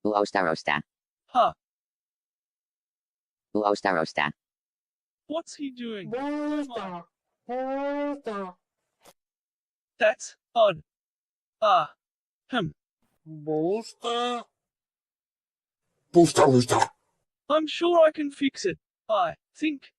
Uostarosta. Huh. Uostarosta. What's he doing? Come on. That's odd. Booster. Booster. I'm sure I can fix it. I think.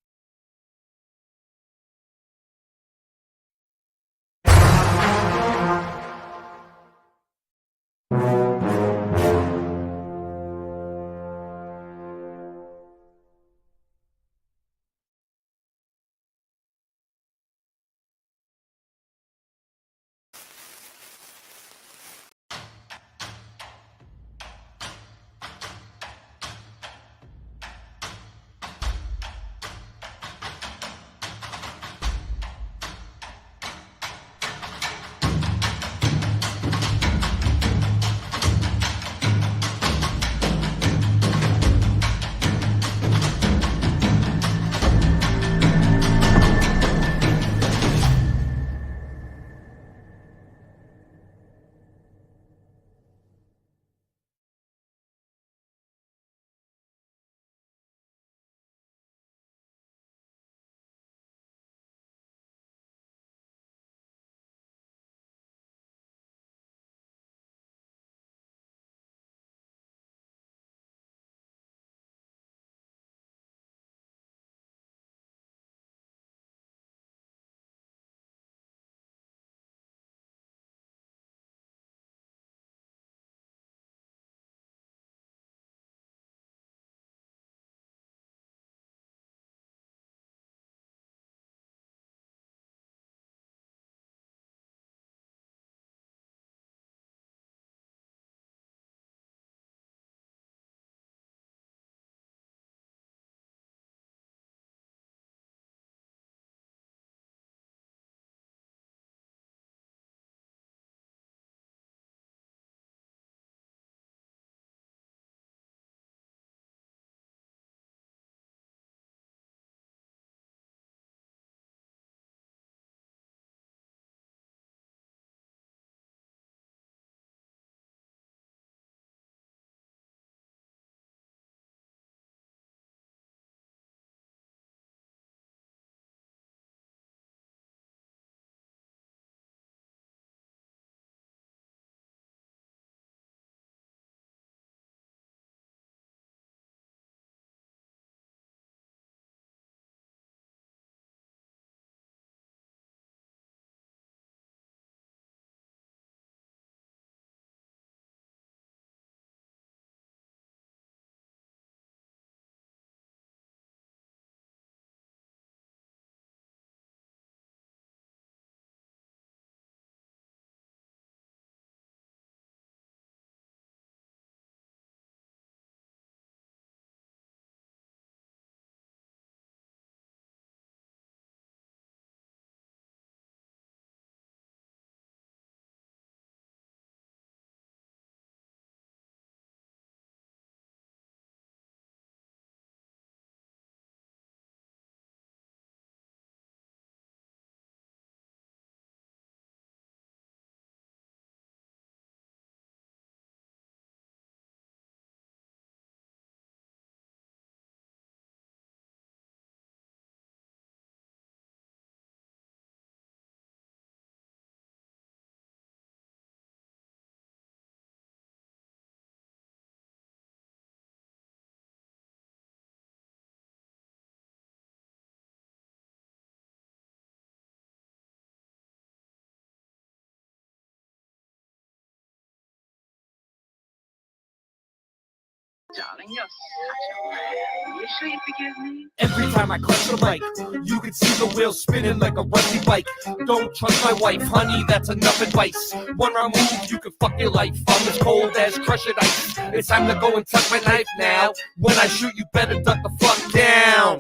Darling, you're such a man. You sure you forgive me? Every time I clutch the mic, you can see the wheels spinning like a rusty bike. Don't trust my wife, honey, that's enough advice. One wrong move, you can fuck your life. I'm as cold as crushed ice. It's time to go and tuck my knife now. When I shoot, you better duck the fuck down.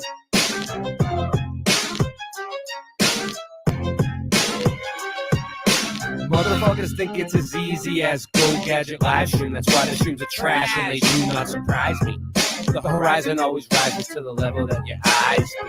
Motherfuckers think it's as easy as Go Gadget live stream. That's why the streams are trash and they do not surprise me. The horizon always rises to the level that your eyes see.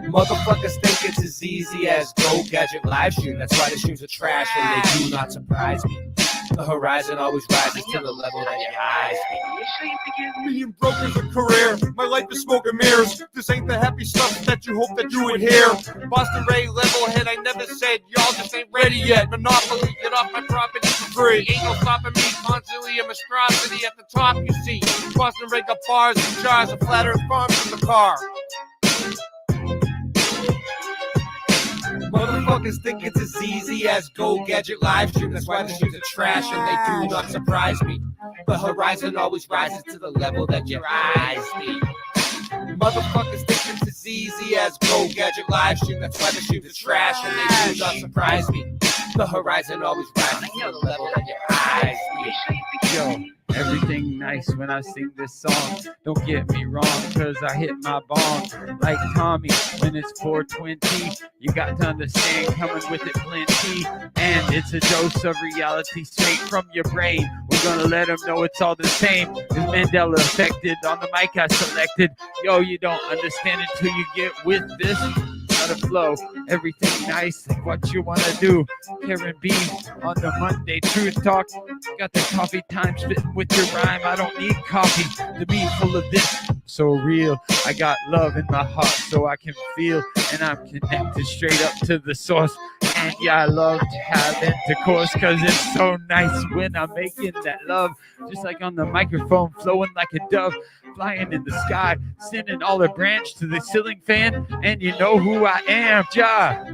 Motherfuckers think it's as easy as Go Gadget live stream. That's why the streams are trash and they do not surprise me. The horizon always rises to the level that your eyes meet. Initially, you forgive me. Being broke is a career. My life is smoke and mirrors. This ain't the happy stuff that you hope that you would hear. Boston Ray, level head. I never said y'all just ain't ready yet. Monopoly, get off my property for free. Ain't no stopping me. Constantly a monstrosity at the top. You see, Boston Ray got bars and jars of flat earth farms in the car. Motherfuckers think it's as easy as Go Gadget live stream. That's why the streams are trash and they do not surprise me. The horizon always rises to the level that your eyes meet. Motherfuckers think it's as easy as Go Gadget live stream. That's why the streams are trash and they do not surprise me. The horizon always rises to the level that your eyes meet. Yo, everything nice when I sing this song. Don't get me wrong, cause I hit my bong like Tommy when it's 420. You got to understand, coming with it plenty. And it's a dose of reality straight from your brain. We're gonna let them know it's all the same. It's Mandela affected on the mic I selected. Yo, you don't understand until you get with this. Gotta flow, everything nice, like what you wanna do. Karen B on the Monday Truth Talk. Got the coffee time spitting with your rhyme. I don't need coffee to be full of this. So real, I got love in my heart so I can feel, and I'm connected straight up to the source. And yeah, I love to have intercourse cause it's so nice when I'm making that love. Just like on the microphone, flowing like a dove, flying in the sky, sending all the branch to the ceiling fan. And you know who I am, Ja.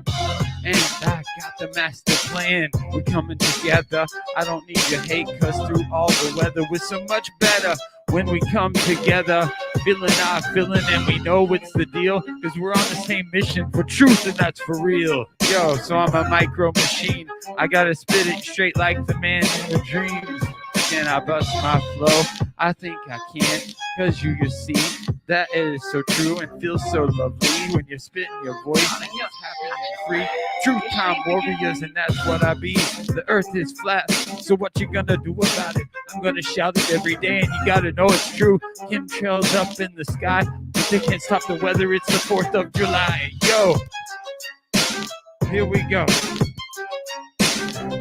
And I got the master plan. We're coming together. I don't need your hate cause through all the weather we're so much better when we come together. Feeling our feeling and we know it's the deal cause we're on the same mission for truth and that's for real. Yo, so I'm a micro machine. I gotta spit it straight like the man in the dreams. Can I bust my flow? I think I can, cause you see that it is so true and feels so lovely when you're spitting your voice and it's happening free. Truth time warriors, and that's what I be. The earth is flat, so what you gonna do about it? I'm gonna shout it every day, and you gotta know it's true. Chemtrails up in the sky, but they can't stop the weather. It's the 4th of July. Yo, here we go.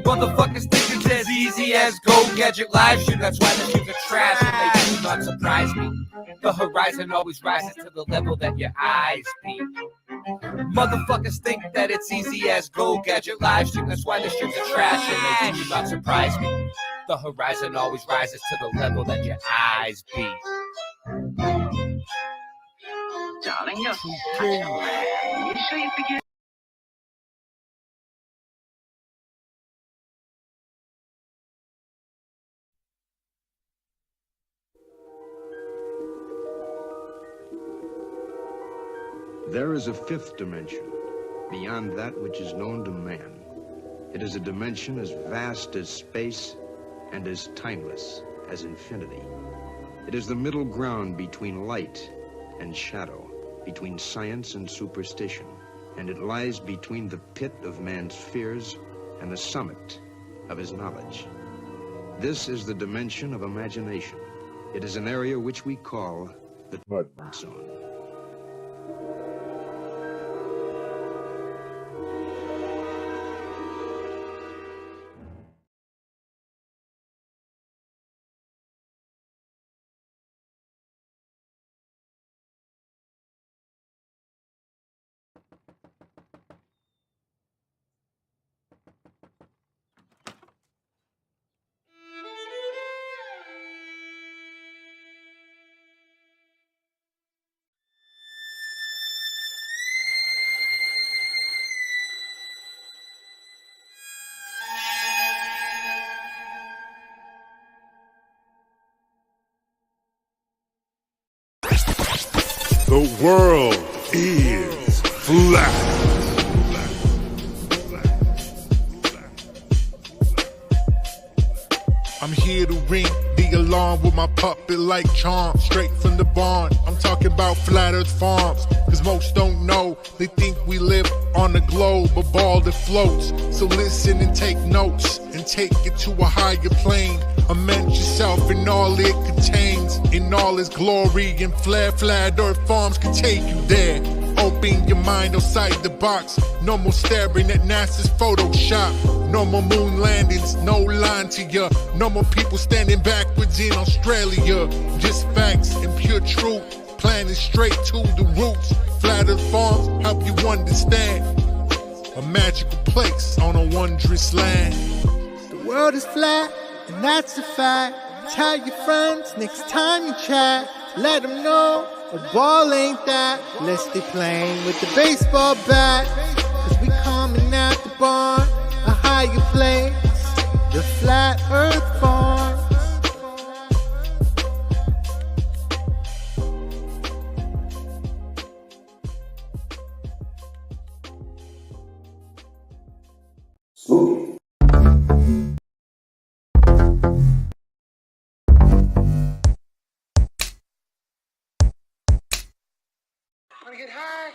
Motherfuckers think it's as easy as Go Gadget live stream. That's why the streams are trash and they do not surprise me. The horizon always rises to the level that your eyes meet. Motherfuckers think that it's easy as Go Gadget live stream. That's why the streams are trash and they do not surprise me. The horizon always rises to the level that your eyes beat. Darling, you're so touchable. You sure you forgive me? There is a 5th dimension, beyond that which is known to man. It is a dimension as vast as space and as timeless as infinity. It is the middle ground between light and shadow, between science and superstition, and it lies between the pit of man's fears and the summit of his knowledge. This is the dimension of imagination. It is an area which we call the Mud Zone. The world is flat. I'm here to ring the alarm with my puppet like charm, straight from the barn. I'm talking about Flat Earth Farms, cause most don't know. They think we live on a globe, a ball that floats. So listen and take notes, and take it to a higher plane. Immerse yourself in all it contains, in all its glory and flair. Flat Earth Farms can take you there. Open your mind outside the box. No more staring at NASA's Photoshop. No more moon landings, no line to ya. No more people standing backwards in Australia. Just facts and pure truth. Planning straight to the roots. Flat Earth Farms help you understand. A magical place on a wondrous land. The world is flat, and that's a fact. Tell your friends next time you chat. Let them know a ball ain't that. Let's stay playing with the baseball bat. Cause we coming at the barn, a higher place, the Flat Earth Farms. Wanna get high?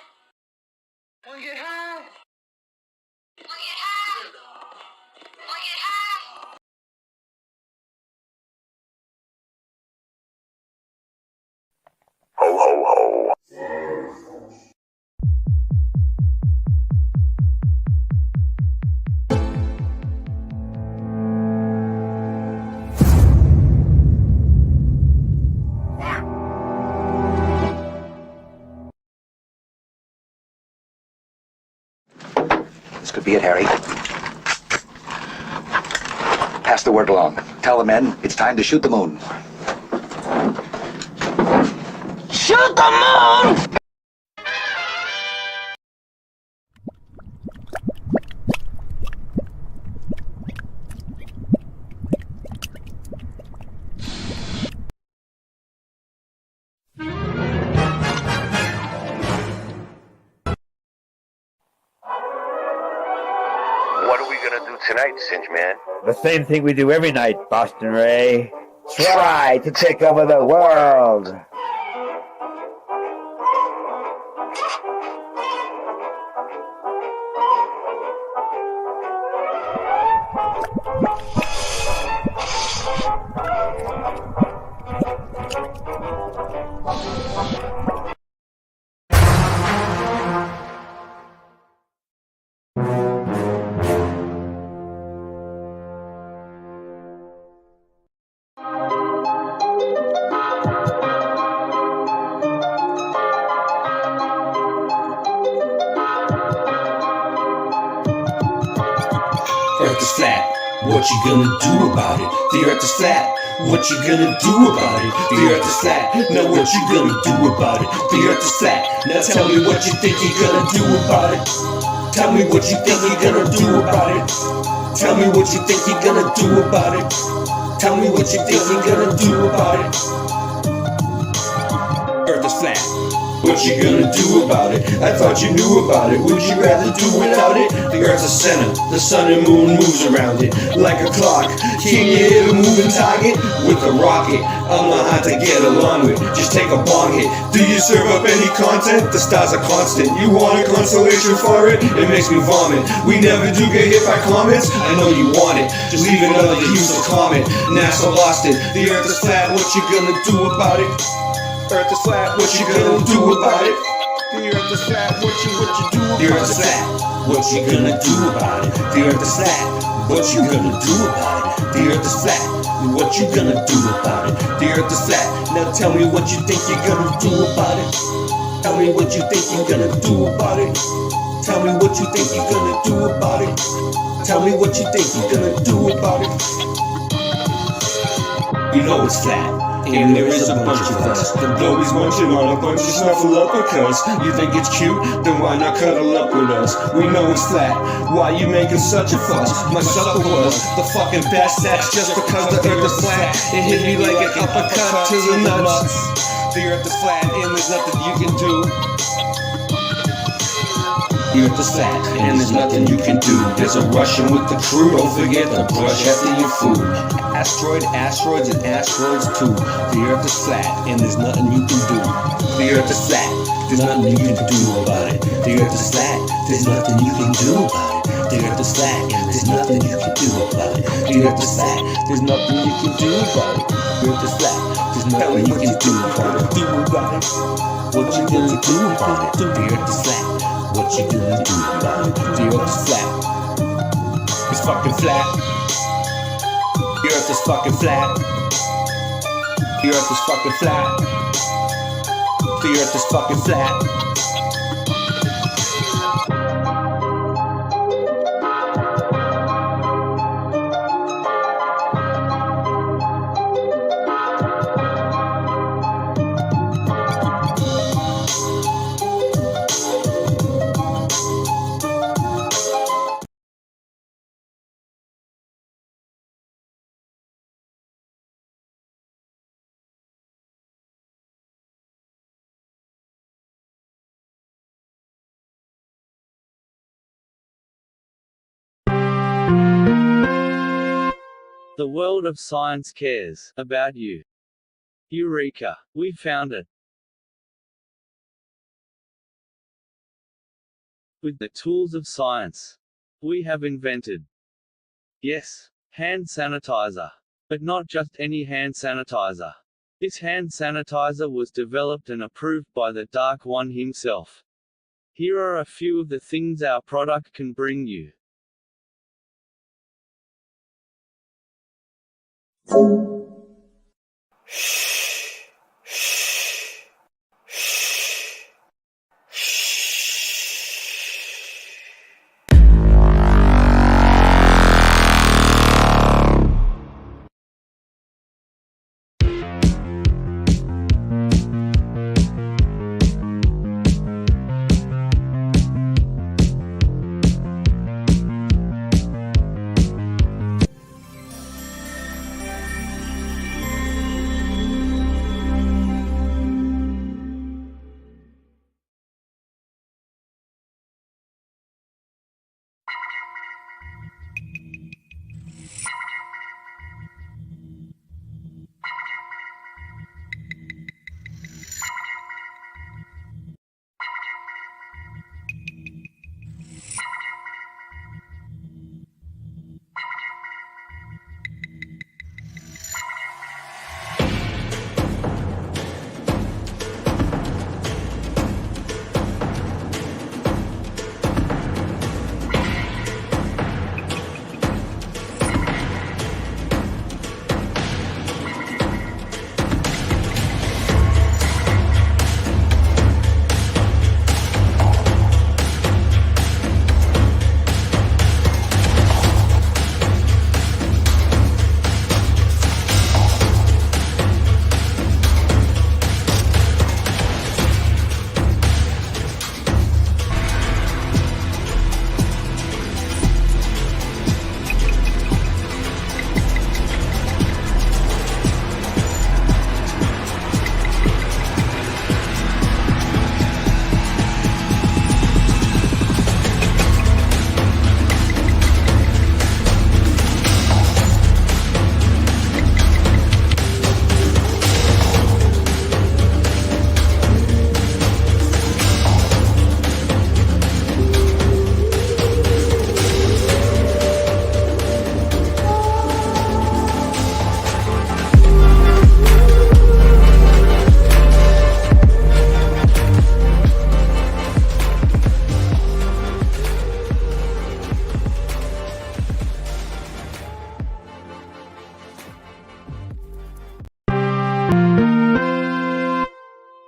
Wanna get high? Wanna get high? Wanna get high? Ho, ho, ho. This could be it, Harry. Pass the word along. Tell the men it's time to shoot the moon. Shoot the moon! What are we gonna do tonight, Singe Man? The same thing we do every night, Boston Ray. Try to take over the world. Earth is flat, what you gonna do about it? The earth is flat, what you gonna do about it? The earth is flat, now what you gonna do about it? The earth is flat, now tell me what you think you're gonna do about it. Tell me what you think you're gonna do about it. Tell me what you think you're gonna do about it. Tell me what you think you're gonna do about it. Earth is flat. What you gonna do about it? I thought you knew about it. Would you rather do without it? The earth's a center, the sun and moon moves around it like a clock. Can you hit a moving target with a rocket? I'm not hard to get along with, just take a bong hit. Do you serve up any content? The stars are constant. You want a consolation for it? It makes me vomit. We never do get hit by comments. I know you want it, just leave another useless comment. NASA lost it. The earth is flat, what you gonna do about it? Earth is flat, what you gonna do about it? The earth is flat, what you do about it? The earth is flat, what you gonna do about it? The earth is flat, what you gonna do about it? The earth is flat, what you gonna do about it? The earth is flat, now tell me what you think you're gonna do about it. Tell me what you think you're gonna do about it. Tell me what you think you're gonna do about it. Tell me what you think you're gonna do about it. You know it's flat. And there is a bunch of us. The globies munching on a bunch of snuffleupagus. You think it's cute? Then why not cuddle up with us? We know it's flat. Why you making such a fuss? My supper was the fucking best. That's just because the earth is flat. It hit me like an uppercut to the nuts. The earth is flat and there's nothing you can do. The earth is flat and there's nothing you can do. There's a Russian with the crew. Don't forget to brush after your food. Asteroids and asteroids too. The earth is flat and there's nothing you can do. The earth is flat, there's nothing you can do about it. The earth is flat, there's nothing you can do about it. The earth is flat and there's nothing you can do about it. The earth is flat, there's nothing you can do about it. The earth is flat, there's nothing you can do about it. What you gonna do about it? The earth is flat. What you gonna do about it? The earth is flat. It's fucking flat. The earth is fucking flat. The earth is fucking flat. The earth is fucking flat. The world of science cares about you. Eureka! We found it. With the tools of science, we have invented, yes, hand sanitizer. But not just any hand sanitizer. This hand sanitizer was developed and approved by the Dark One himself. Here are a few of the things our product can bring you.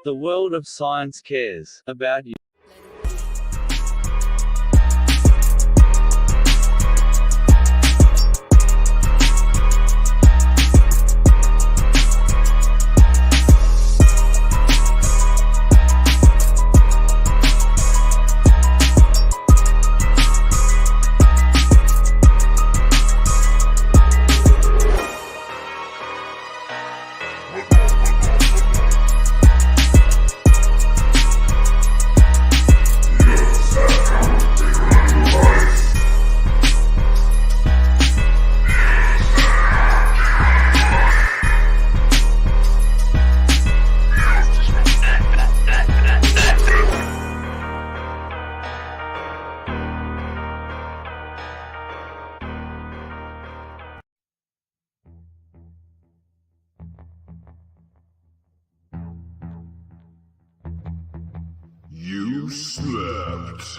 The world of science cares about you. You slept.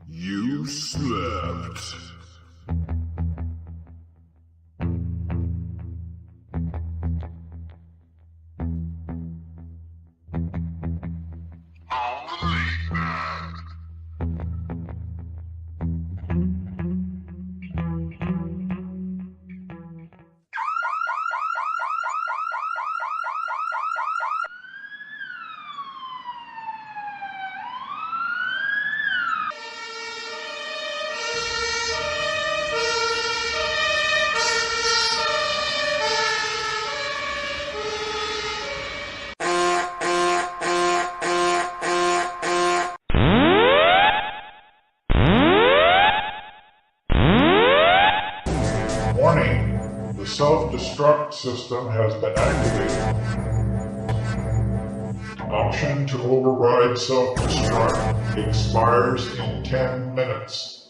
You slept. Warning, the self-destruct system has been activated. Option to override self-destruct expires in 10 minutes.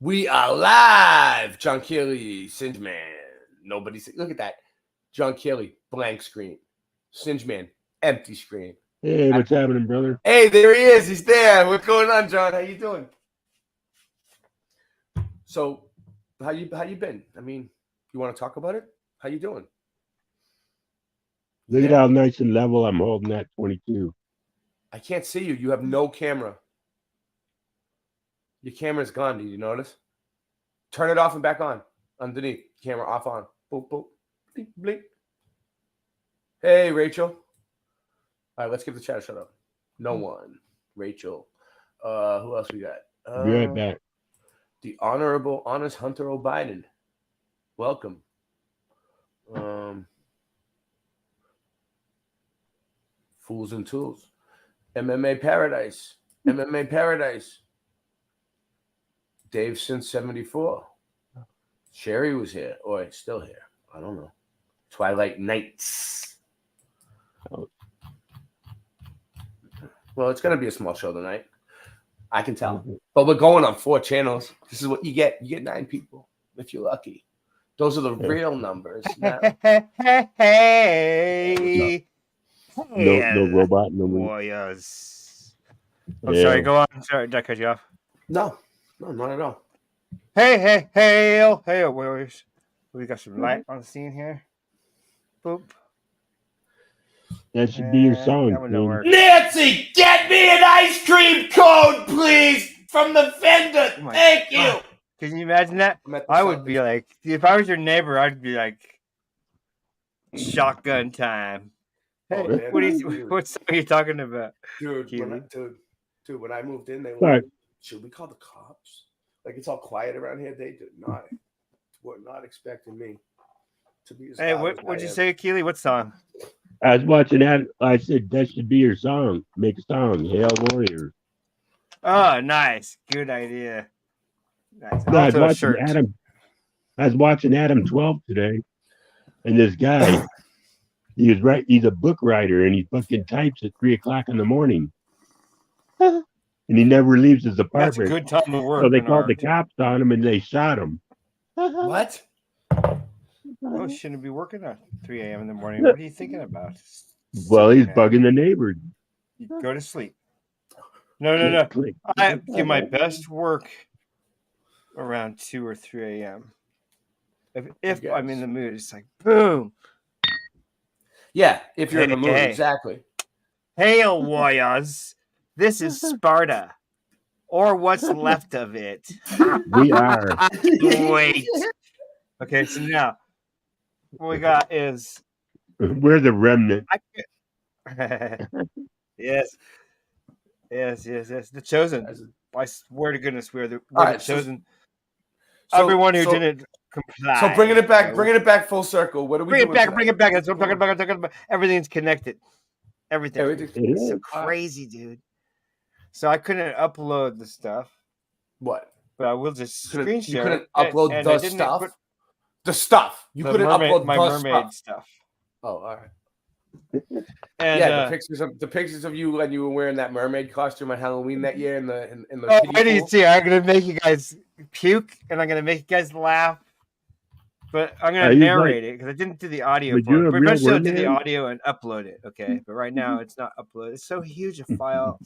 We are live. John Keely, Singe Man. Nobody see. Look at that. John Keely, blank screen. Singe Man, empty screen. Hey, what's happening, brother? Hey, there he is. He's there. What's going on, John? How you doing? So, how you been? I mean, you want to talk about it? How you doing? Look at how nice and level I'm holding that 22. I can't see you. You have no camera. Your camera's gone. Did you notice? Turn it off and back on. Underneath. Camera off on. Boop, boop. Blink, blink. Hey, Rachel. All right, let's give the chat a shut up. No one. Rachel. Who else we got? Be right back. The Honorable Honest Hunter O'Biden. Welcome. Fools and Tools. MMA Paradise. MMA Paradise. Dave since 74. Sherry was here. Or still here. I don't know. Twilight Nights. Well, it's going to be a small show tonight. I can tell. But we're going on 4 channels. This is what you get. You get 9 people if you're lucky. Those are the real numbers. Now. Hey. No robot, no Warriors. I'm sorry, go on. Sorry, did I cut you off? No, not at all. Hey, Warriors. We got some light on the scene here. Boop. That should be your song. That one don't work. Nancy, get me an ice cream cone, please, from the vendor. Oh Thank you. God. Can you imagine that? I would be like, if I was your neighbor, I'd be like, shotgun time. Hey, what song are you talking about? Dude, when I moved in, they were Right. like, should we call the cops? Like, it's all quiet around here. They were not expecting me to be as Hey, loud as what'd I you am. say, Keely? What song? I was watching that. I said that should be your song. Make a song. Hail Warriors. Oh, nice. Good idea. Nice. I was Also a watching shirt. Adam. I was watching Adam 12 today, and this guy, he's a book writer, and he fucking types at 3:00 in the morning, and he never leaves his That's a apartment. good time to work. So they in called the art. cops on him, and they shot him. What? Oh, shouldn't be working at 3 a.m. in the morning. What are you thinking about? Well, he's Man. bugging the neighbors. You go to sleep. No. Click. I do my best work around 2 or 3 a.m. If I'm in the mood, it's like boom. Yeah, if you're in the mood, Hey. exactly. Hail, Warriors. This is Sparta. Or what's left of it. We are. Wait. Okay, so now what we got is We're the remnant. Yes. The chosen. I swear to goodness, we're the All right, chosen. so- Everyone who so- didn't comply. So bringing it back full circle. What are we Bring doing? it back, tonight? bring it back. That's what I'm talking about. Everything's connected. Everything. Everything's It's so connected. crazy, dude. So I couldn't upload the stuff. What? But I will just screen You share. couldn't it, upload and I the didn't stuff. put The stuff. You the couldn't mermaid- upload my the mermaid stuff. stuff. Oh, all right. And Yeah, the pictures of you when you were wearing that mermaid costume at Halloween that year in the oh, kiddie wait till you pool. see. I'm gonna make you guys puke, and I'm gonna make you guys laugh. But I'm gonna you narrate it because I didn't do the audio. Would For you it. a But real eventually I'll do the merman? audio and upload it. Okay, but right now it's not uploaded. It's so huge a file.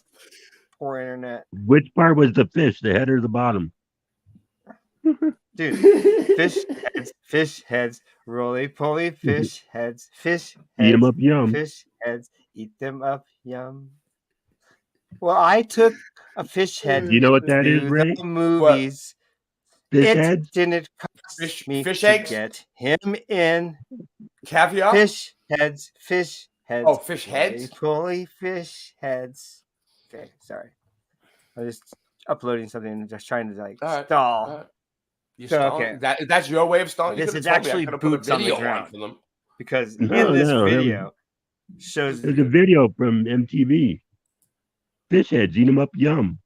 Poor internet, Which part was the fish, the head or the bottom? dude. Fish heads, roly poly fish heads, fish heads. Eat 'em up, yum. Fish heads, eat them up, yum. Well, I took a fish head. You know what that to is, Ray? The movies. Fish it heads? didn't cost me fish to eggs? get him in. Caviar? Fish heads, fish heads. Oh, fish heads? Roly fish heads. Okay, sorry. I'm just uploading something and just trying to stall. All right. You So, stalling? okay. That's your way of stalling. You This could've is told me. I actually could've put a boots on the video ground. for them. Because No, in this no, video shows There's a video from MTV. Fish heads, eat 'em up, yum.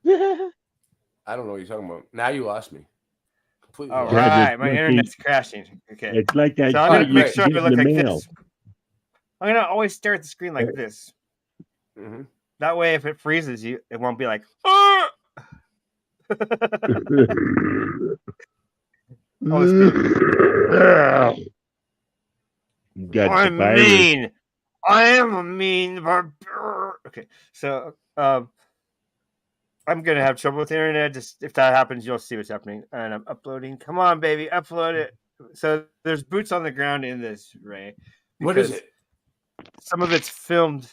I don't know what you're talking about. Now you lost me. Completely. All lost. right, it's my like internet's crashing. Okay. It's like that So I'm shit gonna you make used sure to I get look in the like mail. this. I'm gonna always stare at the screen like this. Mhm. That way, if it freezes you, it won't be like. Got I'm the virus. mean. I am a mean barber. Okay, so I'm gonna have trouble with the internet. Just if that happens, you'll see what's happening. And I'm uploading. Come on, baby, upload it. So there's boots on the ground in this, Ray. What is because it? Some of it's filmed.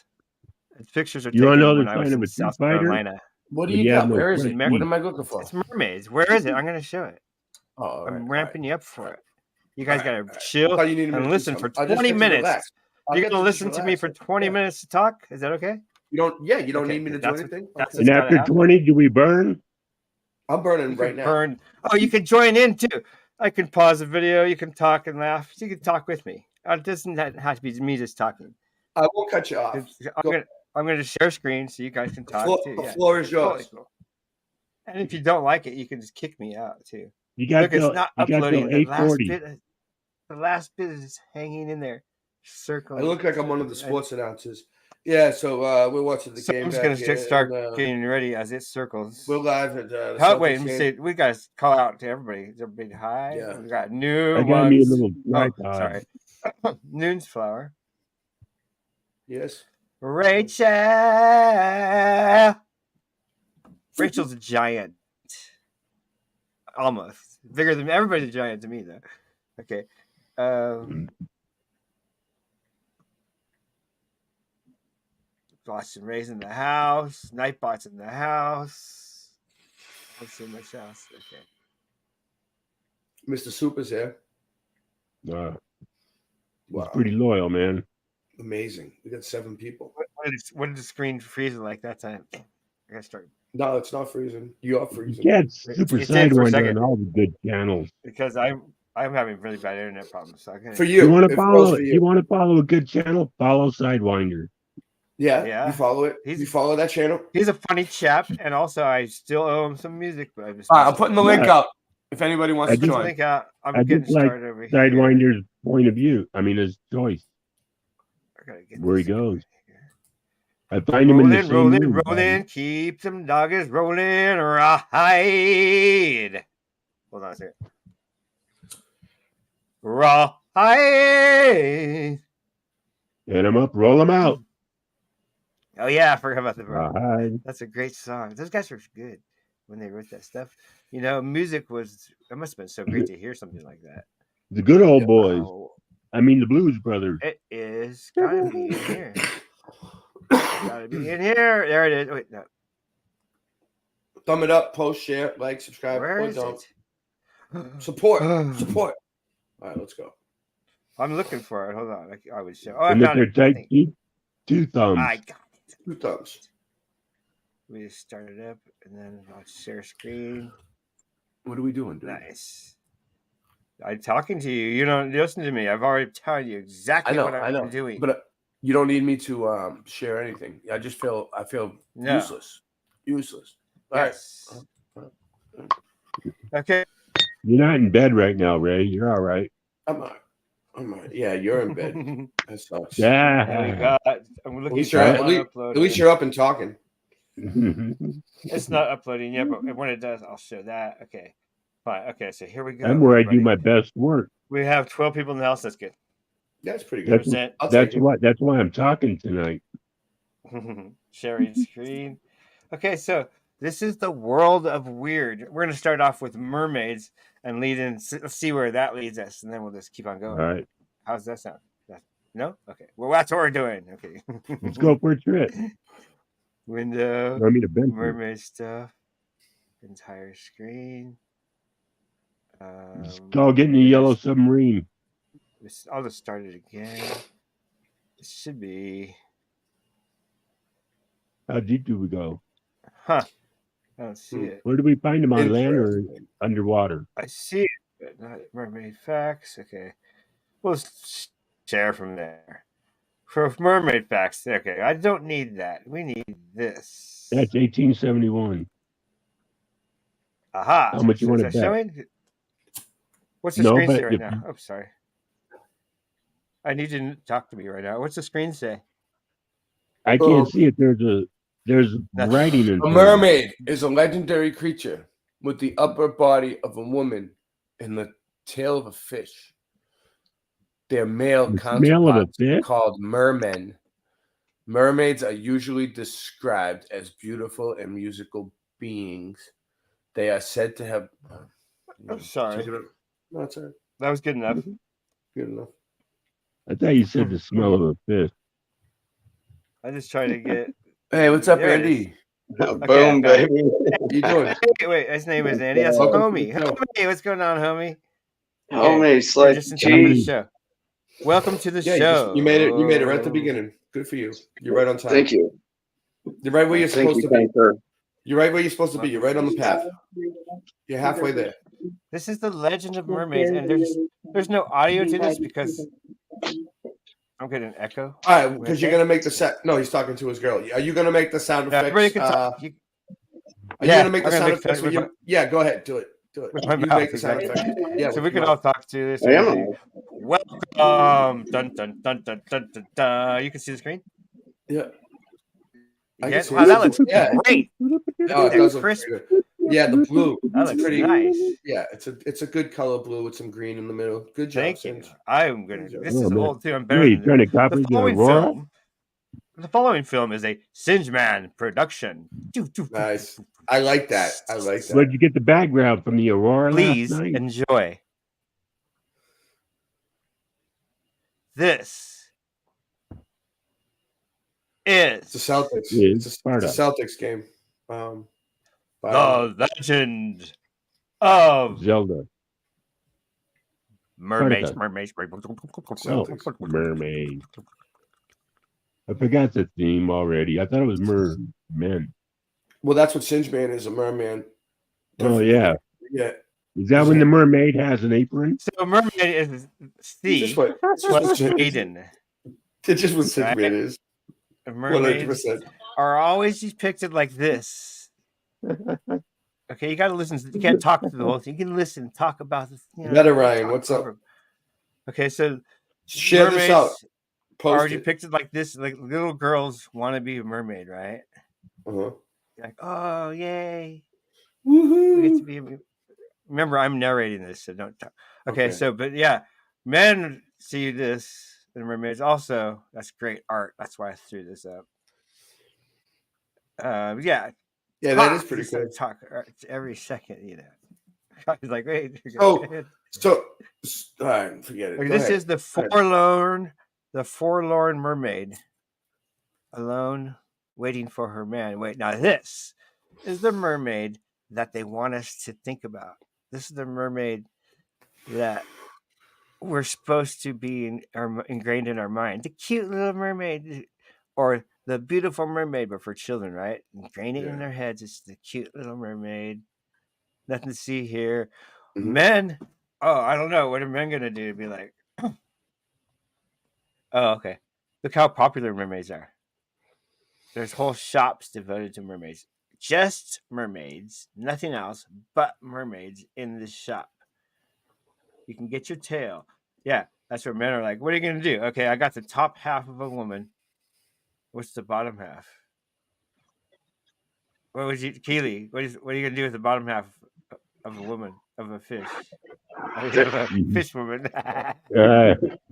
Pictures are You wanna taken know the when I was sign of in a Street South Fighter? Carolina. What do But you you have got? no Where is front it? What teeth. am I looking for? It's mermaids. Where is it? I'm gonna show it. Oh, all I'm right, ramping you up for it. You guys gotta all right. chill I thought you needed me to and do listen for something. I just 20 get to minutes. relax. I You're get gonna to just listen to me relax. for 20 minutes to talk? Is that okay? You don't. Yeah, you don't Okay, need me to do that's- anything. that's Okay. And gotta after happen. 20, do we burn? I'm burning You right can now. burn. Oh, you can join in too. I can pause the video. You can talk and laugh. You can talk with me. It doesn't have to be me just talking. I won't cut you off. I'm gonna share screen so you guys can talk too. The Yeah. floor is Totally yours. cool. And if you don't like it, you can just kick me out too. You got Look, it's till not you got till uploading. The last 8:40. bit. The last bit is hanging in there, circling. I look like I'm one of the sports announcers. Yeah, so we're watching the So game. I'm just back gonna here, start and, getting ready as it circles. We're live at the Wait, Celtics let me game. say we gotta call out to everybody. Is everybody hi? Yeah. We got new I got me a ones. little Oh, tripod. sorry. Noon's flower. Yes. Rachel. Rachel's a giant. Almost. Bigger than everybody's a giant to me though. Okay. Boston Ray's in the house. Nightbot's in the house. Let's see much else. Okay. Mr. Super's here. Wow. Wow. He's pretty loyal, man. Amazing. We got 7 people. What did the screen freeze like that time? I gotta start. No, it's not freezing. You are freezing. Yeah, it's Super It did for a Sidewinder second. on all the good channels. Because I'm having really bad internet problems. So For You you. want It to froze follow? for You want to follow a good channel? Follow Sidewinder. Yeah, Yeah. you follow it. You follow that channel. He's a funny chap, and also I still owe him some music. But I just All right, I'm putting the link Yeah. out if anybody wants I to just- join. link out. I'm I getting just like started over here. Sidewinder's point of view. I mean, his choice, I gotta get where he this goes. I find him in the rolling, same rolling, room. rolling. Keep them doggers rolling. Ride. Hold on a second. Ride. Hit him up, roll him out. Oh yeah, I forgot about the bro. Ride. That's a great song. Those guys were good when they wrote that stuff. You know, music was. It must have been so great to hear something like that. The good old boys. Oh, I mean, the Blues Brothers. it is gotta be in here. Gotta be in here. There it is. Wait, no. Thumb it up, post, share, like, subscribe, Where or is don't. it? Support. Support. All right, let's go. I'm looking for it. Hold on. I would show. Oh, I And if found they're it. tight, two thumbs. I got it. 2 thumbs. We just start it up and then I'll share screen. What are we doing, dude? Nice. I'm talking to you. You don't listen to me. I've already told you exactly what I'm doing. But you don't need me to share anything. I feel No. useless. Useless. All right. Yes. Okay. You're not in bed right now, Ray. You're all right. I'm all right. Yeah, you're in bed. That sucks. Yeah. I'm At looking least for you're up and talking. It's not uploading yet, but when it does, I'll show that. Okay. Fine. Okay, so here we go. I'm where everybody. I do my best work. We have 12 people in the house. That's good. That's pretty good. That's why I'm talking tonight. Sharing screen. Okay, so this is the world of weird. We're going to start off with mermaids and lead in. Let's see where that leads us, and then we'll just keep on going. All right. How's that sound? No? Okay. Well, that's what we're doing. Okay. Let's go for a trip. Window. I mean, a bench. Mermaid stuff. Entire screen. It's all getting the yellow submarine. I'll just start it again. It should be. How deep do we go? Huh. I don't see it. Where do we find them, on land or underwater? I see it, but not mermaid facts. Okay. We'll share from there. For mermaid facts, okay. I don't need that. We need this. That's 1871. Aha. How much you want to Is bet? that showing? What's the No, screen but say right if now? Oh, sorry. I need you to talk to me right now. What's the screen say? I can't see it. There's writing in A mermaid is a legendary creature with the upper body of a woman and the tail of a fish. Their male counterparts are called mermen. Mermaids are usually described as beautiful and musical beings. They are said to have. I'm sorry. No, it's all right. That was good enough. Good enough. I thought you said the smell of a fish. I just try to get. Hey, what's up, There it Andy? Okay, baby. How you doing? Wait, his name is Andy. That's Welcome homie. to the show. Homie, what's going on, homie? Homie, it's you're like, just in time for the geez. show. Welcome to the Yeah, show. you made it. You made it right at the beginning. Good for you. You're right on time. Thank you. You're right where you're Thank supposed you, to be. Banker. You're right where you're supposed to be. You're right on the path. You're halfway there. This is the Legend of Mermaids, and there's no audio to this because I'm getting an echo. All right, because you're gonna make the set. No, he's talking to his girl. Are you gonna make the sound Yeah, everybody effects? can talk. Are you gonna make the sound effects? Yeah, go ahead. Do it. Do it. With my You mouth, make the sound exactly. effects. Yeah. So with we can your all mouth. talk to this. I am. Welcome. Dun, dun, dun, dun, dun, dun, dun. You can see the screen? Yeah. I Yeah? can see Wow, it. that looks Yeah. great. Oh, it does look Crisp. pretty good. Yeah, the blue. That It's looks pretty nice. Yeah, it's a good color blue with some green in the middle. Good job. Thank you. Singe. I'm gonna. Good This job. is man. old too. I'm better Wait, you than trying to copy the the following Aurora? film. The following film is a Singe Man production. Nice. I like that. I like that. Where'd you get the background from the Aurora Please last night? enjoy. This It's the is Celtics. Yeah, It's a Sparta. Celtics game. the Legend of Zelda. Mermaids. Sparta. Mermaids. Oh, mermaid. I forgot the theme already. I thought it was mermen. Well, that's what Singe Man is, a merman. Oh yeah. Yeah. Is that when the mermaid has an apron? So a mermaid is sea Just what plus Singe Man is. maiden. It's just what Singe Right? Man is. Mermaids 100%. are always depicted like this. Okay, you got to listen. You can't talk to the whole thing. You can listen, talk about this. Better, Ryan. What's up? Okay, so Share this out. are Post it. depicted like this. Like little girls want to be a mermaid, right? Uh-huh. Like, oh yay, Woohoo. we get to be. Remember, I'm narrating this, so don't talk. Okay, Okay. so but yeah, men see this and mermaids also. That's great art. That's why I threw this up. Yeah. Yeah, that Talk, is pretty just cool. Talk every second, you know. I was like, wait. Oh, go ahead. So, all right, forget it. Okay, Go this ahead. is the Go ahead. forlorn mermaid, alone, waiting for her man. Wait, now this is the mermaid that they want us to think about. This is the mermaid that we're supposed to be ingrained in our mind. The cute little mermaid, or the beautiful mermaid, but for children, right? Ingrain it in their heads. It's the cute little mermaid. Nothing to see here. Mhm. Men Oh, I don't know. What are men gonna do? Be like, oh, okay. Look how popular mermaids are. There's whole shops devoted to mermaids. Just mermaids, nothing else but mermaids in this shop. You can get your tail. Yeah, that's what men are like. What are you gonna do? Okay, I got the top half of a woman. What's the bottom half? What was you, Keely? What are you gonna do with the bottom half of a woman, of a fish? Of a fish woman.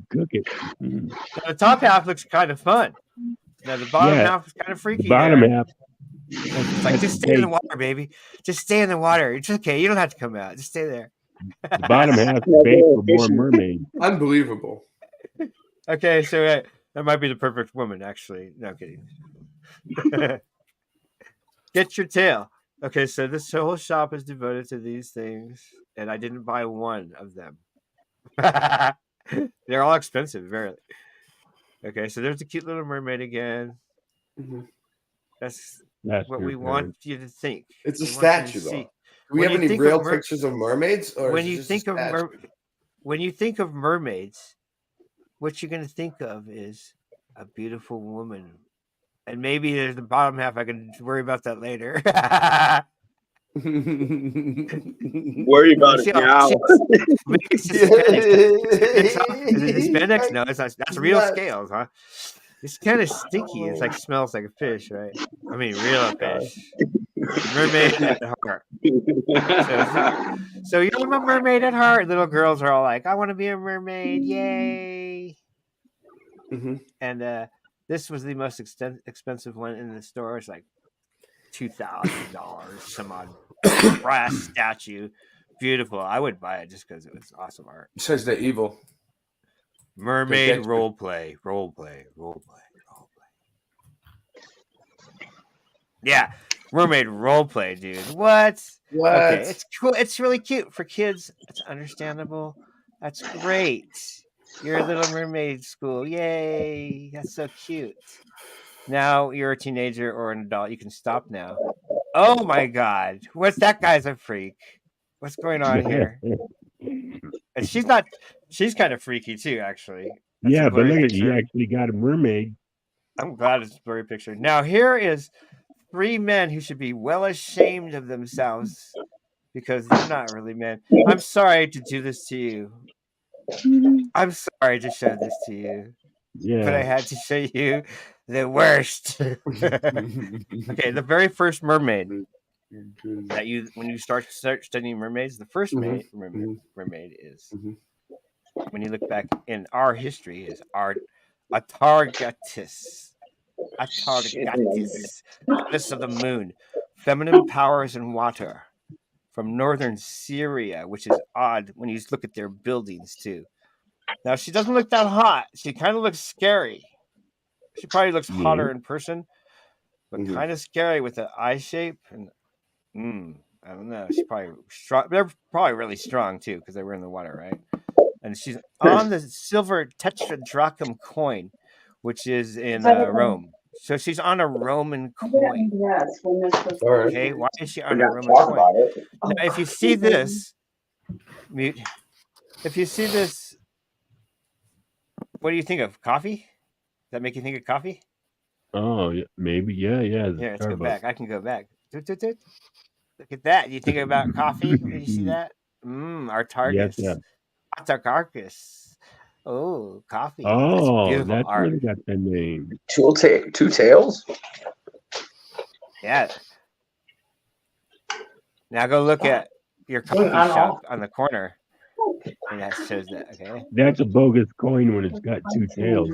Cook it. Now, the top half looks kind of fun. Now the bottom half is kind of freaky. The bottom there. half. It's like, just stay in the water, baby. Just stay in the water. It's okay. You don't have to come out. Just stay there. The bottom half is made for more mermaids. Unbelievable. Okay, so that might be the perfect woman, actually. No kidding. Get your tail. Okay, so this whole shop is devoted to these things, and I didn't buy one of them. They're all expensive, very. Okay, so there's the cute little mermaid again. Mm-hmm. That's That's what we want you to think. It's a We want you to statue, though. see. Do we When have you any think real of pictures of mermaids? Or when is it you just a think of statue? when you think of mermaids, what you're going to think of is a beautiful woman, and maybe there's the bottom half. I can worry about that later. Worry about it now. Maybe it's Hispanic. Is it Hispanics? No, it's not. That's real scales, huh? It's kind of stinky. It's like smells like a fish, right? I mean, real fish. Mermaid at heart. So you're a mermaid at heart. Little girls are all like, "I want to be a mermaid! Yay!" Mm-hmm. And this was the most expensive one in the store. It's like $2,000, some odd brass statue. Beautiful. I would buy it just because it was awesome art. It says they're evil. Mermaid role play. Yeah, mermaid role play, dude. What? Okay, it's cool. It's really cute for kids. It's understandable. That's great. You're a Little Mermaid school. Yay! That's so cute. Now you're a teenager or an adult. You can stop now. Oh my God! What's that guy's a freak? What's going on here? And she's not. She's kind of freaky too, actually. That's Yeah, a but blurry look at picture. you actually got a mermaid. I'm glad it's a blurry picture. Now here is 3 men who should be well ashamed of themselves because they're not really men. I'm sorry to do this to you. I'm sorry to show this to you. Yeah. But I had to show you the worst. Okay, the very first mermaid that when you start studying mermaids, the first mermaid is when you look back in our history is Atargatis. Atargatis, goddess of the moon, feminine powers in water, from northern Syria, which is odd when you look at their buildings too. Now she doesn't look that hot. She kind of looks scary. She probably looks hotter in person, but kind of scary with the eye shape. And I don't know. She's probably strong. They're probably really strong too because they were in the water, right? And she's on the silver tetradrachm coin, which is in Rome. So she's on a Roman coin. Okay, why is she on a Roman coin? Now, if you see this, what do you think of? Coffee? Does that make you think of coffee? Oh, yeah, maybe. Yeah. Yeah, let's go back. I can go back. Look at that. You think about coffee? Did you see that? Artargus. Yes, Atargarchus. Oh, coffee. Oh, beautiful that's art. where they got the name. Two tails? Yeah. Now go look at your coffee shop on the corner. And that shows that, okay? That's a bogus coin when it's got 2 tails.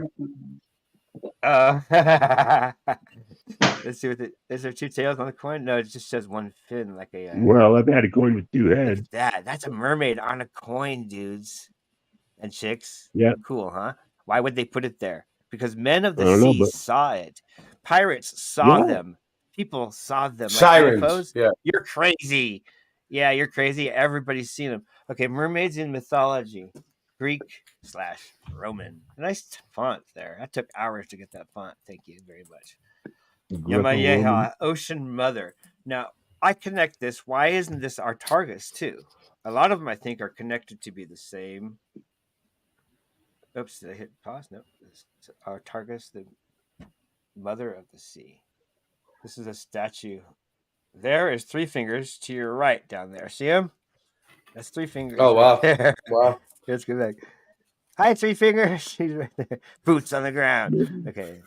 Let's see what is there 2 tails on the coin? No, it just says 1 fin, like a. Well, I've had a coin with 2 heads. That's a mermaid on a coin, dudes and chicks. Yeah. Cool, huh? Why would they put it there? Because men of the sea saw it. Pirates saw them. People saw them. Like Sirens. UFOs. Yeah. You're crazy. Yeah, you're crazy. Everybody's seen them. Okay, mermaids in mythology. Greek/Roman. Nice font there. That took hours to get that font. Thank you very much. Yamayeha, ocean mother. Now, I connect this. Why isn't this Artargus too? A lot of them, I think, are connected to be the same. Oops, did I hit pause? No. Artargus, the mother of the sea. This is a statue. There is 3 fingers to your right down there. See him? That's 3 fingers. Oh, wow. Right there. Wow. Let's go back. Hi, 3 fingers. She's right there. Boots on the ground. Okay.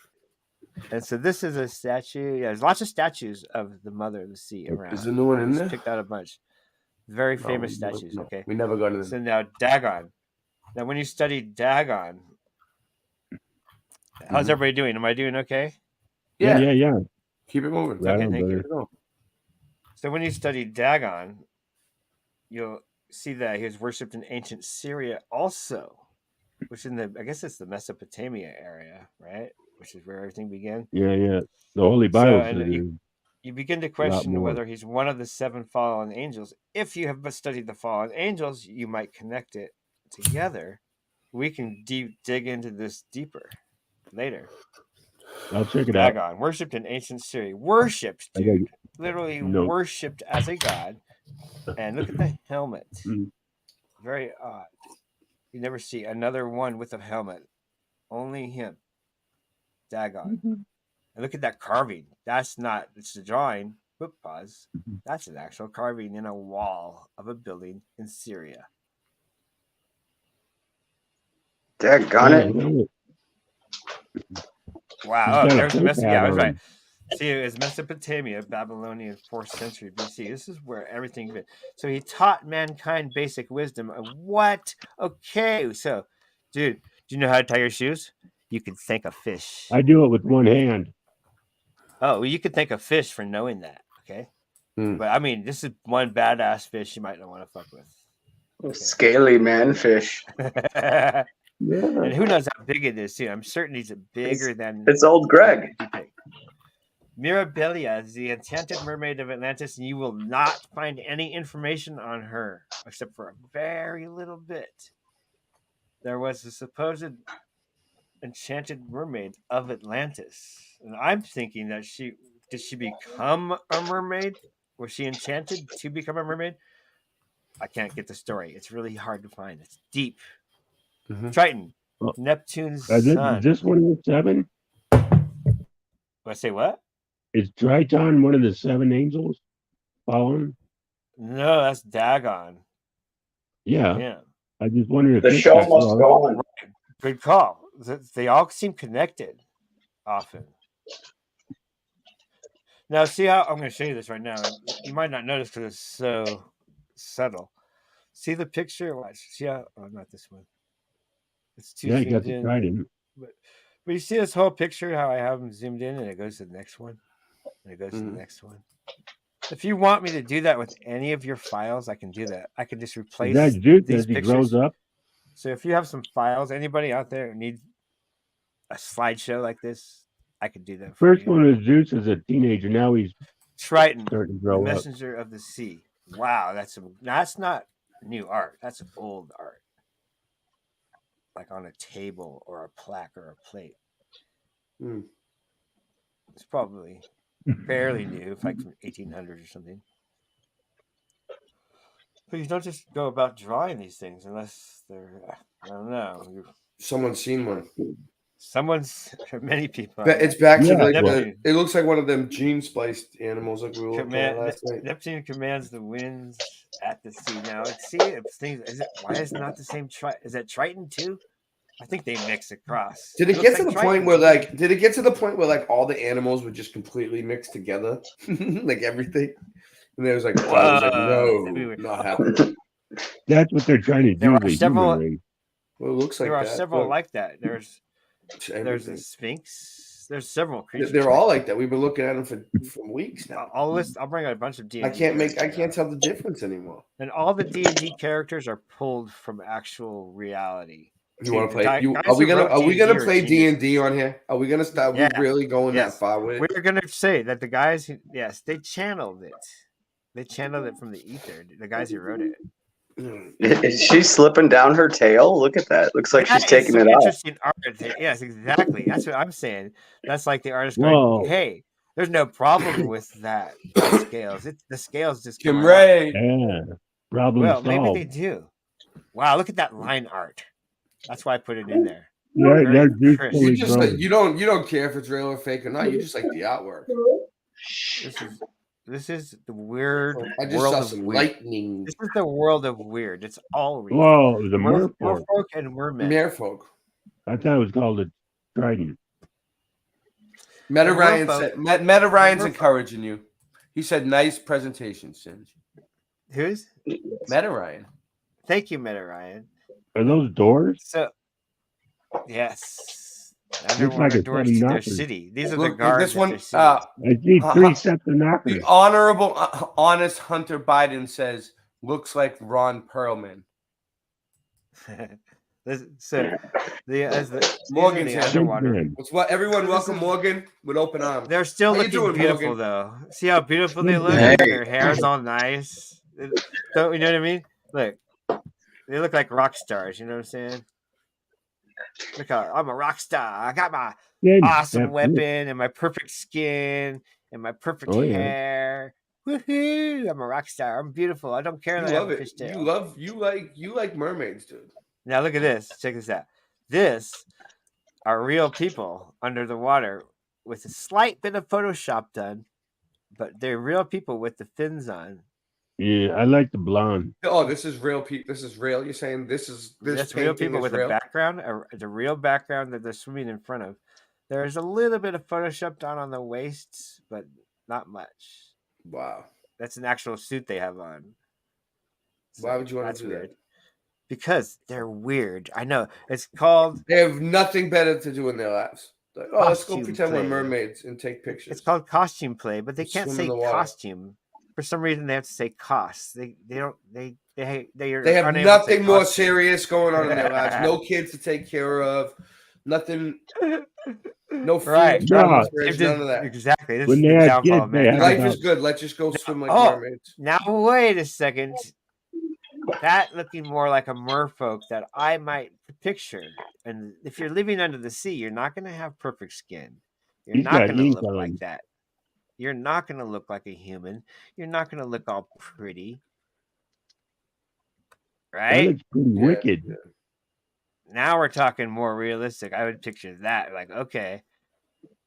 And so this is a statue. Yeah, there's lots of statues of the mother of the sea around. Is there no one in there? Picked out a bunch. Very famous statues. No. Okay. We never got into So now Dagon. Now, when you study Dagon, how's everybody doing? Am I doing okay? Yeah. Keep it moving. Right Okay, on, thank brother. you. So when you study Dagon, you'll see that he was worshipped in ancient Syria also, which I guess it's the Mesopotamia area, right? Which is where everything began. Yeah. The Holy Bible says you begin to question whether he's one of the 7 fallen angels. If you have studied the fallen angels, you might connect it together. We can dig into this deeper later. I'll check it out. Dagon, worshipped in ancient Syria. Worshipped, dude. Literally worshipped as a god. And look at the helmet. Very odd. You never see another one with a helmet. Only him. Dagon. And look at that carving. It's a drawing. Whoop, pause. That's an actual carving in a wall of a building in Syria. Daggone it. Wow. Oh, there's Mesopotamia. Yeah, I was right. See, it was Mesopotamia, Babylonian 4th century BC. This is where everything. So he taught mankind basic wisdom. What? Okay. So, dude, do you know how to tie your shoes? You can thank a fish. I do it with one hand. Oh, well, you could thank a fish for knowing that. Okay. But I mean, this is one badass fish you might not want to fuck with. Okay. Scaly manfish. And who knows how big it is, too. I'm certain he's bigger than. It's old Greg. Mirabilia is the enchanted mermaid of Atlantis, and you will not find any information on her except for a very little bit. There was a supposed enchanted mermaid of Atlantis, and I'm thinking that did she become a mermaid? Was she enchanted to become a mermaid? I can't get the story. It's really hard to find. It's deep. Triton, Neptune's son. Is this one of the 7? I say what? Is Triton one of the 7 angels fallen? No, that's Dagon. Yeah. I just wondered if the show must go on. Good call. They all seem connected often. Now, see how I'm going to show you this right now. You might not notice because it's so subtle. See the picture? Watch. See how? Oh, not this one. It's too you got the Trident. But you see this whole picture, how I have them zoomed in, and it goes to the next one, and it goes to the next one. If you want me to do that with any of your files, I can do that. I can just replace these pictures. He grows up. So if you have some files, anybody out there who needs a slideshow like this, I could do that. First one is Zeus as a teenager. Now he's Triton, starting to grow up. Messenger of the Sea. Wow, that's not new art. That's old art. Like on a table or a plaque or a plate. It's probably fairly new, like from 1800 or something. But you don't just go about drawing these things unless they're, I don't know. Someone's seen one. Many people. It's back to it looks like one of them gene spliced animals like we were looking at last night. Neptune commands the winds at the sea. Now, why is it not the same? Is that Triton too? I think they mix across. Did it get to the point where like all the animals would just completely mix together, like everything? And there was like, no, not happening. That's what they're trying to do. There are several. Well, it looks like there are that, several but like that. There's a Sphinx. There's several creatures. They're all like that. We've been looking at them for weeks now. I'll bring out a bunch of D&D. I can't tell the difference anymore. And all the D&D characters are pulled from actual reality. You want to play? Are we gonna play D&D on here? Are we gonna start? Yeah. We really going that far with it? We're gonna say that the guys, they channeled it. They channeled it from the ether. The guys who wrote it. Is she slipping down her tail? Look at that. Looks like she's taking it off. Interesting art. Yes, exactly. That's what I'm saying. That's like the artist going, "Hey, there's no problem with that scales. The scales just Kim Ray. Yeah. Problem Well, maybe solved. they do. Wow, look at that line art. That's why I put it in there. Yeah, Very they're crisp. You just like, you don't care if it's real or fake or not. You just like the artwork. This is the weird I just world saw of some weird. lightning. This is the world of weird. It's all real. Whoa, it was a merfolk. Merfolk and mermen. Merfolk. I thought it was called a trident. Meta Ryan Merfolk. said, Meta Ryan's encouraging you. He said, nice presentation, Sinj. Who's? Meta Ryan. Thank you, Meta Ryan. Are those doors? So, yes. Looks Everyone like are a doors set of to their knockers. city. These are Look, the guards. this one, at their city. I see 3 sets of knockers. The honorable, honest Hunter Biden says, looks like Ron Perlman. Morgan's here. underwater. It's what everyone welcome Morgan with open arms. They're still How you looking doing, beautiful, Morgan? though. See how beautiful they look? Hey. Their hair's all nice. So, you know what I mean? Look, they look like rock stars. You know what I'm saying? Look how I'm a rock star. I got my awesome weapon and my perfect skin and my perfect hair. Woohoo! I'm a rock star. I'm beautiful. I don't care You that I have love a it. fishtail. You like mermaids, dude. Now look at this. Check this out. This are real people under the water with a slight bit of Photoshop done, but they're real people with the fins on. Yeah, I like the blonde. Oh, this is real people. This is real. You're saying this That's real painting people is with real? a background, the real background that they're swimming in front of. There's a little bit of Photoshop done on the waists, but not much. Wow. That's an actual suit they have on. Why would you want That's to do weird. that? Because they're weird. I know. It's called... They have nothing better to do in their lives. Like, oh, let's go costume pretend we're play. mermaids and take pictures. It's called costume play, but they can't Swim say in the water. costume. For some reason, they have to say costs. They don't. They are. They have unable to say nothing more costume. serious going on in their lives. No kids to take care of. Nothing. No food. Right. None They've of just- that. Exactly. This When is they the had downfall kids, of they man. had Life about- is good. Let's just go swim like Oh, mermaids. now wait a second. That looking more like a merfolk that I might picture. And if you're living under the sea, you're not going to have perfect skin. You're He's not got going to ink look on like him. that. You're not going to look like a human. You're not going to look all pretty. That Right? looks pretty wicked. Now we're talking more realistic. I would picture that. Like, okay.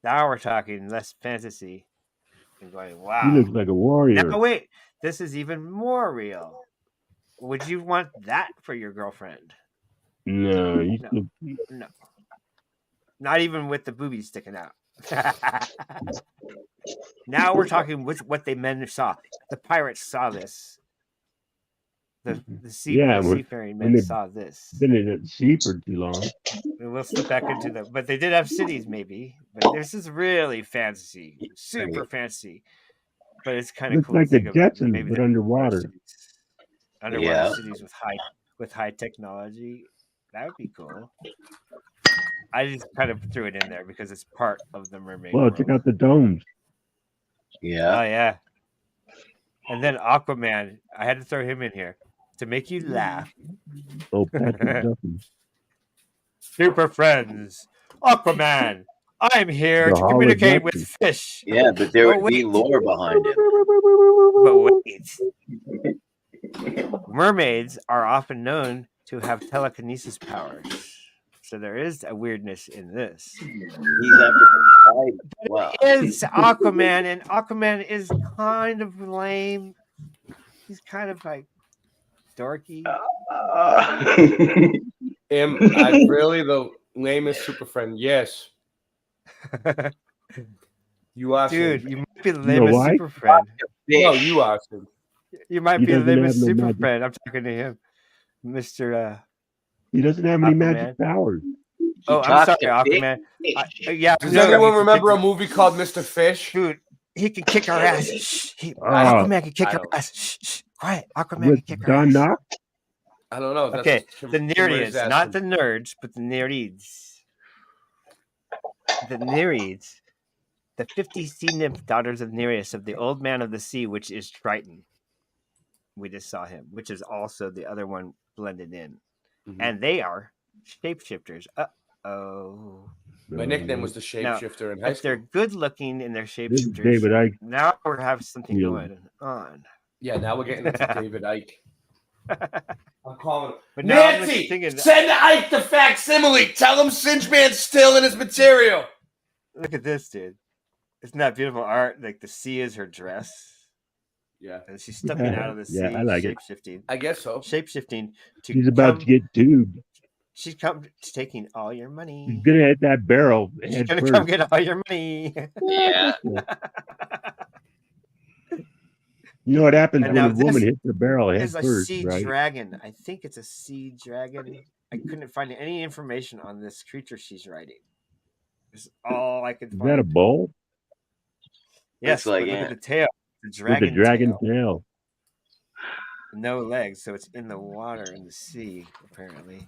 Now we're talking less fantasy. And going, wow. He looks like a warrior. Now wait, this is even more real. Would you want that for your girlfriend? No, he's No. still- No. Not even with the boobies sticking out. Now we're talking what they men saw. The pirates saw this. The Yeah, when- seafaring when men they- saw this. been in the sea for too long. And we'll slip back into them. But they did have cities, maybe. But this is really fantasy. Super fantasy. But it's kind of Looks cool. like to the think of Jetsons, maybe but they're underwater. underwater Yeah. cities with high technology. That would be cool. I just kind of threw it in there because it's part of the mermaid Well, world. check out the domes. Yeah. Oh yeah. And then Aquaman, I had to throw him in here to make you laugh. Oh, Patrick Duffy. Super friends, Aquaman. I'm here The to communicate holodeck. with fish. Yeah, but there Oh, would be wait. lore behind it. But wait. Mermaids are often known to have telekinesis powers. So there is a weirdness in this. He's after Poseidon. Wow. It's Aquaman, and Aquaman is kind of lame. He's kind of like dorky. Am I really the lamest super friend? Yes. You are, Dude, Sid. you might be the You know lamest why? super friend. No, you are. Sid. You might He be the doesn't have lamest no super magic. friend. I'm talking to him, Mr. He doesn't have any Aquaman. magic powers. Oh, I'm talks sorry, to big Aquaman. fish. Yeah. Does no, anyone he can remember a kick- movie called Mr. Fish? Dude, he can kick our ass. Shh, Oh. Aquaman can kick I our don't- ass. Shh, quiet. Aquaman can With kick our Don ass. Knox? I don't know. That's Okay, what the Kim is Nereids, not the asking. nerds, but the Nereids. The Nereids, the 50 sea nymph daughters of Nereus, of the old man of the sea, which is Triton. We just saw him, which is also the other one blended in. Mhm. And they are shapeshifters. Uh-oh. My nickname was the Now, shapeshifter in high if they're school. good looking in their This is shapeshifters, David Icke. now we have something Yeah. going on. Yeah, now we're getting into David Icke. I'm calling him. But now I'm Nancy, thinking, send Ike the facsimile. Tell him Singe Man's still in his material. look at this, dude. Isn't that beautiful art? Like the sea is her dress. Yeah. And she's stepping out of the sea, Yeah, I like it. shape-shifting. I guess so. Shape-shifting to She's about to get tubed. She's taking all your money. She's gonna hit that barrel. She's head gonna first. come get all your money. Yeah. You know what happens And when now a woman this hits the barrel head is a first, sea right? dragon. I think it's a sea dragon. I couldn't find any information on this creature she's riding. It's all I could Is find. that a bull Yes, Looks like but look it. at the tail. The with dragon a dragon tail. tail? No legs, so it's in the water in the sea, apparently.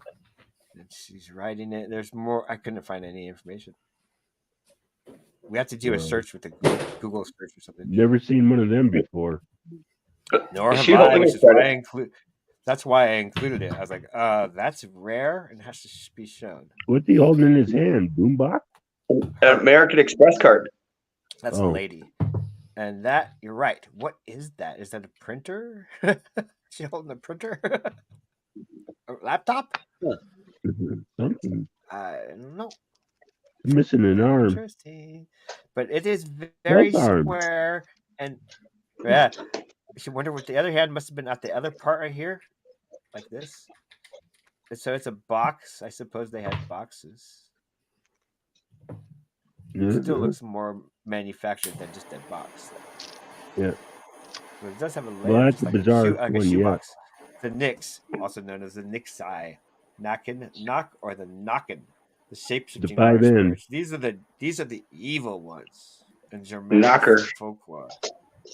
And she's riding it. There's more. I couldn't find any information. We have to do a search with the Google search or something. Never seen one of them before. Nor Is have she I, holding which a is why I credit? include. That's why I included it. I was like, that's rare and has to be shown. What's he holding in his hand? Boombox? An American Express card. That's a lady. And that, you're right. What is that? Is that a printer? She holding a printer? A laptop? Something. I don't know. Missing an arm. Interesting. But it is very Both arms. square. And yeah, you should wonder what the other hand must have been at the other part right here. Like this. And so it's a box. I suppose they had boxes. It still looks more manufactured than just a box. Yeah. But it does have a layout. Well, that's just a bizarre like a one, shoebox. The Nix, also known as the Nix eye, knock, or the Knockin, the shape-shifting The 5 water ends. spirits. These are the evil ones in Germanic Knocker. folklore.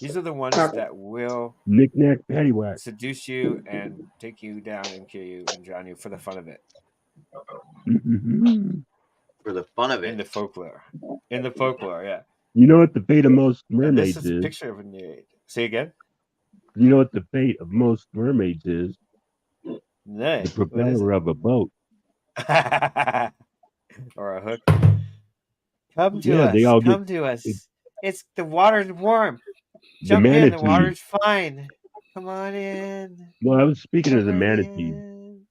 These are the ones Knocker. that will Knick-knack, paddywhack. seduce you and take you down and kill you and drown you for the fun of it. Mhm. For the fun of In it. the folklore. In the folklore, yeah. You know what the fate of most And mermaids this is a is? picture of a nude. Say again? You know what the fate of most mermaids is? No. The What is it? propeller of a boat. Or a hook. Come to Yeah, us. they all Come get to us. It's the water's warm. the Jump in. The manatee. water's fine. Come on in. Well, I was speaking of the Come on manatee. in.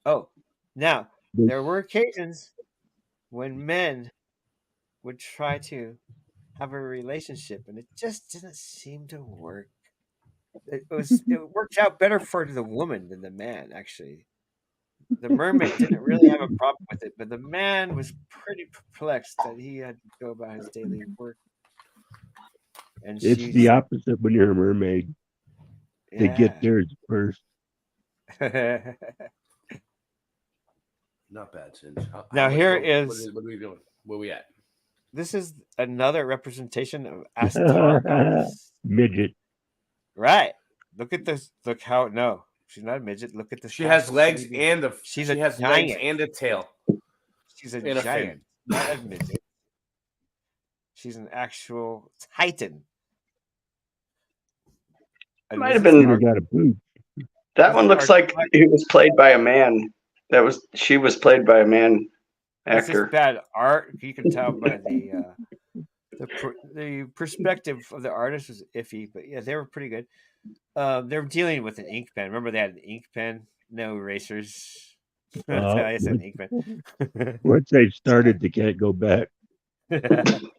Oh, now They- there were occasions when men would try to have a relationship, and it just didn't seem to work. It worked out better for the woman than the man, actually. The mermaid didn't really have a problem with it, but the man was pretty perplexed that he had to go about his daily work. And It's she's the opposite when you're a mermaid. They get theirs first. Not bad, Singe. Now here what is what are we doing? Where we at? this is another representation of Astartes. Midget. Right. Look at this. Look how no, she's not a midget. Look at this. She has legs and a she's she a has giant. legs and a tail. She's a and a fin. giant, not a midget. She's an actual titan. And Might have this is been- our- Got a boot. That one looks like it was played by a man. She was played by a man This is actor. bad art. You can tell by the perspective of the artist was iffy, but yeah, they were pretty good. They're dealing with an ink pen. Remember they had an ink pen, no erasers. I said ink pen. Once they started, they can't go back. The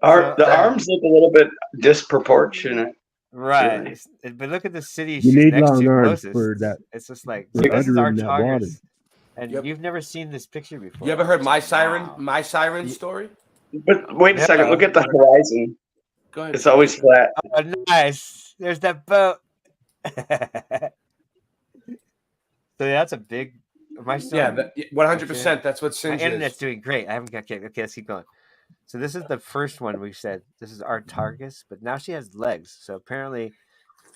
arms look a little bit disproportionate. Right, but look at the city You she's need next long to, arms Moses. for that. It's just like for this is uttering that water. Artagas, and you've never seen this picture before. You ever heard my siren? Wow. My siren story? But wait a second, look at the horizon. Go ahead. It's always flat. Oh, nice. There's that boat. So that's a big. Am I still? Yeah, 100%. That's what My Singe internet's is. doing great. I haven't got okay. Let's keep going. So this is the first one we said. This is Artagas, but now she has legs. So apparently,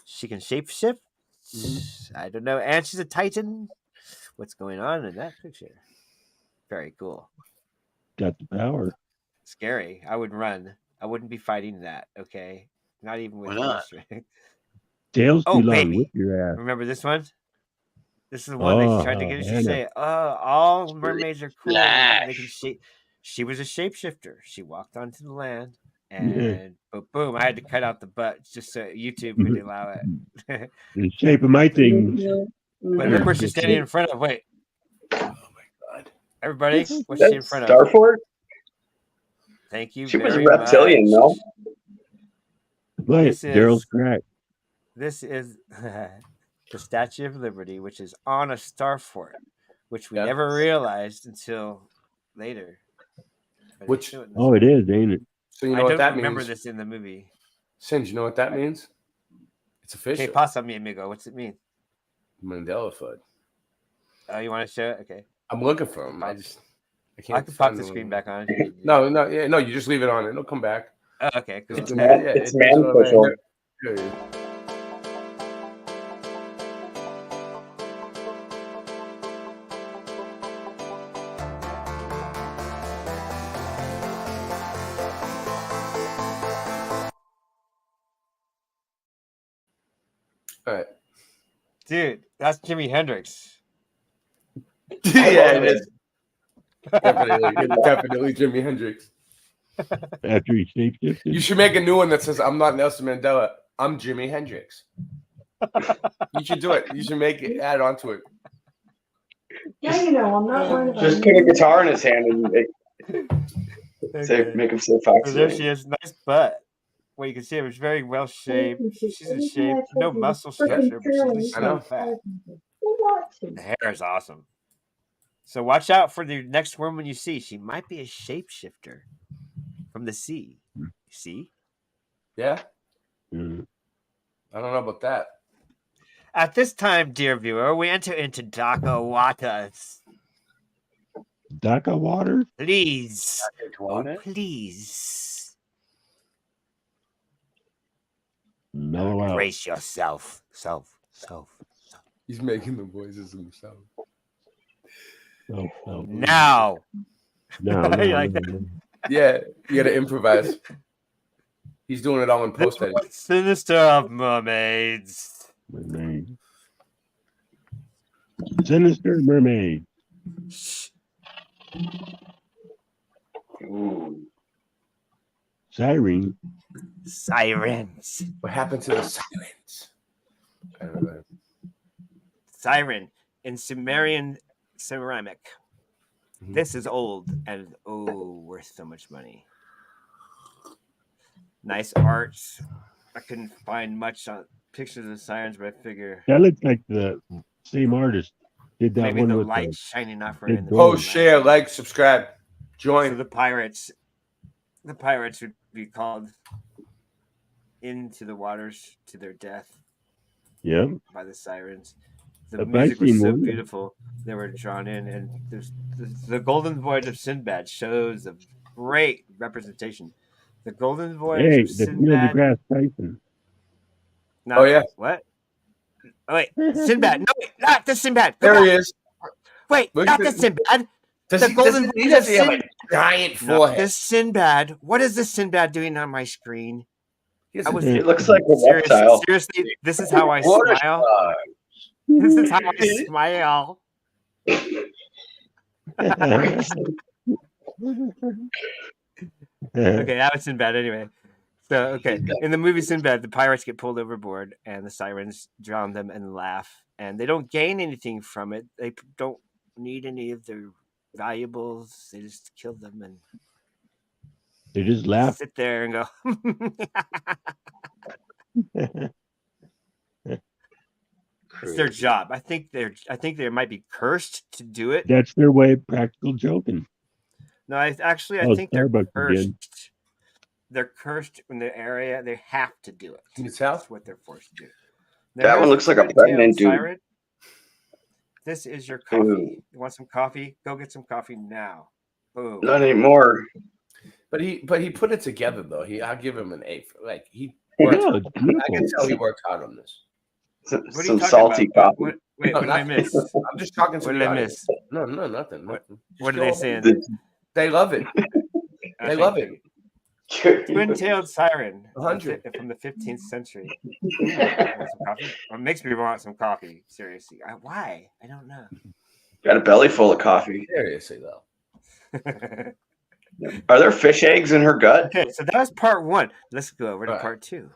she can shapeshift. I don't know, and she's a titan. What's going on in that picture? Very cool. Got the power. Scary. I would run. I wouldn't be fighting that. Okay, not even with Why not? my strength. Tails Oh, too long. baby. Whip your ass. Remember this one? This is the one they tried to get us to Hannah. say, "Oh, all mermaids are cool. They can shape." She was a shapeshifter. She walked onto the land and boom, I had to cut out the butt just so YouTube would allow it. The shape of my thing. But look where she's standing in front of. Wait. Oh my God! Everybody, what's she in front of? Starfort? Thank you. She was a very reptilian, much. no? But Daryl's correct. This is the Statue of Liberty, which is on a star fort, which we never realized until later. But it is, ain't it? So you know what that means? I remember this in the movie. Singe, you know what that means? It's official. Hey, pasa mi amigo. What's it mean? Mandela foot. Oh, you want to show it? Okay. I'm looking for him. I can't. I can pop the screen back on. No. You just leave it on. It'll come back. Oh, okay, cool. It's man official. All right. Dude, that's Jimi Hendrix. Yeah, it is. Definitely Jimi Hendrix. After he shapeshifted. You should make a new one that says, "I'm not Nelson Mandela. I'm Jimi Hendrix." You should do it. You should make it, add on to it. Yeah, I'm not one of them. Just put a guitar in his hand and make him say So there Foxy. she is. Nice butt. Well, you can see it was very well shaped. She's in shape. No muscle structure, but she's so fat. The hair is awesome. So watch out for the next woman you see. She might be a shapeshifter from the sea. You see? Yeah. Mm. I don't know about that. At this time, dear viewer, we enter into Darker waters. Darker water? Please. Please. No. Brace yourself. Self. He's making the voices himself. Now. No. You like that? Yeah, you got to improvise. He's doing it all in post edit. Sinister of Mermaids. Mermaid. Sinister Mermaid. Ooh. Siren. Sirens. What happened to the sirens? I don't know. Siren in Sumerian ceramic. This is old and worth so much money. Nice art. I couldn't find much on pictures of sirens, but I figure That looks like the same artist did that maybe one the with light the shining off her big in the gold. Post, share, like, subscribe, join. So the pirates would be called into the waters to their death. Yep. By the sirens. The Have music I was seen so one? beautiful. They were drawn in, and there's the Golden Voyage of Sinbad shows a great representation. The Golden Voyage Hey, of the Neil Sinbad. deGrasse Tyson. Not, Oh, yeah. What? Oh, wait, Sinbad. No, wait, not the Sinbad. There Come he on. is. Wait, Look not at the the- Sinbad. Does The he, Golden doesn't, he Voyage of doesn't have a Sinbad. giant Not forehead? the Sinbad. What is the Sinbad doing on my screen? He I was It looks like a reptile. seriously. This is how I What a smile. This is how I smile. Okay, that was Sinbad anyway. So, okay. In the movie Sinbad, the pirates get pulled overboard and the sirens drown them and laugh. And they don't gain anything from it. They don't need any of their valuables. They just kill them and They just laugh. sit there and go. It's their job. I think they might be cursed to do it. That's their way of practical joking. No, I Oh, think they're Starbucks cursed. again. They're cursed in the area. They have to do it. In the south? That's what they're forced to do. That one looks like a pregnant dude. Siren. This is your coffee. Ooh. You want some coffee? Go get some coffee now. Boom. Not anymore. But he put it together though. I'll give him an A. Like he Yeah, worked, it's I can beautiful. tell he worked hard on this. What are you Some talking salty about? coffee. Wait, what did I nothing. miss? I'm just talking to What the did I audience. miss? No, nothing. What Just are they go- saying? They love it. They love it. Twin-tailed siren 100. from the 15th century. Want some coffee? It makes me want some coffee. Seriously, why? I don't know. Got a belly full of coffee. Seriously though. Are there fish eggs in her gut? Okay, so that was part one. Let's go over to part two.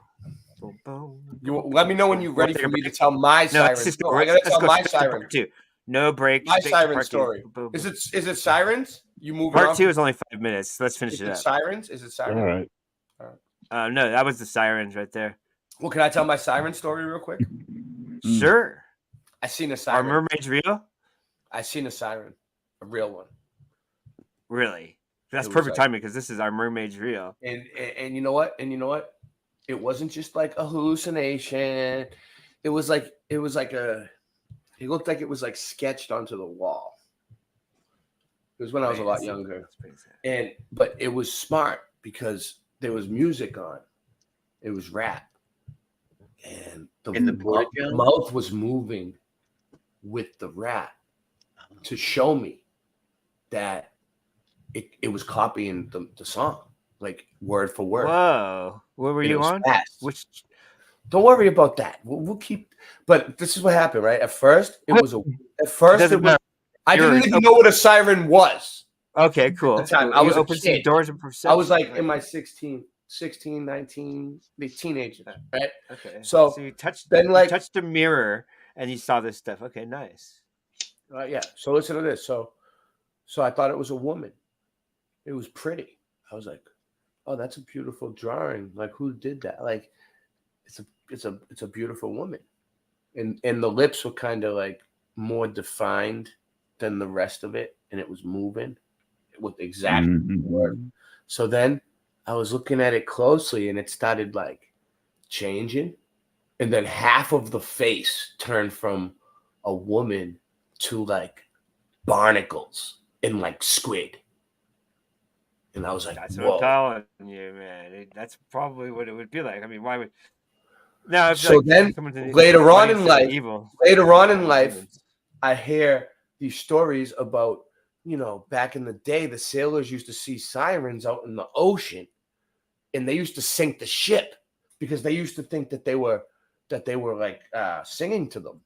Boom, boom. You let me know when you're ready for me to tell my siren story. I gotta tell my siren. Part two. No break. My siren part story. Boom, boom. Is it sirens? You move Part on? two is only 5 minutes. Let's finish Is it it up. sirens? Is it sirens? All right. No, that was the sirens right there. Well, can I tell my siren story real quick? Sure. I seen a Are siren. mermaids real? I seen a siren, a real one. Really? That's It was perfect like- timing because this is Our Mermaid's Real. And you know what? It wasn't just like a hallucination. It looked like it was like sketched onto the wall. It was when I was a lot younger. But it was smart because there was music on. It was rap. And the mouth was moving with the rap to show me that it was copying the song, like word for word. Whoa. What were And it you was on? fast. Which? Don't worry about that. We'll keep. But this is what happened, right? At first, it was. Doesn't matter. I didn't even know what a siren was. Okay, cool. At the time, Cool. I You was a opened some kid. doors of perception. I was like in my 16, 19, the teenagers, right? Okay. So you touched then, touched a mirror and you saw this stuff. Okay, nice. Yeah. So listen to this. So I thought it was a woman. It was pretty. I was like, oh, that's a beautiful drawing. Like, who did that? Like, it's a beautiful woman. And the lips were kind of like more defined than the rest of it, and it was moving with exact word. So then I was looking at it closely, and it started like changing, and then half of the face turned from a woman to like barnacles and like squid. And I was like, That's whoa. what I'm telling you, man. That's probably what it would be like. I mean, why would? Now, So then later on in life, I hear these stories about, back in the day, the sailors used to see sirens out in the ocean, and they used to sink the ship because they used to think that they were like singing to them,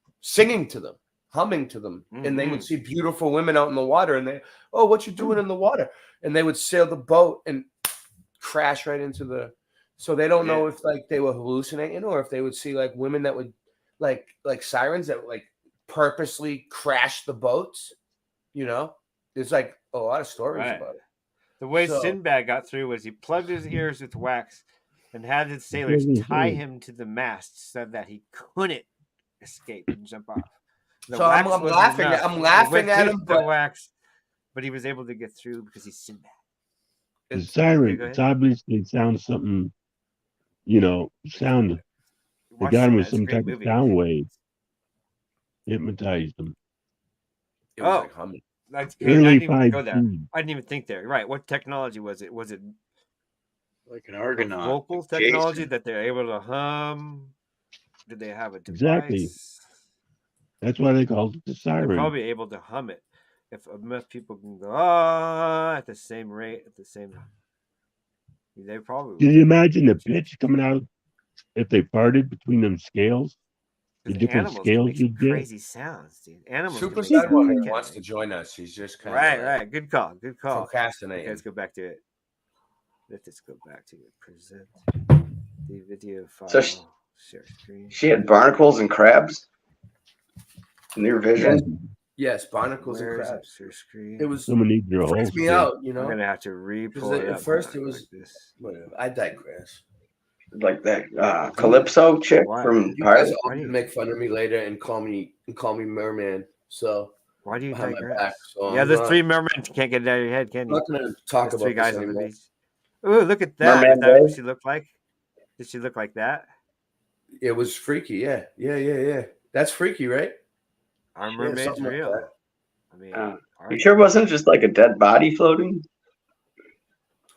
humming to them, and they would see beautiful women out in the water, and they, oh, what you doing in the water? And they would sail the boat and crash right into the. So they don't know if like they were hallucinating or if they would see like women that would like sirens that would like purposely crash the boats. There's like a lot of stories about it. The way So- Sinbad got through was he plugged his ears with wax and had his sailors tie him to the mast so that he couldn't escape and jump off. The So I'm wax wasn't laughing. enough. I'm He laughing went at through him, the but wax, but he was able to get through because he's Sinbad. The go siren, ahead. it's obviously sounds something, sound. They Watch got him with Sinbad, it's a some great type movie. of sound wave. Hypnotized him. it was like humming. I Early didn't even go there. 5G. I didn't even think there. Right. What technology was it? Was it Like an Argonaut. vocal like technology Jason. that they're able to hum? Did they have a device? Exactly. That's why they called it the They're siren. probably able to hum it. If enough people can go at the same rate, at the same, they probably. Can you imagine the pitch coming out if they farted between them scales? The different Animals can scales make you some get. crazy sounds, dude. Animals. can Super make some Sidewalker wicked- wants to join us. He's just kind Right, of right. Good call. Good call. procrastinating. Okay, let's go back to it. Let's go back to it. Present the video file. So she- Share screen. She had barnacles and crabs. Near vision. Yes, barnacles Where and is it? crabs. Share screen. It was Someone needs their freaks whole me thing. out, I'm gonna have to re-pull it At up. first, it like was this. whatever. I digress. Like that Calypso chick Why? from You guys Pirates. all make fun of me later and call me merman. So Why do you behind my digress? back. So Yeah, I'm there's not- three mermen. You can't get it out of your head, can I'm you? not going to talk There's about three guys this on the anymore. beach. Ooh, look at that. Merman Is that what Bay? she looked like? Did she look like that? It was freaky. Yeah. That's freaky, right? Our Yeah, mermaid's something like real. that. I mean, You sure it wasn't just like a dead body floating?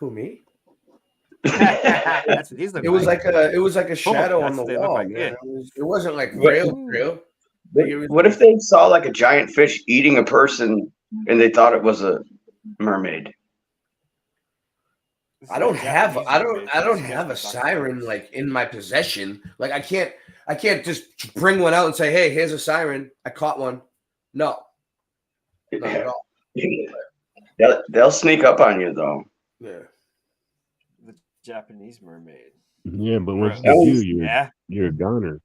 Who, me? that's what these look It was like a shadow on that's the what they look wall. like, man. yeah. It wasn't like What- real. Like, it was- What if they saw like a giant fish eating a person and they thought it was a mermaid? I don't have a siren like in my possession. Like I can't just bring one out and say, "Hey, here's a siren. I caught one." No. Not at all. They'll sneak up on you though. Yeah. The Japanese mermaid. Yeah, but once Gross. you do, Yeah. you're a goner.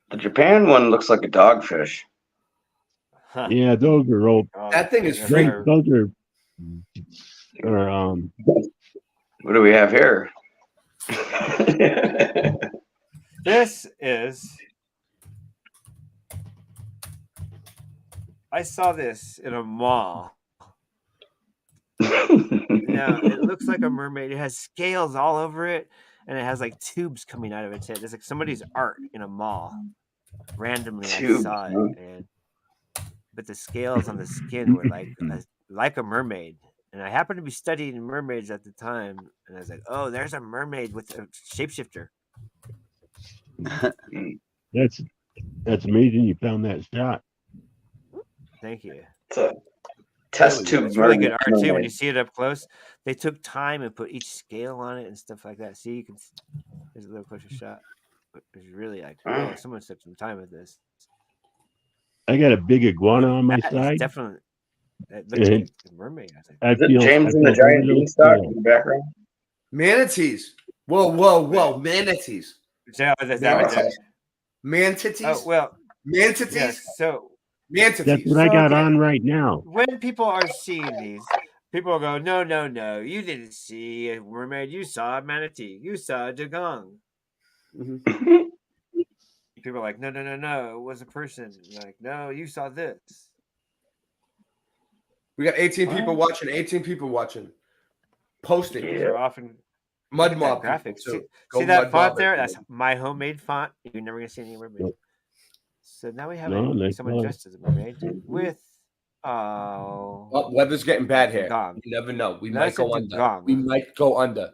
The Japan one looks like a dogfish. Huh. Yeah, those are old. That thing is Yeah, free. Those are What do we have here? This is. I saw this in a mall. Now it looks like a mermaid. It has scales all over it, and it has like tubes coming out of its head. It's like somebody's art in a mall. Randomly, Tubes, I saw it, huh? and but the scales on the skin were like a mermaid. And I happened to be studying mermaids at the time, and I was like, "Oh, there's a mermaid with a shapeshifter." That's amazing. You found that shot. Thank you. It's a test tube. It's really good art too. When mermaid. you see it up close, they took time and put each scale on it and stuff like that. See, you can. There's a little closer shot. It's really like, oh, someone took some time with this. I got a big iguana on my That is side. definitely. That looks like a mermaid. I think. I Is it feel- James I and the feel Giant really Beanstalk cool. in the background? Manatees. Whoa. Manatees. So is that what that- Mantities? Oh well. Mantities? Yes. So Mantities. That's what I got on right now. when people are seeing these, people will go, no, you didn't see a mermaid. You saw a manatee. You saw a dugong. People are like, no, it was a person. Like, no, you saw this. We got 18 people watching. 18 people watching. Posting. These are often Mud look at Mob that people, graphics. too. See Go that Mud font Mob there? it. That's my homemade font. You're never gonna see any mermaid. Nope. So now we have No, nice someone one. dressed as a mermaid with Oh, weather's getting bad here. Dugong. You never know. We No, might it's a go under. dugong. We might go under.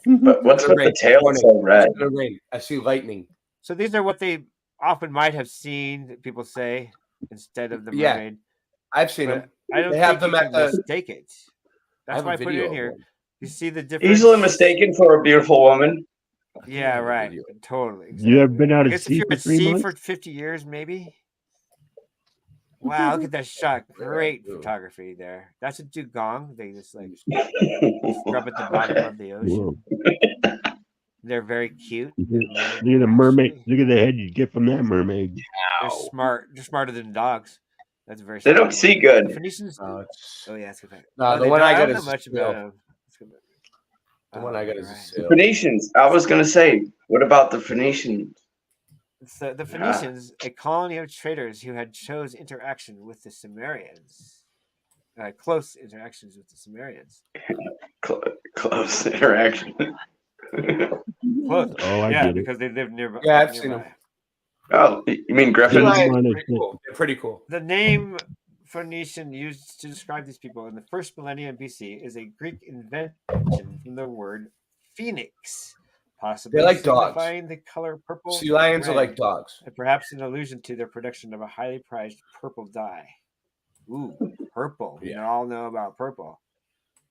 But what's with the tail so red? It's gonna rain. I see lightning. So these are what they often might have seen. That people say instead of the Yeah, mermaid. I've seen But them. I don't They think have them you at can the. mistake it. I That's have why a I put it video in of here. one. You see the difference. Easily mistaken for a beautiful woman. Yeah, right. Totally. You ever been out I at guess if sea you're for at 3 sea months? for 50 years, maybe. Wow, look at that shot. Great photography there. That's a dugong. They just like scrub at the bottom of the Whoa. ocean. They're very cute. Look at the mermaid. Look at the head you get from that mermaid. They're smart. They're smarter than dogs. That's very. They smart don't one. see good. The Phoenicians. Oh yeah, that's good. No, the they one don't- I got don't is know much still. about them. The one I got is a The sail. Phoenicians. I was gonna say, what about the Phoenicians? So the Phoenicians, a colony of traders who had chose interaction with the Sumerians, close interactions with the Sumerians. Close interaction. Close. Oh, I yeah, get it. because they live nearby. Yeah, I've seen them. Oh, you mean Griffins? Pretty cool. They're pretty cool. The name Phoenician used to describe these people in the first millennium BC is a Greek invention from the word phoenix, possibly They're like dogs. signifying the color purple. Sea lions are red, like dogs. and perhaps an allusion to their production of a highly prized purple dye. Ooh, purple. We all know about purple.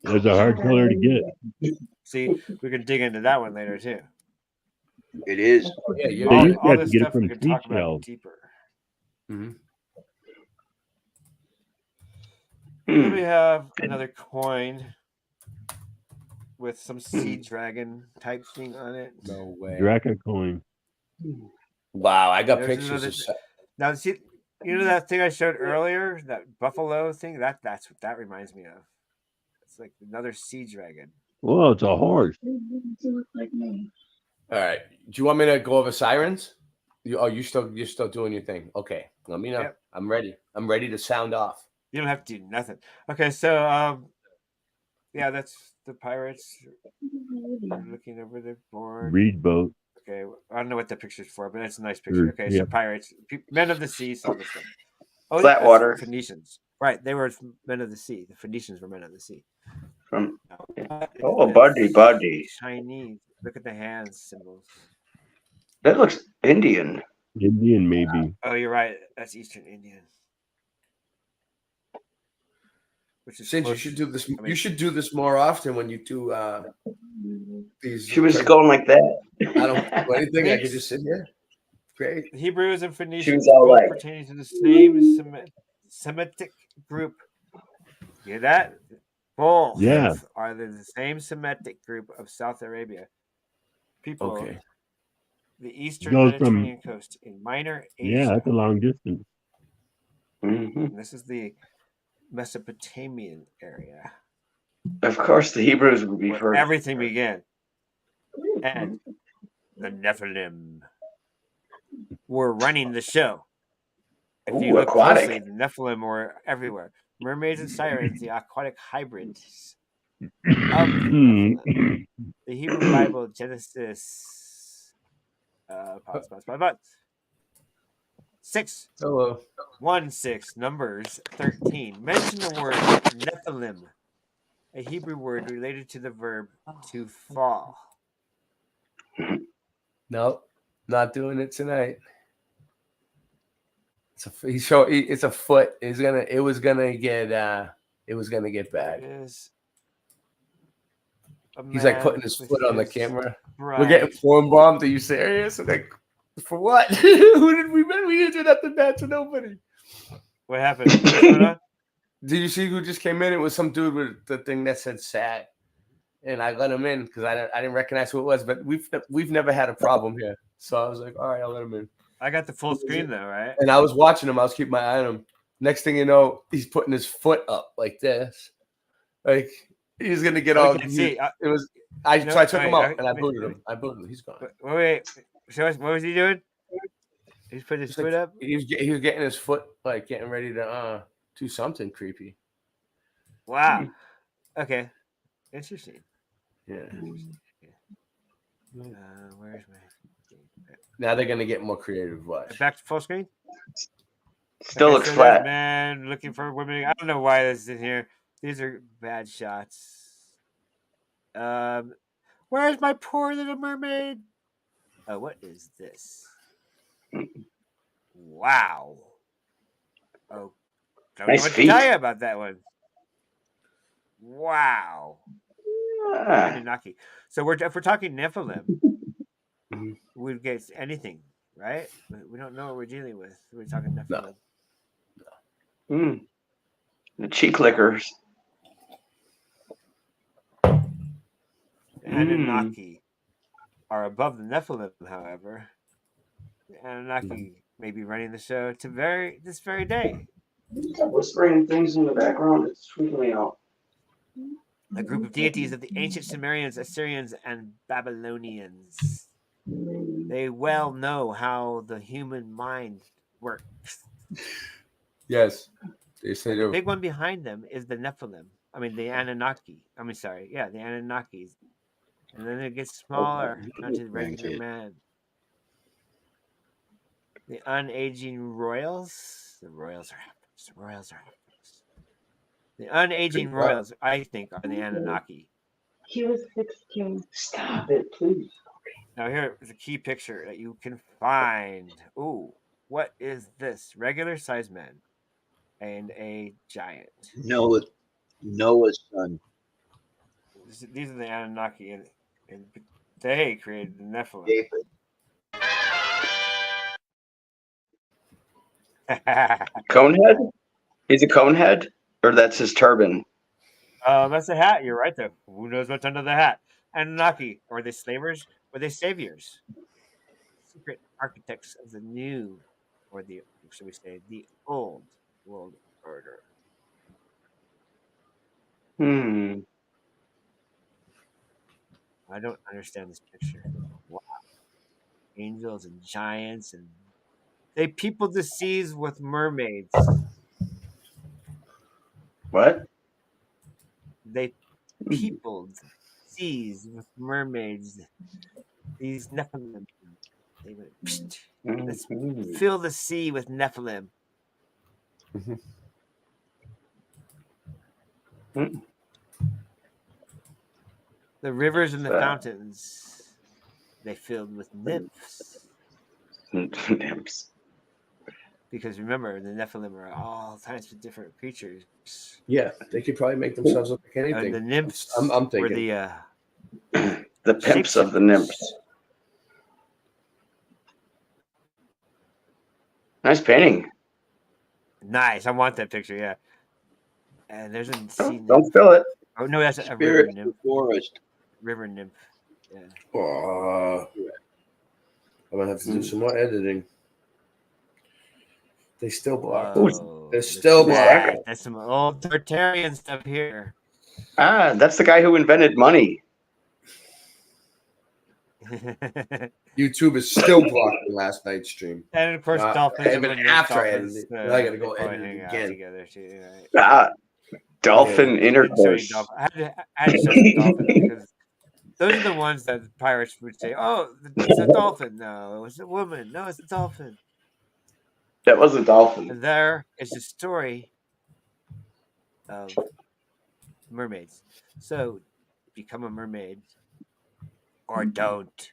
That's a hard color to get. See, we can dig into that one later too. It is. Oh, yeah, you They All, used to all have to this get it stuff we from can talk about seashells. deeper. Mhm. Then we have another coin with some sea dragon type thing on it. No way. Draca coin. Wow, I got There's pictures another- of se- Now, see, you know that thing I showed earlier, that buffalo thing. That's what that reminds me of. It's like another sea dragon. Whoa, it's a horse. Look like me. All right. Do you want me to go over sirens? You're still doing your thing. Okay. Let me know. Yep. I'm ready. I'm ready to sound off. You don't have to do nothing. Okay, so yeah, that's the pirates looking over the board. Reed boat. Okay, I don't know what the picture's for, but it's a nice picture. Okay, so Yeah. pirates, men of the sea saw this one. Oh, Flat that's water. Phoenicians, right? They were men of the sea. The Phoenicians were men of the sea. From What oh, is buddy, this? buddy. Chinese. Look at the hands symbols. That looks Indian. Indian, maybe. Oh, you're right. That's Eastern Indian. Which is Sid, you close- should do this. I mean- You should do this more often when you do these. She was going like that. I don't do anything. I could just sit here. Great. Hebrews and She Phoenicians was all both like- pertaining to the same Semitic group. Hear that? Bull Yeah. are the same Semitic group of South Arabia. People, Okay. the eastern Goes from- Mediterranean coast in Minor Yeah, Asia. that's a long distance. And this is the Mesopotamian area. Of course, the Hebrews would be where first. everything began. And the Nephilim were running the show. If you Ooh, look aquatic. closely, the Nephilim were everywhere. Mermaids and sirens, the aquatic hybrids of the Nephilim. The Hebrew Bible, Genesis. Pause. 6. Hello. 1-6, Numbers 13. Mention the word Nephilim, a Hebrew word related to the verb to fall. Nope, not doing it tonight. It's a foot. It was gonna get bad. He's like putting his foot on the camera. We're getting form bombed. Are you serious? I'm like, for what? Who did we bet? We didn't do nothing bad to nobody. What happened? What's going on? Did you see who just came in? It was some dude with the thing that said "sad," and I let him in because I didn't recognize who it was. But we've never had a problem here, so I was like, all right, I'll let him in. I got the full screen though, right? And I was watching him. I was keeping my eye on him. Next thing you know, he's putting his foot up like this, like he's gonna get all. See, so I took him out and I booted him. He's gone. Wait. So what was he doing? He's putting his foot up. He was getting his foot like getting ready to do something creepy. Wow. Okay. Interesting. Yeah. Where's my? Now they're gonna get more creative. Watch. Back to full screen. Still looks flat. Man, looking for women. I don't know why this is in here. These are bad shots. Where's my poor little mermaid? Oh, what is this? Wow. Oh, don't Nice know what feet. to tell you about that one. Wow. Anunnaki. So if we're talking Nephilim, we'd get anything, right? We don't know what we're dealing with. We're talking Nephilim. No. The cheek lickers. The Anunnaki are above the Nephilim, however. The Anunnaki may be running the show to this very day. Whispering things in the background. It's freaking me out. A group of deities of the ancient Sumerians, Assyrians, and Babylonians. They well know how the human mind works. Yes. They say the big one behind them is the Nephilim. I mean, the Anunnaki. The Anunnakis. And then it gets smaller down to the regular man. The unaging royals. The royals are happiness. The unaging royals, I think, are the Anunnaki. He was 16. Stop it, please. Now here is a key picture that you can find. Ooh, what is this? Regular sized men and a giant. Noah's son. These are the Anunnaki, and they created the Nephilim. Conehead? He's a conehead? Or that's his turban? That's a hat. You're right, though. Who knows what's under the hat? Anunnaki. Were they slavers? Were they saviors? Secret architects of the new, or the, should we say, the old world order. I don't understand this picture. Wow. Angels and giants, and they peopled the seas with mermaids. What? They peopled seas with mermaids. These Nephilim. They went, let's fill the sea with Nephilim. The rivers and the fountains, they filled with nymphs. Nymphs. Because remember, the Nephilim are all types of different creatures. Yeah, they could probably make themselves look like anything. The nymphs I'm thinking. were the pimps of the nymphs. Nice painting. Nice. I want that picture, yeah. And there's a scene. Don't spill it. Oh no, that's a river Spirits nymph. of the forest. River nymph. Yeah. I'm gonna have to do some more editing. They still block. They're still blocked. That's some old Tartarian stuff here. Ah, that's the guy who invented money. YouTube is still blocking last night's stream. And of course, dolphins. Even after I edited it, I gotta go edit it again. Together too, right? Dolphin intercourse. I had to show some dolphins because those are the ones that pirates would say, "Oh, it's a dolphin." No, it was a woman. No, it's a dolphin. That was a dolphin. And there is a story of mermaids. So, become a mermaid or don't.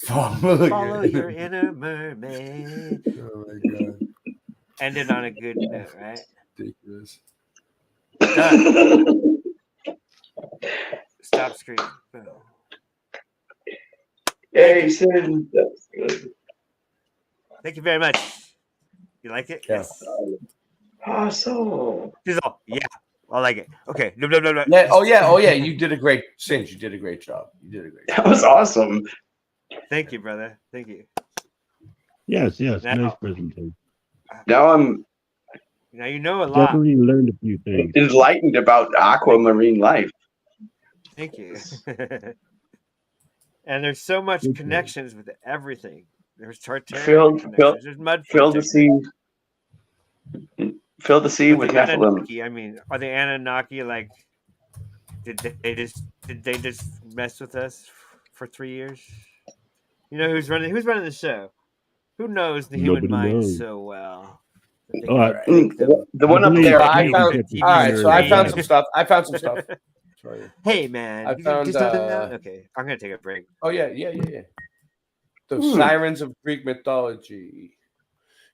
Follow your inner mermaid. Oh my god. Ended on a good note, right? Ridiculous. Done. Stop screaming. Boom. Yay, Sin. That's good. Thank you very much. You like it? Yeah. Yes. Awesome. She's all, yeah, I like it. Okay. No, no, no, no. Yeah. Oh yeah. You did a great Singe. You did a great job. You did a great job. That was awesome. Thank you, brother. Thank you. Yes. Now- Nice presentation. Now I'm Now you know a lot. Definitely learned a few things. enlightened about aquamarine life. Thank you. And there's so much Thank you. connections with everything. There's Tartarian Fill connections. There's mud. the sea. Fill the sea with the Nephilim. Anunnaki, I mean, are the Anunnaki like? Did they just mess with us for 3 years? You know who's running the show? Who knows the human Nobody mind knows. so well? The one up there. I found, all right, so I found some stuff. Hey man, I you found, just doesn't know? Okay, I'm gonna take a break. Oh yeah. The sirens of Greek mythology.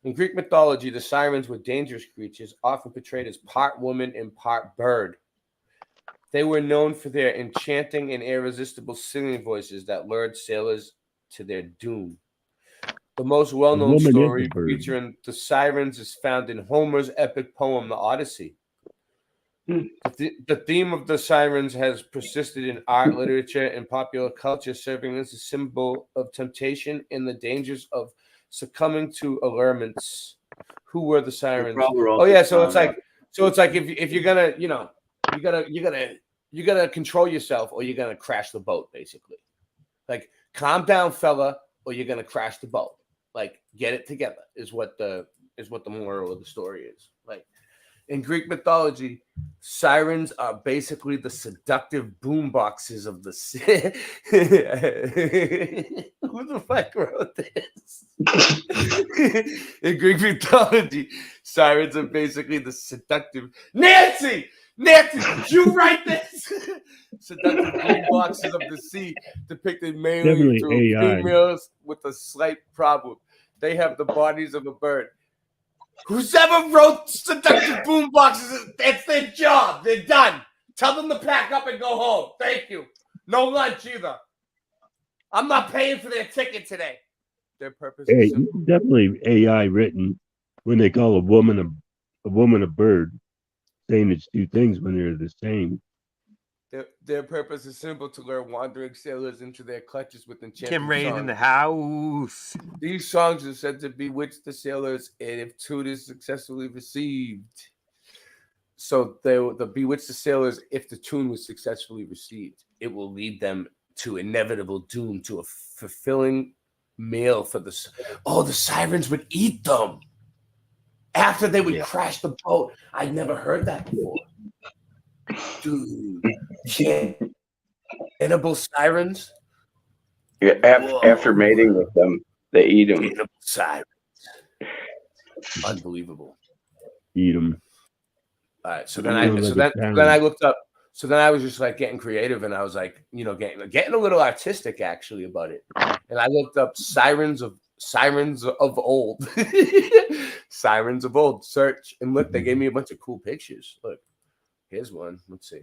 In Greek mythology, the sirens were dangerous creatures, often portrayed as part woman and part bird. They were known for their enchanting and irresistible singing voices that lured sailors to their doom. The most well-known woman is story a bird. featuring the sirens is found in Homer's epic poem, The Odyssey. The theme of the sirens has persisted in art, literature, and popular culture, serving as a symbol of temptation and the dangers of succumbing to allurements. Who were the sirens? Oh yeah, so it's like if you're gonna, you gotta control yourself, or you're gonna crash the boat, basically. Like, calm down, fella, or you're gonna crash the boat. Like, get it together is what the moral of the story is. Like, in Greek mythology, sirens are basically the seductive boomboxes of the sea. Who the fuck wrote this? In Greek mythology, sirens are basically the seductive. Nancy, did you write this? Seductive boomboxes of the sea, depicted mainly Definitely through AI. females with a slight problem. They have the bodies of a bird. Whoever wrote seductive boomboxes, that's their job. They're done. Tell them to pack up and go home. Thank you. No lunch either. I'm not paying for their ticket today. Their purpose Hey, is simple. definitely AI written when they call a woman a bird, saying it's two things when they're the same. Their purpose is simple: to lure wandering sailors into their clutches with enchanting Kim Raid songs. in the house. These songs are said to bewitch the sailors, and if tune is successfully received. So they'll bewitch the sailors if the tune was successfully received. It will lead them to inevitable doom, to a fulfilling meal for the. Oh, the sirens would eat them after they would crash the boat. I'd never heard that before. Dude, cannibal sirens. Yeah, after mating with them, they eat them. Cannibal sirens. Unbelievable. Eat them. All right, so then I looked up. So then I was just like getting creative, and I was like, getting a little artistic actually about it. And I looked up sirens of old, sirens of old. Search and look. They gave me a bunch of cool pictures. Look, here's one. Let's see.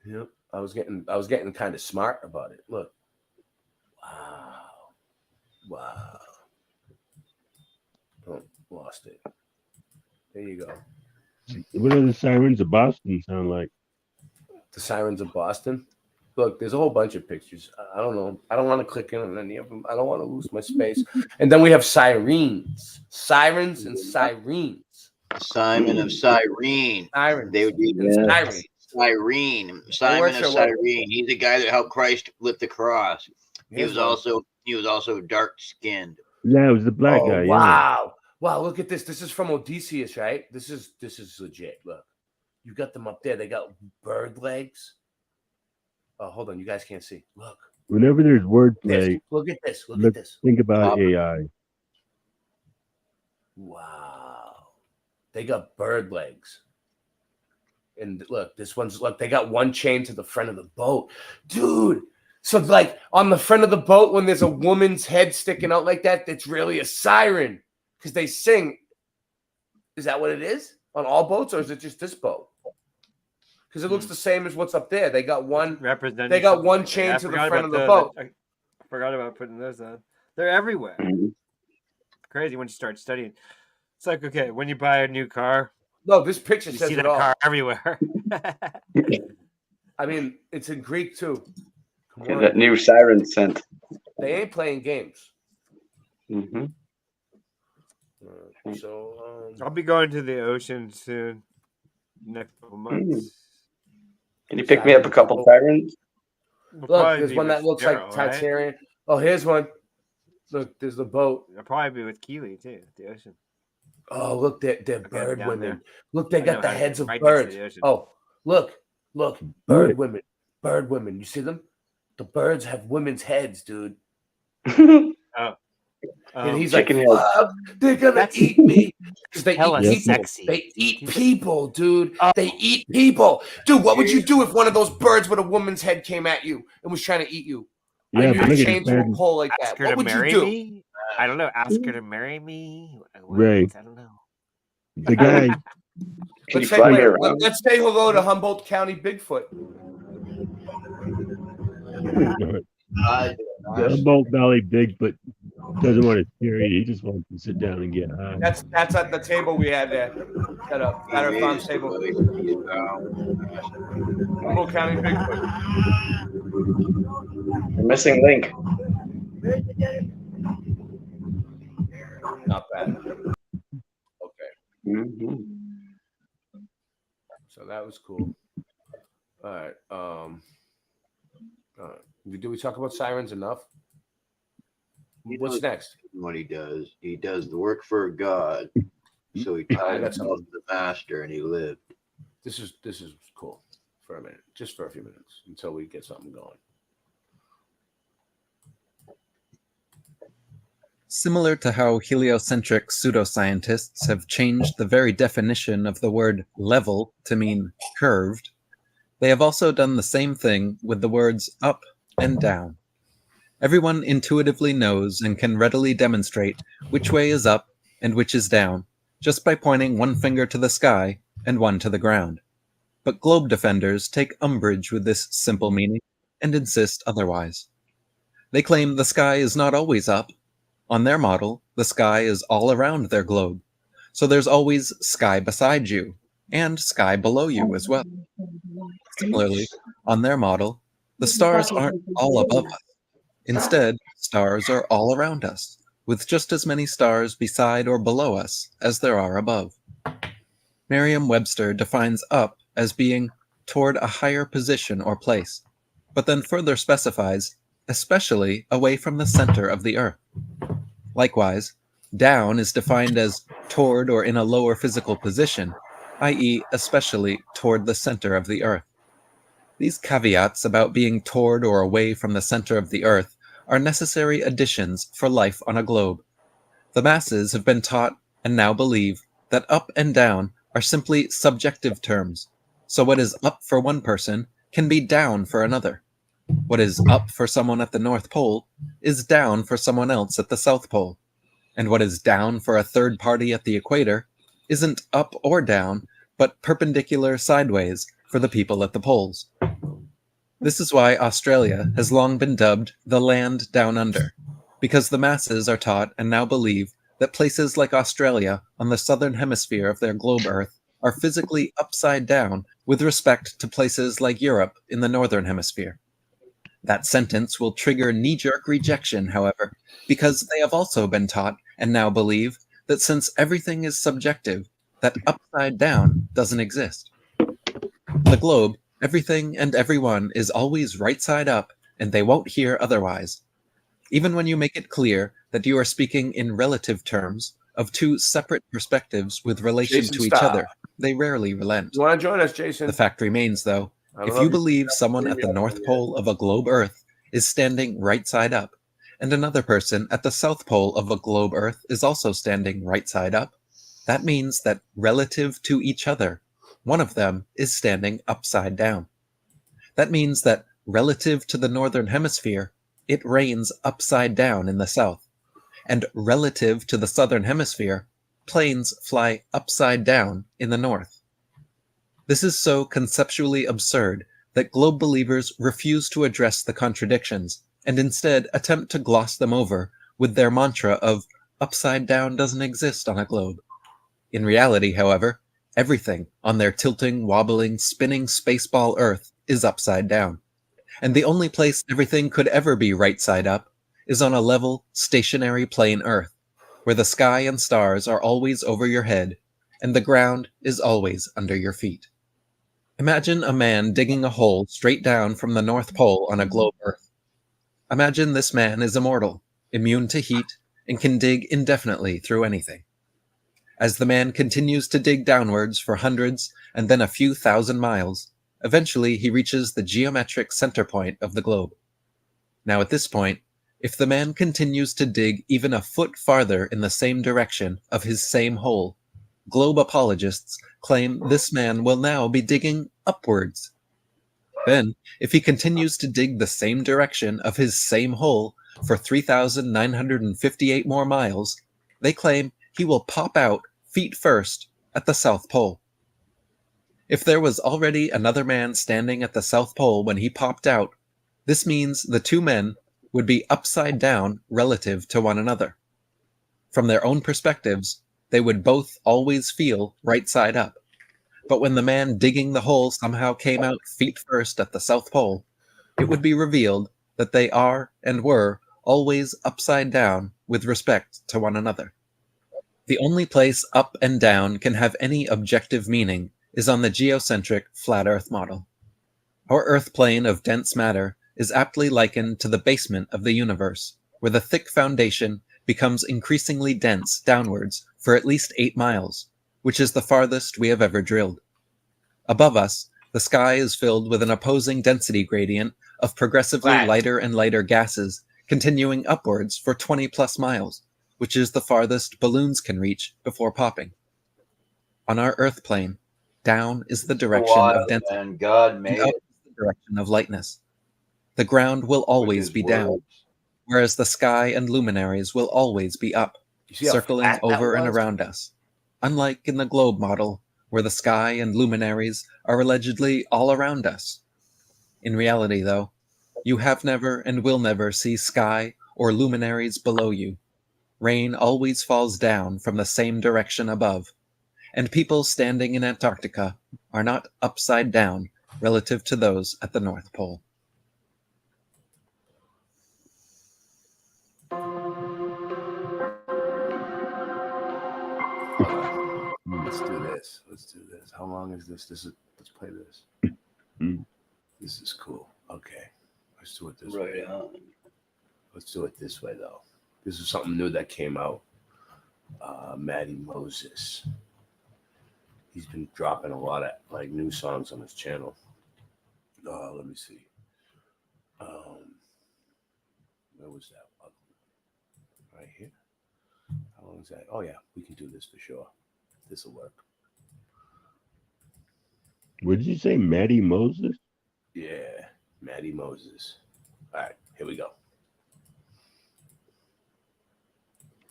Yep. I was getting kind of smart about it. Look. Wow. Oh, lost it. There you go. What do the sirens of Boston sound like? The sirens of Boston? Look, there's a whole bunch of pictures. I don't know. I don't want to click in on any of them. I don't want to lose my space. And then we have sirens. Sirens and sirens. Simon of Cyrene. Sirens. They would be Sirens. Cyrene. Simon of Cyrene. He's the guy that helped Christ lift the cross. He was also dark skinned. Yeah, it was the black guy. Wow. Wow, look at this. This is from Odysseus, right? This is legit. Look. You got them up there. They got bird legs. Oh, hold on. You guys can't see. Look. Whenever there's wordplay, look at this. Look at this. Think about AI. Wow. They got bird legs. And look, they got one chain to the front of the boat. Dude. So like on the front of the boat, when there's a woman's head sticking out like that, that's really a siren because they sing. Is that what it is on all boats, or is it just this boat? Because it looks the same as what's up there. They got one representing. They got one chain to the front of the boat. I forgot about putting those on. They're everywhere. Crazy when you start studying. It's like, okay, when you buy a new car. No, this picture you says see it that all. car everywhere. I mean, it's in Greek too. That new siren scent. They ain't playing games. Mm-hmm. So I'll be going to the ocean soon. Next couple months. Can you pick me up a couple sirens? Look, there's one that looks like Titanic. Oh, here's one. Look, there's the boat. I'll probably be with Keely too. The ocean. Oh, look, they're bird women. There. Look, they got the heads of birds. Oh, look, bird women. Bird women. You see them? The birds have women's heads, dude. And he's like, they're gonna eat me because they eat sexy. They eat people, dude. They eat people, dude. What would you do if one of those birds with a woman's head came at you and was trying to eat you? Yeah, and you chained to a pole like ask that. Her What to would marry you do? Me? I don't know. Ask her to marry me. Right. I don't know. The guy. Let's say hello to Humboldt County Bigfoot. The Humboldt Valley Bigfoot doesn't want to scare you. He just wants to sit down and get high. That's at the table we had there. At our farm table. Humboldt County Bigfoot. You're missing Link. Not bad. Okay. Mm-hmm. So that was cool. All right. Did we talk about sirens enough? What's next? What he does the work for God. So he tied himself to the master and he lived. This is cool for a minute, just for a few minutes until we get something going. Similar to how heliocentric pseudoscientists have changed the very definition of the word level to mean curved, they have also done the same thing with the words up and down. Everyone intuitively knows and can readily demonstrate which way is up and which is down, just by pointing one finger to the sky and one to the ground. But globe defenders take umbrage with this simple meaning and insist otherwise. They claim the sky is not always up. On their model, the sky is all around their globe, so there's always sky beside you, and sky below you as well. Similarly, on their model, the stars aren't all above us. Instead, stars are all around us, with just as many stars beside or below us as there are above. Merriam-Webster defines up as being toward a higher position or place, but then further specifies, especially away from the center of the earth. Likewise, down is defined as toward or in a lower physical position, i.e., especially toward the center of the earth. These caveats about being toward or away from the center of the earth are necessary additions for life on a globe. The masses have been taught and now believe that up and down are simply subjective terms, so what is up for one person can be down for another. What is up for someone at the North Pole is down for someone else at the South Pole, and what is down for a third party at the equator isn't up or down, but perpendicular sideways for the people at the poles. This is why Australia has long been dubbed the land down under, because the masses are taught and now believe that places like Australia on the southern hemisphere of their globe Earth are physically upside down with respect to places like Europe in the northern hemisphere. That sentence will trigger knee-jerk rejection, however, because they have also been taught and now believe that since everything is subjective, that upside down doesn't exist. The globe, everything and everyone is always right side up, and they won't hear otherwise. Even when you make it clear that you are speaking in relative terms of two separate perspectives with relation Jason, to each stop. other, they rarely relent. You want to join us, Jason? The fact remains, though, I if love you you. believe someone at the North Pole of a globe Earth is standing right side up, and another person at the South Pole of a globe Earth is also standing right side up, that means that relative to each other, one of them is standing upside down. That means that relative to the northern hemisphere, it rains upside down in the south, and relative to the southern hemisphere, planes fly upside down in the north. This is so conceptually absurd that globe believers refuse to address the contradictions and instead attempt to gloss them over with their mantra of upside down doesn't exist on a globe. In reality, however, everything on their tilting, wobbling, spinning spaceball Earth is upside down. And the only place everything could ever be right side up is on a level, stationary plane Earth, where the sky and stars are always over your head, and the ground is always under your feet. Imagine a man digging a hole straight down from the North Pole on a globe Earth. Imagine this man is immortal, immune to heat, and can dig indefinitely through anything. As the man continues to dig downwards for hundreds and then a few thousand miles, eventually he reaches the geometric center point of the globe. Now at this point, if the man continues to dig even a foot farther in the same direction of his same hole, globe apologists claim this man will now be digging upwards. Then, if he continues to dig the same direction of his same hole for 3,958 more miles, they claim he will pop out feet first at the South Pole. If there was already another man standing at the South Pole when he popped out, this means the two men would be upside down relative to one another. From their own perspectives, they would both always feel right side up. But when the man digging the hole somehow came out feet first at the South Pole, it would be revealed that they are and were always upside down with respect to one another. The only place up and down can have any objective meaning is on the geocentric flat Earth model. Our Earth plane of dense matter is aptly likened to the basement of the universe, where the thick foundation becomes increasingly dense downwards for at least 8 miles, which is the farthest we have ever drilled. Above us, the sky is filled with an opposing density gradient of progressively lighter and lighter gases continuing upwards for 20 plus miles, which is the farthest balloons can reach before popping. On our Earth plane, down is the direction of density, and God made and up it. is the direction of lightness. The ground will always be down, whereas the sky and luminaries will always be up, see how circling flat that over and was? around us. Unlike in the globe model, where the sky and luminaries are allegedly all around us. In reality, though, you have never and will never see sky or luminaries below you. Rain always falls down from the same direction above, and people standing in Antarctica are not upside down relative to those at the North Pole. Let's do this. Let's do this. How long is this? Let's play this. This is cool. Okay. Let's do it this way. Let's do it this way, though. This is something new that came out. Matty Moses. He's been dropping a lot of new songs on his channel. Let me see. Where was that? Right here. How long is that? Oh yeah, we can do this for sure. This will work. What did you say, Matty Moses? Yeah, Matty Moses. All right, here we go.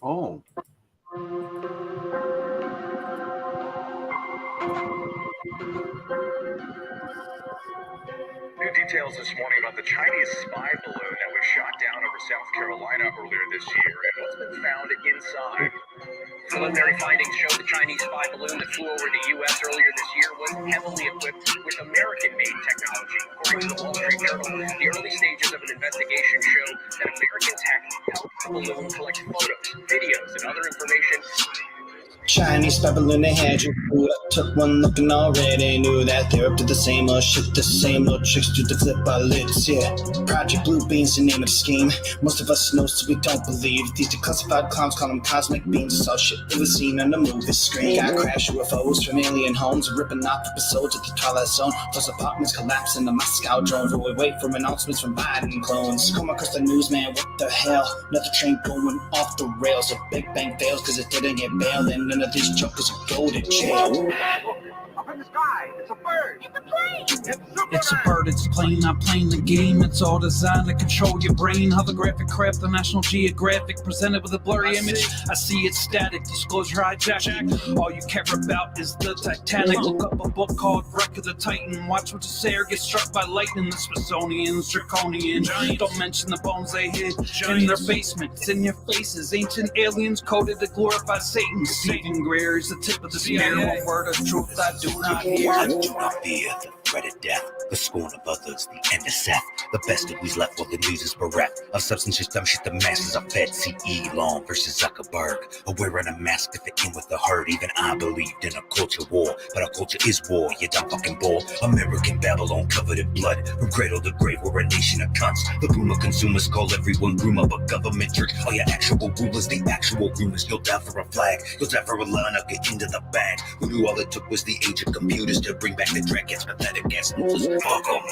Oh. New details this morning about the Chinese spy balloon that was shot down over South Carolina earlier this year and what's been found inside. Preliminary findings show the Chinese spy balloon that flew over the U.S. earlier this year was heavily equipped with American-made technology. According to the Wall Street Journal, the early stages of an investigation show that American tech helped the balloon collect photos, videos, and other information. Chinese spy balloon, they had you fooled. I took one look and already knew that they're up to the same old shit, the same old tricks to the flip our lids, yeah. Project Blue Beam's the name of the scheme. Most of us know, so we don't believe. These declassified clowns call them cosmic beams. It's all shit that was seen on the movie screen. Got crash UFOs from alien homes, ripping off episodes of the Twilight Zone. Plus apartments collapsing the Moscow drones while we wait for announcements from Biden clones. Come across the news, man, what the hell? Another train going off the rails. A Big Bang fails because it didn't get bailed, and none of these jokers will go to jail. Up in the sky, it's a bird. It's a plane. It's a bird, it's a plane, not playing the game. It's all designed to control your brain. Holographic craft, the National Geographic, presented with a blurry image. I see it's static, disclosure hijacking. All you care about is the Titanic. Look up a book called Wreck of the Titan. Watch what you say or get struck by lightning. The Smithsonian's draconian. Don't mention the bones they hid in their basement. It's in your faces. Ancient aliens coded to glorify Satan. Stephen Greer is the tip of the spear. One word of truth I do not hear. I do not fear the threat of death, the scorn of others, the end of Seth. The best that we's left while the news is bereft of substances, dumb shit the masses are fed. C.E. Long versus Zuckerberg, a wearing a mask to fit in with the herd. Even I believed in a culture war, but our culture is war, you dumb fucking ball. American Babylon covered in blood, from cradle to grave we're a nation of cunts. The groomer consumers call everyone groomer, but government church are your actual rulers, the actual rumors. You'll die for a flag, you'll die for a line, I'll get into the bag. Who knew all it took was the age of computers to bring back the dragons, pathetic ass losers. Fuck them. We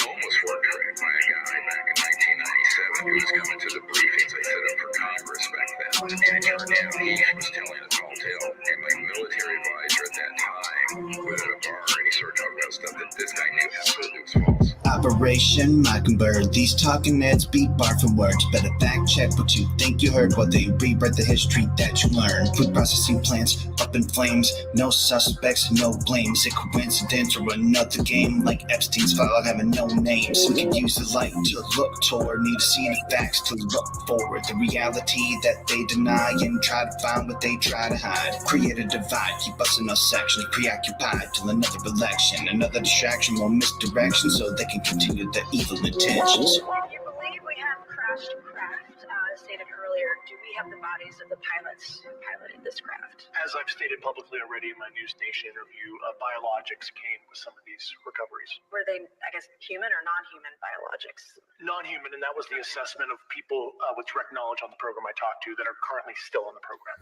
almost were tracked by a guy back in 1997 who was coming to the briefings I set up for Congress back then. And it turned out he was telling a tall tale, and my military advisor at that time was at a bar and he started talking about stuff that this guy knew absolutely was false. Operation Mockingbird. These talking heads beat barfing words. Better fact check what you think you heard while they rewrite the history that you learned. Food processing plants up in flames. No suspects, no blame. Is it coincidence or another game? Like Epstein's file having no name. Some can use the light to look toward. Need to see the facts to look forward. The reality that they deny and try to find what they try to hide. Create a divide, keep us in our section. Preoccupied till another election. Another distraction, more misdirection, so they can continue their evil intentions. Do you believe we have crashed craft? As stated earlier, do we have the bodies of the pilots who piloted this craft? As I've stated publicly already in my News Nation interview, biologics came with some of these recoveries. Were they, I guess, human or non-human biologics? Non-human, and that was the assessment of people with direct knowledge on the program I talked to that are currently still on the program.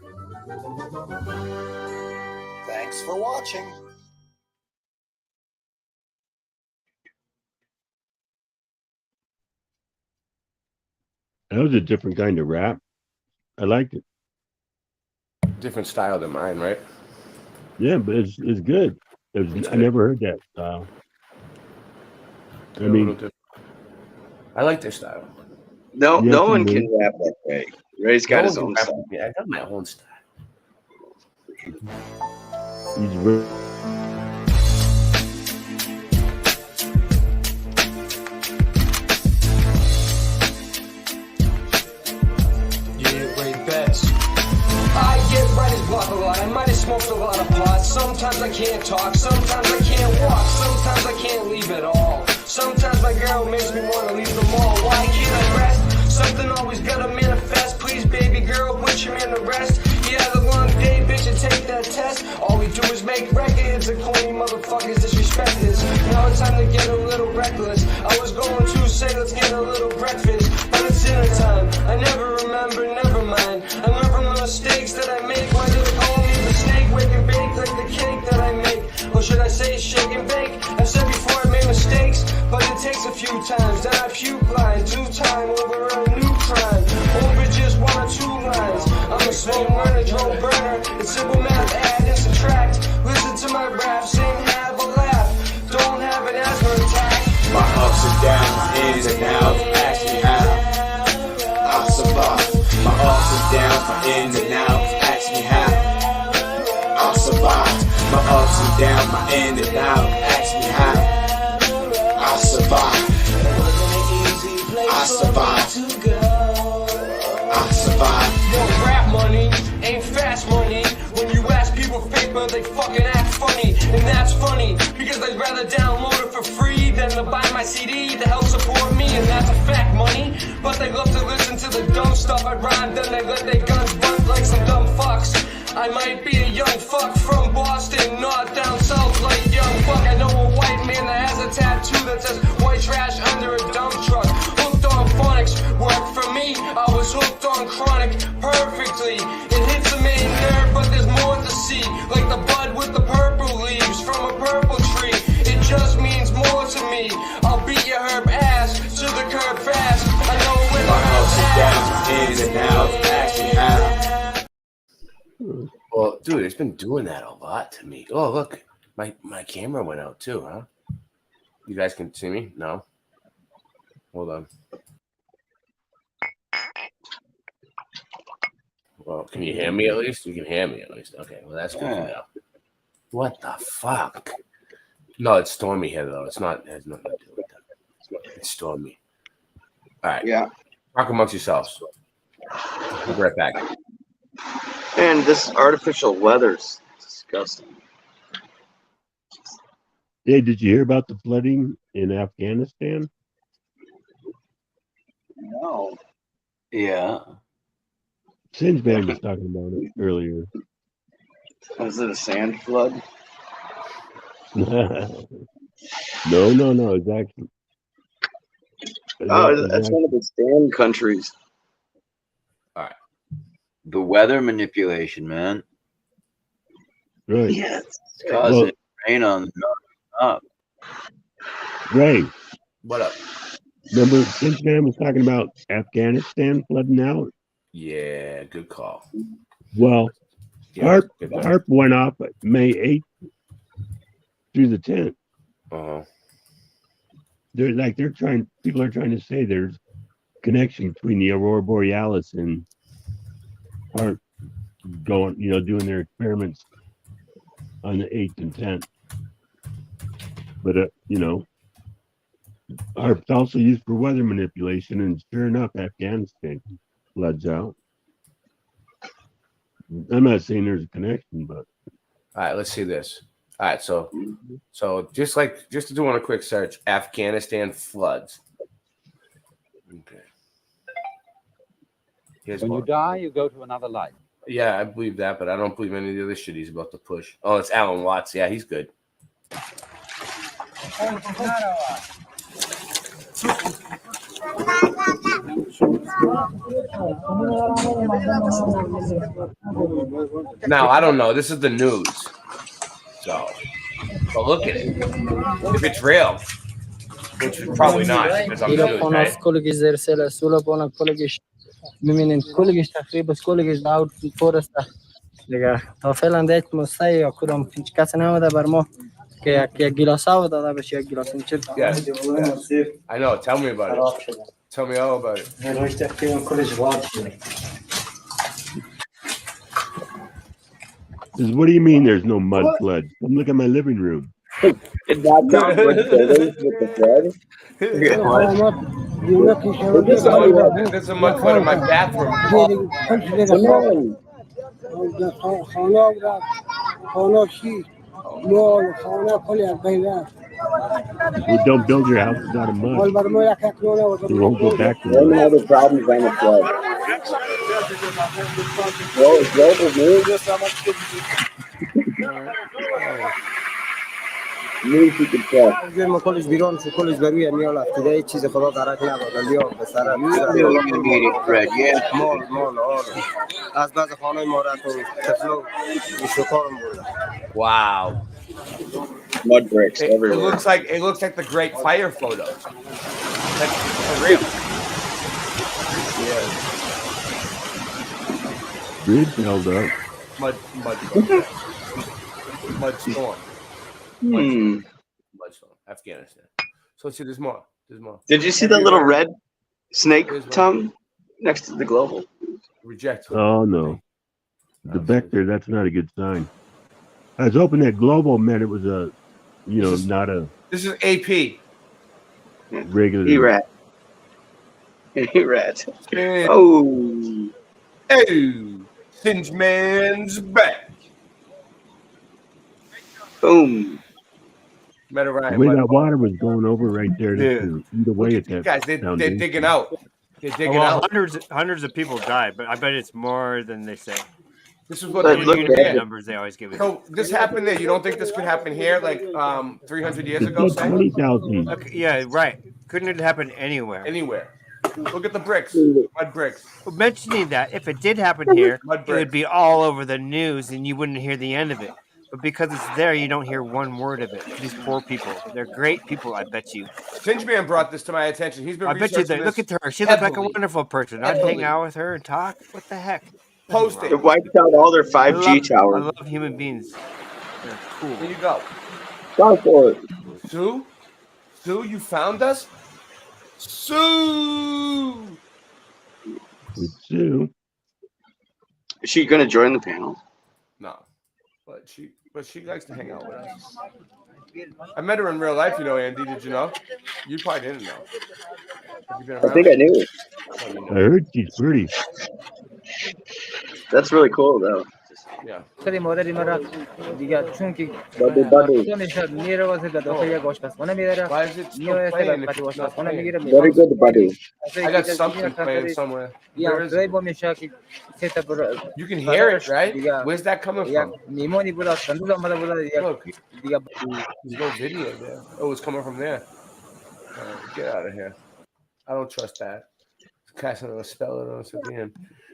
Thanks for watching. That was a different kind of rap. I liked it. Different style than mine, right? Yeah, but it's good. I never heard that style. I mean, I like their style. No one can rap that way. Ray's got his own style. Yeah, I got my own style. He's real. I get right as block a lot. I might have smoked a lot of pot. Sometimes I can't talk. Sometimes I can't walk. Sometimes I can't leave at all. Sometimes my girl makes me want to leave the mall. Why can't I rest? Something always gotta manifest. Please, baby girl, put your man to rest. Yeah, the long day, bitch, and take that test. All we do is make records and corny motherfuckers disrespect this. Now it's time to get a little reckless. I was going to say let's get a little breakfast, but it's dinner time. I never remember, never mind. I learned from the mistakes that I make. Why did they call me mistake? Wake and bake like the cake that I make. Or should I say shake and bake? I've said before I made mistakes, but it takes a few times. Then I puke lines, do time over a new crime. Over just 1 or 2 lines. I'm a slow learner, Joe burner. It's simple math, add and subtract. Listen to my rap, sing, have a laugh. Don't have an asthma attack. My ups and downs, ins and outs, ask me how I survive. My ups and downs, my ins and outs, ask me how I survive. My ups and downs, my in and out, ask me how survived. I survived. I survived. Yo, rap money ain't fast money. When you ask people fake, but they fucking act funny. And that's funny, because they'd rather download it for free than to buy my CD to help support me. And that's a fact, money. But they love to listen to the dumb stuff I rhyme, then they let their guns bunt like some dumb fucks. I might be a young fuck from Boston, not down south like young fuck. I know a white man that has a tattoo that says white trash under a dump truck. Hooked on phonics, worked for me. I was hooked on chronic perfectly. It hits a main nerve, but there's more to see. Like the bud with the purple leaves from a purple tree. It just means more to me. I'll beat your herb ass to the curb fast. I know when my ups and downs, in and out, acting out. Well, dude, it's been doing that a lot to me. Oh, look, my camera went out too, huh? You guys can see me? No? Hold on. Well, can you hear me at least? You can hear me at least. Okay, well, that's good to know. What the fuck? No, it's stormy here, though. It's not. It has nothing to do with that. It's stormy. All right. Yeah. Talk amongst yourselves. I'll be right back. And this artificial weather's disgusting. Hey, did you hear about the flooding in Afghanistan? No. Yeah. Sinbad was talking about it earlier. Was it a sand flood? No. It's actually. That's one of the sand countries. All right. The weather manipulation, man. Right. Yes. It's causing rain on the up. Ray. What up? Remember, Sinbad was talking about Afghanistan flooding out? Yeah, good call. Well, Yeah, HARP went off May 8th through the 10th. Uh-huh. People are trying to say there's connection between the Aurora Borealis and HARP doing their experiments on the 8th and 10th. But, HARP's also used for weather manipulation, and sure enough, Afghanistan floods out. I'm not saying there's a connection, but. All right, let's see this. All right, so just to do on a quick search, Afghanistan floods. Okay. When you die, you go to another life. Yeah, I believe that, but I don't believe any of the other shit he's about to push. Oh, it's Alan Watts. Yeah, he's good. Now, I don't know. This is the news. So, but look at it. If it's real, which is probably not, because I'm the news, right? کلگیش زیر سیل سولا پانا کلگیش می‌بینین کلگیش تقریبا کلگیش داوت فورست دیگه تا فعلا دیت مستی یا کدام هیچ کس نمیده بر ما که یک گیلاس آب داده بشه یک گیلاس این چیز I know. Tell me about it. Tell me all about it. What do you mean there's no mud flood? Come look at my living room. There's a mud flood in my bathroom. Well, don't build your houses out of mud. You won't go back to One mud. of the problems on the flood. Global news. News you can tell. ما کلش بیرون شو کلش بروی میال دیگه هیچ چیز خدا درک نبود بیا به سر مال از بعض خانه ما را تو تفلو شکارم بود. Wow. Mud bricks It everywhere. looks like the Great Fire photos. That's for real. Yeah. Bridge held up. Mud storm. Mud storm. Afghanistan. So let's see. There's more. Did you see that little red snake tongue next to the global? Reject. Oh, no. The vector, that's not a good sign. I was hoping that global meant it was not a. This is AP. regular. E-Rat. E-Rat. Oh. Hey, Singe Man's back. Boom. Matter The right. way that water was going over right there, Yeah. to eat away at that. Guys, they're digging out. They're digging well, out. hundreds of people died, but I bet it's more than they say. This is what Look, the look unit at it. Numbers they always give us. So this happened there. You don't think this could happen here, like 300 years ago? It's like 20,000. Okay, yeah, right. Couldn't it happen anywhere? Anywhere. Look at the bricks. Mud bricks. Well, mentioning that, if it did happen here, Mud it bricks. would be all over the news, and you wouldn't hear the end of it. But because it's there, you don't hear one word of it. These poor people. They're great people, I bet you. Singe Man brought this to my attention. He's been I bet you researching that. Look this at her. She looked like a heavily. wonderful person. I'd Heavily. hang out with her and talk. What the heck? Post It it. wiped out all their 5G I towers. love human beings. They're cool. Here you go. Go for it. Sue? Sue, you found us? Sue! It's Sue. Is she going to join the panel? No. But she likes to hang out with us. I met her in real life, you know, Andy. Did you know? You probably didn't know. Have you been I around? think I knew. I heard she's pretty. That's really cool, though. Yeah. Buddy, buddy. Why is it still playing if it's not playing? Very good, buddy. I got something playing somewhere. Where is it? You can hear it, right? Where's that coming from? Look, there's no video there. Oh, it's coming from there. Get out of here. I don't trust that. Casting a spell on us again.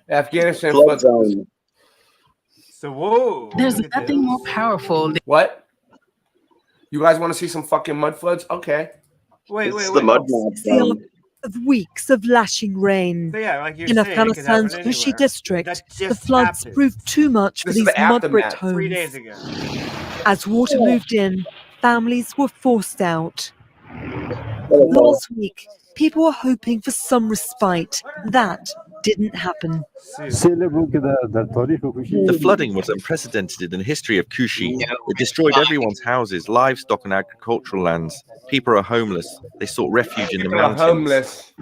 Afghanistan Flood zone. So, whoa. There's nothing more powerful. What? You guys want to see some fucking mud floods? Okay. Wait. The mud mob zone. Of weeks of lashing rain. So, yeah, like you're In saying, it could Afghanistan's happen Kushi anywhere. district, That the just floods happened. proved too much for This is these the mud-bricked aftermath. 3 homes. days ago. As water moved in, families were forced out. Last week, people were hoping for some respite. That didn't happen. The flooding was unprecedented in the history of Kushi. It destroyed everyone's houses, livestock, and agricultural lands. People are homeless. They sought refuge in the People are mountains. homeless.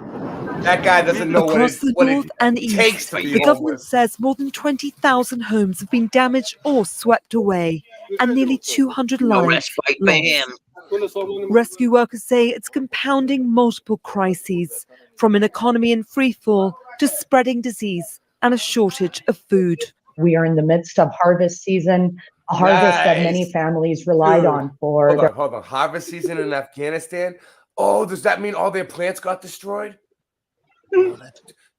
That guy doesn't know Across the what north it and takes east, to be the government homeless. says more than 20,000 homes have been damaged or swept away, and nearly 200 No lives respite for him. lost. Rescue workers say it's compounding multiple crises, from an economy in freefall to spreading disease and a shortage of food. We are in the midst of harvest season, a harvest that many Nice. families relied Dude, on for Hold their on, hold on. Harvest season in Afghanistan? Oh, does that mean all their plants got destroyed? Oh,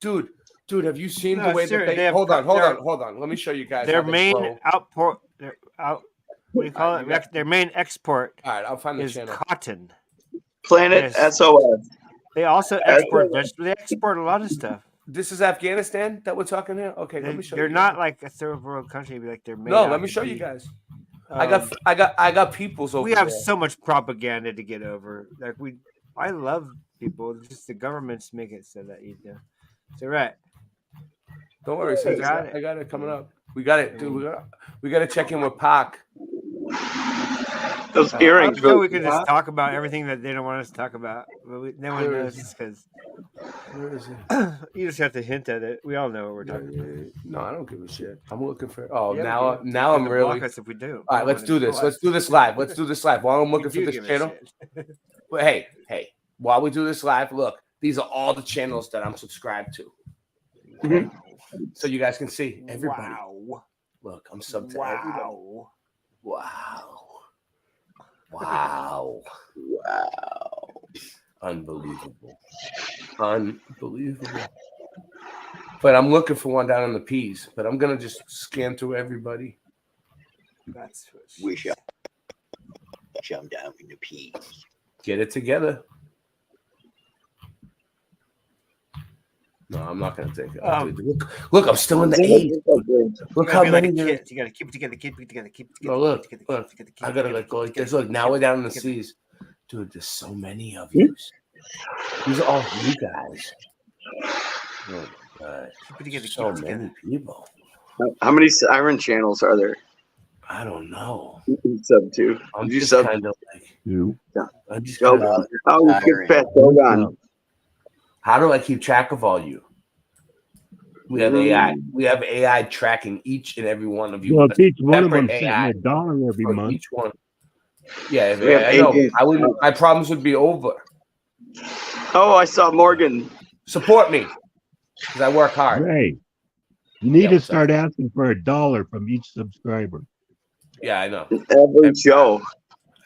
dude, have you seen the No, way sure, that they they have- hold on. their- Let me show you guys. Their how they main grow. output, what do you call Alright, you it? Their main export All right, I'll find the is channel. cotton. Planet Yes. SOS. They also export vegetables. They export a lot of stuff. This is Afghanistan that we're talking here. Okay, let me show They're you. not like a third world country, like they're made No, out let me to show you be. guys. Um, I got peoples over We have there. so much propaganda to get over. I love people. Just the governments make it so that you do. So right. Don't worry, sis. got I got it coming up. We got it, dude. We got to check in with Pac. Those I'm earrings. sure we can just talk about everything that they don't want us to talk about. But no one Where knows is because Where is it? you just have to hint at it. We all know what we're talking about. No, I don't give a shit. I'm looking for. Oh, Yeah, now we do. now You I'm can really. block us if we do. All right, let's do this. Let's do this live. Let's do this live. While I'm looking for do this give a channel. But hey, while we do this live, look, these are all the channels that I'm subscribed to. Okay? So you guys can see everybody. Wow. Look, I'm sub to everybody. Wow. Wow. Wow. Unbelievable. Unbelievable. But I'm looking for one down in the P's. But I'm gonna just scan through everybody. That's We shall jump down in the peas. Get it together. No, I'm not gonna take it. Dude, look, I'm still in the A's. Look how many. You gotta keep it together. Keep it together. Keep it together. Oh, look, keep it look. together, keep I it gotta together, let go like keep it this. Look, together, now keep we're it down in the together. C's. Dude, there's so many of you. These are all you guys. Oh, my God. Keep it together. So Keep it many together. people. How many siren channels are there? I don't know. Sub to. I'm You just sub kind of like. I'm just Go. kind of. Oh, good fat Dogon. How do I keep track of all you? We have AI. We have AI tracking each and every one of you. Well, if each one of Separate them sent AI me $1 every for month. each one. Yeah, We have I know. agents. I would. My problems would be over. Oh, I saw Morgan. Support me, because I work hard. Ray, you need Yeah, to what's up? start asking for $1 from each subscriber. Yeah, I know. Every show.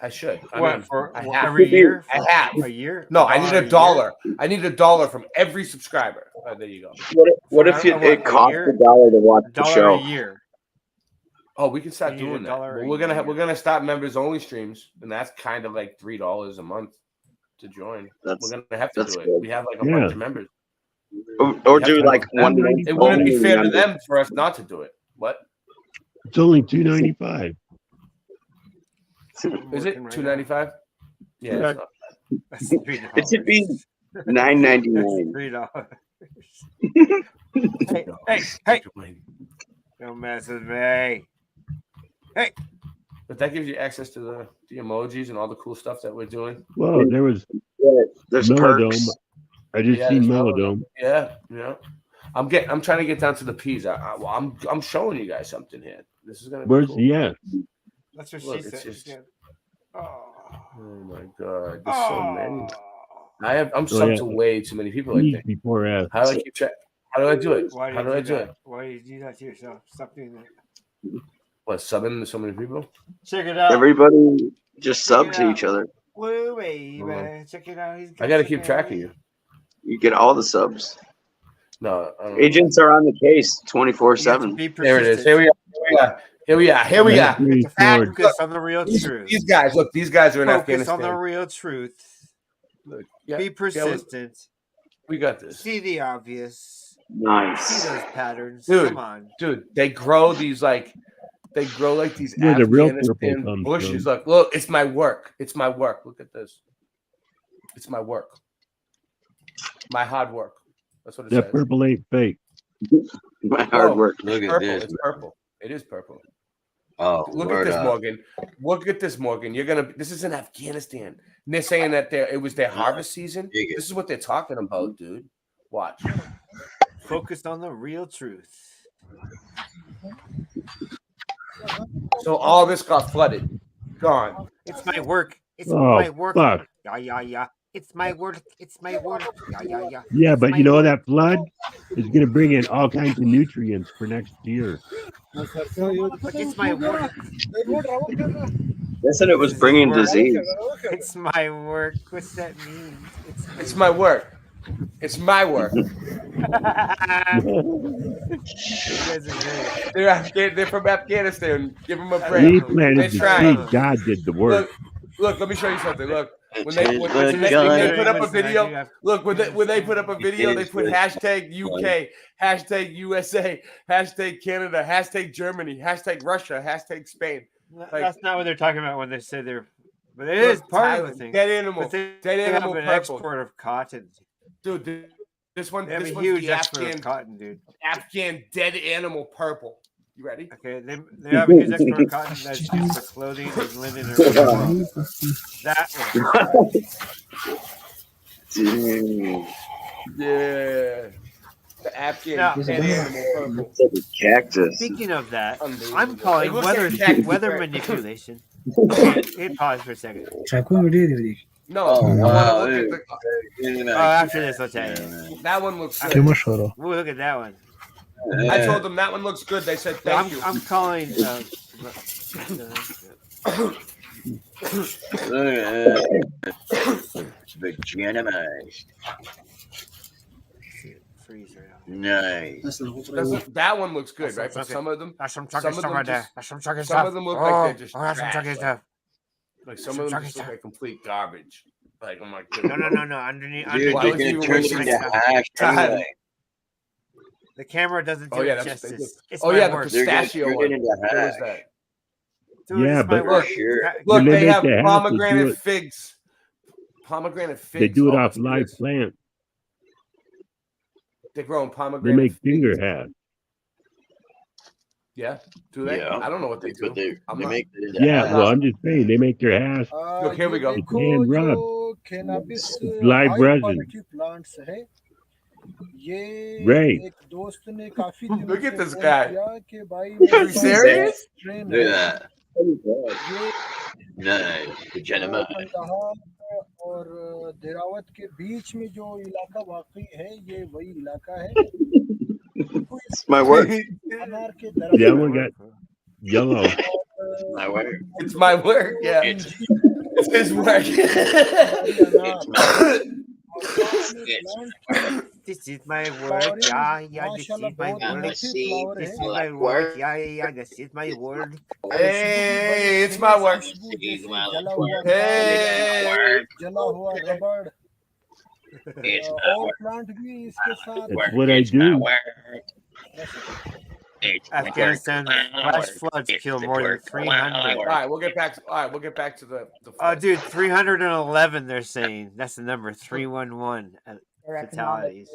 I should. I What, mean, for I what, have. every year? I For have a year? No, I need $1 $1. I need $1 from every subscriber. There you go. What if it costs $1 to watch the $1 show? a year. Oh, we can start You need doing that. $1 But a we're gonna start members only streams, and that's kind of like $3 a month to join. We're gonna have to do it. good. We have like a Yeah. bunch of members. Or We have do to- like one month. It wouldn't be only fair to member. them for us not to do it. What It's only $2.95. is it? $2.95? Yeah. Yeah. It's not bad. That's $3. It should be $9.99. $3. Hey! Don't mess with me. Hey! But that gives you access to the emojis and all the cool stuff that we're doing. Well, there was There's Melodome. perks. I just Yeah, seen there's Melodome. Yeah, yeah. I'm trying to get down to the P's. I'm showing you guys something here. This is gonna be Where's cool. he at? That's what Look, she it's said. just- Yeah. Oh. Oh my god, there's so many. I'm Oh, subbed yeah. to way too many people. I Eat think. before F. How do I keep track? How do I do it? Why How do I do it? Why do you do that to yourself? Stop doing that. What, subbing to so many people? Check it out. Everybody just Check sub it to out. each other. Woo, baby. Uh-huh. Check it out. He's I got to check keep it track out. of you. You get all the subs. No, I don't know. Agents are on the case 24/7. Be There it is. persistent. Here we are. Here we are. Here we are. Here we are. Focus on the real truth. These guys, look, these guys are in Focus Afghanistan. on the real truth. Look, yeah, Be yeah, persistent. we got this. See the obvious. Nice. See those patterns. Dude, Come on. dude, they grow these like these Where the real Afghanistan purple comes bushes. from. Look, it's my work. It's my work. Look at this. It's my work. My hard work. That's what it That says. purple ain't fake. My hard Oh, work. Look It's at purple. this. It's purple. It is purple. Oh, Look word at this, up. Morgan. Look at this, Morgan. This is in Afghanistan. And they're saying that it was their harvest season. Dig it. This is what they're talking about, dude. Watch. Focus on the real truth. So all this got flooded. Gone. It's my work. It's Oh, my work. fuck. Yeah, yeah, yeah. It's my work. It's my work. Yeah, yeah, yeah. Yeah, It's but my you know work. that flood is going to bring in all kinds of nutrients for next year. But it's my work. They said it was bringing disease. It's my work. What's that mean? It's my work. It's my work. You guys are great. They're from Afghanistan. Give them a break. We They planted the tried. seed. God did the work. Look, let me show you something. Look, when It's they his when blood, they Johnny. put up a video, look when they put up a video, they It's put his hashtag UK, hashtag USA, hashtag Canada, hashtag Germany, hashtag Russia, hashtag Spain. Like, That's not what they're talking about when they say they're. But it is look, part of Thailand, the thing. Dead animal, But they dead have animal an purple. export of cotton. Dude, this one, They have this a one's huge the export Afghan of cotton, dude. Afghan dead animal purple. You ready? Okay, they have a huge export of cotton that's used for clothing and linen. And that one. Dude. Yeah. The Afghan Now- dead animal purple. It's like a cactus. Speaking of that, Unbelievable. I'm calling It looks like weather a cactus. weather manipulation. Hey, pause for a second. No, Oh, I wow, want to dude. look at Oh, after this, I'll tell you. that one looks good. Ooh, look at that one. I told them that one looks good. They said thank you. I'm calling. It's vegetamized. Freeze right now. Nice. That one looks good, right? But some of them, That's some some chunky of stuff them right there. just- That's some chunky some stuff. of them look oh, like they're just oh, that's some trash, chunky stuff. like some of them just look like complete garbage. Like I'm like, No. Underneath. Dude, Why you're would you gonna turn waste it my into stuff? hash anyway. The camera doesn't do Oh yeah, it that's what they do. justice. It's Oh my yeah, the work. They're gonna pistachio turn one. it into What hash. is that? Dude, Yeah, it's my but- work. Sure. Look, When they they make have the hash, they do pomegranate it- figs. Pomegranate figs. They do it Oh, off that's live good. plant. They're growing They pomegranate make figs. finger hash. Yeah, do they? Yeah. I don't know what they do. But they I'm not- make Yeah, well, I'm just saying they make their ass. Look, here we go. It's hand rubbed. Cannabis It's live high resin. Quality plants है ये Ray. एक दोस्त ने काफी दिनों Look at से this phone guy. किया कि भाई Are you serious? Train Look है at that. Nice. The gentleman. Kandahar और देरावत के बीच में जो इलाका वाकई है ये वही इलाका है It's my work. अनार के That one got yellow. My work. It's my work. Yeah, it's his work. This is my work. Yeah, this is my work. This is my work. Yeah, this is my work. Hey, it's my work. Hey, जला हुआ रबड़ और plant भी इसके साथ That's what I do. Afghanistan flash floods kill more than 300. All right, we'll get back to the Oh, dude, 311. They're saying that's the number. 311 fatalities.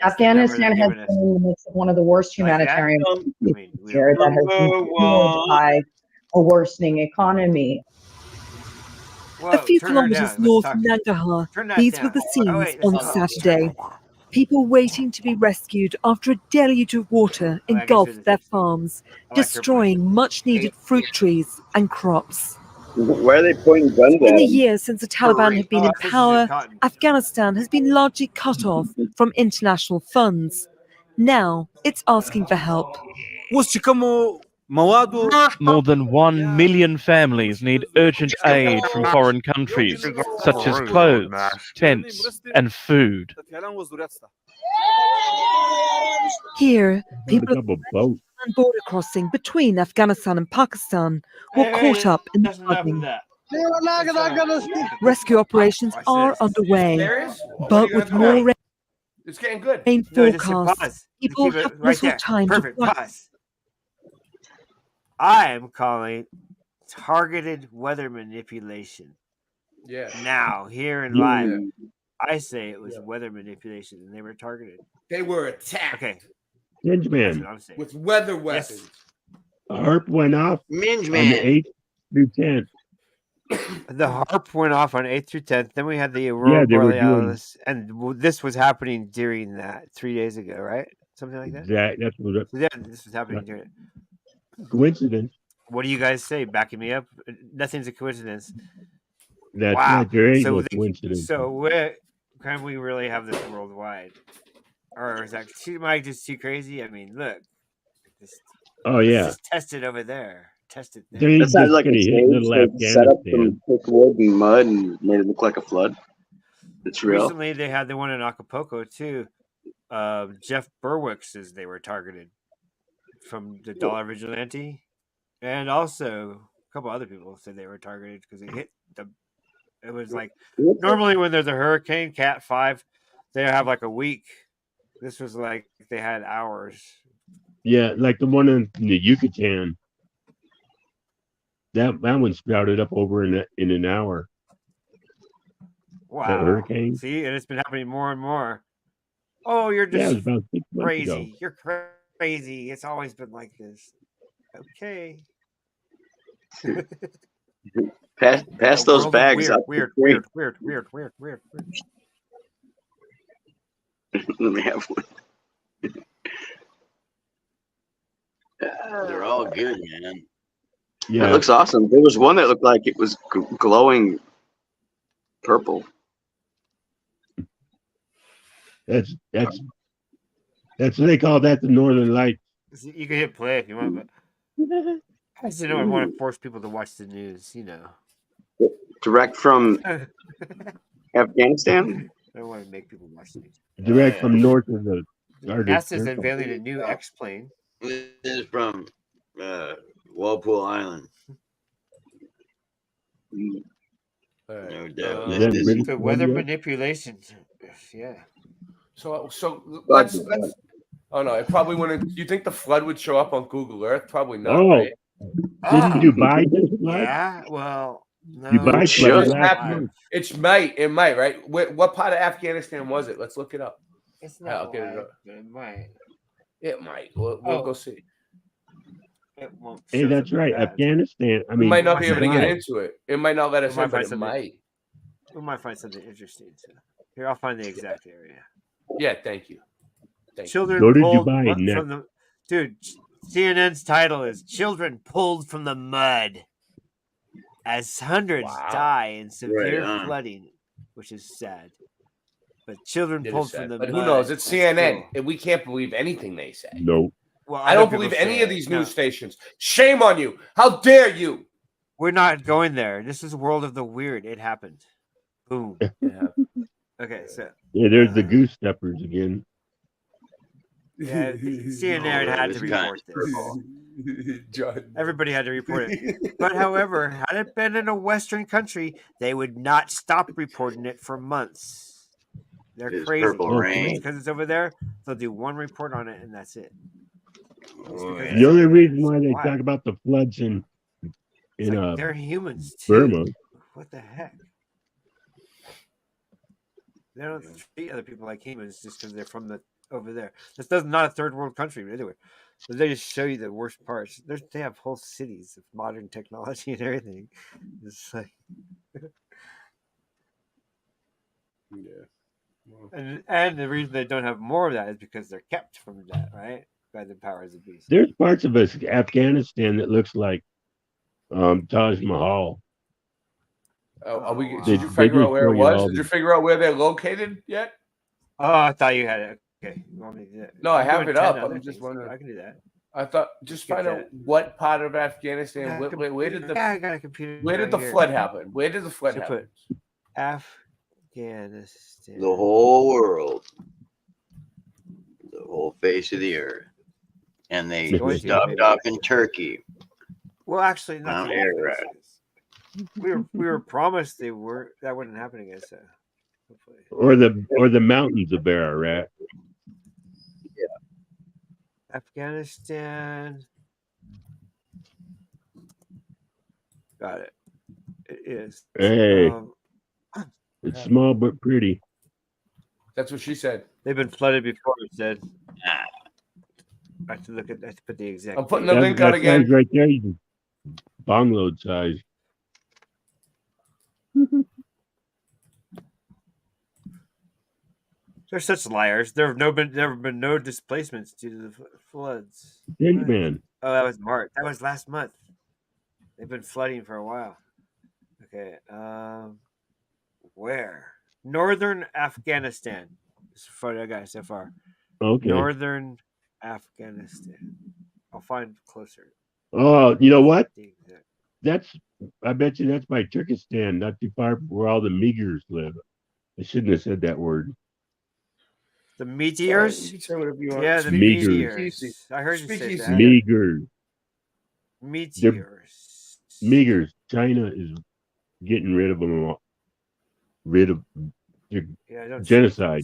Afghanistan has been in the midst of one of the worst humanitarian crises here that has been fueled by a worsening economy. A few kilometers north of Nangarhar, these were the scenes on Saturday. People waiting to be rescued after a deluge of water engulfed their farms, destroying much-needed fruit trees and crops. Why are they pointing guns In at the him? years since the Taliban have been in power, Afghanistan has been largely cut off from international funds. Now it's asking for help. More than 1 million families need urgent aid from foreign countries, such as clothes, tents, and food. Here, people Up a boat. on border crossing between Afghanistan and Pakistan were caught up in the flooding. Rescue operations are underway, but with more rain It's getting good. forecasts, people Keep it have right little there. time Perfect. to Pause. I am calling targeted weather manipulation. Yeah. Now, here in Yeah. live, I say it was weather manipulation and they were targeted. They were attacked. Okay. Hinge That's man. what I'm saying. With weather weapons. A harp went off Minge on man. the 8th through 10th. The harp went off on 8th through 10th. Then we had the Aurora Yeah, they were doing Borealis. And this was happening during that 3 days ago, right? Something like that? That's what So yeah, this was happening during it. coincidence. What do you guys say? Backing me up? Nothing's a coincidence. That's Wow. not there ain't So no they- coincidence. So can we really have this worldwide? Or is that Mike just too crazy? I mean, look. Oh, let's yeah. just test it over there. Test it They there. ain't That sounds just like gonna a hit stage little they set up Afghanistan. some thick wood and mud and made it look like a flood. It's real. Recently, they had the one in Acapulco too. Jeff Berwick says they were targeted from the Dollar Vigilante, and also a couple other people said they were targeted because it hit the. It was like normally when there's a hurricane, Cat 5, they have like a week. This was like they had hours. Yeah, like the one in the Yucatan. That one sprouted up over in an hour. Wow. That hurricane. See, and it's been happening more and more. Oh, you're Yeah, it was just about 6 months crazy. ago. You're crazy. It's always been like this. Okay. Pass A those world of bags up. Weird. Let me have one. They're all good, man. Yeah. That looks awesome. There was one that looked like it was glowing purple. That's what they call that, the Northern Lights. You can hit play if you want, but I just don't want to force people to watch the news, you know. Direct from Afghanistan? I don't want to make people watch the news. Direct from north of the Arctic NASA's Circle. unveiling a new X-plane. This is from Walpole Island. No doubt. Is that This is- British The weather Columbia? manipulation. Yeah. So let's. Oh no, it probably wouldn't. You think the flood would show up on Google Earth? Probably not. Oh, Right? didn't Dubai just flood? Yeah, well, no. Dubai It flooded should last happen. month. It might, right? What part of Afghanistan was it? Let's look it up. It's Yeah, I'll not get it live, up. but it might. It might. We'll Oh. go see. It won't. Hey, show that's something right. bad. Afghanistan. I We mean, might not be able to get why? into it. It might not let us We in, might but find it might. We might find something interesting. So. Here, I'll find the exact area. Yeah, thank you. Thank you. Children Go to pulled Dubai from next. the dude. CNN's title is "Children Pulled from the Mud," as hundreds die in severe Right on. flooding, which is sad. But children It is pulled sad. from the But mud. who knows? It's That's CNN. cool. And we can't believe anything they say. No. Well, I other don't people believe say any of it. these No. news stations. Shame on you. How dare you? We're not going there. This is a world of the weird. It happened. Boom. Okay, so Yeah, there's the goose steppers again. yeah, CNN had to report this. John. Everybody had to report it. But however, had it been in a Western country, they would not stop reporting it for months. They're It's crazy. purple rain. Because it's over there, they'll do one report on it and that's it. The only reason why they talk about the floods in They're humans too. Burma. What the heck? They don't treat other people like humans just because they're from over there. This does not a third world country anyway. But they just show you the worst parts. They have whole cities of modern technology and everything. It's like, yeah. And the reason they don't have more of that is because they're kept from that, right? By the powers of beast. There's parts of Afghanistan that looks like Taj Mahal. Are we? They- Did you they figure just out where show it you was? all Did the- you figure out where they're located yet? Oh, I thought you had it. Okay. You want me to do that? No, I I'm have doing it 10 up. other I'm just things. wondering. I can do that. I thought just Get find out that. what part of Afghanistan. Yeah, Where did the I got a computer. where did the right here. flood happen? Where did the flood Should happen? put Afghanistan. The whole world. The whole face of the earth. And they Going to, stopped maybe. off in Turkey. Well, actually, not Mount the whole Ararat. faces. We were promised that wouldn't happen again. So hopefully. Or the mountains of Ararat. Afghanistan. Got it. It is. Hey, it's small but pretty. That's what she said. They've been flooded before. It said. I have to look at. I have to put the exact. I'm putting date. the link out That again. size right there, you can bong load size. They're such liars. There have been no displacements due to the floods. Big What? man. Oh, that was March. That was last month. They've been flooding for a while. Okay. Where? Northern Afghanistan. This photo I got so far. Okay. Northern Afghanistan. I'll find closer. Oh, you know what? The exact- I bet you that's by Turkestan, not too far from where all the Uyghurs live. I shouldn't have said that word. The meteors? You can say whatever you want. Yeah, the Meteors. meteors. I heard you Speak say easy. that. Uyghurs. Meteors. Uyghurs. China is getting rid of them all. Their Yeah, I don't genocide.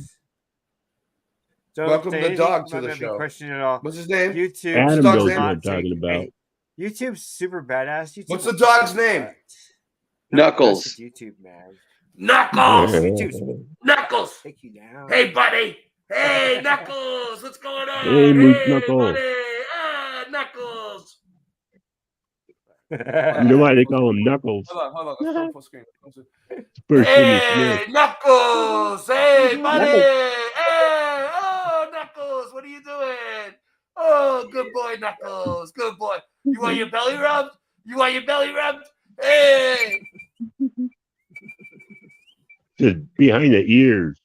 Don't Welcome say the anything dog to about the me show. questioning at all. What's his name? YouTube. Adam dog's knows name? what I'm not talking taking- about. hey, YouTube's super badass. YouTube What's the dog's name? Knuckles. That's YouTube, man. Knuckles. YouTube's Knuckles. take you down. Hey, buddy. Hey, Knuckles. What's going on? Hey, Moose Knuckles. buddy. Knuckles. You know why they call them Knuckles? Hold on. Let's go full screen. First Jimmy Hey, Smith. Knuckles. Hey, buddy. Hey. Oh, Knuckles. What are you doing? Oh, good boy, Knuckles. Good boy. You want your belly rubbed? Hey. Just behind the ears.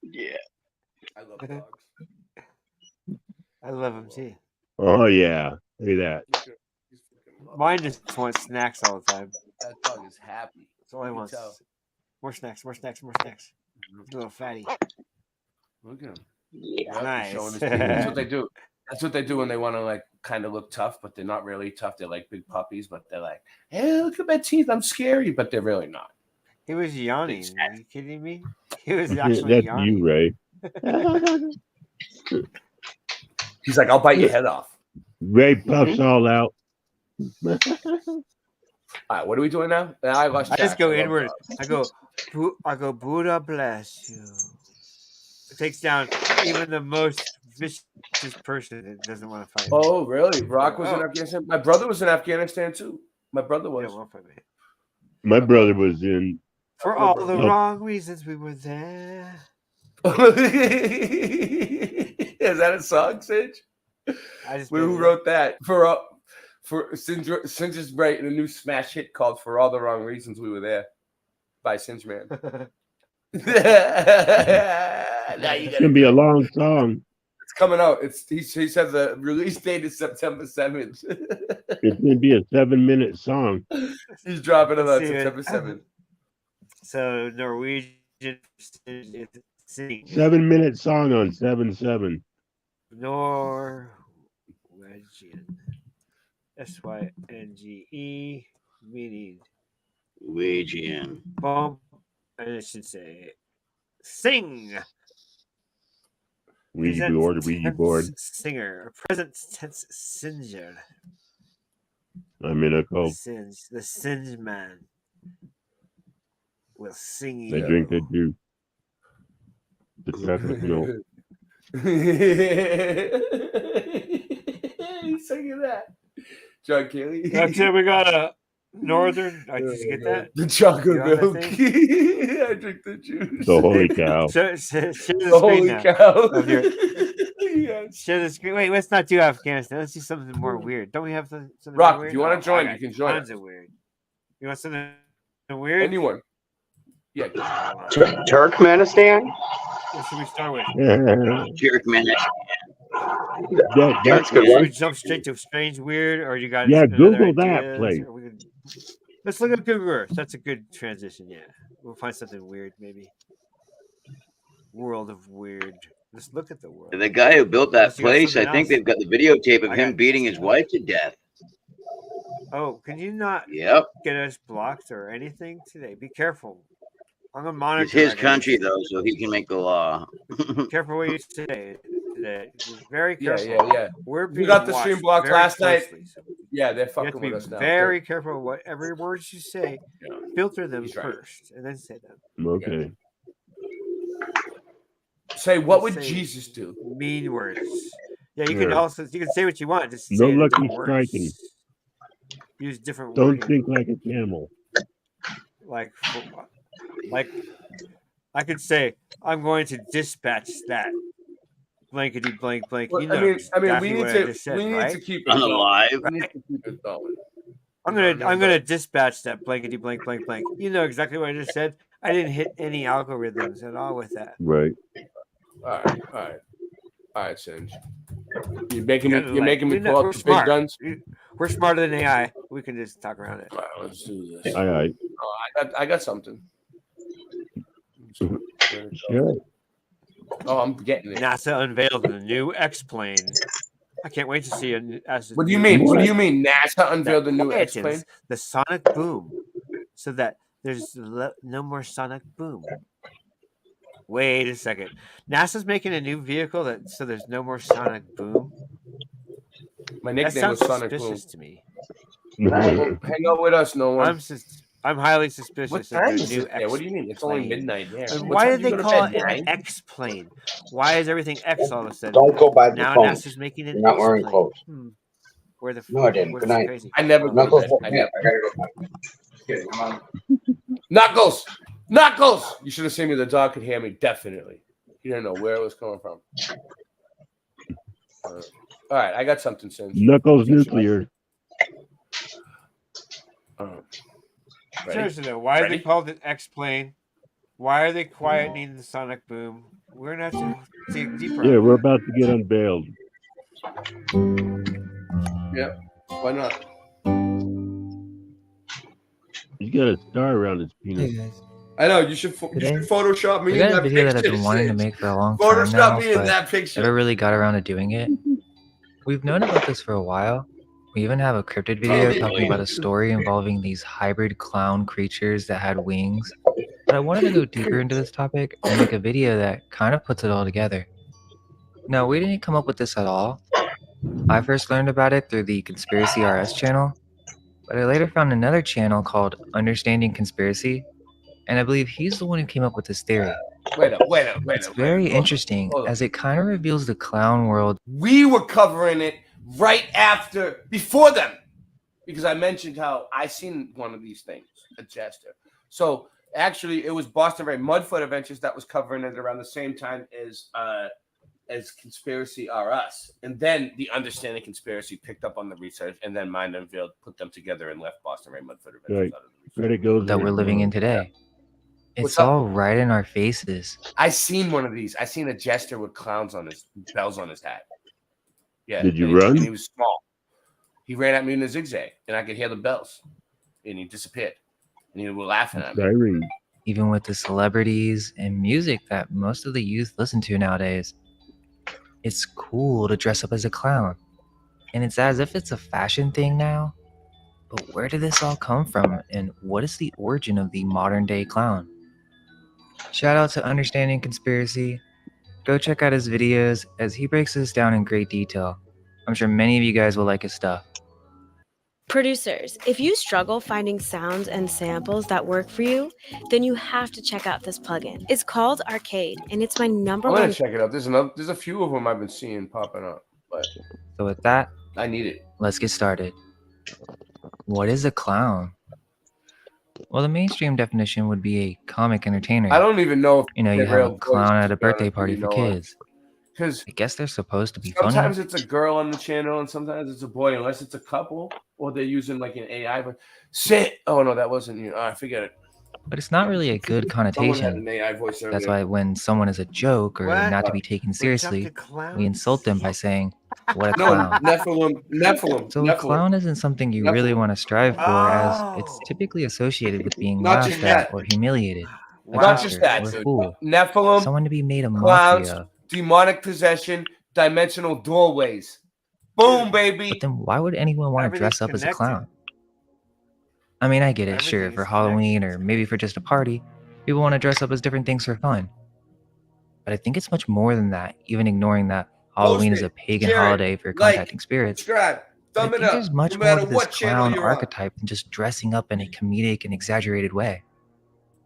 Yeah. I love dogs. I love them too. Oh yeah. Look at that. Mine just wants snacks all the time. That dog is happy. That's all he You can wants. tell. More snacks. Little fatty. Look at him. Yeah. Nice. Showing his teeth. That's what they do. That's what they do when they want to like kind of look tough, but they're not really tough. They're like big puppies, but they're like, hey, look at my teeth. I'm scary, but they're really not. He was yawning. Are you kidding me? He was actually That's yawning. you, Ray. He's like, I'll bite your head off. Ray puffs all out. All right, what are we doing now? I lost I just track. go love inward. dogs. I go, Buddha bless you. It takes down even the most suspicious person that doesn't want to fight. Oh, really? Rock was in Afghanistan. My brother was in Afghanistan too. My brother was. My brother was in. For all the wrong reasons, we were there. Is that a song, Singe? Who wrote that? For Singe is writing a new smash hit called "For All the Wrong Reasons We Were There" by Singe Man. It's gonna be a long song. It's coming out. He said the release date is September 7th. It's gonna be a 7-minute song. He's dropping it on September 7th. So Norwegian is 7-minute song on 7/7. Norwegian. SYNGE meaning Norwegian. Bump. And it should say sing. Ouija board, Ouija board. Singer. Present tense singer. I'm in a cult. The Singe Man will sing you. They drink the juice. The chocolate milk. He's singing that. John Kelly. That's it. We got a northern. Did you get that? The chocolate milk. I drink the juice. The holy cow. Share the holy cow. Yes. Share the screen. Wait, let's not do Afghanistan. Let's do something more weird. Don't we have something Rock, more weird? if you want to join, you can join. Tons of weird. You want something weird? Anyone. Yeah. Turkmenistan? What should we start with? Turkmenistan. That's a good Should one. we jump straight to strange, weird, or you got? Yeah, another Google that ideas, place. or we could- Let's look at Google Earth. That's a good transition. Yeah, we'll find something weird, maybe. World of weird. Let's look at the world. The guy who built that Unless you got place, I something think else. they've got the videotape of I him got- beating his wife to death. Oh, can you not Yep. get us blocked or anything today? Be careful. I'm gonna monitor. It's his that. country, though, so he can make the law. Be careful what you say today. Very Yeah, careful. yeah. We're We being got the watched stream blocked very last night. closely, so Yeah, they're you have fucking to be with us now. very careful what every word you say. Filter them He's right. first, and then say them. Okay. Say, what would Say Jesus do? Mean words. Yeah, you can Yeah. also say what you want. Just No say it in lucky different words. striking. Use different Don't wording. think like a camel. like I could say I'm going to dispatch that blankety blank blank. Well, You know I mean, exactly we what I need just said, to right? keep it On the going. live. We need to keep it going. I'm gonna dispatch that blankety blank blank blank. You know exactly what I just said. I didn't hit any algorithms at all with that. Right. All right, Singe. You're making me We're pull out the big smart. guns. We're smarter than AI. We can just talk around it. All right, let's do this. All right. Oh, I got something. Sure. Oh, I'm getting it. NASA unveiled the new X-plane. I can't wait to see it. What do you mean? What do you mean? NASA unveiled the new X-plane? X-plane? The sonic boom, so that there's no more sonic boom. Wait a second. NASA's making a new vehicle so there's no more sonic boom. My That nickname was sounds Sonic Boom. suspicious to me. Hang out with us, no one. I'm highly suspicious What of time the is new it there? What do you mean? It's only X-plane. midnight there. And What why time did do you they go to call bed, it an 9? X-plane? Why is everything X all of a sudden? Don't go by the now phone. NASA's making an You're not wearing X-plane. clothes. Where the No, I didn't. where's Good the night. crazy? I never go Knuckles, to bed. I never. I gotta go back. Just kidding. Come on. Knuckles! You should have seen me. The dog could hear me, definitely. He didn't know where it was coming from. All right, I got something, Singe. Knuckles nuclear. Ready? Seriously though, why Ready? they called it X-plane? Why are they quietening the sonic boom? We're gonna have to dig deeper. Yeah, on we're that. about to get unveiled. Yep. Why not? He's got a star around his penis. Hey guys. I know. You should Photoshop me I in got a that video that I've picture. been wanting to Singe. make for a long time Photoshop now, me in but that picture. never really got around to doing it. We've known about this for a while. We even have a cryptid video talking about a story involving these hybrid clown creatures that had wings. But I wanted to go deeper into this topic and make a video that kind of puts it all together. No, we didn't come up with this at all. I first learned about it through the Conspiracy RS channel, but I later found another channel called Understanding Conspiracy, and I believe he's the one who came up with this theory. It's very interesting as it kind of reveals the clown world. We were covering it right after, before them, because I mentioned how I seen one of these things, a jester. So actually, it was Boston Ray Mudfoot Adventures that was covering it around the same time as Conspiracy R Us, and then the Understanding Conspiracy picked up on the research, and then Mind Unveiled put them together and left Boston Ray Mudfoot Adventures out of the research. That we're living in today. It's all right in our faces. I seen one of these. I seen a jester with clowns on his bells on his hat. Yeah. Did you and run? He was small. He ran at me in a zigzag, and I could hear the bells, and he disappeared. And he was laughing at me. Even with the celebrities and music that most of the youth listen to nowadays, it's cool to dress up as a clown. And it's as if it's a fashion thing now. But where did this all come from? And what is the origin of the modern day clown? Shout out to Understanding Conspiracy. Go check out his videos as he breaks this down in great detail. I'm sure many of you guys will like his stuff. Producers, if you struggle finding sounds and samples that work for you, then you have to check out this plugin. It's called Arcade, and it's my number I'm one. gonna check it out. There's a few of them I've been seeing popping up, but So with that, I need it. Let's get started. What is a clown? Well, the mainstream definition would be a comic entertainer. I don't even know if you have real a clown voices, at a birthday party you for know, kids. Because I guess they're supposed to be funny. sometimes it's a girl on the channel and sometimes it's a boy, unless it's a couple or they're using like an AI. But sit. Oh no, that wasn't you. I forget it. But it's not really a good Someone had connotation. an AI voice That's earlier. why when someone is a joke or What? not to be taken seriously, we insult them by saying, "What a No, clown." Nephilim. So a clown isn't something you really want to strive for, as it's typically associated with being Not just laughed at that. or humiliated, a Not just jester that, or a dude. fool, Nephilim, someone to be made a clowns, mockery of. demonic possession, dimensional doorways. Boom, baby. But then why would anyone want to dress up as a clown? I mean, I get it, sure, for Halloween or maybe for just a party, people want to dress up as different things for fun. But I think it's much more than that, even ignoring that Halloween is a pagan share it, holiday for like, contacting spirits. Subscribe. But I Thumb it think up. there's much no more matter to this what channel clown you're on. archetype than just dressing up in a comedic and exaggerated way.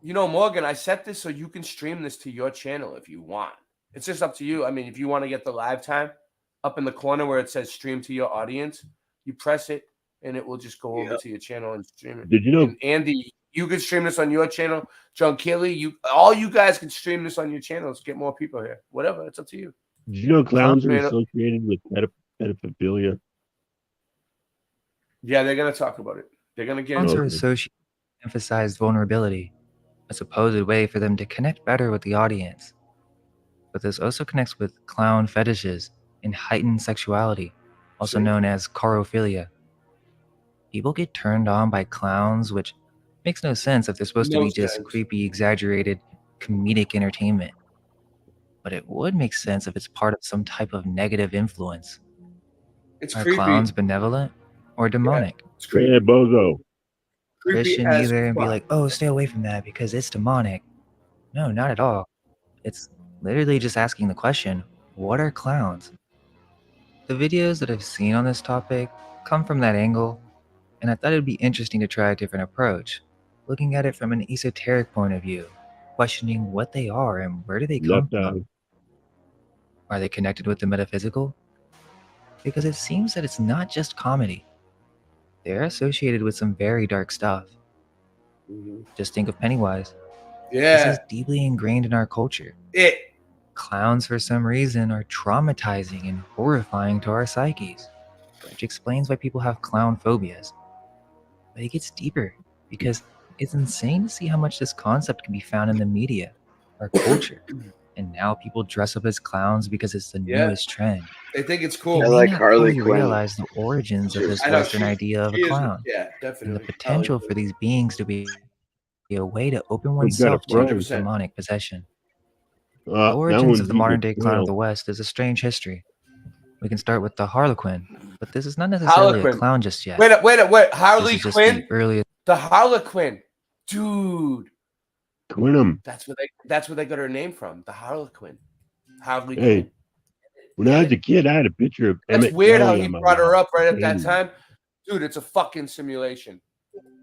You know, Morgan, I set this so you can stream this to your channel if you want. It's just up to you. I mean, if you want to get the live time up in the corner where it says stream to your audience, you press it and it will just go over to your channel and stream it. Did you know- And Andy, you can stream this on your channel. John Kelly, all you guys can stream this on your channels. Get more people here. Whatever, it's up to you. Did you know clowns are Man, associated with pedophilia? yeah, they're gonna talk about it. They're gonna get Clowns into are it. associated with emphasized vulnerability, a supposed way for them to connect better with the audience. But this also connects with clown fetishes and heightened sexuality, also known as chorophilia. People get turned on by clowns, which makes no sense if they're supposed to No be just sense. creepy, exaggerated, comedic entertainment. But it would make sense if it's part of some type of negative influence. It's Are creepy. clowns benevolent or demonic? Yeah, bozo. Christian as either and be fuck. like, oh, stay away from that because it's demonic. No, not at all. It's literally just asking the question, what are clowns? The videos that I've seen on this topic come from that angle, and I thought it'd be interesting to try a different approach, looking at it from an esoteric point of view, questioning what they are and where do they come from. Are they connected with the metaphysical? Because it seems that it's not just comedy. They're associated with some very dark stuff. Just think of Pennywise. This Yeah. is deeply ingrained in our culture. Clowns, for some reason, are traumatizing and horrifying to our psyches, which explains why people have clown phobias. But it gets deeper, because it's insane to see how much this concept can be found in the media, our culture. And now people dress up as clowns because it's the Yeah. newest trend. They think it's cool. They may not fully realize the origins of this I know, Western idea of she a is- clown, yeah, and definitely. the potential for these beings to be a way to open got a oneself to friend. demonic possession. The That origins one's of the modern day even clown of well. the West is a strange history. We can start with the Harlequin, but this is not necessarily a Harlequin. clown just yet. Wait. Harley This is just Quinn? the earliest. The Harlequin. Dude. Quinum. That's where they got her name from. The Harlequin. Harley Hey, Quinn. when I was a kid, I had a picture of That's Emmett weird how Kelly he on my brought her wall. up right at that Hey. time. Dude, it's a fucking simulation.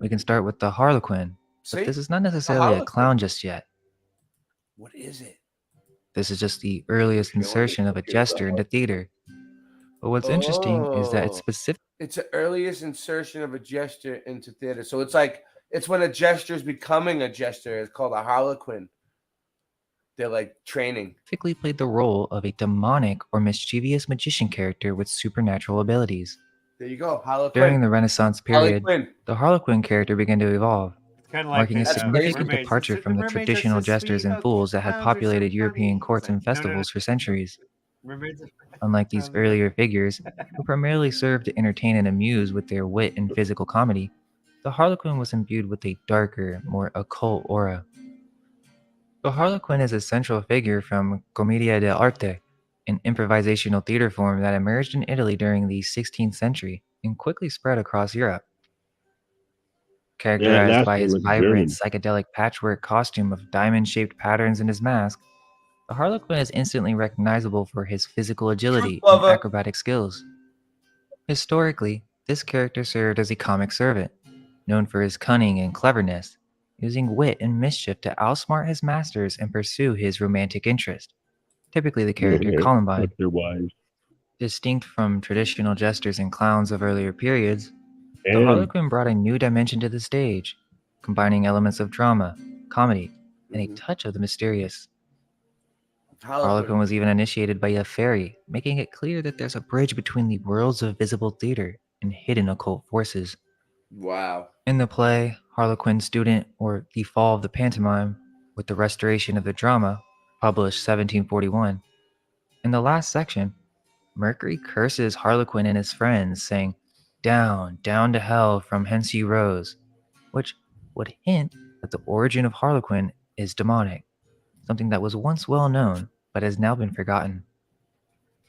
We can start with the Harlequin, See? but this is not necessarily a Harlequin. clown just yet. What is it? This is just the earliest insertion of a jester into theater. But what's interesting is that it's specific. It's the earliest insertion of a jester into theater. So it's when a jester is becoming a jester. It's called a harlequin. They're like training. Specifically played the role of a demonic or mischievous magician character with supernatural abilities. There you go, harlequin. During the Renaissance period, Harlequin. the harlequin character began to evolve, Kinda like marking a the, significant mermaids. departure Is it from the mermaids that's traditional so jesters sweet? and fools that had Clowns are so populated European funny. courts and No, no, no. festivals for centuries. Mermaids are- Unlike these earlier figures, who primarily served to entertain and amuse with their wit and physical comedy, the harlequin was imbued with a darker, more occult aura. The harlequin is a central figure from Commedia dell'arte, an improvisational theater form that emerged in Italy during the 16th century and quickly spread across Europe. Characterized last by one his was vibrant, German. psychedelic patchwork costume of diamond-shaped patterns in his mask, the harlequin is instantly recognizable for his physical agility and acrobatic skills. Historically, this character served as a comic servant, known for his cunning and cleverness, using wit and mischief to outsmart his masters and pursue his romantic interest, typically the character Columbine. Fuck their wives. Distinct from traditional jesters and clowns of earlier periods, the And- harlequin brought a new dimension to the stage, combining elements of drama, comedy, and a touch of the mysterious. Harlequin was even initiated by a fairy, making it clear that there's a bridge between the worlds of visible theater and hidden occult forces. Wow. In the play, Harlequin's Student, or The Fall of the Pantomime, with the restoration of the drama, published 1741. In the last section, Mercury curses Harlequin and his friends, saying, "Down, down to hell from hence you rose," which would hint that the origin of Harlequin is demonic, something that was once well known but has now been forgotten.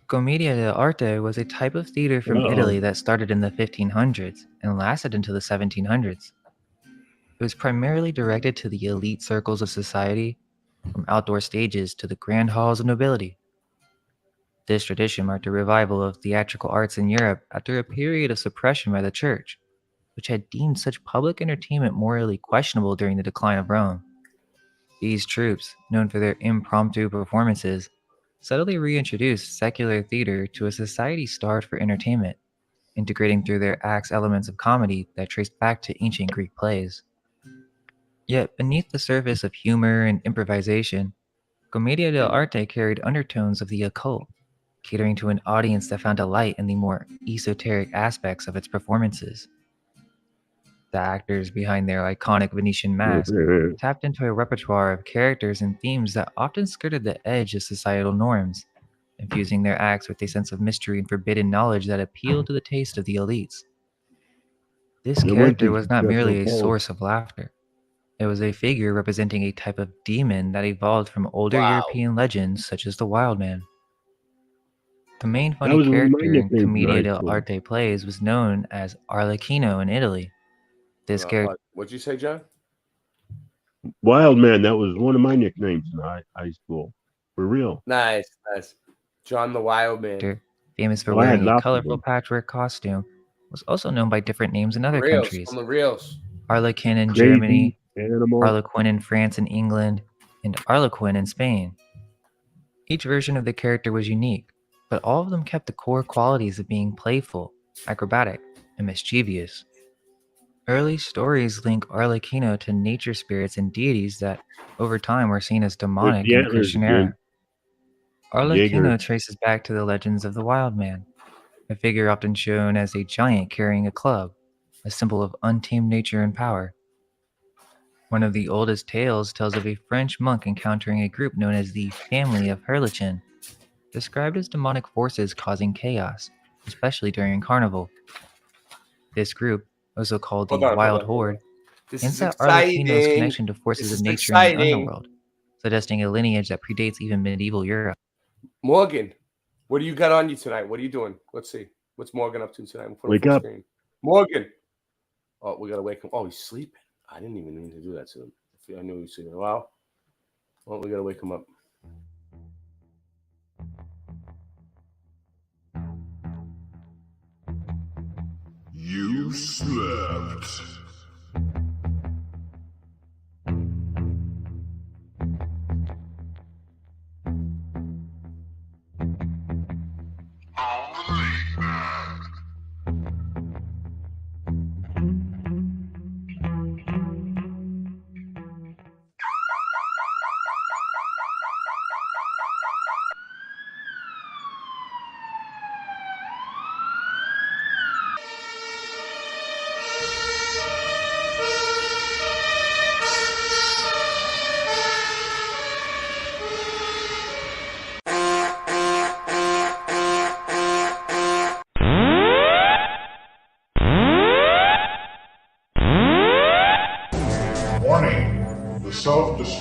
Commedia dell'arte was a type of theater from Italy that started in the 1500s and lasted until the 1700s. It was primarily directed to the elite circles of society, from outdoor stages to the grand halls of nobility. This tradition marked a revival of theatrical arts in Europe after a period of suppression by the Church, which had deemed such public entertainment morally questionable during the decline of Rome. These troupes, known for their impromptu performances, subtly reintroduced secular theater to a society starved for entertainment, integrating through their acts elements of comedy that traced back to ancient Greek plays. Yet beneath the surface of humor and improvisation, Commedia dell'arte carried undertones of the occult, catering to an audience that found delight in the more esoteric aspects of its performances. The actors behind their iconic Venetian masks tapped into a repertoire of characters and themes that often skirted the edge of societal norms, infusing their acts with a sense of mystery and forbidden knowledge that appealed to the taste of the elites. This character was not merely a source of laughter. It was a figure representing a type of demon that evolved from older European legends such as the Wild Man. The main funny was one of my character in nicknames in Commedia high school. dell'arte plays was known as Arlecchino in Italy. This character What'd you say, John? Wild Man, that was one of my nicknames in high school. For real. Nice, nice. John the Wild Man. famous for Well, I had wearing a lots of colorful them. patchwork costume, was also known by different names in other Reels, countries. on the reels. Harlequin in Crazy Germany, Animal. Harlequin in France and England, and Harlequin in Spain. Each version of the character was unique, but all of them kept the core qualities of being playful, acrobatic, and mischievous. Early stories link Arlecchino to nature spirits and deities that, over time, were seen as demonic the in the antlers Christian again. era. Arlecchino Jaeger. traces back to the legends of the Wild Man, a figure often shown as a giant carrying a club, a symbol of untamed nature and power. One of the oldest tales tells of a French monk encountering a group known as the Family of Herlichin, described as demonic forces causing chaos, especially during Carnival. This group, also called the Wild Horde, This hints is at Arlecchino's exciting. connection to forces This of is nature in the exciting. underworld, suggesting a lineage that predates even medieval Europe. Morgan, what do you got on you tonight? What are you doing? Let's see. What's Morgan up to tonight? We'll put him Wake full up. screen. Morgan. Oh, we gotta wake him. Oh, he's sleeping. I didn't even mean to do that to him. I knew he was sleeping. Well, we gotta wake him up. You slept.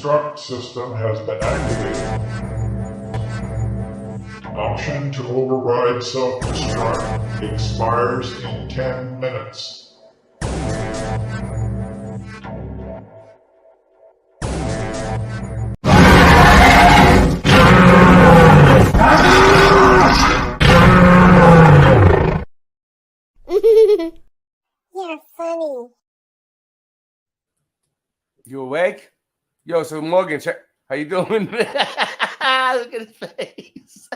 self-destruct system has been activated. Option to override self-destruct expires in 10 minutes. You're funny. You awake? Yo, so Morgan, check. How you doing? Look at his face.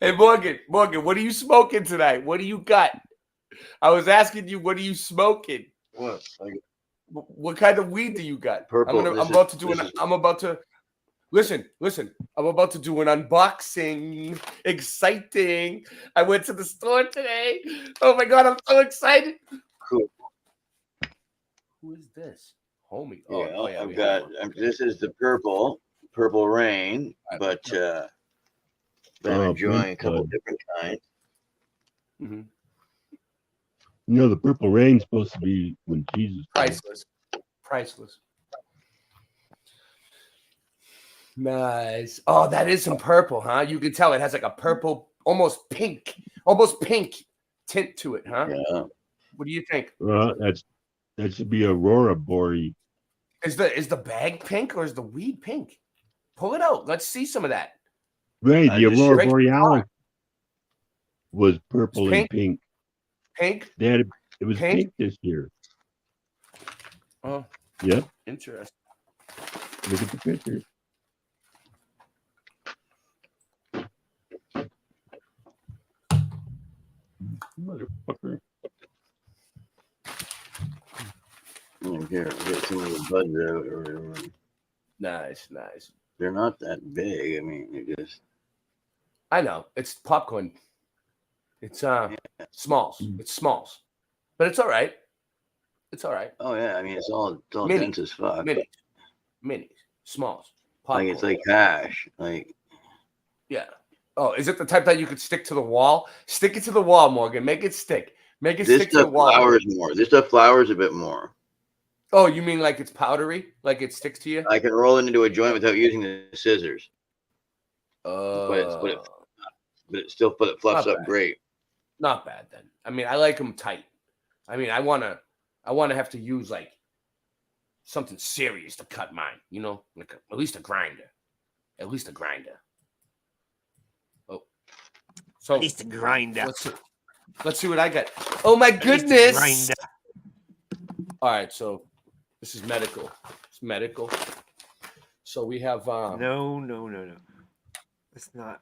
Hey, Morgan, what are you smoking tonight? What do you got? I was asking you, what are you smoking? What? What kind of weed do you got? Purple. I'm about to do listen. I'm about to do an unboxing. Exciting. I went to the store today. Oh my God, I'm so excited. Cool. Who is this? Homie. Yeah, I've got, this is the purple rain, but I'm enjoying a couple different kinds. Mm-hmm. You know, the Purple Rain's supposed to be when Jesus. Priceless. Nice. Oh, that is some purple, huh? You can tell it has like a purple, almost pink tint to it, huh? Yeah. What do you think? That should be Aurora Borealis. Is the bag pink or is the weed pink? Pull it out. Let's see some of that. Right, the Aurora Borealis was purple and pink. Pink? It was pink this year. Oh. Yep. Interesting. Look at the picture. Motherfucker. Oh, here, get some of the buds out or whatever. Nice. They're not that big. I mean, they're just. I know. It's popcorn. It's smalls. It's smalls. But it's all right. Oh yeah, I mean it's all Mini. dense as fuck. Mini. Smalls. Popcorn. Like it's like hash. Like yeah. Oh, is it the type that you could stick to the wall? Stick it to the wall, Morgan. Make it stick. Make it this stick to the stuff wall. flowers more. This stuff flowers a bit more. Oh, you mean like it's powdery? Like it sticks to you? I can roll it into a joint without using the scissors. But it fluffs up great. Not bad then. I mean, I like them tight. I mean, I wanna have to use like something serious to cut mine. You know, like at least a grinder. Oh, so At least a grinder. Let's see what I got. Oh my goodness! Grinder. All right, so this is medical. It's medical. So we have No. It's not.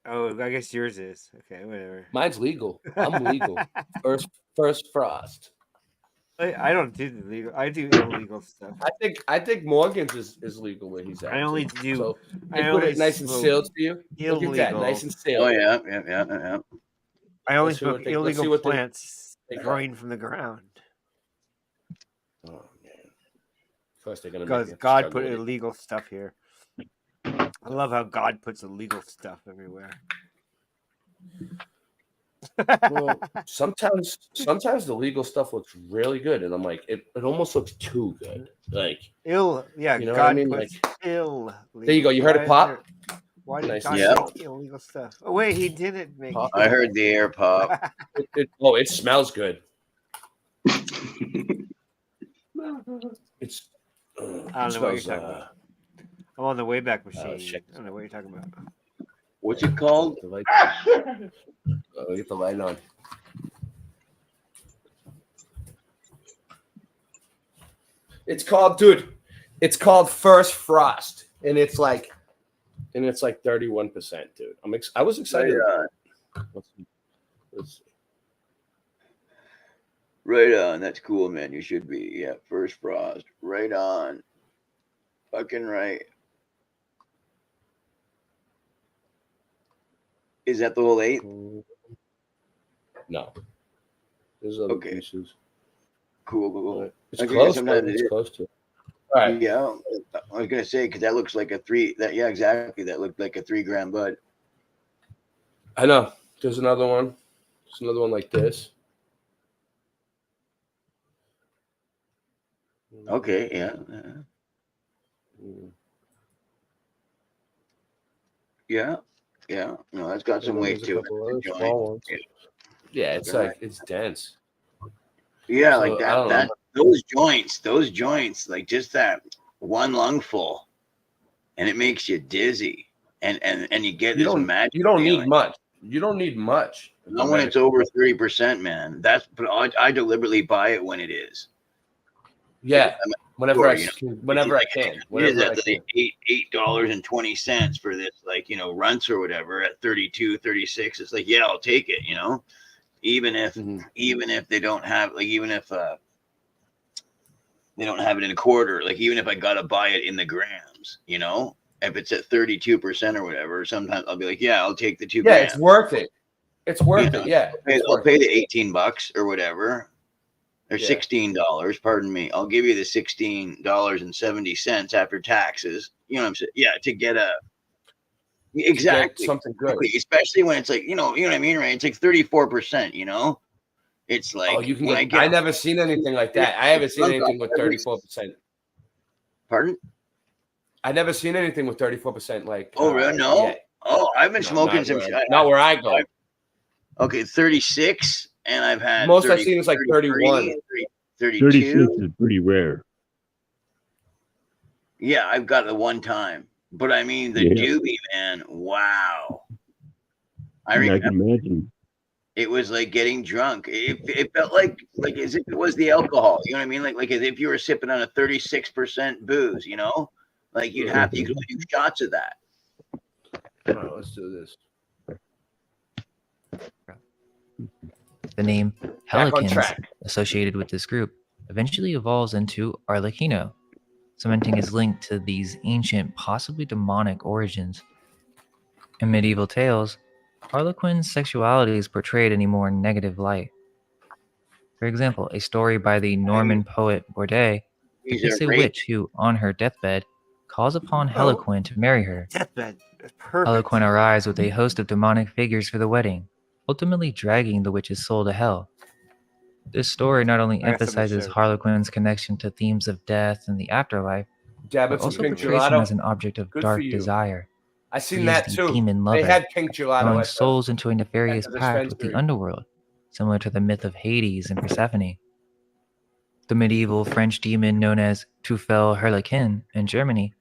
Oh, I guess yours is. Okay, whatever. Mine's legal. I'm legal. First frost. I don't do the legal. I do illegal stuff. I think Morgan's is legal where he's at. I only do. So I put only it nice and sealed for you. Look at that, illegal. nice and sealed. Oh yeah. I only Let's see what smoke they- let's see illegal what they- plants growing from the ground. Oh man! First they're gonna Because make God struggle put with it. illegal stuff here. I love how God puts illegal stuff everywhere. Well, sometimes the legal stuff looks really good, and I'm like, it almost looks too good. Like Yeah, you know God what I mean? puts illegal. There you go. You heard it pop. Why did Nice God and make illegal stuff? Oh wait, he didn't make. Pop. I heard the air pop. It smells good. It's. I don't know what you're smells, talking about. I'm on the Wayback Machine. I don't know what you're talking about. What's it called? Get the light on. It's called, dude. It's called First Frost, and it's like 31%, dude. I was excited. Let's see. Right on. That's cool, man. You should be. Yeah, First Frost. Right on. Fucking right. Is that the whole 8? No. There's other Okay. pieces. Cool. It's Okay, close. sometimes It's it is. close to. All right. Yeah, I was gonna say because that looks like a 3. Yeah, exactly. That looked like a 3-gram bud. I know. There's another one. There's another one like this. Okay, yeah. Yeah, yeah. No, that's got some weight to it. The joint. Yeah, it's like it's dense. Yeah, So, like I don't that. know. Those joints, like just that one lungful, and it makes you dizzy, and you get this magic. You don't feeling. need much. You don't need much. Not when it's over 30%, man. But I deliberately buy it when it is. Yeah, whenever I can. Whenever I can. $8.20 for this, like, you know, runts or whatever at 32, 36. It's like, yeah, I'll take it, you know, even if they don't have, like, even if they don't have it in a quarter, like, even if I got to buy it in the grams, you know, if it's at 32% or whatever, sometimes I'll be like, yeah, I'll take the 2 grams. Yeah, it's worth it. It's worth it. Yeah. I'll pay the $18 or whatever. Or $16, pardon me. I'll give you the $16.70 after taxes. You know what I'm saying? Yeah, to get exactly something good. Especially when it's like, you know what I mean, right? It's like 34%, you know? It's like you can get, I never seen anything like that. I haven't seen anything with 34%. Pardon? I never seen anything with 34% like really? No? Yet. Oh, I've been smoking some shit. Not where I go. Okay, 36. And I've had most I've seen is like 31. 32. 36 is pretty rare. Yeah, I've got the one time. But I mean, the doobie, man, wow. I can imagine. It was like getting drunk. It felt like as if it was the alcohol. You know what I mean? Like as if you were sipping on a 36% booze, you know? Like you could do shots of that. All right, let's do this. The name Helicans, associated with this group, eventually evolves into Arlecchino, cementing his link to these ancient, possibly demonic origins. In medieval tales, Harlequin's sexuality is portrayed in a more negative light. For example, a story by the Norman poet Bourdet depicts a witch who, on her deathbed, calls upon Harlequin to marry her. Deathbed. That's perfect. Harlequin arrives with a host of demonic figures for the wedding, ultimately dragging the witch's soul to hell. This story not only emphasizes Harlequin's connection to themes of death and the afterlife, but also portrays him as an object of dark desire. I seen He that is the too. demon lover, They had pink gelato. throwing at souls into a nefarious the pact with the underworld, similar to the myth of Hades and Persephone. The medieval French demon known as Teufel Harlequin in Germany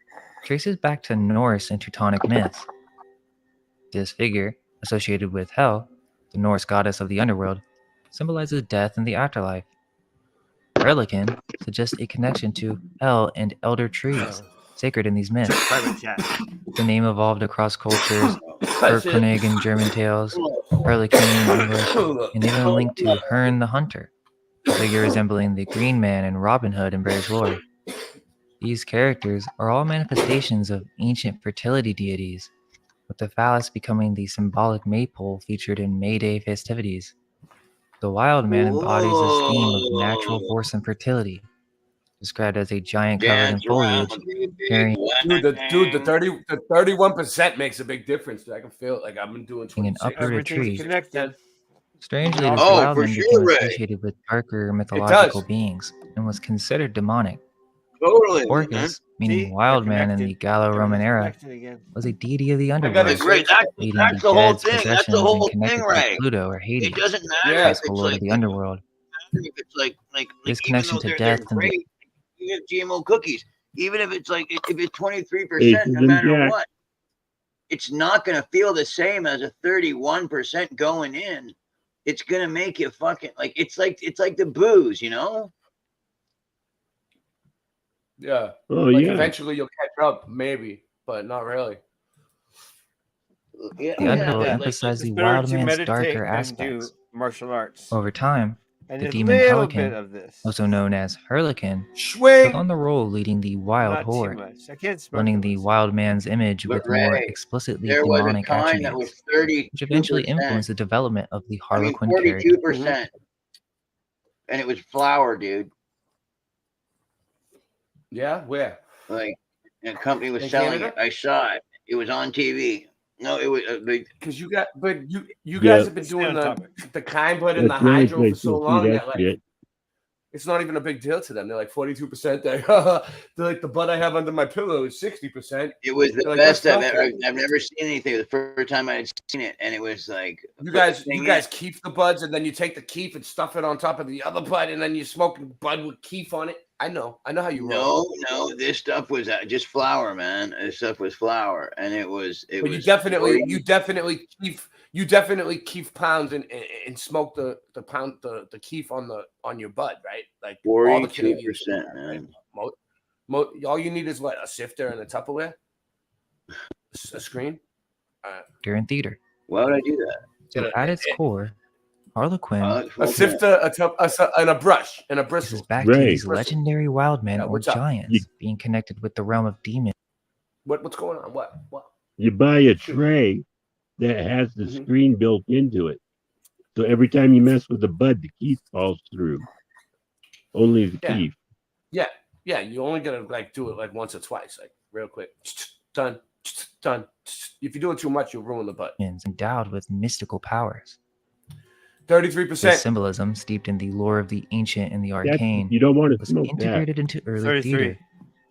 traces back to Norse and Teutonic myths. This figure, associated with Hel, the Norse goddess of the underworld, symbolizes death and the afterlife. Harlequin suggests a connection to Hel and elder trees, sacred in these myths. The name evolved across cultures, Erlkönig in German tales, Harlequin in English, and even linked to Herne the Hunter, a figure resembling the Green Man and Robin Hood in British lore. These characters are all manifestations of ancient fertility deities, with the phallus becoming the symbolic maypole featured in May Day festivities. The wild man embodies this theme of natural force and fertility, described as a giant covered in foliage, carrying the 31% makes a big difference. I can feel it. Like I've been doing an uprooted tree. Connected. Strangely, this wild man became associated with darker mythological beings and was considered demonic. Totally. Orcus, meaning wild man in the Gallo-Roman era, was a deity of the underworld, That's the whole thing. That's the whole thing, right? Pluto or Hades, it doesn't matter if it's lord of the underworld. If it's like This connection to death and great, you get GMO cookies. Even if it's like if it's 23%, no matter what, it's not going to feel the same as a 31% going in. It's going to make you fucking like it's like the booze, you know. Yeah. Oh, like yeah. Eventually you'll catch up, maybe, but not really. The underworld emphasized the wild man's darker aspects. Martial arts. Over time, and the a demon little bit Pelican, of this. also known as Harlequin, Swing. took on the role leading the wild Not too horde, much. I can't smoke blending the wild man's image But with more Ray, explicitly there was a demonic time that attributes, was 32%. which eventually influenced the development of the I mean, Harlequin character. 42%, and it was flour, dude. Yeah, where? Like, a company was In selling Canada? it. I saw it. It was on TV. No, it was because you guys have been doing the kind blood and the That's really hydro for great so to see long that that like shit. It's not even a big deal to them. They're like 42%. They're like, the butt I have under my pillow is 60%. It was the They're like, best "That's I've nothing." ever. I've never seen anything. The first time I had seen it, and it was like You guys keep the buds, and then you take the keef and stuff it on top of the other bud, and then you smoke the bud with keef on it. I know how you roll. No. This stuff was just flour, man. This stuff was flour, and it was. But you definitely keef pounds and smoke the keef on your bud, right? Like all the 42%, man. All you need is what, a sifter and a Tupperware, a screen. During theater. Why would I do that? So at its core, Harlequin, a sifter, and a brush and a bristle. is back to these legendary wild men or giants being connected with the realm of demons. What's going on? What? You buy a tray that has the screen built into it. So every time you mess with the bud, the keef falls through. Only the keef. Yeah. You only gotta like do it like once or twice, like real quick. Done. If you do it too much, you'll ruin the bud. Endowed with mystical powers. 33%. The symbolism steeped in the lore of the ancient and the arcane you don't want to was smoke integrated that. into early 33. theater,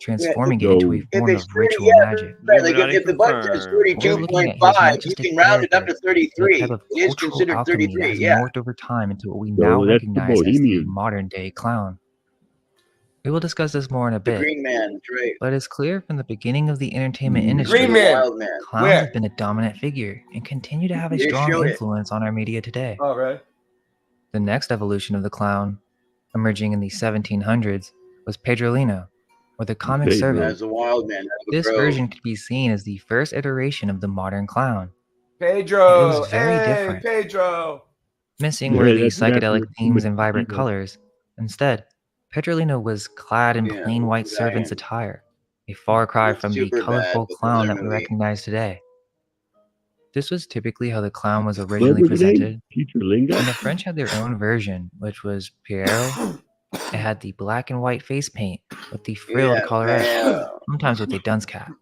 transforming it Yeah, into a If form it's of 30, ritual magic. Right, like if the bud says We're looking at his 32.5, majestic you can round it up to character, 33. the type of It is cultural considered alchemy that 33. has Yeah. morphed over time into what we So now that's the recognize as the bohemian. modern day clown. We will discuss this more in a The bit, Green Man, that's right. but it's clear from the beginning of the entertainment industry, Green Man. Wild Man. clowns Where? have been a dominant figure and continue to have a They strong showed it. influence on our media today. All right. The next evolution of the clown, emerging in the 1700s, was Pedrolino, or the comic Pedro. servant. That's a wild man. That's a This bro. version could be seen as the first iteration of the modern clown, Pedro. It was very Hey, different. Pedro. missing Yeah, were the that's psychedelic what- themes and vibrant yeah. colors. Instead, Pedrolino was clad in Yeah, plain white exactly. servant's attire, a far cry It's from the super bad, colorful but the clown that other we movie- recognize today. This was typically how the clown was What originally was his name? presented, Peter Linga? and the French had their own version, which was Pierrot. It had the black and white face paint with the frilled Yeah, collarette, man. sometimes with a dunce cap.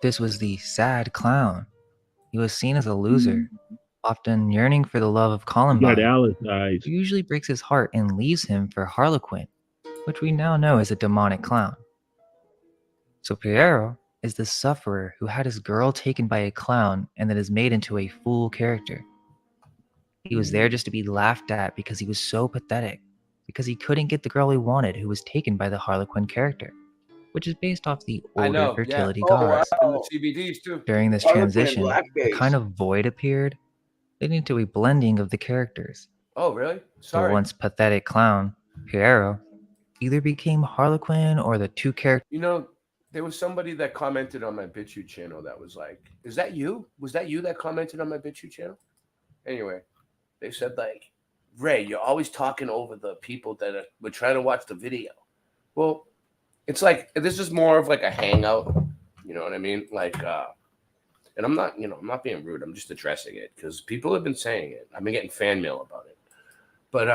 This was the sad clown. He was seen as a loser, often yearning for the love of He got Columbine, Alice eyes. who usually breaks his heart and leaves him for Harlequin, which we now know is a demonic clown. So Pierrot is the sufferer who had his girl taken by a clown and then is made into a fool character. He was there just to be laughed at because he was so pathetic, because he couldn't get the girl he wanted who was taken by the Harlequin character, which is based off the I older know. fertility Yeah. gods. And the CBDs too. During this Harlequin in transition, a blackface. kind of void appeared, leading to a blending of the characters. Oh, really? The Sorry. once pathetic clown, Pierrot, either became Harlequin or the two characters. You know, there was somebody that commented on my BitChute channel that was like, "Is that you? Was that you that commented on my BitChute channel?" Anyway, they said like, "Ray, you're always talking over the people that were trying to watch the video." Well, it's like this is more of like a hangout. You know what I mean? Like, and I'm not being rude. I'm just addressing it because people have been saying it. I've been getting fan mail about it. But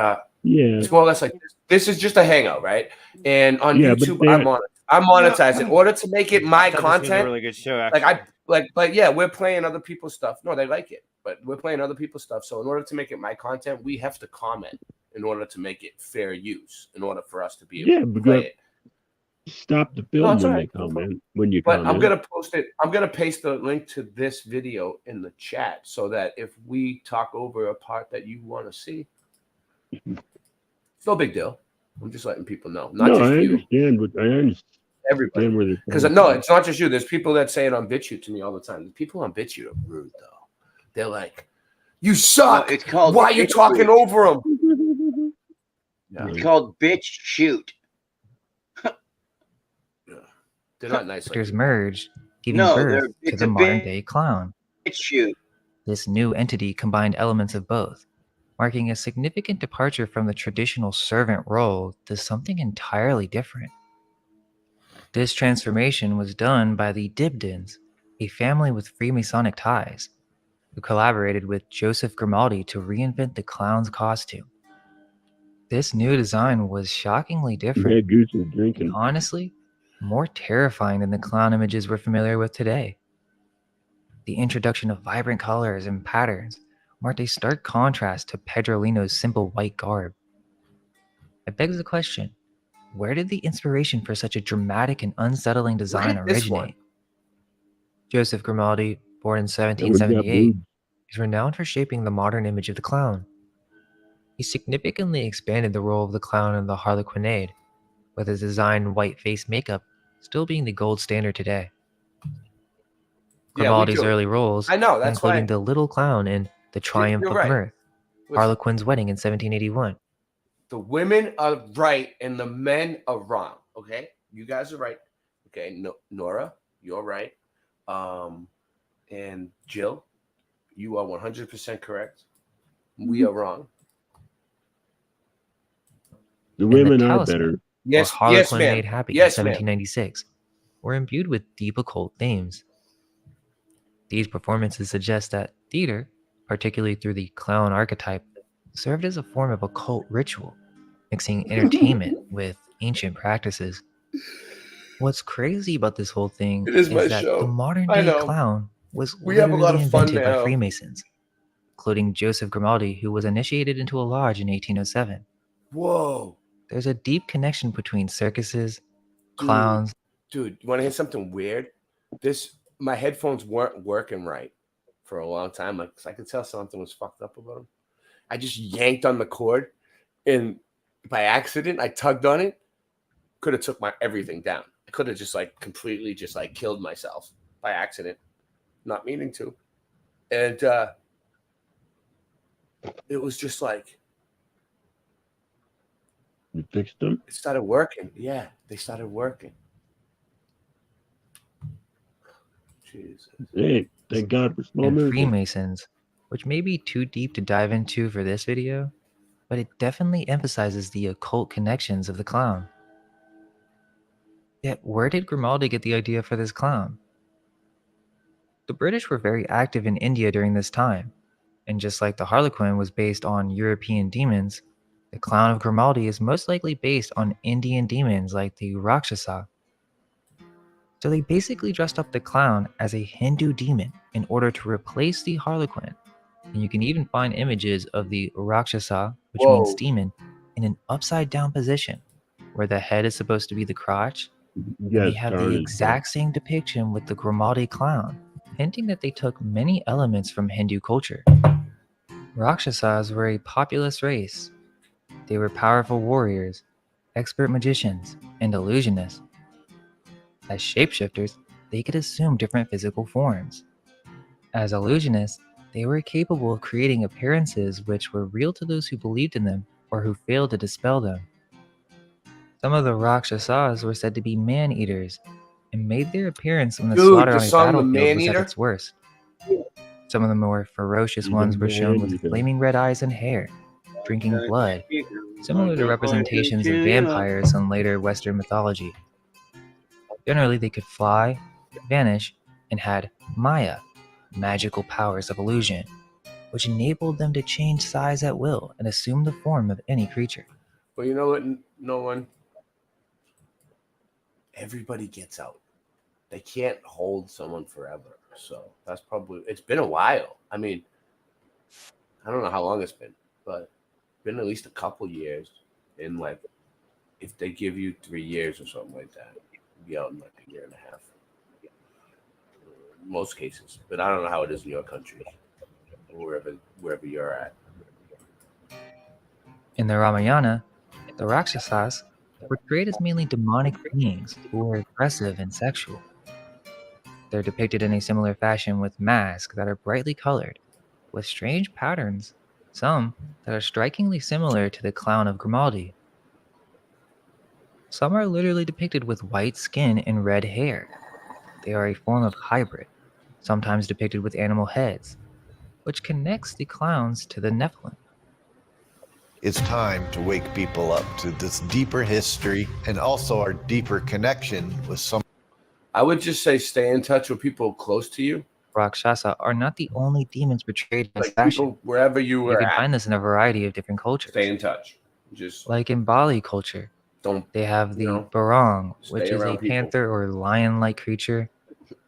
Yeah. it's more or less like this. This is just a hangout, right? And on Yeah, but YouTube, they're- I'm monetized. In order to make it my Thought this was a content, really good show, but yeah, we're playing other people's stuff. No, they like it, but we're playing other people's stuff. So in order to make it my content, we have to comment in order to make it fair use. In order for us to be able Yeah, to but play it. stop the No, film it's when all they right. comment. When you But comment. I'm gonna post it. I'm gonna paste the link to this video in the chat so that if we talk over a part that you want to see, it's no big deal. I'm just letting people know, not no, just I you, understand. What I understand everybody. where they're Because coming no, from. it's not just you. There's people that say it on BitChute to me all the time. The people on BitChute are rude though. They're like, "You suck. No, it's called Why are you bitch talking shoot. over them?" It's called bitch shoot. They're not nice. Like characters merged, giving No, birth to it's the a modern bit- day clown. Bitch shoot. This new entity combined elements of both, marking a significant departure from the traditional servant role to something entirely different. This transformation was done by the Dibdins, a family with Freemasonic ties, who collaborated with Joseph Grimaldi to reinvent the clown's costume. This new design was shockingly different, Red Goose is drinking. and honestly, more terrifying than the clown images we're familiar with today. The introduction of vibrant colors and patterns marked a stark contrast to Pedrolino's simple white garb. It begs the question, where did the inspiration for such a dramatic and unsettling design originate? Joseph Grimaldi, born in 1778, is renowned for shaping the modern image of the clown. He significantly expanded the role of the clown in the Harlequinade, with his designed white face makeup still being the gold standard today. Grimaldi's early roles, including the little clown in The Triumph of Mirth, Harlequin's Wedding in 1781. The women are right and the men are wrong. Okay, you guys are right. Okay, Nora, you're right. And Jill, you are 100% correct. We are wrong. The women are better. Yes, Harlequin ma'am. Made Happy Yes, in ma'am. 1796 were imbued with deep occult themes. These performances suggest that theater, particularly through the clown archetype, served as a form of occult ritual, mixing entertainment with ancient practices. What's crazy about this whole thing is that the modern day clown was literally invented by Freemasons, including Joseph Grimaldi, who was initiated into a lodge in 1807. Whoa. There's a deep connection between circuses, clowns. Dude, you want to hear something weird? My headphones weren't working right for a long time. Like, I could tell something was fucked up about them. I just yanked on the cord, and by accident, I tugged on it. Could have took my everything down. I could have just completely just killed myself by accident, not meaning to. And it was just you fixed them? It started working. Yeah, they started working. Jesus. Hey, thank God for small and miracles. Freemasons, which may be too deep to dive into for this video, but it definitely emphasizes the occult connections of the clown. Yet, where did Grimaldi get the idea for this clown? The British were very active in India during this time, and just like the Harlequin was based on European demons, the clown of Grimaldi is most likely based on Indian demons like the Rakshasa. So they basically dressed up the clown as a Hindu demon in order to replace the Harlequin. And you can even find images of the Rakshasa, which means demon, in an upside down position, where the head is supposed to be the crotch. They have the exact same depiction with the Grimaldi clown, hinting that they took many elements from Hindu culture. Rakshasas were a populous race. They were powerful warriors, expert magicians, and illusionists. As shapeshifters, they could assume different physical forms. As illusionists, they were capable of creating appearances which were real to those who believed in them or who failed to dispel them. Some of the Rakshasas were said to be man-eaters and made their appearance when the slaughter on a battlefield was at its worst. Some of the more ferocious ones were shown with flaming red eyes and hair, drinking blood, similar to representations of vampires in later Western mythology. Generally, they could fly, vanish, and had Maya, magical powers of illusion, which enabled them to change size at will and assume the form of any creature. Well, you know what? No one. Everybody gets out. They can't hold someone forever. So that's probably, it's been a while. I mean, I don't know how long it's been, but it's been at least a couple years. And if they give you 3 years or something like that, you'll be out in a year and a half. In most cases. But I don't know how it is in your country, or wherever you're at. In the Ramayana, the Rakshasas were portrayed as mainly demonic beings who were aggressive and sexual. They're depicted in a similar fashion with masks that are brightly colored, with strange patterns, some that are strikingly similar to the clown of Grimaldi. Some are literally depicted with white skin and red hair. They are a form of hybrid, sometimes depicted with animal heads, which connects the clowns to the Nephilim. It's time to wake people up to this deeper history and also our deeper connection with some. I would just say stay in touch with people close to you. Rakshasa are not the only demons portrayed in fashion. People wherever you can find this in a variety of different cultures. Stay in touch. Just like in Bali culture, they have the barong, which is a panther or lion-like creature,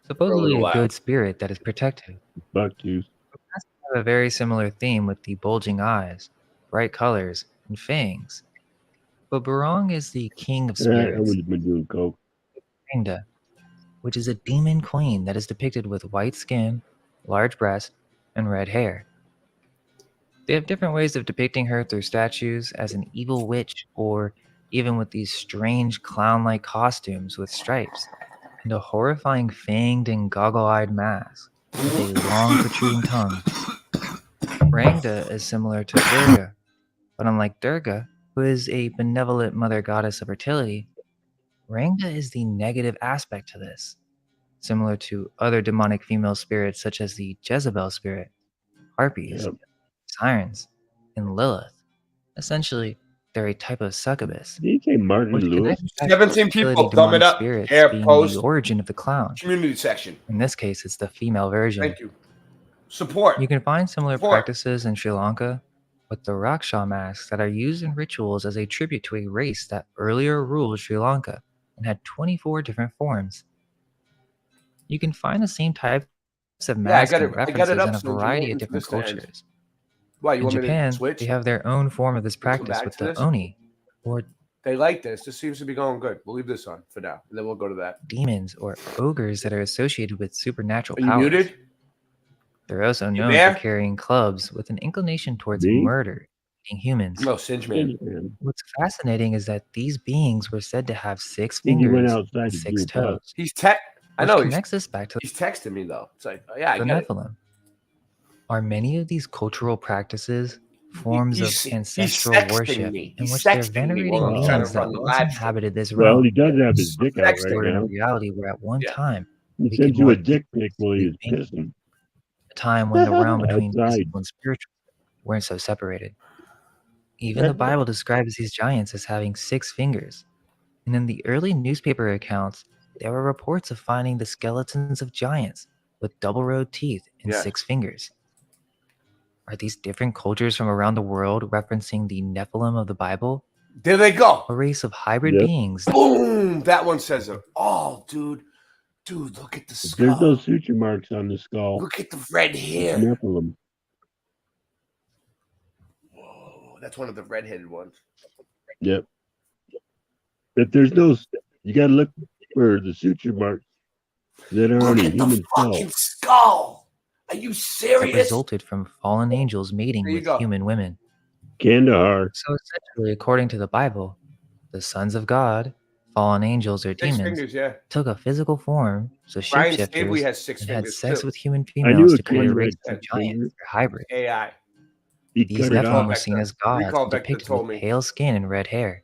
supposedly a good spirit that is protective. Buck juice. Have a very similar theme with the bulging eyes, bright colors, and fangs. But Barong is the king of I spirits, would have been doing coke. Rangda, which is a demon queen that is depicted with white skin, large breast, and red hair. They have different ways of depicting her through statues as an evil witch, or even with these strange clown-like costumes with stripes, and a horrifying fanged and goggle-eyed mask with a long protruding tongue. Rangda is similar to Durga, but unlike Durga, who is a benevolent mother goddess of fertility, Rangda is the negative aspect to this, similar to other demonic female spirits such as the Jezebel spirit, harpies, sirens, and Lilith. Essentially, they're a type of succubus. Did you say Martin which Lewis? connects back to 17 the fertility people, thumb it demonic up. spirits Hair being post. the origin of the clown. Community section. In this case, it's the female version. Thank you. Support. You can find similar Support. practices in Sri Lanka with the Raksha masks that are used in rituals as a tribute to a race that earlier ruled Sri Lanka and had 24 different forms. You can find the same types of masks and references in a variety of different cultures. Why, you In want me Japan, to switch? they have their own form of this practice back with to the this? Oni, or They like this. This seems to be going good. We'll leave this on for now, and then we'll go to that. demons or ogres that are associated with supernatural Are you powers. muted? They're also You known there? for carrying clubs with an inclination towards Me? murder, eating humans. No, Singe Man. What's fascinating is that these beings were said to have 6 Then you went fingers outside and to 6 do a pub. toes. He's I Which know he's connects us back to he's texting me though. It's like, oh, yeah, I the get it. Nephilim. Are many of these cultural practices forms He's of ancestral sexting worship me. in He's which they're sexting me venerating while I'm trying to beings that run the once live stream. inhabited this Well, realm? he does have his dick out Texting. right Or in now. reality, where at one time He we sent could you more a dick pic while he was deeply pissing. a time when the realm between Outside. physical and spiritual weren't so separated. Even the Bible describes these giants as having 6 fingers, and in the early newspaper accounts, there were reports of finding the skeletons of giants with double-rowed teeth and Yes. 6 fingers. Are these different cultures from around the world referencing the Nephilim of the Bible? There they go. A race of hybrid Yep. beings. Boom! That one says it. Oh, dude, look at the If there's skull. no suture marks on the skull, Look at the red it's hair. Nephilim. Whoa, that's one of the red-headed ones. Yep. If there's no, you got to look for the suture marks that are on Look a at the human skull. fucking skull. Are you That serious? resulted from fallen angels mating There you with go. human women. Kandahar. So essentially, according to the Bible, the sons of God, fallen angels or 6 demons, fingers, yeah. took a physical form, so Brian Stabley shapeshifters, has 6 and had fingers sex too. with human I knew females a to create a king race had of 6 giants fingers. or hybrids. AI. He These cut it Nephilim off. were seen as gods Recall and Vector depicted told with me. pale skin and red hair.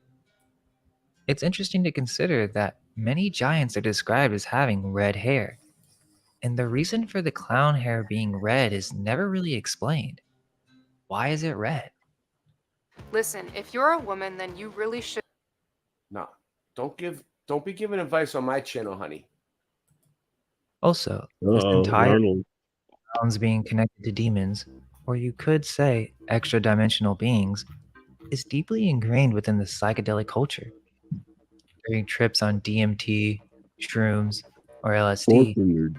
It's interesting to consider that many giants are described as having red hair, and the reason for the clown hair being red is never really explained. Why is it red? Listen, if you're a woman, then you really should. No, don't be giving advice on my channel, honey. Also, this Uh-oh, entire Arnold. clowns being connected to demons, or you could say extra-dimensional beings, is deeply ingrained within the psychedelic culture. During trips on DMT, shrooms, or LSD, Four-fingered.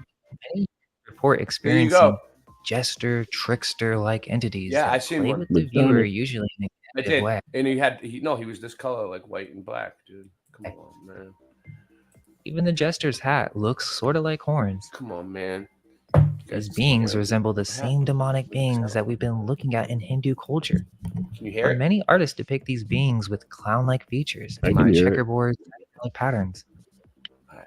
many report There you experiencing go. jester, trickster-like entities Yeah, that I seen play one. with the viewer Madonna. usually in a I negative did, way. and he was this color, like white and black, dude. Come on, man. Even the jester's hat looks sort of like horns. Come on, man. These beings resemble the same demonic beings that we've been looking at in Hindu culture. Can you hear But it? many artists depict these beings with clown-like features I and can hear it. checkerboard patterns.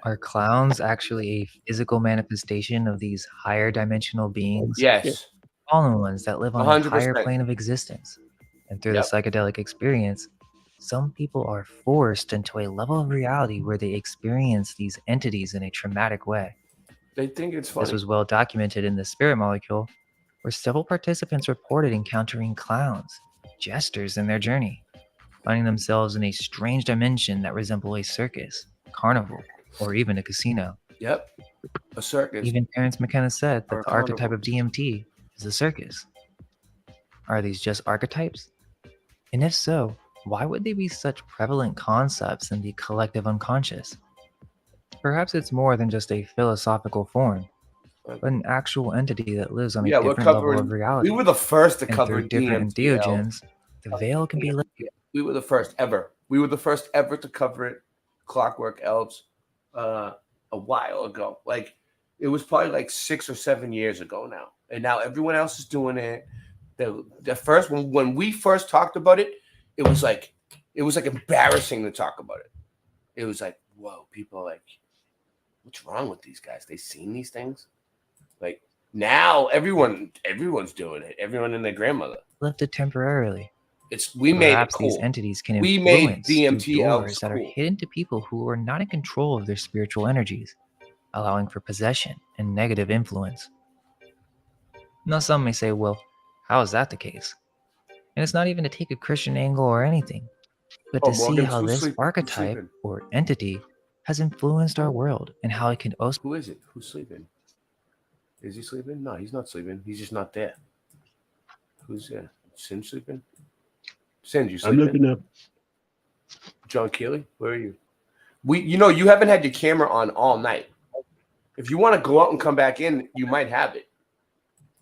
Are clowns actually a physical manifestation of these higher dimensional beings? Yes. Fallen ones that live on a higher 100%. plane of existence. And through Yep. the psychedelic experience, some people are forced into a level of reality where they experience these entities in a traumatic way. They think it's funny. This was well documented in the Spirit Molecule, where several participants reported encountering clowns, jesters in their journey, finding themselves in a strange dimension that resembled a circus, carnival, or even a casino. Yep. A circus. Even Terence McKenna said Or that a the archetype carnival. of DMT is a circus. Are these just archetypes? And if so, why would they be such prevalent concepts in the collective unconscious? Perhaps it's more than just a philosophical form, but an actual entity that lives on a Yeah, we're different level covering. of reality. We were the first to And cover through different DMT. entheogens, the veil can be lifted. We were the first ever. We were the first ever to cover it, Clockwork Elves, a while ago. Like it was probably like 6 or 7 years ago now, and now everyone else is doing it. The first when we first talked about it, it was like embarrassing to talk about it. It was like, whoa, people are like, what's wrong with these guys? They seen these things? Like now everyone's doing it. Everyone and their grandmother. Left it temporarily. We made it Perhaps cool. these entities can We influence made DMT through doors elves that are cool. hidden to people who are not in control of their spiritual energies, allowing for possession and negative influence. Now some may say, well, how is that the case? And it's not even to take a Christian angle or anything, but to see Morgan, how who's this sleeping? Who's archetype sleeping? or entity has influenced our world and how it can also. Who is it? Who's sleeping? Is he sleeping? No, he's not sleeping. He's just not there. Who's there? Singe sleeping? Singe, you I'm sleeping? looking up. John Keeley, where are you? You haven't had your camera on all night. If you want to go out and come back in, you might have it.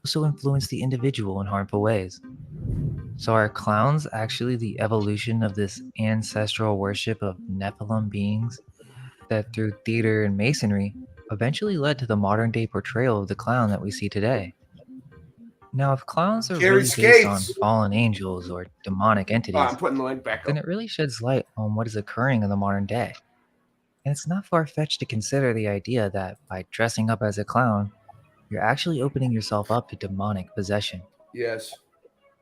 also influence the individual in harmful ways. So are clowns actually the evolution of this ancestral worship of Nephilim beings that through theater and masonry eventually led to the modern day portrayal of the clown that we see today? Now, if clowns are Jerry really based on Skates. fallen angels or demonic entities, I'm putting the link back then up. it really sheds light on what is occurring in the modern day. And it's not far-fetched to consider the idea that by dressing up as a clown, you're actually opening yourself up to demonic possession. Yes.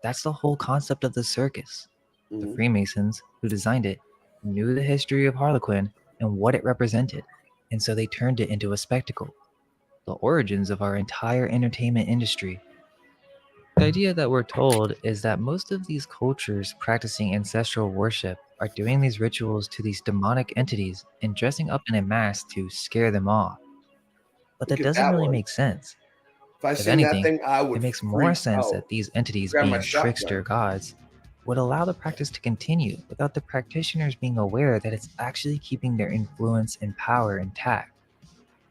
That's the whole concept of the circus. The Mhm. Freemasons, who designed it, knew the history of Harlequin and what it represented, and so they turned it into a spectacle. The origins of our entire entertainment industry. The idea that we're told is that most of these cultures practicing ancestral worship are doing these rituals to these demonic entities and dressing up in a mask to scare them off. But Look that at doesn't that really one. make sense. If I If seen that anything, thing, I would it makes more freak sense out. that these entities Grab my being trickster shotgun. gods would allow the practice to continue without the practitioners being aware that it's actually keeping their influence and power intact.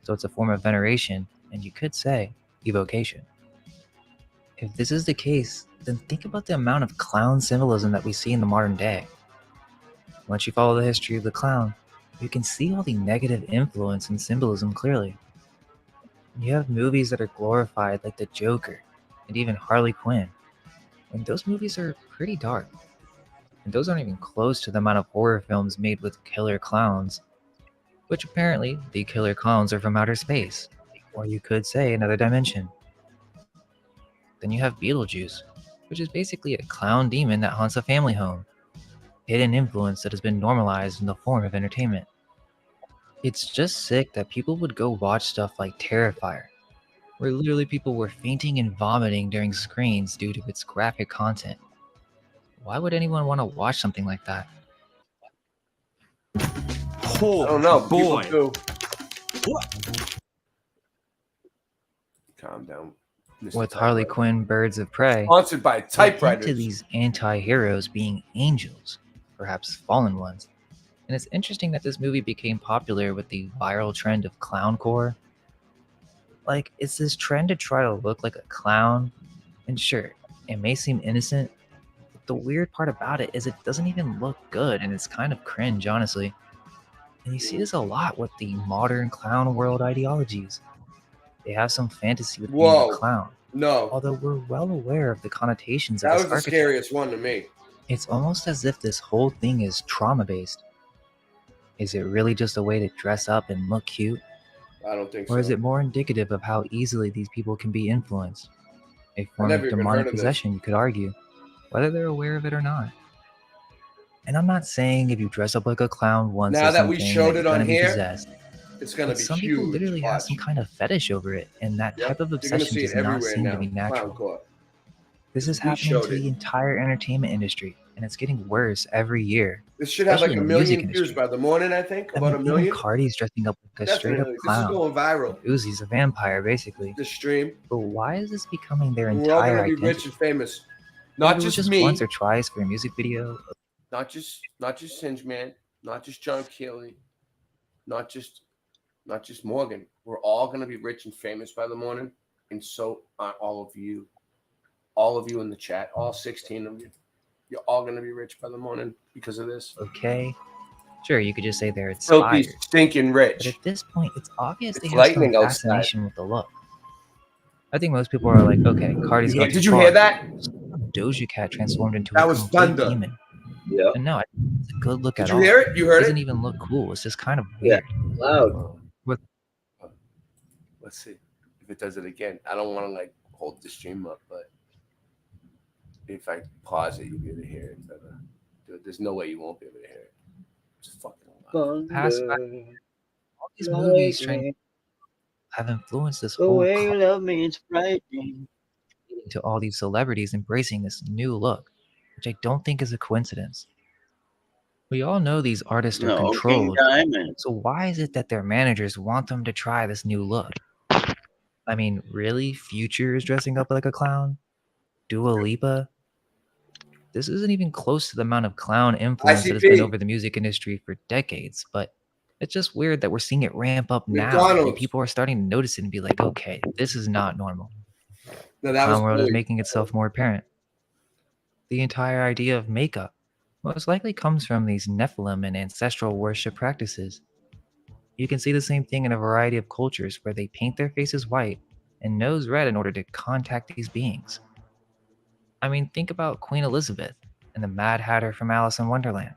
So it's a form of veneration, and you could say evocation. If this is the case, then think about the amount of clown symbolism that we see in the modern day. Once you follow the history of the clown, you can see all the negative influence and symbolism clearly. You have movies that are glorified like the Joker and even Harley Quinn, and those movies are pretty dark. And those aren't even close to the amount of horror films made with killer clowns, which apparently the killer clowns are from outer space, or you could say another dimension. Then you have Beetlejuice, which is basically a clown demon that haunts a family home. Hidden influence that has been normalized in the form of entertainment. It's just sick that people would go watch stuff like Terrifier, where literally people were fainting and vomiting during screens due to its graphic content. Why would anyone want to watch something like that? I don't know. boy. People do. Calm down. Mr. With Harley Quinn Birds of Prey, Sponsored by they hint typewriters. to these anti-heroes being angels, perhaps fallen ones. And it's interesting that this movie became popular with the viral trend of clowncore. Like, it's this trend to try to look like a clown, and sure, it may seem innocent, but the weird part about it is it doesn't even look good, and it's kind of cringe, honestly. And you see this a lot with the modern clown world ideologies. They have some fantasy with being Whoa. a clown. No. Although we're well aware of the connotations of That this was the archetype. scariest one to me. It's almost as if this whole thing is trauma-based. Is it really just a way to dress up and look cute? I don't think Or so. is it more indicative of how easily these people can be influenced? A form never of even heard demonic of this. possession, you could argue, whether they're aware of it or not. And I'm not saying if you dress up like a clown once Now or that we something showed that it you're on gonna be here, possessed. it's going to But be some huge. people literally have some kind of fetish over it, and that type of You're going to obsession see does it not everywhere seem now. to be natural. Clowncore. This is We happening showed to it. the entire entertainment industry, and it's getting worse every year. This should have like especially a in the music million views industry. by the morning, I think. I About mean, a million. even Cardi's dressing up like a straight up Definitely. This is clown. going viral. Uzi's a vampire, basically. The stream. But why is this becoming their We're all entire going to be identity? rich and famous. Maybe Not it was just just me. once or twice for a music video. Not just Singe Man. Not just John Keeley. Not just Morgan. We're all going to be rich and famous by the morning, and so are all of you. All of you in the chat. All 16 of you. You're all gonna be rich by the morning because of this. Okay. Sure, you could just say they're Filthy, inspired. stinking But rich. at this point, it's obvious they It's have some lightning outside. fascination with the look. I think most people are like, okay, Cardi's got Did you hear that? Doja Cat transformed into That a was complete thunder. demon. Yeah. And no, it's a good look Did at you all. hear it? You heard doesn't it? even look cool. It's just kind of Yeah. weird. Loud. With Let's see if it does it again. I don't want to like hold the stream up, but if I pause it, you'll be able to hear it better. Dude, there's no way you won't be able to hear it. It's fucking loud. past all these movies have influenced this The whole way you love me, it's frightening. to all these celebrities embracing this new look, which I don't think is a coincidence. We all know these artists are No, King controlled, Diamond. so why is it that their managers want them to try this new look? I mean, really? Future is dressing up like a clown? Dua Lipa? This isn't even close to the amount of clown influence that has been ICP. over the music industry for decades, but it's just weird that we're seeing it ramp up now, and McDonald's. people are starting to notice it and be like, okay, this is not normal. No, that was Clown world is Philly. making itself more apparent. The entire idea of makeup most likely comes from these Nephilim and ancestral worship practices. You can see the same thing in a variety of cultures where they paint their faces white and nose red in order to contact these beings. I mean, think about Queen Elizabeth and the Mad Hatter from Alice in Wonderland.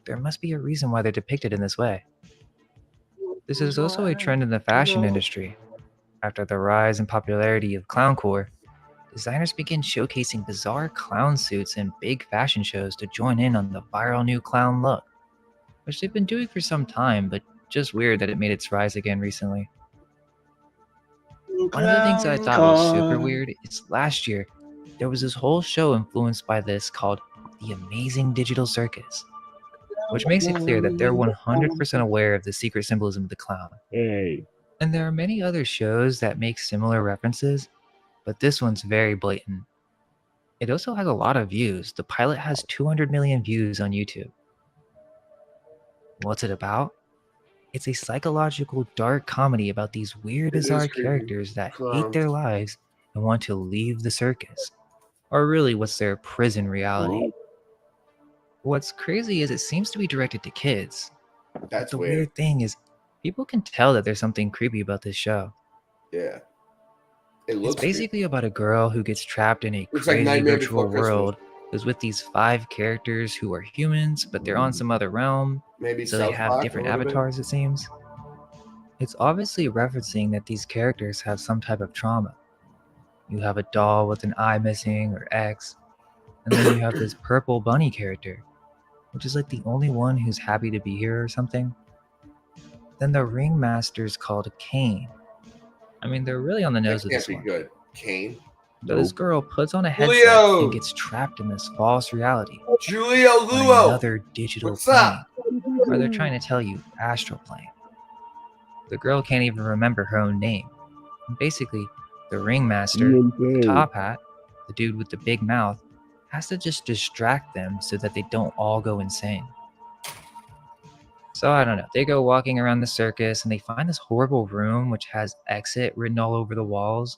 There must be a reason why they're depicted in this way. This is also a trend in the fashion industry. After the rise in popularity of clowncore, designers begin showcasing bizarre clown suits in big fashion shows to join in on the viral new clown look, which they've been doing for some time, but just weird that it made its rise again recently. One of the things that I thought was super weird is last year, there was this whole show influenced by this called The Amazing Digital Circus, which makes it clear that they're 100% aware of the secret symbolism of the clown. Hey. And there are many other shows that make similar references, but this one's very blatant. It also has a lot of views. The pilot has 200 million views on YouTube. What's it about? It's a psychological dark comedy about these weird, It is bizarre creepy. characters that hate Clowns. their lives and want to leave the circus. Or really, what's their prison reality. What's crazy is it seems to be directed to kids. But That's the weird. weird thing is, people can tell that there's something creepy about this show. Yeah. It It's looks basically about a girl who gets trapped in a Looks like crazy Nightmare virtual Before Christmas. world. Who's with these 5 characters who are humans, but they're on some other realm. Maybe So they South have Park a different little bit. avatars, it seems. It's obviously referencing that these characters have some type of trauma. You have a doll with an eye missing or X, and then you have this purple bunny character, which is like the only one who's happy to be here or something. Then the ringmaster's called Kane. I mean, they're really on the nose That with can't this be one. good. Kane. So this girl puts on a headset Julio! and gets trapped in this false reality. Julio on Luo. another digital What's plane, up? where they're trying to tell you astral plane. The girl can't even remember her own name. And basically, the ringmaster, the top hat, the dude with the big mouth, has to just distract them so that they don't all go insane. So I don't know. They go walking around the circus and they find this horrible room which has exit written all over the walls.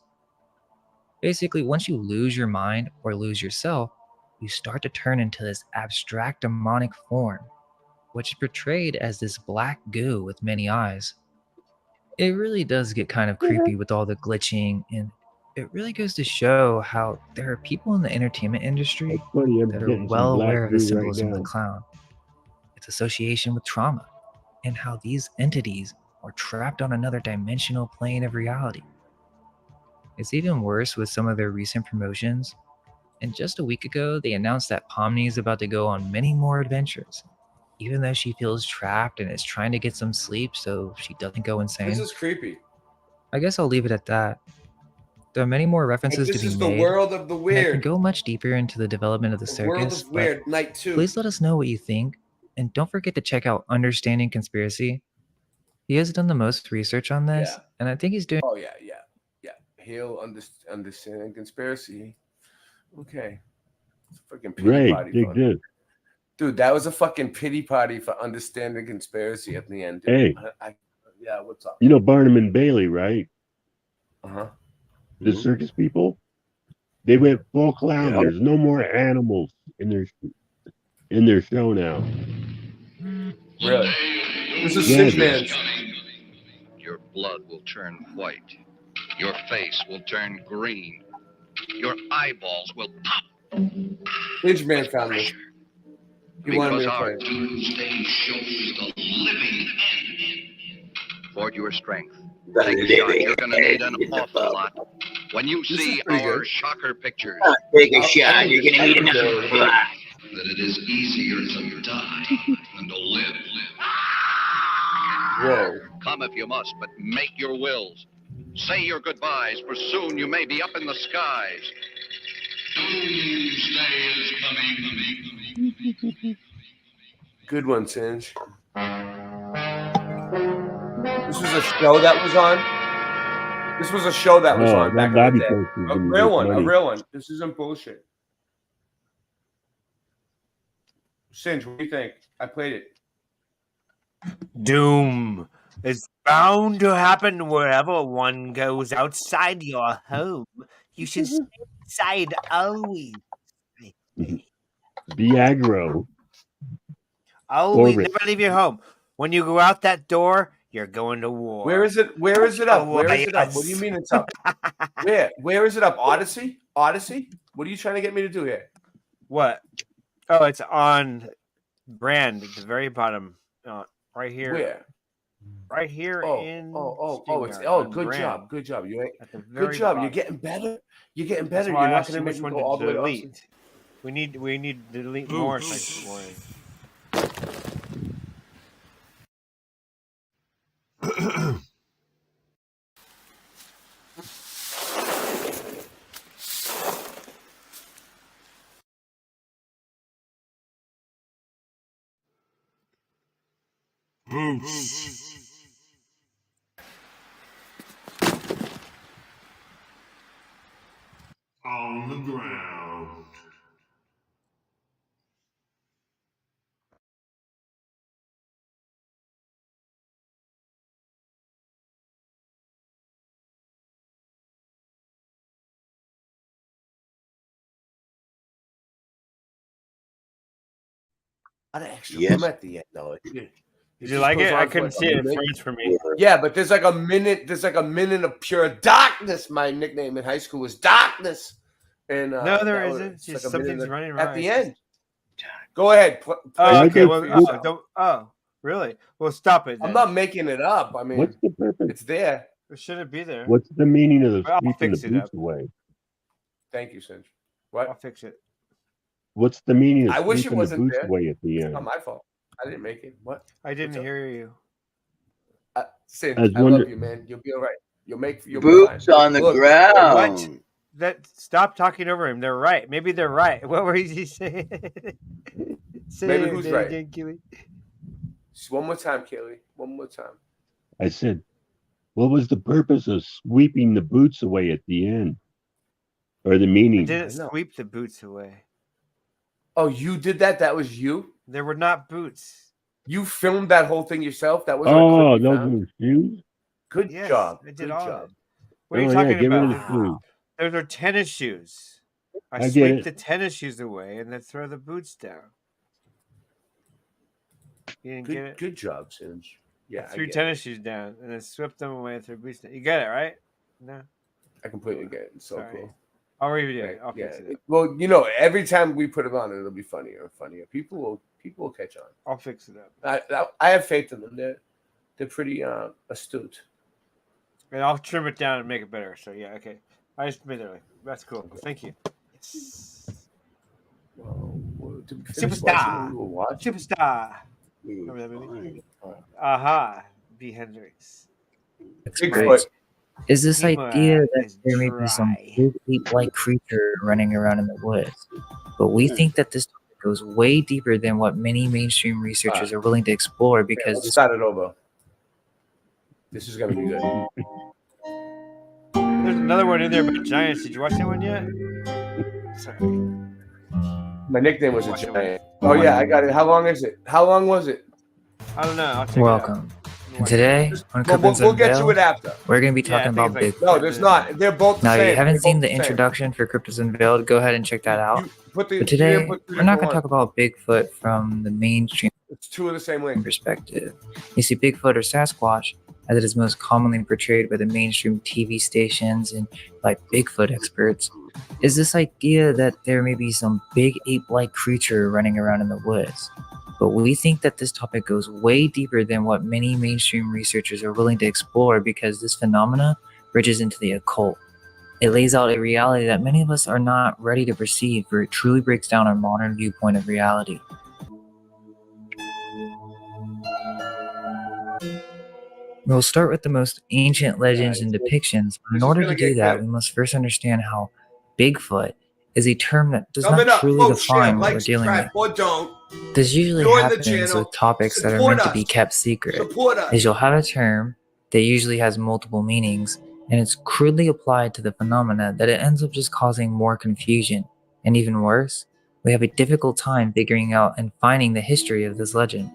Basically, once you lose your mind or lose yourself, you start to turn into this abstract demonic form, which is portrayed as this black goo with many eyes. It really does get kind of creepy with all the glitching, and it really goes to show how there are people in the entertainment industry that are well aware of the symbolism of the clown, its association with trauma, and how these entities are trapped on another dimensional plane of reality. It's even worse with some of their recent promotions. And just a week ago, they announced that Pomni is about to go on many more adventures, even though she feels trapped and is trying to get some sleep so she doesn't go insane. This is creepy. I guess I'll leave it at that. There are many more references This to be is made. the world of the and I can weird. go much deeper into the development of the World circus, of but Weird, Night 2. please let us know what you think, and don't forget to check out Understanding Conspiracy. He has done the most research on this, and I think he's doing. Oh, yeah. He'll understand conspiracy. Okay. It's a fucking pity Right, party. dig fun. this. Dude, that was a fucking pity party for understanding conspiracy at the end. Dude. Hey. Yeah, what's up? You know Barnum and Bailey, right? Uh-huh. The circus people? They went full clown. Yeah. There's no more animals in their show now. Really? This is Yeah, Cinch dude. Man's. Your blood will turn white. Your face will turn green. Your eyeballs will pop. Cinch Man found this. He wanted me Because to our play it. Tuesday shows the living end. For your strength. The Take a shot. living You're going to need an end in the awful pub. lot. When you This is see pretty our good. shocker pictures. Take a shot. You're gonna need another shot. That it is easier to die than to live. Whoa. Come if you must, but make your wills. Say your goodbyes, for soon you may be up in the skies. Doomsday is coming. Good one, Cinch. This was a show that was on. This was a show that was Oh, on that back in Bobby the day. Coach is A gonna real get one. A money. real one. This isn't bullshit. Cinch, what do you think? I played it. Doom is bound to happen wherever one goes outside your home. You should stay inside always. Be aggro. Always, Orbit. never leave your home. When you go out that door, you're going to war. Where is it? Where is it up? Oh, Where is it up? yes. What do you mean it's up? Where is it up? Odyssey? Odyssey? What are you trying to get me to do here? What? Oh, it's on brand at the very bottom, right here. Where? Right here in. It's StreamYard, oh, on good brand. job, good job. You ain't At the good very job. bottom. You're getting better. You're getting That's better. why You're I not asked you going to which make me one go all to the way to delete. Odyssey. We need to delete more sites this morning. On the ground. An extra Yes. come at the end, though. Did you like it? I couldn't see it at first for me. Yeah, but there's like a minute. There's like a minute of pure darkness. My nickname in high school was Darkness. And No, there that was- isn't. it's Just like a minute something's of- running at around. the It's end. Go ahead. Oh, okay. Why Well, don't- really? Well, stop it. I'm then. not making it up. I mean, What's the purpose? it's there. It shouldn't be there. What's the meaning of the I'll sweeping fix the it boots up. away? Thank you, Cinch. I'll What? fix it. What's the meaning of I wish it sweeping the wasn't boots there. away at the It's end? not my fault. I didn't make it. What? I didn't What's up? hear you. Cinch, I was I love wondering- you, man. You'll be all right. You'll be Boots fine. on the Look, ground. That stop talking over him. They're right. Maybe they're right. What were you saying? Say Maybe it who's again, right? Keely. Just one more time, Kelly. One more time. I said, what was the purpose of sweeping the boots away at the end? Or the I meaning? didn't know. sweep the boots away. Oh, you did that? That was you? They were not boots. You filmed that whole thing yourself? That was Oh, those are shoes? Good Yes, job. I did Good all job. of it. What are you Oh, yeah, talking get rid of about? the shoes. Those are tennis shoes. I I get sweep it. the tennis shoes away and then throw the boots down. You didn't get Good, it? good job, Cinch. Yeah, I threw get tennis shoes down and then swept them away and threw boots down. You get it, right? No. it. I completely get it. It's so Sorry. cool. I'll review Right, it. I'll yeah. fix it. Well, you know, every time we put it on, it'll be funnier and funnier. People will catch on. I'll fix it up. I have faith in them. They're pretty astute. And I'll trim it down and make it better. So yeah, okay. I just made it. That's cool. Thank you. Yes. Did we finish watching what we were watching? Superstar. Remember that movie? Aha. B. Hendrix. Bigfoot. Is this Bigfoot idea that is there may be some dry. big ape-like creature running around in the woods, but we think that this topic goes way deeper than what many mainstream researchers are willing to explore because Let's start it over. This is gonna be good. There's another one in there about giants. Did you watch that one yet? Sorry. My nickname was a giant. Oh yeah, I got it. How long is it? How long was it? I don't know. I'll check it out. welcome. And today, on Cryptids We'll get to Unveiled, it after. we're going to be talking about Bigfoot. No, there's not. They're both the Now, same. if you haven't They're seen both the same. introduction for Cryptids Unveiled, go ahead and check that out. Put the, But today, you didn't put we're not going to 3 talk about Bigfoot from the mainstream It's 2 of the same link. perspective. You see, Bigfoot or Sasquatch, as it is most commonly portrayed by the mainstream TV stations and by Bigfoot experts, is this idea that there may be some big ape-like creature running around in the woods. But we think that this topic goes way deeper than what many mainstream researchers are willing to explore, because this phenomena bridges into the occult. It lays out a reality that many of us are not ready to perceive, for it truly breaks down our modern viewpoint of reality. We'll start with the most ancient legends and depictions, but in order to do that, we must first understand how Bigfoot is a term that does not truly define what we're dealing with. Or don't. This usually Join the happens channel. with topics that are Support meant to us. be kept secret, Support us. as you'll have a term that usually has multiple meanings, and it's crudely applied to the phenomena that it ends up just causing more confusion. And even worse, we have a difficult time figuring out and finding the history of this legend.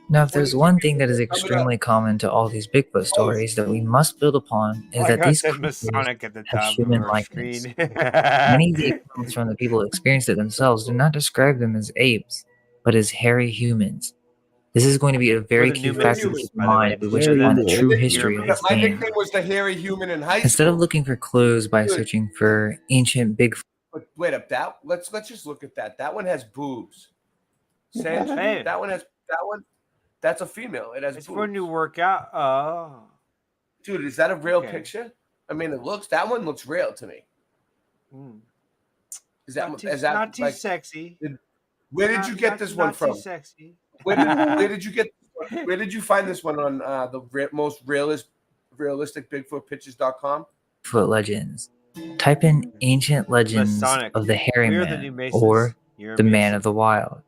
Now, if there's one thing that is extremely common to all these Bigfoot stories that we must build upon, is that these creatures Masonic at the have top of human our likeness. screen. Many of the accounts from the people who experienced it themselves do not describe them as apes, but as hairy humans. This is going to be a very key factor to keep in mind if we wish to find the true history of this My game. nickname was the hairy human in high school. Instead of looking for clues by searching for ancient Bigfoot, But wait up, let's just look at that. That one has boobs. Sam, Hey. that one. That's a female. It has It's boobs. for a new workout. Oh. Dude, is that a real Okay. picture? I mean, that one looks real to me. Is that Not too, is that not too like, sexy. Where did you get this one not from? Too sexy. Where did you find this one on the most realistic Bigfootpictures.com? Bigfoot legends. Type in ancient legends Masonic. of the hairy We're the man new Masons. or You're a the man Mason. of the wild.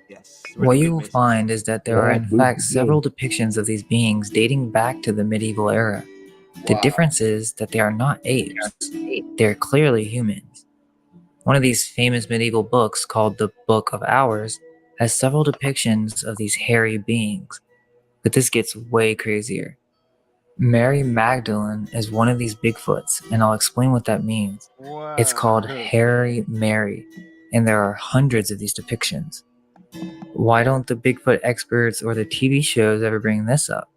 Yes. What you will find is that there are in Wow, fact boots several depictions of these beings dating back to the medieval era. The difference is that they are not apes. They're clearly humans. One of these famous medieval books, called the Book of Hours, has several depictions of these hairy beings. But this gets way crazier. Mary Magdalene is one of these Bigfoots, and I'll explain what that means. It's called Hairy Mary, and there are hundreds of these depictions. Why don't the Bigfoot experts or the TV shows ever bring this up?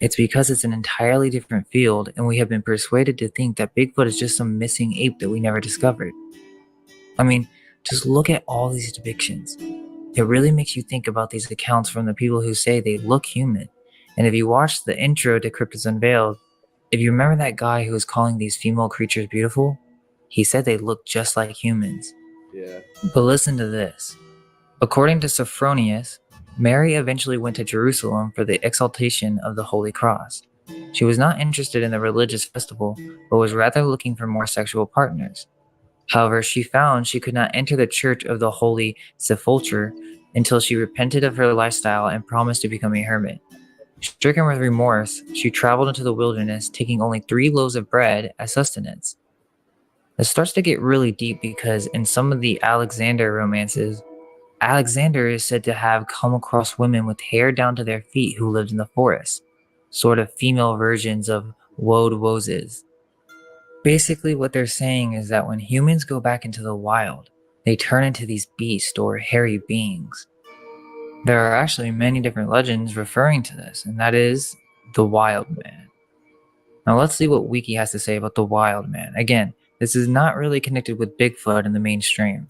It's because it's an entirely different field, and we have been persuaded to think that Bigfoot is just some missing ape that we never discovered. I mean, just look at all these depictions. It really makes you think about these accounts from the people who say they look human. And if you watch the intro to Cryptids Unveiled, if you remember that guy who was calling these female creatures beautiful, he said they look just like humans. Yeah. But listen to this. According to Sophronius, Mary eventually went to Jerusalem for the exaltation of the Holy Cross. She was not interested in the religious festival, but was rather looking for more sexual partners. However, she found she could not enter the Church of the Holy Sepulchre until she repented of her lifestyle and promised to become a hermit. Stricken with remorse, she traveled into the wilderness, taking only 3 loaves of bread as sustenance. It starts to get really deep because in some of the Alexander romances, Alexander is said to have come across women with hair down to their feet who lived in the forest, sort of female versions of Woad Woses. Basically, what they're saying is that when humans go back into the wild, they turn into these beasts or hairy beings. There are actually many different legends referring to this, and that is the Wild Man. Now let's see what Wiki has to say about the Wild Man. Again, this is not really connected with Bigfoot in the mainstream.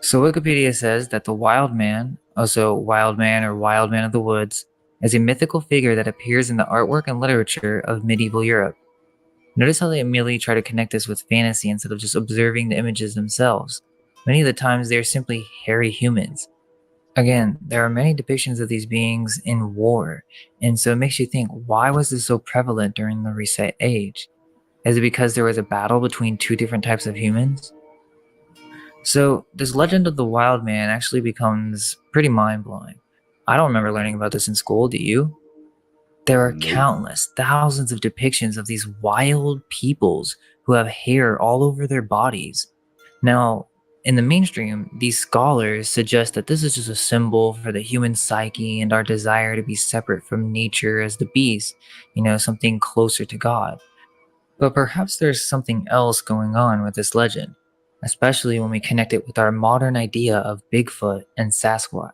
So Wikipedia says that the Wild Man, also Wild Man or Wild Man of the Woods, is a mythical figure that appears in the artwork and literature of medieval Europe. Notice how they immediately try to connect this with fantasy instead of just observing the images themselves. Many of the times they are simply hairy humans. Again, there are many depictions of these beings in war, and so it makes you think, why was this so prevalent during the Reset Age? Is it because there was a battle between 2 different types of humans? So, this legend of the Wild Man actually becomes pretty mind-blowing. I don't remember learning about this in school, do you? There are countless, thousands of depictions of these wild peoples who have hair all over their bodies. Now, in the mainstream, these scholars suggest that this is just a symbol for the human psyche and our desire to be separate from nature as the beast, something closer to God. But perhaps there's something else going on with this legend, especially when we connect it with our modern idea of Bigfoot and Sasquatch.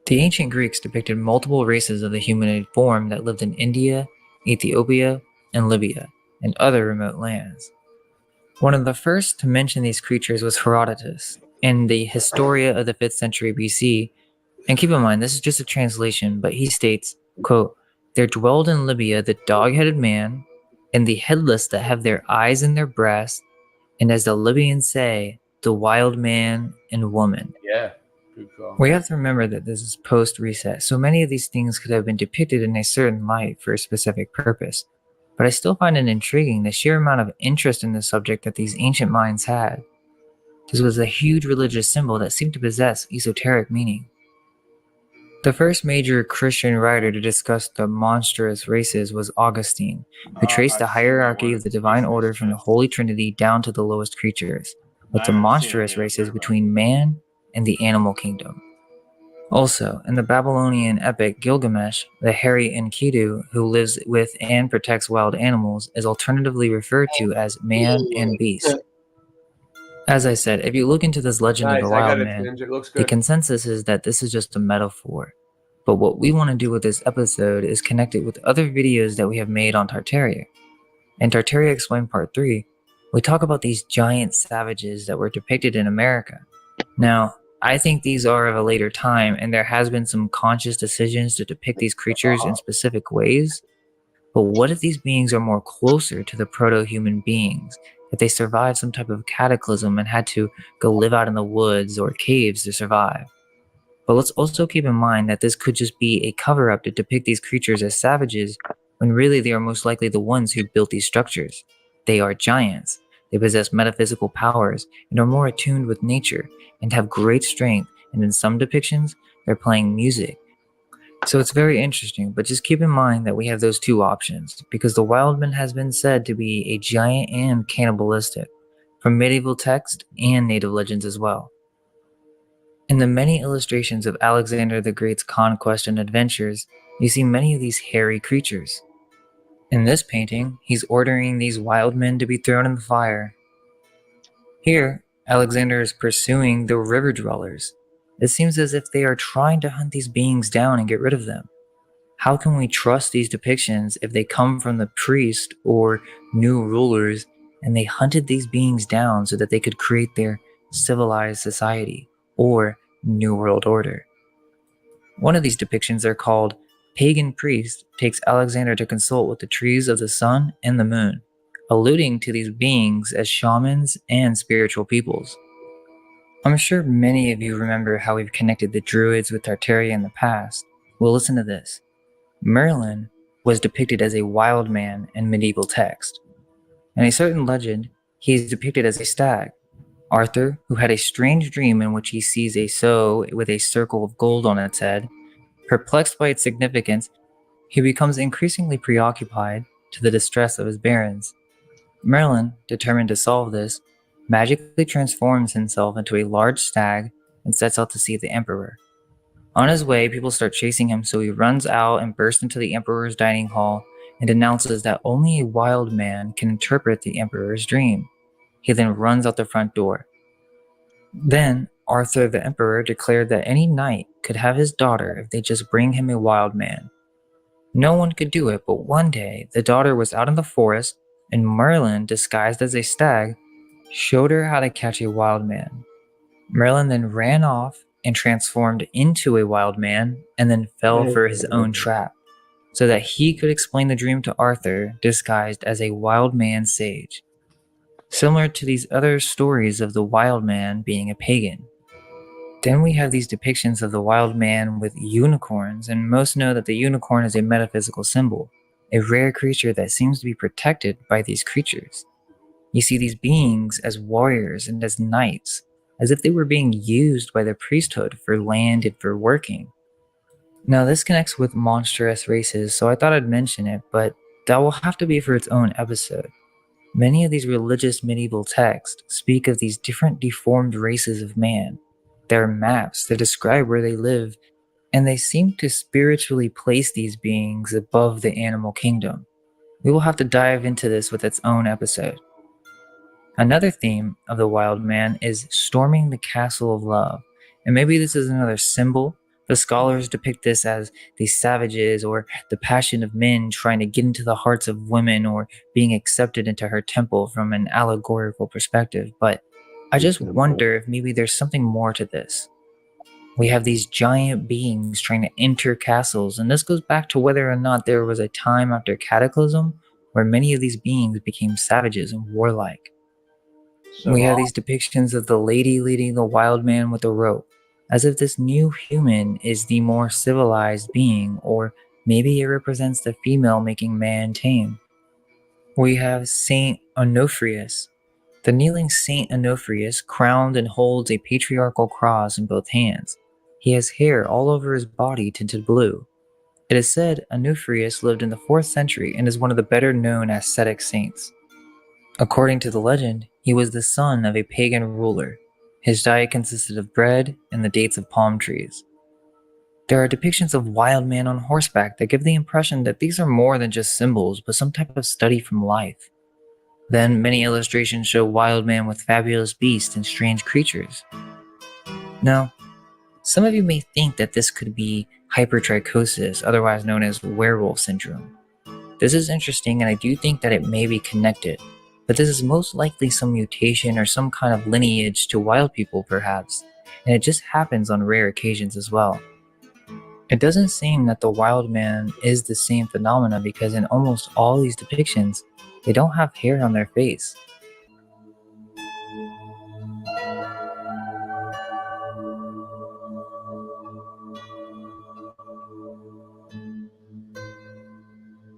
The ancient Greeks depicted multiple races of the humanoid form that lived in India, Ethiopia, and Libya, and other remote lands. One of the first to mention these creatures was Herodotus in the Historia of the 5th century BC. And keep in mind, this is just a translation, but he states, quote, "There dwelled in Libya the dog-headed man, and the headless that have their eyes in their breasts, and as the Libyans say, the wild man and woman." Yeah, good call. We have to remember that this is post-reset, so many of these things could have been depicted in a certain light for a specific purpose. But I still find it intriguing the sheer amount of interest in the subject that these ancient minds had. This was a huge religious symbol that seemed to possess esoteric meaning. The first major Christian writer to discuss the monstrous races was Augustine, who traced the hierarchy of the divine order from the Holy Trinity down to the lowest creatures, with the monstrous races between man and the animal kingdom. Also, in the Babylonian epic Gilgamesh, the hairy Enkidu who lives with and protects wild animals is alternatively referred to as man and beast. As I said, if you look into this legend of the wild man, the consensus is that this is just a metaphor. But what we want to do with this episode is connect it with other videos that we have made on Tartaria. In Tartaria Explained Part 3, we talk about these giant savages that were depicted in America. Now, I think these are of a later time, and there has been some conscious decisions to depict these creatures in specific ways. But what if these beings are more closer to the proto-human beings? If they survived some type of cataclysm and had to go live out in the woods or caves to survive? But let's also keep in mind that this could just be a cover-up to depict these creatures as savages, when really they are most likely the ones who built these structures. They are giants. They possess metaphysical powers and are more attuned with nature and have great strength, and in some depictions, they're playing music. So it's very interesting, but just keep in mind that we have those two options, because the Wildman has been said to be a giant and cannibalistic, from medieval text and native legends as well. In the many illustrations of Alexander the Great's conquest and adventures, you see many of these hairy creatures. In this painting, he's ordering these wild men to be thrown in the fire. Here, Alexander is pursuing the river dwellers. It seems as if they are trying to hunt these beings down and get rid of them. How can we trust these depictions if they come from the priest or new rulers and they hunted these beings down so that they could create their civilized society or New World Order? One of these depictions are called Pagan Priest Takes Alexander to Consult with the Trees of the Sun and the Moon, alluding to these beings as shamans and spiritual peoples. I'm sure many of you remember how we've connected the Druids with Tartaria in the past. Well, listen to this. Merlin was depicted as a wild man in medieval text. In a certain legend, he is depicted as a stag. Arthur, who had a strange dream in which he sees a sow with a circle of gold on its head, perplexed by its significance, he becomes increasingly preoccupied to the distress of his barons. Merlin, determined to solve this, magically transforms himself into a large stag and sets out to see the emperor. On his way, people start chasing him, so he runs out and bursts into the emperor's dining hall and announces that only a wild man can interpret the emperor's dream. He then runs out the front door. Then, Arthur the emperor declared that any knight could have his daughter if they just bring him a wild man. No one could do it, but one day, the daughter was out in the forest, and Merlin, disguised as a stag, showed her how to catch a wild man. Merlin then ran off and transformed into a wild man, and then fell for his own trap, so that he could explain the dream to Arthur, disguised as a wild man sage. Similar to these other stories of the wild man being a pagan. Then we have these depictions of the wild man with unicorns, and most know that the unicorn is a metaphysical symbol, a rare creature that seems to be protected by these creatures. You see these beings as warriors and as knights, as if they were being used by the priesthood for land and for working. Now this connects with monstrous races, so I thought I'd mention it, but that will have to be for its own episode. Many of these religious medieval texts speak of these different deformed races of man. There are maps that describe where they live, and they seem to spiritually place these beings above the animal kingdom. We will have to dive into this with its own episode. Another theme of the wild man is storming the castle of love, and maybe this is another symbol. The scholars depict this as the savages or the passion of men trying to get into the hearts of women or being accepted into her temple from an allegorical perspective, but I just wonder if maybe there's something more to this. We have these giant beings trying to enter castles, and this goes back to whether or not there was a time after Cataclysm where many of these beings became savages and warlike. We have these depictions of the lady leading the wild man with a rope, as if this new human is the more civilized being, or maybe it represents the female making man tame. We have Saint Onofrius. The kneeling Saint Onofrius crowned and holds a patriarchal cross in both hands. He has hair all over his body tinted blue. It is said Onofrius lived in the 4th century and is one of the better known ascetic saints. According to the legend, he was the son of a pagan ruler. His diet consisted of bread and the dates of palm trees. There are depictions of wild man on horseback that give the impression that these are more than just symbols, but some type of study from life. Then many illustrations show wild man with fabulous beasts and strange creatures. Now, some of you may think that this could be hypertrichosis, otherwise known as werewolf syndrome. This is interesting, and I do think that it may be connected, but this is most likely some mutation or some kind of lineage to wild people perhaps, and it just happens on rare occasions as well. It doesn't seem that the wild man is the same phenomena because in almost all these depictions, they don't have hair on their face.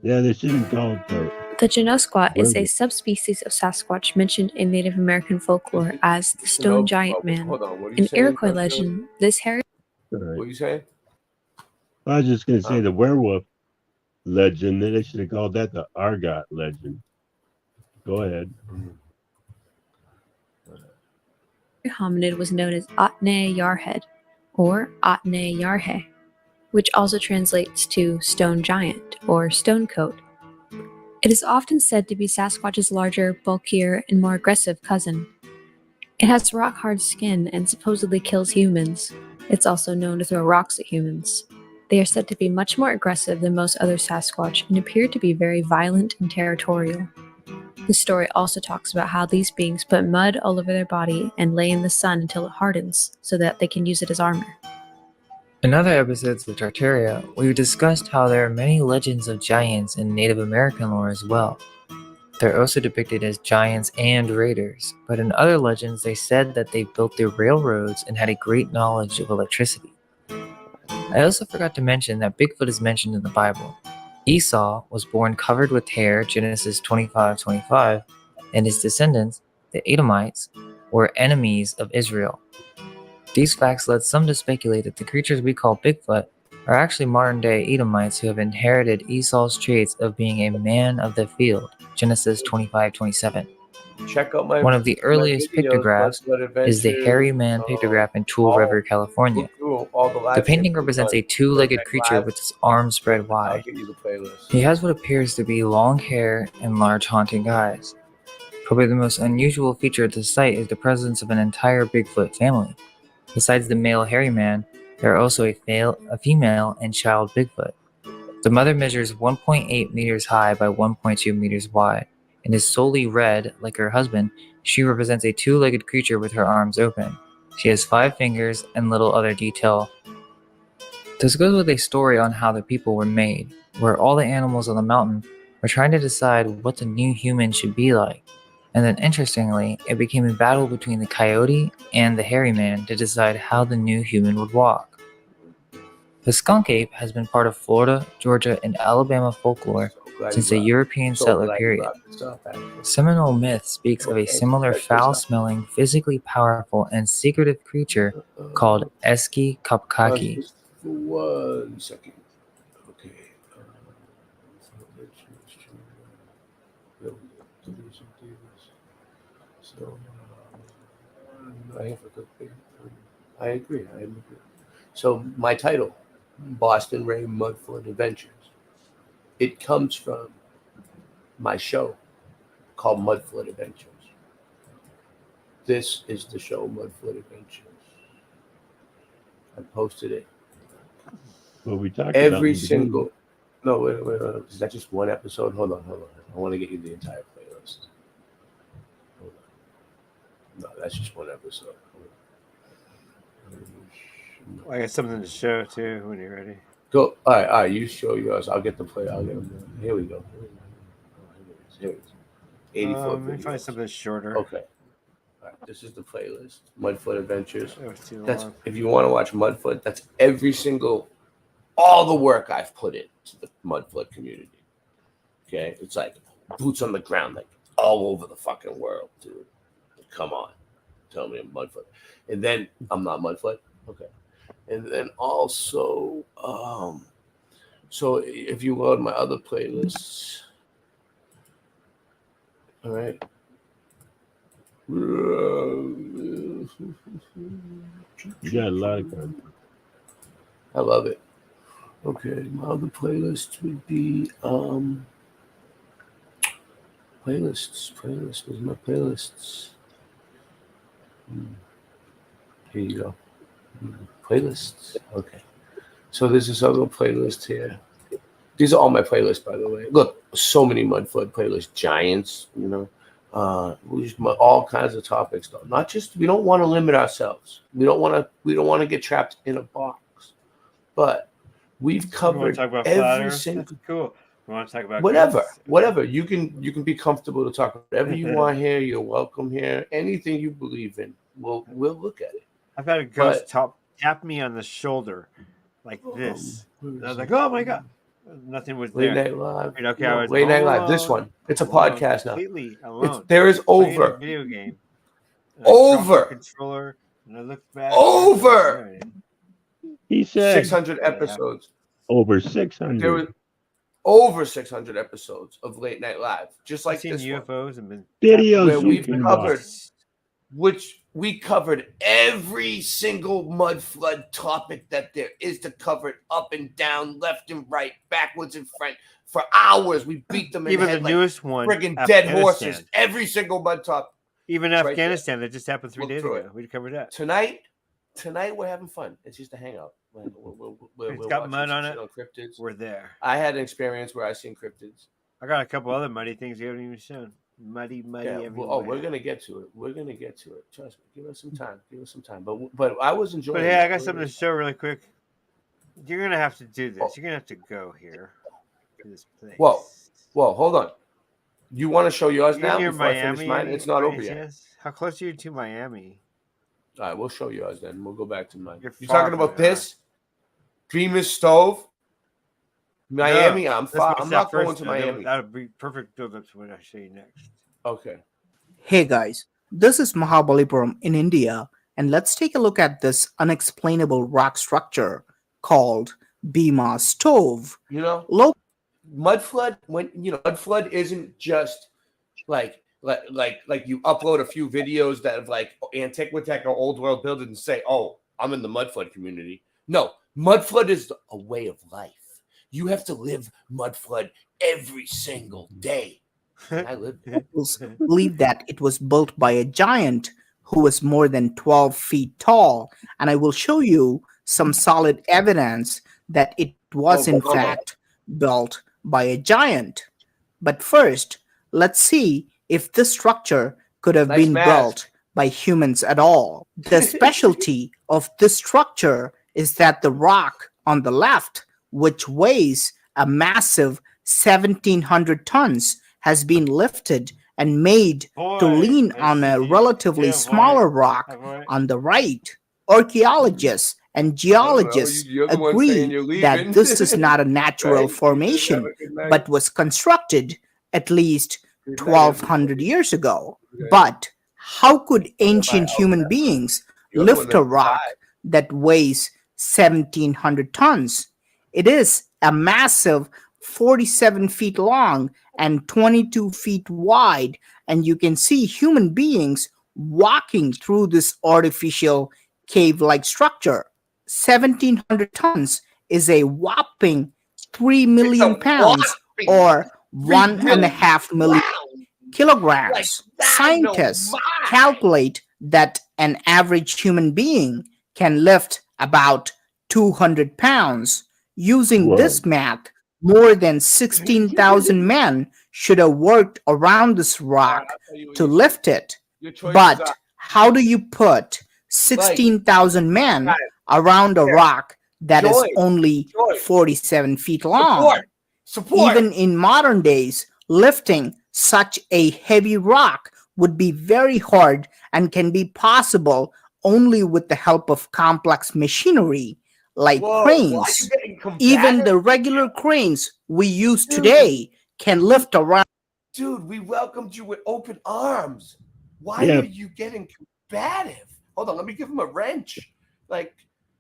Yeah, they shouldn't call it though. The Genosquat is a subspecies of Sasquatch mentioned in Native American folklore as the Stone Giant Man. In Iroquois legend, this hairy... What are you saying? I was just going to say the werewolf legend, they should have called that the Argot legend. Go ahead. hominid was known as Atne Yarhead, or Atne Yarhe, which also translates to Stone Giant or Stone Coat. It is often said to be Sasquatch's larger, bulkier, and more aggressive cousin. It has rock-hard skin and supposedly kills humans. It's also known to throw rocks at humans. They are said to be much more aggressive than most other Sasquatch and appear to be very violent and territorial. The story also talks about how these beings put mud all over their body and lay in the sun until it hardens so that they can use it as armor. In other episodes of Tartaria, we've discussed how there are many legends of giants in Native American lore as well. They're also depicted as giants and raiders, but in other legends they said that they built the railroads and had a great knowledge of electricity. I also forgot to mention that Bigfoot is mentioned in the Bible. Esau was born covered with hair, Genesis 25:25, and his descendants, the Edomites, were enemies of Israel. These facts led some to speculate that the creatures we call Bigfoot are actually modern-day Edomites who have inherited Esau's traits of being a man of the field, Genesis 25:27. Check out One of the earliest pictographs is the Hairy Man pictograph in Tool River, California. The painting represents a two-legged creature with his arms spread wide. He has what appears to be long hair and large haunting eyes. Probably the most unusual feature of the site is the presence of an entire Bigfoot family. Besides the male hairy man, there are also a female and child Bigfoot. The mother measures 1.8 meters high by 1.2 meters wide, and is solely red like her husband. She represents a two-legged creature with her arms open. She has 5 fingers and little other detail. This goes with a story on how the people were made, where all the animals on the mountain were trying to decide what the new human should be like. And then interestingly, it became a battle between the coyote and the hairy man to decide how the new human would walk. The skunk ape has been part of Florida, Georgia, and Alabama folklore since the European settler period. Seminole myth speaks of a similar foul-smelling, physically powerful, and secretive creature called Eski Kapkaki. Just for 1 second. Okay. I agree. So my title, Boston Ray Mudflood Adventures, it comes from my show called Mudflood Adventures. This is the show, Mudflood Adventures. I posted it. Well, we talked every single. No, wait. Is that just one episode? Hold on. I want to get you the entire playlist. Hold on. No, that's just one episode. I got something to show too when you're ready. Go. All right. You show yours. I'll get the play. Here we go. Here it is. 84. Let me find something shorter. Okay. All right. This is the playlist. Mudflood Adventures. That was too That's long. if you want to watch Mudflood. That's all the work I've put into the Mudflood community. Okay, it's like boots on the ground, like all over the fucking world, dude. Come on, tell me I'm Mudflood, and then I'm not Mudflood. Okay, and then also, so if you load my other playlists, all right. You got a lot of content. I love it. Okay, my other playlist would be playlists. Where's my playlists? Here you go. Playlists. Okay. So there's this other playlist here. These are all my playlists, by the way. Look, so many Mudflood playlists, giants, all kinds of topics though. Not just, we don't want to limit ourselves. We don't want to get trapped in a box. But we've covered every single. That's cool. You want to talk about whatever. You can be comfortable to talk about whatever you want here. You're welcome here. Anything you believe in, we'll look at it. I've had a ghost tap me on the shoulder like this. I was like, oh my god. Nothing was there. Late Night Live. Okay, I was Late Night Live. This one. It's a podcast now. Completely alone. There is over. Video game. Over. Controller. And I looked back. Over. He said 600 episodes. Over 600. There was over 600 episodes of Late Night Live, just like this UFOs one. and been videos where we've covered, we covered every single Mudflood topic that there is to cover, up and down, left and right, backwards and front. For hours, we beat them in even the head the like newest one. Friggin' dead horses. Every single Mud top. Even Right Afghanistan, that just happened 3 days through ago. We covered that. Tonight we're having fun. It's just a hangout. It's got mud on it. Cryptids. We're there. I had an experience where I seen cryptids. I got a couple other muddy things you haven't even shown. Muddy everywhere. We're gonna get to it. Trust me. Give us some time. But I was enjoying. But hey, I got something to show really quick. You're gonna have to do this. You're gonna have to go here to this place. Whoa, hold on. You want to show yours You're now near before I finish Miami, mine? It's not over yet. yes? How close are you to Miami? All right, we'll show yours then. We'll go back to mine. You're You far talking about from it, this? Dreamer's Stove? Miami? No, I'm let's far. watch I'm that not going first, to and then Miami. That'll be perfect build up to what I show you next. Okay. Hey guys, this is Mahabalipuram in India, and let's take a look at this unexplainable rock structure called Bhima Stove. Mudflood, Mudflood isn't just like you upload a few videos that have like Antiquitech or Old World Builders and say, oh, I'm in the Mudflood community. No, Mudflood is a way of life. You have to live Mudflood every single day. I live there. Believe that it was built by a giant who was more than 12 feet tall, and I will show you some solid evidence that it was in fact built by a giant. But first, let's see if this structure could have been built by humans at all. The specialty of this structure is that the rock on the left, which weighs a massive 1,700 tons, has been lifted and made to lean on a relatively smaller rock on the right. Archaeologists and geologists agree that this is not a natural formation, but was constructed at least 1,200 years ago. But how could ancient human beings lift a rock that weighs 1,700 tons? It is a massive 47 feet long and 22 feet wide, and you can see human beings walking through this artificial cave-like structure. 1,700 tons is a whopping 3 million pounds or 1.5 million kilograms. Scientists calculate that an average human being can lift about 200 pounds. Using this math, more than 16,000 men should have worked around this rock to lift it. But how do you put 16,000 men around a rock that is only 47 feet long? Even in modern days, lifting such a heavy rock would be very hard and can be possible only with the help of complex machinery like cranes. Even the regular cranes we use today can lift around. Dude, we welcomed you with open arms. Why are you getting combative? Hold on, let me give him a wrench. Like,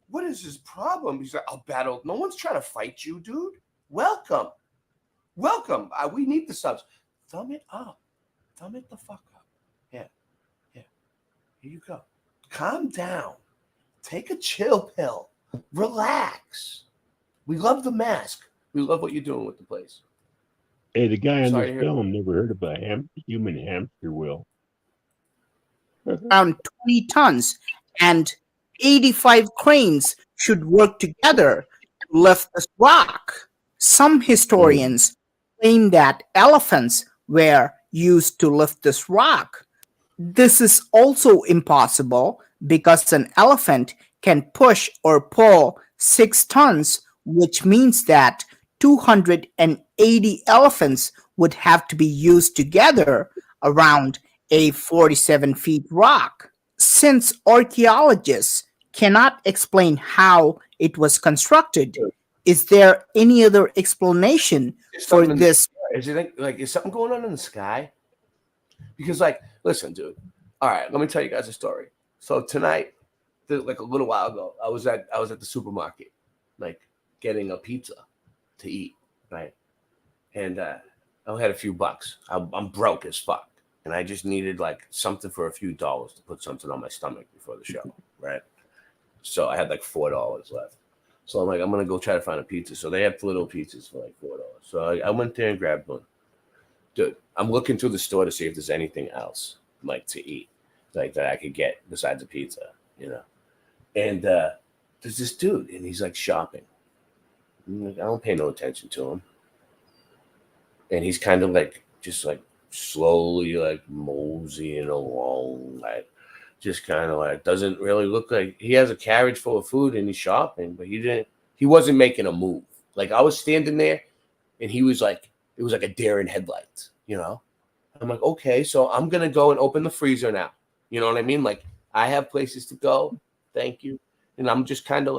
what is his problem? He's like, I'll battle. No one's trying to fight you, dude. Welcome. Welcome. We need the subs. Thumb it up. Thumb it the fuck up. Yeah. Yeah. Here you go. Calm down. Take a chill pill. Relax. We love the mask. We love what you're doing with the place. Hey, the guy on this film never heard of a human hamster wheel. Around 20 tons, and 85 cranes should work together to lift this rock. Some historians claim that elephants were used to lift this rock. This is also impossible because an elephant can push or pull 6 tons, which means that 280 elephants would have to be used together around a 47 feet rock. Since archaeologists cannot explain how it was constructed, is there any other explanation for this? Is something going on in the sky? Because, listen, dude. All right, let me tell you guys a story. So tonight, like a little while ago, I was at the supermarket, getting a pizza to eat, right? And I had a few bucks. I'm broke as fuck, and I just needed something for a few dollars to put something on my stomach before the show, right? So I had $4 left. So I'm I'm gonna go try to find a pizza. So they have little pizzas for $4. So I went there and grabbed one. Dude, I'm looking through the store to see if there's anything else to eat, that I could get besides a pizza, And there's this dude, and he's shopping. I don't pay no attention to him. And he's kind of just slowly moseying along, just kind of doesn't really look like he has a carriage full of food and he's shopping, but he wasn't making a move. I was standing there and he was it was like a deer in headlights, I'm okay, so I'm going to go and open the freezer now. You know what I mean? I have places to go. Thank you. And I'm just kind of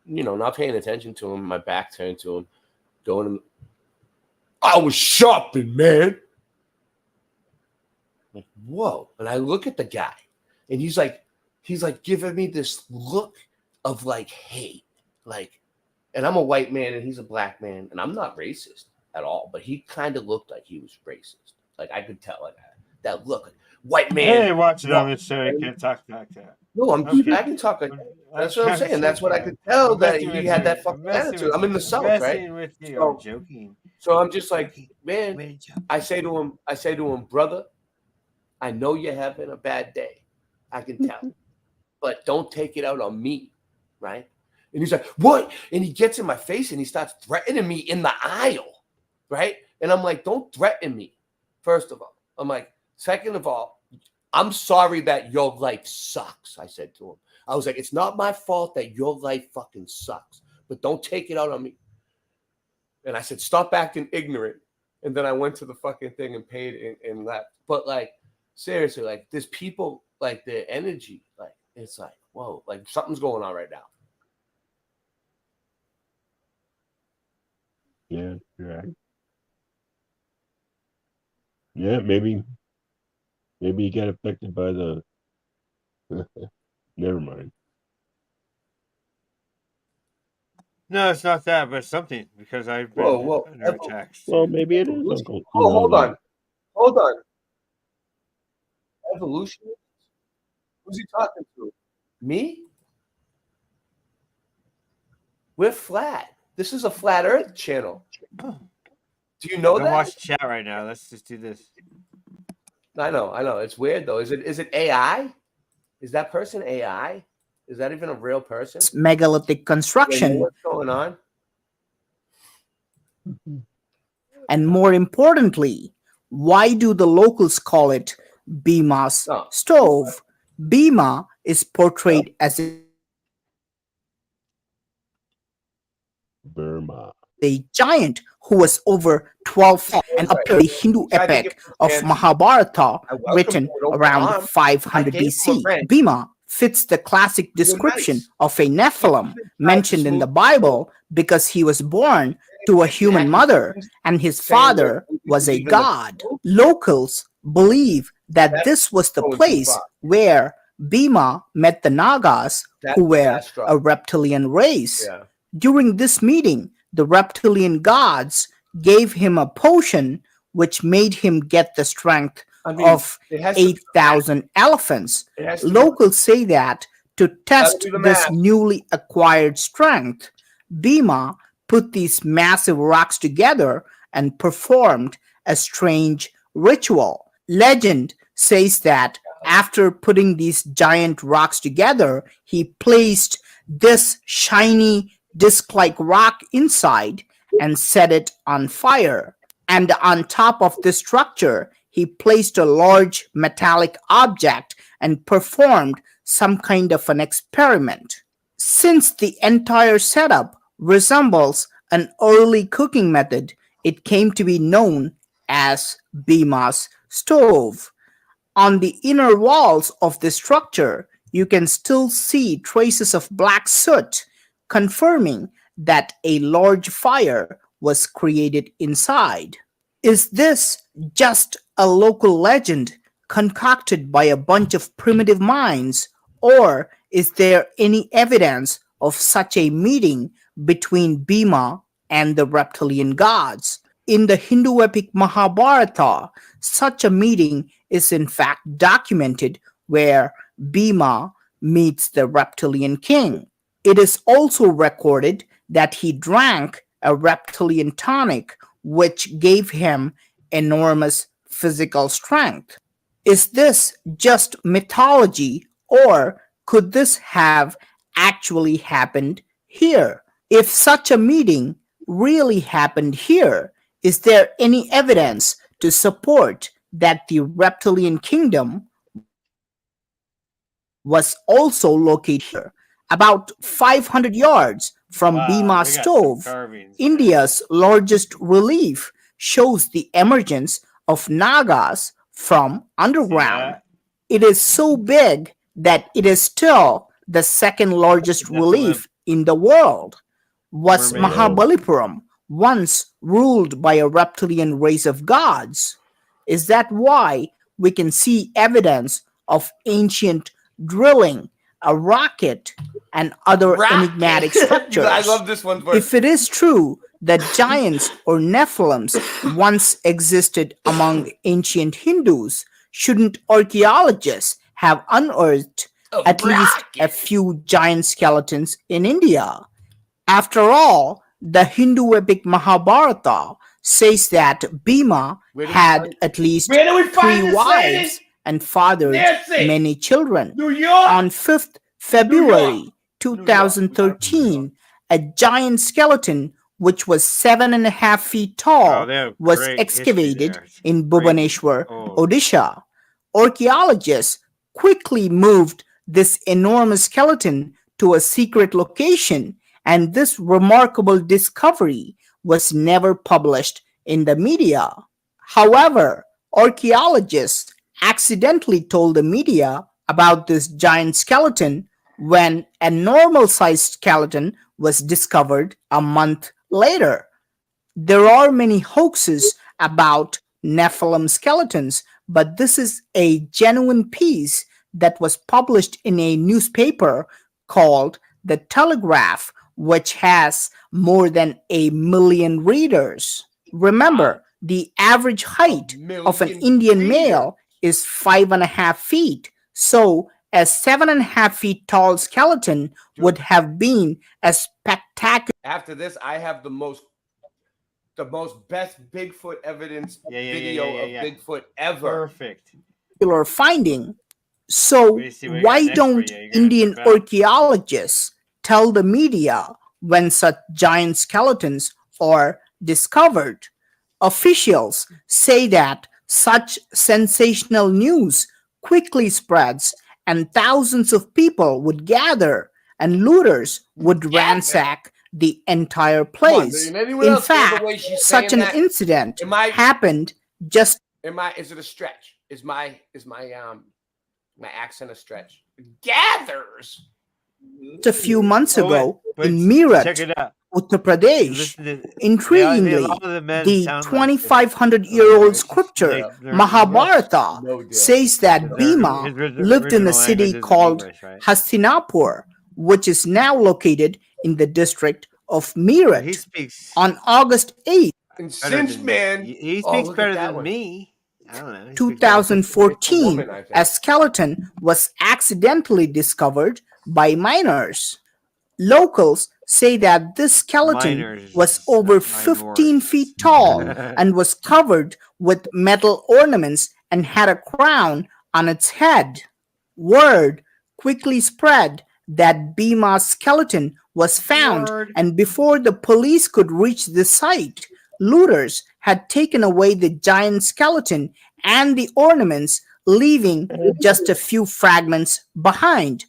not paying attention to him. My back turned to him, going, I was shopping, man. Whoa. And I look at the guy and he's giving me this look of hate. And I'm a white man and he's a black man, and I'm not racist at all, but he kind of looked like he was racist. I could tell that look. White man. Hey, watch it on this show. You can't talk like that. No, I can talk like that. That's what I'm saying. That's what I could tell, that he had that fucking attitude. I'm in the South, right? I'm joking. So I'm just man, I say to him, brother, I know you're having a bad day. I can tell. But don't take it out on me, right? And he's like, what? And he gets in my face and he starts threatening me in the aisle, right? And I'm like, don't threaten me, first of all. I'm like, second of all, I'm sorry that your life sucks, I said to him. I was like, it's not my fault that your life fucking sucks, but don't take it out on me. And I said, stop acting ignorant. And then I went to the fucking thing and paid and left. But seriously, there's people, their energy, it's whoa, something's going on right now. Yeah, right. Yeah, maybe he got affected by the. Never mind. No, it's not that, but something, because I've been under attack. Well, maybe it is. Hold on. Evolution. Who's he talking to? Me? We're flat. This is a flat Earth channel. Do you know that? Watch chat right now. Let's just do this. I know. It's weird though. Is it AI? Is that person AI? Is that even a real person? Megalithic construction. What's going on? And more importantly, why do the locals call it Bhima's stove? Bhima is portrayed as Burma. a giant who was over 12 feet and appeared in the Hindu epic of Mahabharata written around 500 BC. Bhima fits the classic description of a Nephilim mentioned in the Bible because he was born to a human mother and his father was a god. Locals believe that this was the place where Bhima met the Nagas, who were a reptilian race. During this meeting, the reptilian gods gave him a potion which made him get the strength of 8,000 elephants. Locals say that to test this newly acquired strength, Bhima put these massive rocks together and performed a strange ritual. Legend says that after putting these giant rocks together, he placed this shiny disc-like rock inside and set it on fire. And on top of this structure, he placed a large metallic object and performed some kind of an experiment. Since the entire setup resembles an early cooking method, it came to be known as Bhima's stove. On the inner walls of the structure, you can still see traces of black soot, confirming that a large fire was created inside. Is this just a local legend concocted by a bunch of primitive minds, or is there any evidence of such a meeting between Bhima and the reptilian gods? In the Hindu epic Mahabharata, such a meeting is in fact documented where Bhima meets the reptilian king. It is also recorded that he drank a reptilian tonic which gave him enormous physical strength. Is this just mythology, or could this have actually happened here? If such a meeting really happened here, is there any evidence to support that the reptilian kingdom was also located here? About 500 yards from Bhima's stove, India's largest relief shows the emergence of Nagas from underground. It is so big that it is still the second largest relief in the world. Was Mahabalipuram once ruled by a reptilian race of gods? Is that why we can see evidence of ancient drilling, a rocket, and other enigmatic structures? I love this one. If it is true that giants or Nephilims once existed among ancient Hindus, shouldn't archaeologists have unearthed at least a few giant skeletons in India? After all, the Hindu epic Mahabharata says that Bhima had at least 3 wives and fathered many children. On 5th February 2013, a giant skeleton which was 7.5 feet tall was excavated in Bhubaneswar, Odisha. Archaeologists quickly moved this enormous skeleton to a secret location, and this remarkable discovery was never published in the media. However, archaeologists accidentally told the media about this giant skeleton when a normal-sized skeleton was discovered a month later. There are many hoaxes about Nephilim skeletons, but this is a genuine piece that was published in a newspaper called The Telegraph, which has more than 1 million readers. Remember, the average height of an Indian male is 5.5 feet, so a 7.5 feet tall skeleton would have been a spectacular. After this, I have the most best Bigfoot evidence video of Bigfoot ever. Perfect. Finding. So why don't Indian archaeologists tell the media when such giant skeletons are discovered? Officials say that such sensational news quickly spreads and thousands of people would gather and looters would ransack the entire place. In fact, such an incident happened just. Is it a stretch? Is my accent a stretch? Gathers. A few months ago in Meerut, Uttar Pradesh. Intriguingly, the 2,500-year-old scripture Mahabharata says that Bhima lived in a city called Hastinapur, which is now located in the district of Meerut. On August 8th, he speaks better than me. I don't know. 2014, a skeleton was accidentally discovered by miners. Locals say that this skeleton was over 15 feet tall and was covered with metal ornaments and had a crown on its head. Word quickly spread that Bhima's skeleton was found, and before the police could reach the site, looters had taken away the giant skeleton and the ornaments, leaving just a few fragments behind.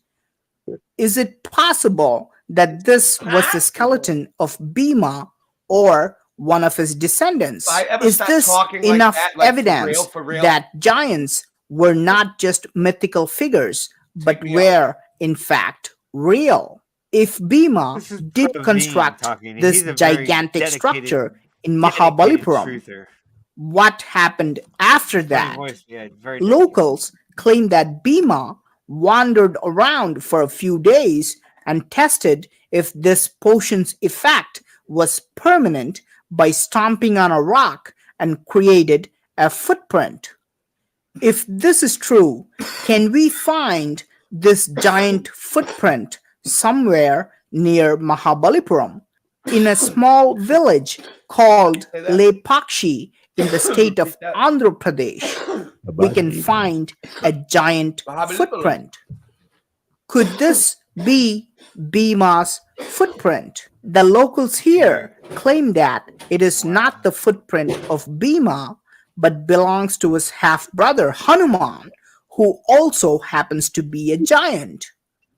Is it possible that this was the skeleton of Bhima or one of his descendants? Is this enough evidence that giants were not just mythical figures, but were in fact real? If Bhima did construct this gigantic structure in Mahabalipuram, what happened after that? Locals claim that Bhima wandered around for a few days and tested if this potion's effect was permanent by stomping on a rock and created a footprint. If this is true, can we find this giant footprint somewhere near Mahabalipuram? In a small village called Lepakshi in the state of Andhra Pradesh, we can find a giant footprint. Could this be Bhima's footprint? The locals here claim that it is not the footprint of Bhima, but belongs to his half-brother Hanuman, who also happens to be a giant.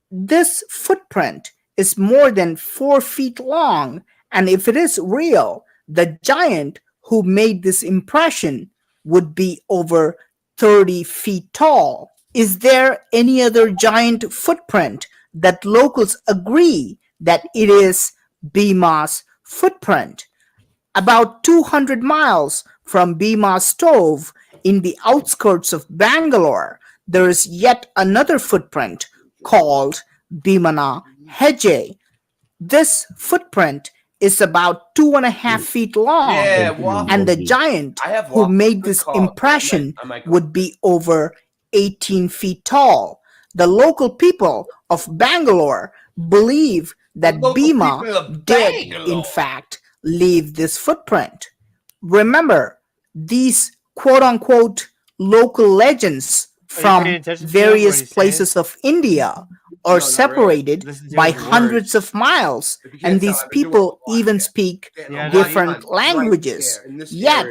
This footprint is more than 4 feet long, and if it is real, the giant who made this impression would be over 30 feet tall. Is there any other giant footprint that locals agree that it is Bhima's footprint? About 200 miles from Bhima's stove in the outskirts of Bangalore, there is yet another footprint called Bhimana Heje. This footprint is about 2.5 feet long, and the giant who made this impression would be over 18 feet tall. The local people of Bangalore believe that Bhima did, in fact, leave this footprint. Remember, these quote-unquote local legends from various places of India are separated by hundreds of miles, and these people even speak different languages. Yet,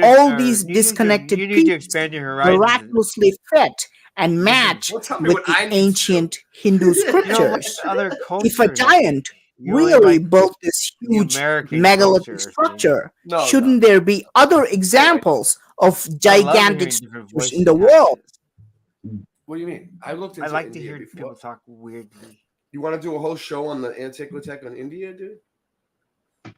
all these disconnected pieces miraculously fit and match with the ancient Hindu scriptures. If a giant really built this huge megalithic structure, shouldn't there be other examples of gigantic structures in the world? What do you mean? I looked into I like to India hear before. people talk weirdly. You want to do a whole show on the Antiquitech on India, dude?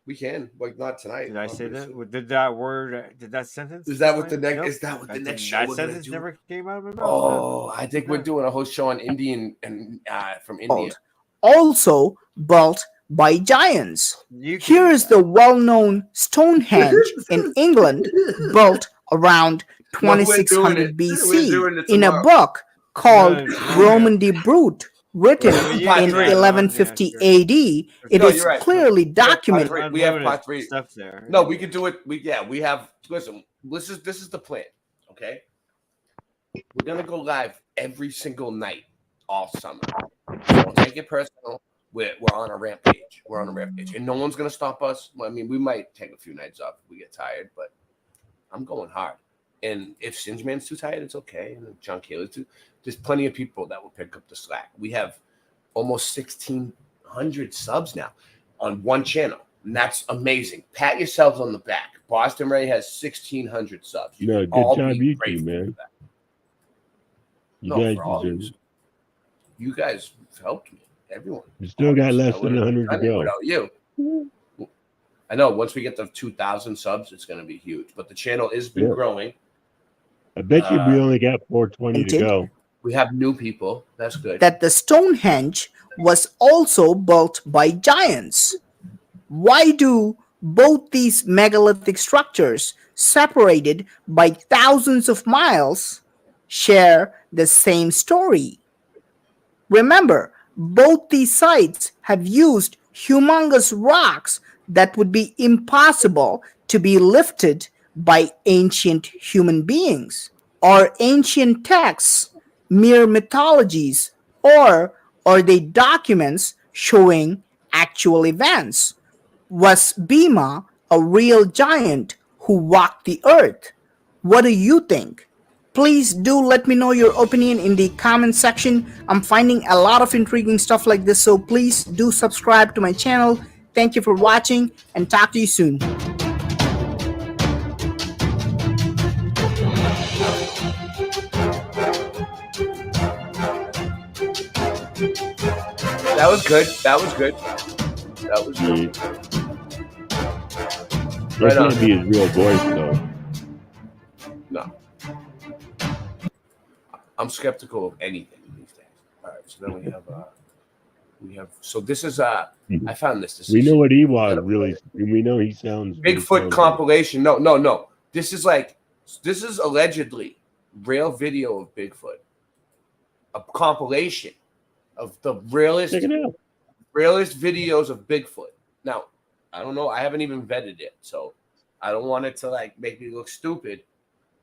We can, like not tonight. Did I say that? Did that word? Did that sentence? Is that what the next? Nope. Is that what the next show? That we're gonna sentence do? never came out of my mouth. Oh, I think we're doing a whole show on Indian and from India. Also built by giants. Here is the well-known Stonehenge in England, built around 2600 BC. In a book called Roman de Brute, written in 1150 AD. It is clearly documented. We have part 3 stuff there. No, we can do it. We have. Listen, this is the plan. Okay, we're gonna go live every single night all summer. Don't take it personal. We're on a rampage. We're on a rampage, and no one's gonna stop us. I mean, we might take a few nights off if we get tired, but I'm going hard. And if Singeman's too tired, it's okay. And if John Kaler's too. There's plenty of people that will pick up the slack. We have almost 1,600 subs now on one channel, and that's amazing. Pat yourselves on the back. Boston Ray has 1,600 subs. No, good job, you two, man. You guys deserve it. You guys helped me. Everyone. You still got less than 100 to go. Without you. I know. Once we get to 2,000 subs, it's going to be huge. But the channel has been growing. I bet you we only got 420 to go. We have new people. That's good. That the Stonehenge was also built by giants. Why do both these megalithic structures, separated by thousands of miles, share the same story? Remember, both these sites have used humongous rocks that would be impossible to be lifted by ancient human beings. Are ancient texts mere mythologies, or are they documents showing actual events? Was Bhima a real giant who walked the earth? What do you think? Please do let me know your opinion in the comment section. I'm finding a lot of intriguing stuff like this, so please do subscribe to my channel. Thank you for watching, and talk to you soon. That was good. That was good. That was good. That can't be his real voice, though. No. I'm skeptical of anything these days. All right, so then we have. So this is I found this. We know what he was really. We know he sounds. Bigfoot compilation. No. This is allegedly real video of Bigfoot. A compilation of the realest videos of Bigfoot. Now, I don't know. I haven't even vetted it, so I don't want it to like make me look stupid.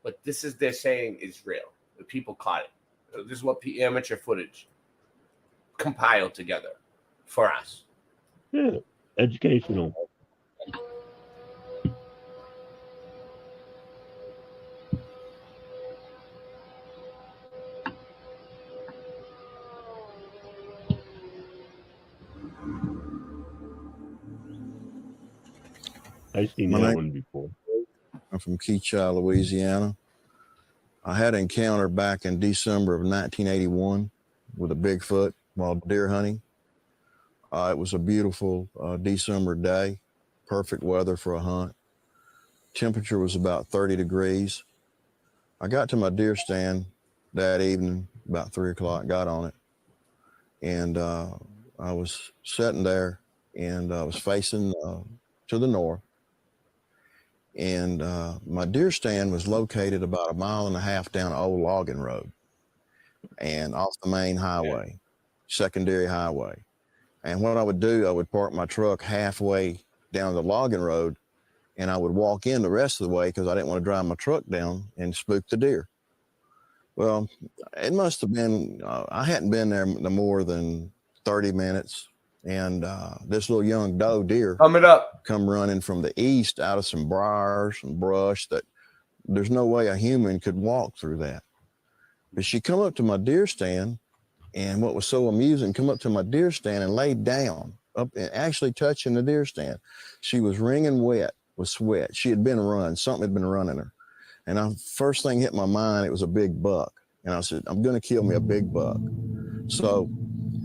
But this is they're saying is real. The people caught it. This is what amateur footage compiled together for us. Yeah, educational. I've seen that one before. I'm from Keachai, Louisiana. I had an encounter back in December of 1981 with a Bigfoot while deer hunting. It was a beautiful December day, perfect weather for a hunt. Temperature was about 30 degrees. I got to my deer stand that evening, about 3 o'clock, got on it. And I was sitting there and I was facing to the north. And my deer stand was located about 1.5 miles down an old logging road and off the main highway, secondary highway. And what I would do, I would park my truck halfway down the logging road and I would walk in the rest of the way because I didn't want to drive my truck down and spook the deer. Well, it must have been, I hadn't been there no more than 30 minutes. And this little young doe deer come running from the east out of some briars and brush that there's no way a human could walk through that. But she come up to my deer stand, and what was so amusing, come up to my deer stand and laid down, up and actually touching the deer stand. She was wringing wet with sweat. She had been run, something had been running her. And first thing hit my mind, it was a big buck. And I said, I'm gonna kill me a big buck. So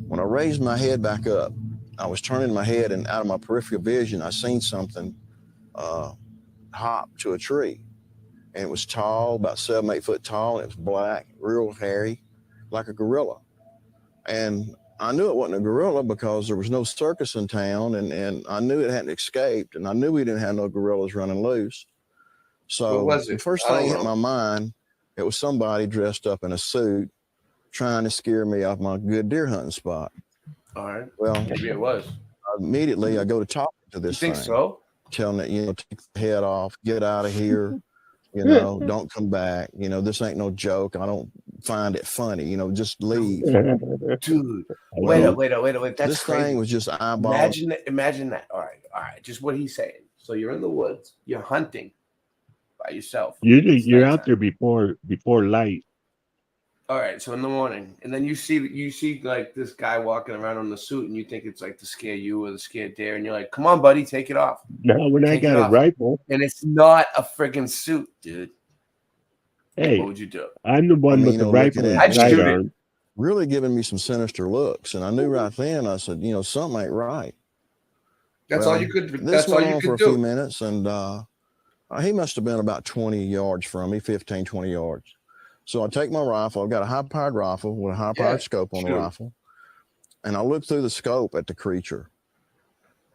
when I raised my head back up, I was turning my head, and out of my peripheral vision, I seen something hop to a tree. And it was tall, about 7, 8 foot tall, and it was black, real hairy, like a gorilla. And I knew it wasn't a gorilla because there was no circus in town, and I knew it hadn't escaped, and I knew we didn't have no gorillas running loose. So the first thing hit my mind, it was somebody dressed up in a suit, trying to scare me off my good deer hunting spot. All right. Well, maybe it was. Immediately I go to talk to this You think so? telling it, take the head off, get out of here, don't come back. This ain't no joke. I don't find it funny, just leave. Dude, Well, wait. That's this crazy. thing was just eyeball. Imagine that. All right. Just what he's saying. So you're in the woods, you're hunting by yourself. You're out there before light. All right, so in the morning, and then you see like this guy walking around in the suit, and you think it's like to scare you or to scare deer, and you're like, "Come on, buddy, take it off." No, when I got a rifle, and it's not a friggin' suit, dude. Hey, what would you do? I'm the one with the rifle and sidearm. Really giving me some sinister looks, and I knew right then. I said, something ain't right. That's all you could. This That's all went you on could for a do. few minutes, and he must have been about 20 yards from me, 15, 20 yards. So I take my rifle. I've got a high-powered rifle with a high-powered scope on the rifle. And I look through the scope at the creature.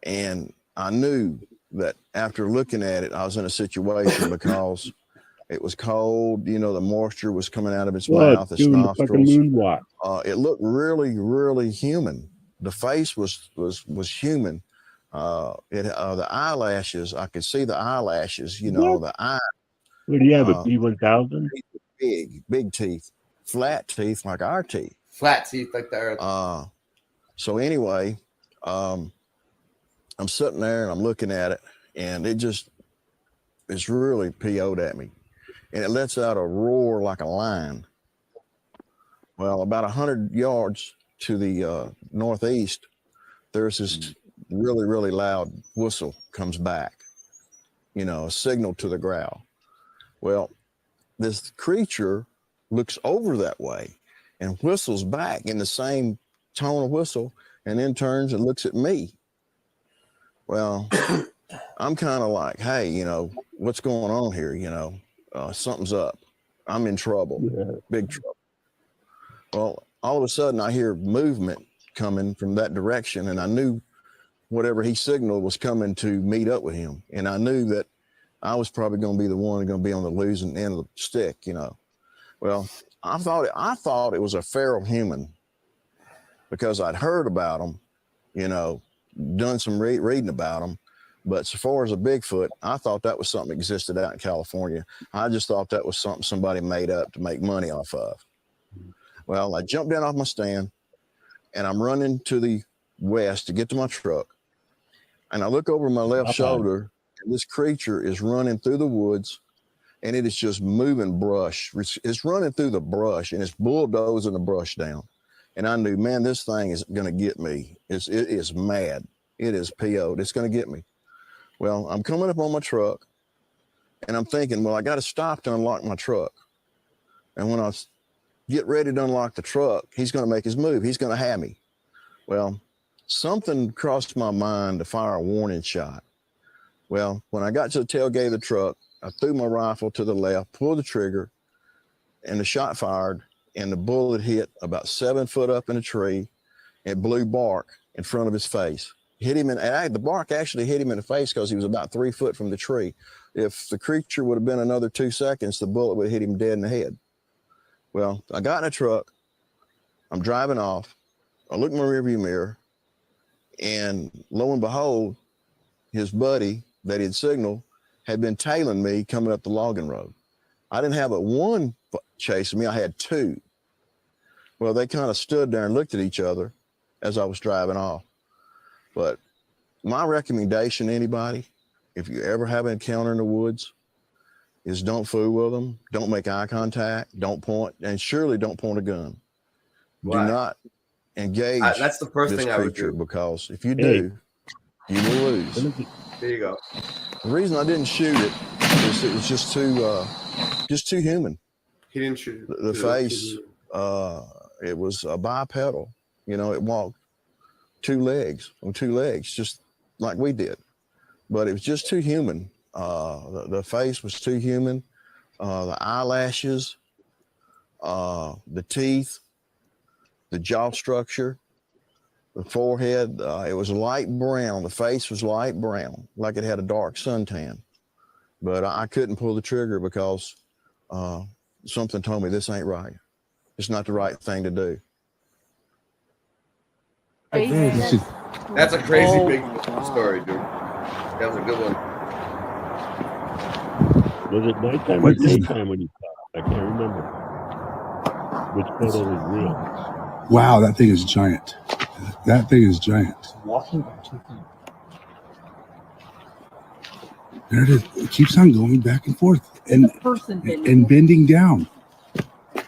And I knew that after looking at it, I was in a situation because it was cold. The moisture was coming out of its mouth, its nostrils. It looked really, really human. The face was human. The eyelashes, I could see the eyelashes, the eye. What do you have, a P1000? Big teeth, flat teeth like our teeth. Flat teeth like the earth. So anyway, I'm sitting there and I'm looking at it, and it's really PO'd at me. And it lets out a roar like a lion. Well, about 100 yards to the northeast, there's this really, really loud whistle comes back, a signal to the growl. Well, this creature looks over that way and whistles back in the same tone of whistle, and then turns and looks at me. Well, I'm kind of like, hey, what's going on here? Something's up. I'm in trouble, big trouble. Well, all of a sudden I hear movement coming from that direction, and I knew whatever he signaled was coming to meet up with him. And I knew that I was probably going to be the one going to be on the losing end of the stick, Well, I thought it was a feral human because I'd heard about them, done some reading about them. But so far as a Bigfoot, I thought that was something that existed out in California. I just thought that was something somebody made up to make money off of. Well, I jumped down off my stand, and I'm running to the west to get to my truck. And I look over my left shoulder, and this creature is running through the woods, and it is just moving brush. It's running through the brush, and it's bulldozing the brush down. And I knew, man, this thing is going to get me. It is mad. It is PO'd. It's going to get me. Well, I'm coming up on my truck, and I'm thinking, well, I got to stop to unlock my truck. And when I get ready to unlock the truck, he's going to make his move. He's going to have me. Well, something crossed my mind to fire a warning shot. Well, when I got to the tailgate of the truck, I threw my rifle to the left, pulled the trigger, and the shot fired, and the bullet hit about 7 foot up in a tree and blew bark in front of his face. Hit him the bark actually hit him in the face because he was about 3 foot from the tree. If the creature would have been another 2 seconds, the bullet would have hit him dead in the head. Well, I got in a truck. I'm driving off. I look in my rearview mirror, and lo and behold, his buddy that he'd signaled had been tailing me coming up the logging road. I didn't have but one chasing me. I had two. Well, they kind of stood there and looked at each other as I was driving off. But my recommendation to anybody, if you ever have an encounter in the woods, is don't fool with them. Don't make eye contact. Don't point, and surely don't point a gun. Right. Do not engage. That's the first thing I would do. Because if you do, you will lose. There you go. The reason I didn't shoot it is it was just too human. He didn't shoot it. The face, it was a bipedal. It walked on two legs, just like we did. But it was just too human. The face was too human. The eyelashes, the teeth, the jaw structure, the forehead, it was light brown. The face was light brown, like it had a dark suntan. But I couldn't pull the trigger because something told me this ain't right. It's not the right thing to do. That's a crazy big story, dude. That was a good one. Was it nighttime or daytime when you saw it? I can't remember. Which photo was real? Wow, that thing is giant. That thing is giant. There it is. It keeps on going back and forth and bending down. I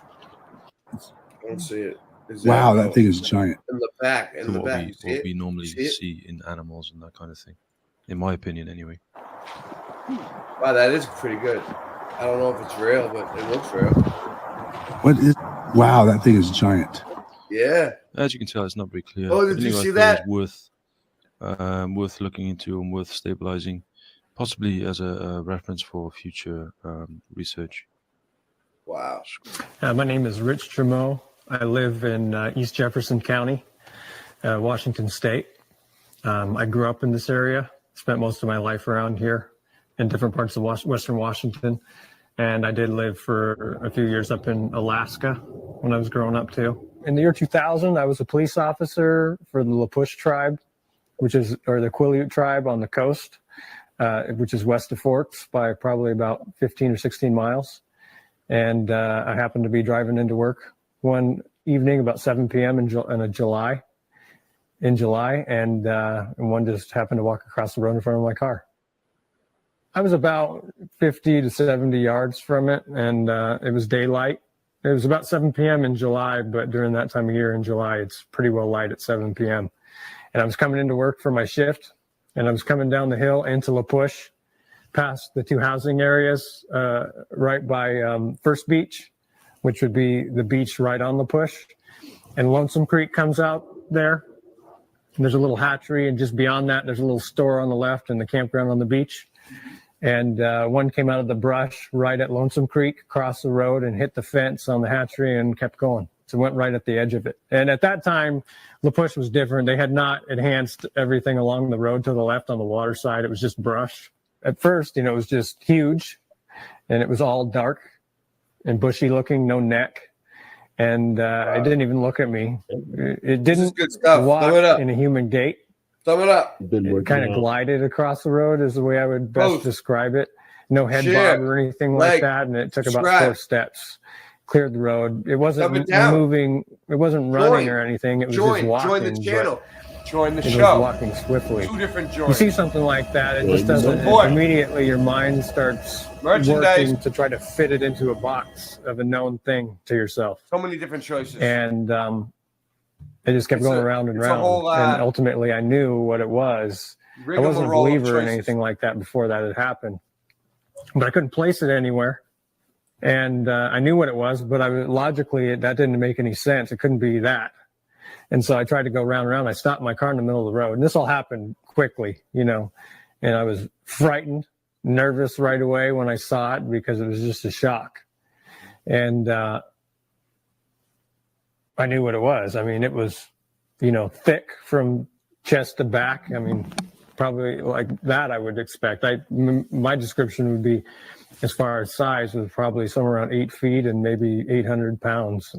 don't see it. Wow, that thing is giant. In the back, in the back. What we normally see in animals and that kind of thing, in my opinion, anyway. Wow, that is pretty good. I don't know if it's real, but it looks real. What is? Wow, that thing is giant. Yeah. As you can tell, it's not very clear. Oh, did you see that? It's worth looking into and worth stabilizing, possibly as a reference for future research. Wow. My name is Rich Tremo. I live in East Jefferson County, Washington State. I grew up in this area, spent most of my life around here in different parts of Western Washington. And I did live for a few years up in Alaska when I was growing up too. In the year 2000, I was a police officer for the La Push tribe, or the Quileute tribe on the coast, which is west of Forks by probably about 15 or 16 miles. And I happened to be driving into work one evening about 7 p.m. in July, and one just happened to walk across the road in front of my car. I was about 50 to 70 yards from it, and it was daylight. It was about 7 p.m. in July, but during that time of year in July, it's pretty well light at 7 p.m. And I was coming into work for my shift, and I was coming down the hill into La Push, past the two housing areas, right by First Beach, which would be the beach right on La Push. And Lonesome Creek comes out there. And there's a little hatchery, and just beyond that, there's a little store on the left and the campground on the beach. And one came out of the brush right at Lonesome Creek, crossed the road and hit the fence on the hatchery and kept going. So it went right at the edge of it. And at that time, La Push was different. They had not enhanced everything along the road to the left on the water side. It was just brush. At first, it was just huge, and it was all dark and bushy looking, no neck. And it didn't even look at me. It didn't walk in a human gait. Thumb it up. It kind of glided across the road is the way I would best describe it. No head bob or anything like that. And it took about 4 steps. Cleared the road. It wasn't moving. It wasn't running or anything. It was just walking. Join the channel. Join the show. It was walking swiftly. 2 different joins. You see something like that, it just doesn't. Immediately, your mind starts working to try to fit it into a box of a known thing to yourself. So many different choices. And it just kept going around and around. And ultimately, I knew what it was. I wasn't a believer in anything like that before that had happened, but I couldn't place it anywhere. And I knew what it was, but logically, that didn't make any sense. It couldn't be that. And so I tried to go round and round. I stopped my car in the middle of the road. And this all happened quickly, and I was frightened, nervous right away when I saw it because it was just a shock. And I knew what it was. I mean, it was, thick from chest to back. I mean, probably like that I would expect. My description would be, as far as size, was probably somewhere around 8 feet and maybe 800 pounds.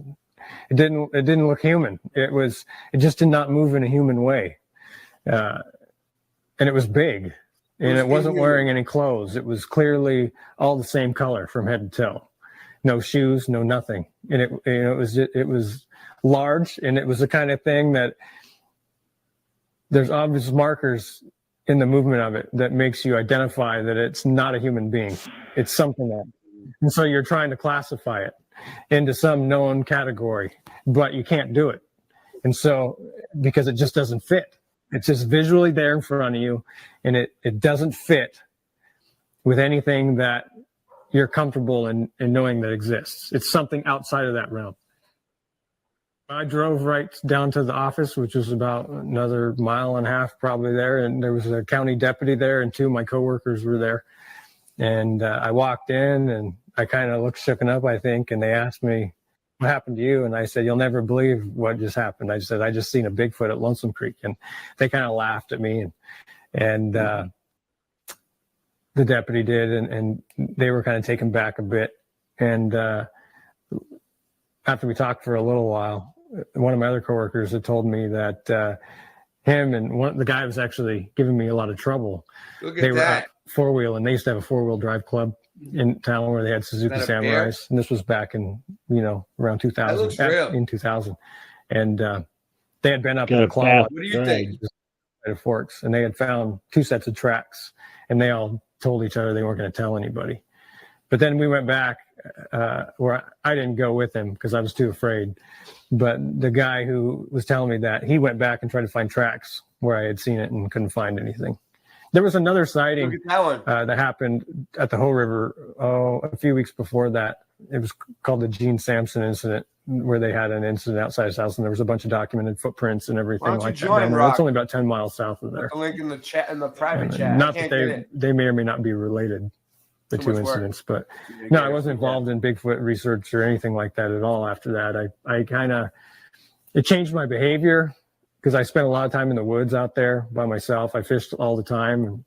It didn't look human. It just did not move in a human way. And it was big, and it wasn't wearing any clothes. It was clearly all the same color from head to toe. No shoes, no nothing. And it was large, and it was the kind of thing that there's obvious markers in the movement of it that makes you identify that it's not a human being. It's something else. And so you're trying to classify it into some known category, but you can't do it. And so, because it just doesn't fit. It's just visually there in front of you, and it doesn't fit with anything that you're comfortable in knowing that exists. It's something outside of that realm. I drove right down to the office, which was about another 1.5 miles probably there. And there was a county deputy there, and 2 of my coworkers were there. And I walked in, and I kind of looked shooken up, I think. And they asked me, "What happened to you?" And I said, "You'll never believe what just happened." I said, "I just seen a Bigfoot at Lonesome Creek." And they kind of laughed at me. And the deputy did. And they were kind of taken back a bit. And after we talked for a little while, one of my other coworkers had told me that him and the guy was actually giving me a lot of trouble. Look at They were that. at four-wheel, and they used to have a four-wheel drive club in town where they had Suzuki Is that a bear? Samurais, and this was back in around 2000. That looks real. In 2000, and they had been up Got in a the claw fast What do you think? at Forks, and they had found 2 sets of tracks, and they all told each other they weren't going to tell anybody. But then we went back where I didn't go with him because I was too afraid. But the guy who was telling me that, he went back and tried to find tracks where I had seen it and couldn't find anything. There was another sighting Look at that one. that happened at the Hoh River a few weeks before that. It was called the Gene Sampson incident, where they had an incident outside his house, and there was a bunch of documented footprints and everything Why don't you like that. join, down there. Rock? It's only about 10 miles south of there. Put the link in the chat, in the private chat. Not I that can't get it. they may or may not be related, the Too two much work. incidents, but You no, get I it wasn't from that. involved in Bigfoot research or anything like that at all after that. I kind of, it changed my behavior because I spent a lot of time in the woods out there by myself. I fished all the time,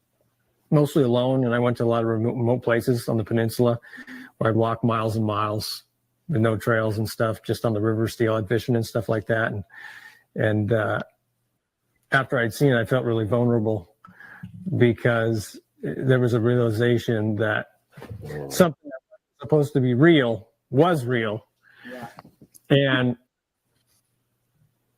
mostly alone, and I went to a lot of remote places on the peninsula where I'd walk miles and miles with no trails and stuff, just on the river, steelhead fishing and stuff like that. And after I'd seen it, I felt really vulnerable because there was a realization that something that was supposed to be real was real. And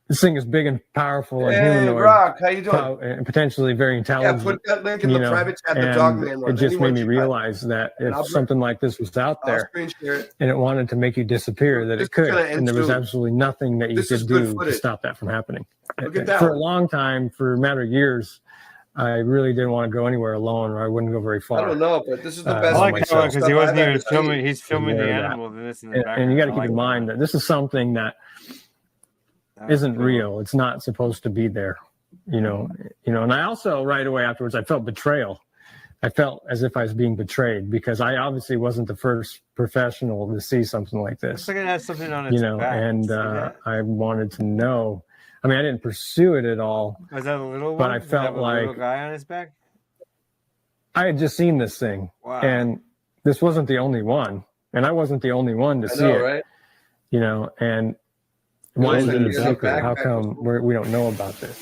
this thing is big and powerful and Hey, humanoid, Rock, how you doing? and potentially very Yeah, intelligent. put that link in the private chat. The and Dogman one. it just Anyone made me you got. realize that And if I'll bring- something like this was out I'll there screen share it. and it wanted to make you disappear, that This it could, is gonna and there was ensue. absolutely nothing that you This is could good do to footage. stop that from happening. Look at that For one. a long time, for a matter of years, I really didn't want to go anywhere alone, or I wouldn't go very far. I don't know, but this is the I best. I like that one myself. because he wasn't even I've ever filming. seen. He's filming the Yeah. animals and this in the And background. you got to I keep like in mind that this is something that isn't real. It's not supposed to be there, And I also, right away afterwards, I felt betrayal. I felt as if I was being betrayed because I obviously wasn't the first professional to see something like this. Looks like it has something on its back. And See that? I wanted to know. I mean, I didn't pursue it at all. Was that a little but one? I Does that have felt a little like guy on his back. I had just seen this thing, Wow. and this wasn't the only one, and I wasn't the only one to I see know, it. right? And It why looks is like it a he has a secret? How backpack come we don't know about this?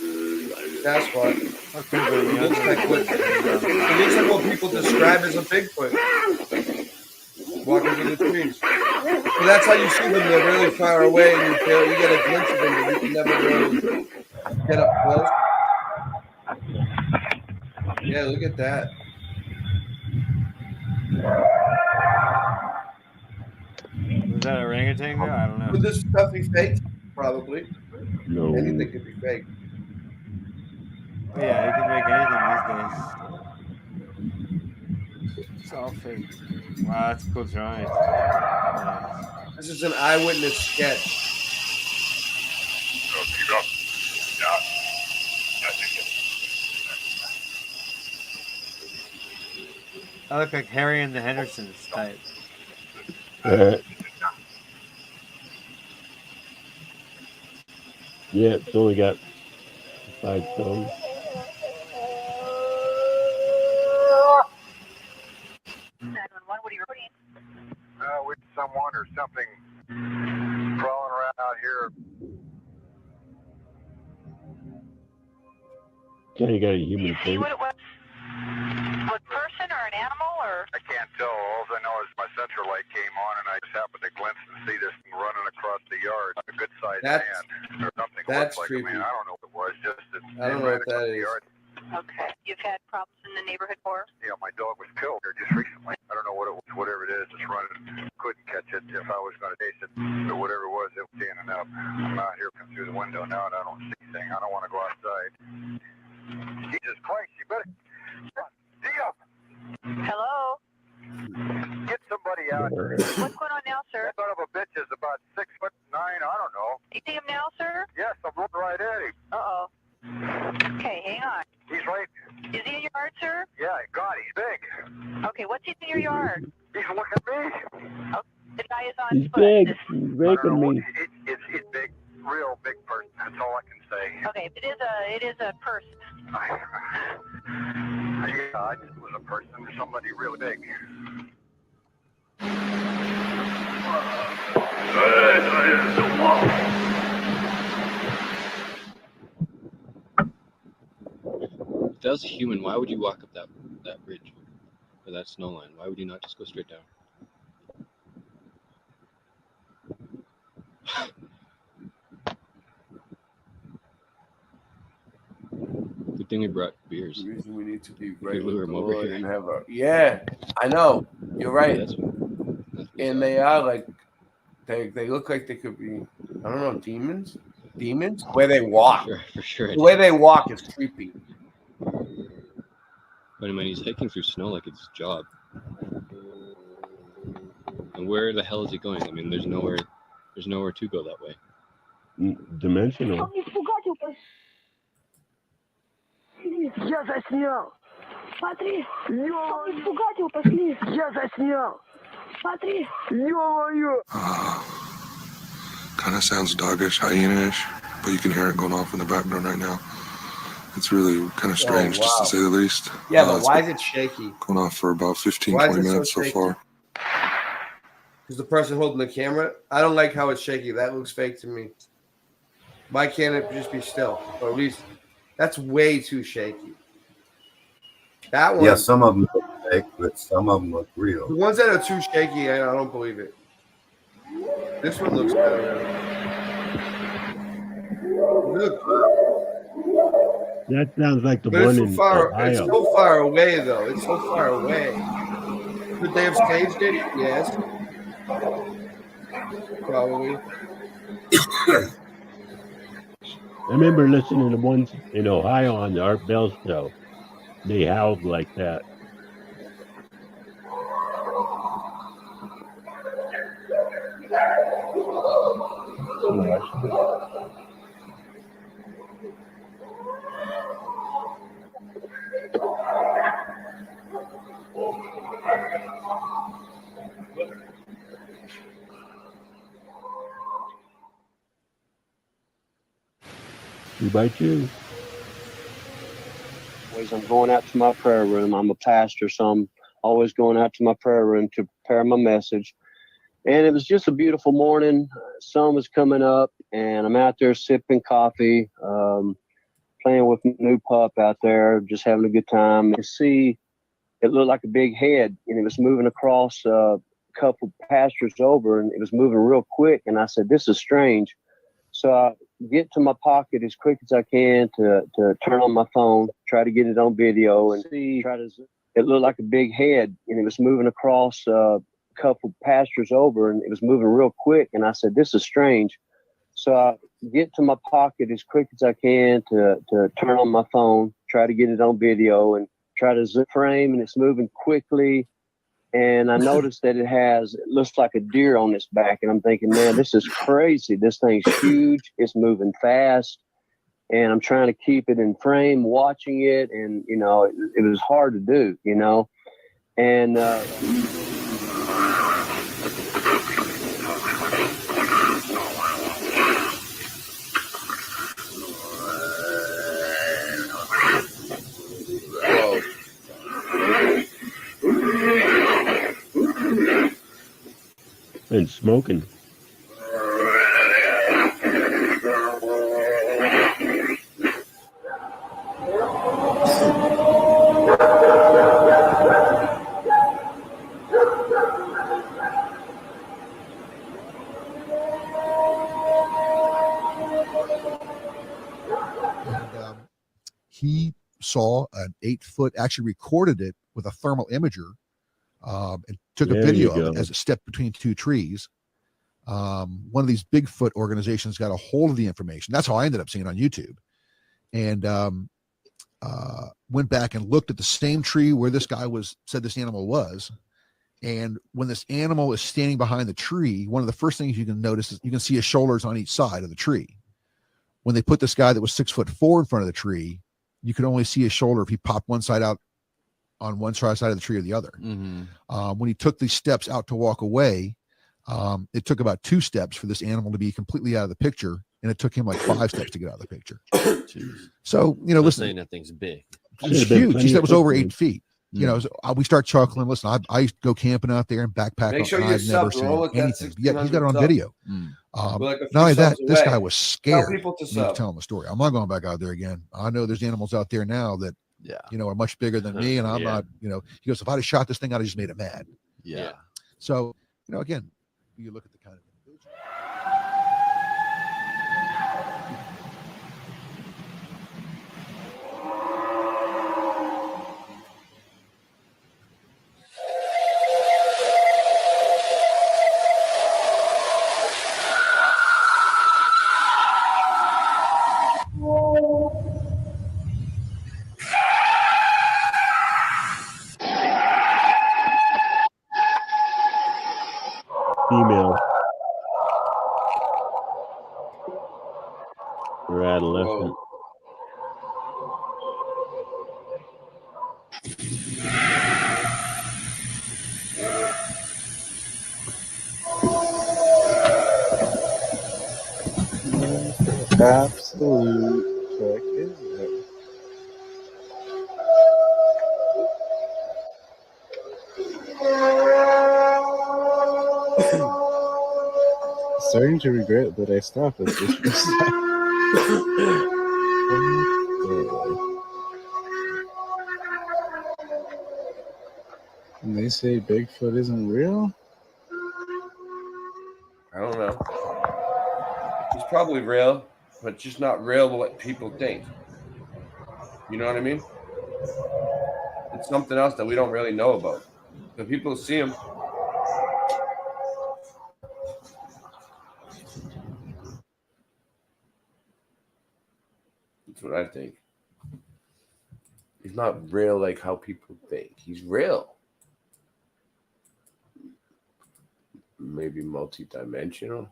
That's what. Okay, but It looks like what people describe as a Bigfoot walking through the trees. But that's how you see them. They're really far away, and you get a glimpse of them, but you can never really get up close. Yeah, look at that. Was that a orangutan though? I don't know. Would this stuff be fake? Probably. No. Anything could be fake. Yeah, you can make anything these days. It's all fake. Wow, that's a cool drawing. Nice. This is an eyewitness sketch. I look like Harry and the Hendersons type. Yeah, it's only got 5 stones. With someone or something crawling around out here. Yeah, you got a human face. What person or an animal or? I can't tell. All I know is my central light came on and I just happened to glimpse and see this thing running across the yard. A good sized man or something. That's Looks like creepy. a man. I don't know what it was. Just that I don't know what that is. Okay. You've had problems in the neighborhood before? Yeah, my dog was killed here just recently. I don't know what it was. Whatever it is, it's running. Couldn't catch it if I was going to chase it. But whatever it was standing up. I'm out here looking through the window now and I don't see anything. I don't want to go outside. Jesus Christ, you better. Dia! Hello? Get somebody out here. What's going on now, sir? That son of a bitch is about 6'9". I don't know. You see him now, sir? Yes, I'm looking right at him. Uh-oh. Okay, hang on. He's right. Is he in your yard, sir? Yeah, God, he's big. Okay, what's he in your yard? He's looking at me. Oh, the guy is on He's foot. big. He's raking me. It's big, real big person. That's all I can say. Okay, it is a person. Yeah, I just was a person or somebody really big. If that was a human, why would you walk up that bridge or that snow line? Why would you not just go straight down? Good thing we brought beers. The reason we need to be We right could with lure the 'em over Lord here. and have a I know. You're right. And they are like they look like they could be, I don't know, demons. The way they walk. For sure. The way they walk is creepy. But I mean, he's hiking through snow like it's his job. And where the hell is he going? I mean, there's nowhere to go that way. Dimensional. Я заснял. Смотри. Чтобы испугать его, пошли. Я заснял. Смотри. Ё-моё. Kind of sounds doggish, hyena-ish, but you can hear it going off in the background right now. It's really kind of strange, just to say the least. Yeah, but it's why been is it shaky? going off for about 15, Why is 20 it so minutes so shaky? far. Because the person holding the camera, I don't like how it's shaky. That looks fake to me. Why can't it just be still? Or at least that's way too shaky. That one. Yeah, some of them look fake, but some of them look real. The ones that are too shaky, I don't believe it. This one looks better. Look. That sounds like the But one it's so in far. Ohio. It's so far away, though. It's so far away. Could they have staged it? Yes. Probably. I remember listening to ones in Ohio on the Art Bell show. They howled like that. You bite you. I'm going out to my prayer room. I'm a pastor, so I'm always going out to my prayer room to prepare my message. And it was just a beautiful morning. Sun was coming up, and I'm out there sipping coffee, playing with my new pup out there, just having a good time. You see, it looked like a big head, and it was moving across a couple pastures over, and it was moving real quick. And I said, "This is strange." So I get to my pocket as quick as I can to turn on my phone, try to get it on video, and see. It looked like a big head, and it was moving across a couple pastures over, and it was moving real quick. And I said, "This is strange." So I get to my pocket as quick as I can to turn on my phone, try to get it on video, and try to zoom frame, and it's moving quickly. And I noticed that it looks like a deer on its back. And I'm thinking, man, this is crazy. This thing's huge. It's moving fast. And I'm trying to keep it in frame, watching it. And, you know, it was hard to do, you know. And and smoking. He saw an 8-foot, actually recorded it with a thermal imager, and took a There video you of it go. as it stepped between two trees. One of these Bigfoot organizations got a hold of the information. That's how I ended up seeing it on YouTube, and went back and looked at the same tree where this guy said this animal was. And when this animal is standing behind the tree, one of the first things you can notice is you can see his shoulders on each side of the tree. When they put this guy that was 6'4" in front of the tree, you could only see his shoulder if he popped one side out on one side of the tree or the other. When he took these steps out to walk away, it took about 2 steps for this animal to be completely out of the picture, and it took him like 5 steps to get out of the picture. So, you know, listen, saying that thing's big. it's huge. He said it was over 8 feet. You know, we start chuckling. Listen, I used to go camping out there and backpack, Make sure and you I've never sub, roll seen at that anything. But yeah, he's got it on 1600 video. We're like a few Not only that, subs this away. guy was Tell scared. people to when he was sub. telling the story. I'm not going back out there again. I know there's animals out there now that, you know, are much bigger than me, and I'm not. You know, he goes, if I'd have shot this thing, I'd have just made it mad. Yeah. So, you know, again, you look at the kind of. Female. Or adolescent. Absolute check is it? Starting to regret that I stopped at this first And they say Bigfoot isn't real? I don't know. He's probably real, but just not real to what people think. You know what I mean? It's something else that we don't really know about. The people see him. That's what I think. He's not real like how people think. He's real. Maybe multi-dimensional.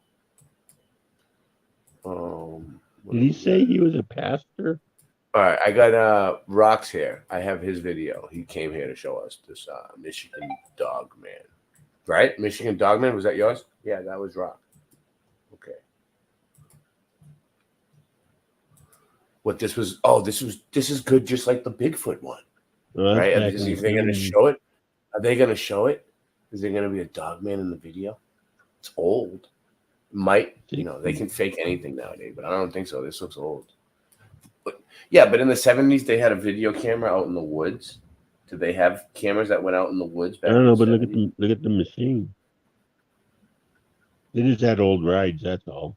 Did he say he was a pastor? All right, I got Rox here. I have his video. He came here to show us this Michigan Dog Man. Right? Michigan Dog Man, was that yours? Yeah, that was Rock. Okay. What this was? Oh, this is good, just like the Bigfoot one. Well, right? back Is in they the going to 70s. show it? Are they going to show it? Is there going to be a dog man in the video? It's old. Might, you know, they can fake anything nowadays, but I don't think so. This looks old. But yeah, but in the 70s, they had a video camera out in the woods. Did they have cameras that went out in the woods back I don't know, in the but 70s? look at the machine. They just had old rides, that's all.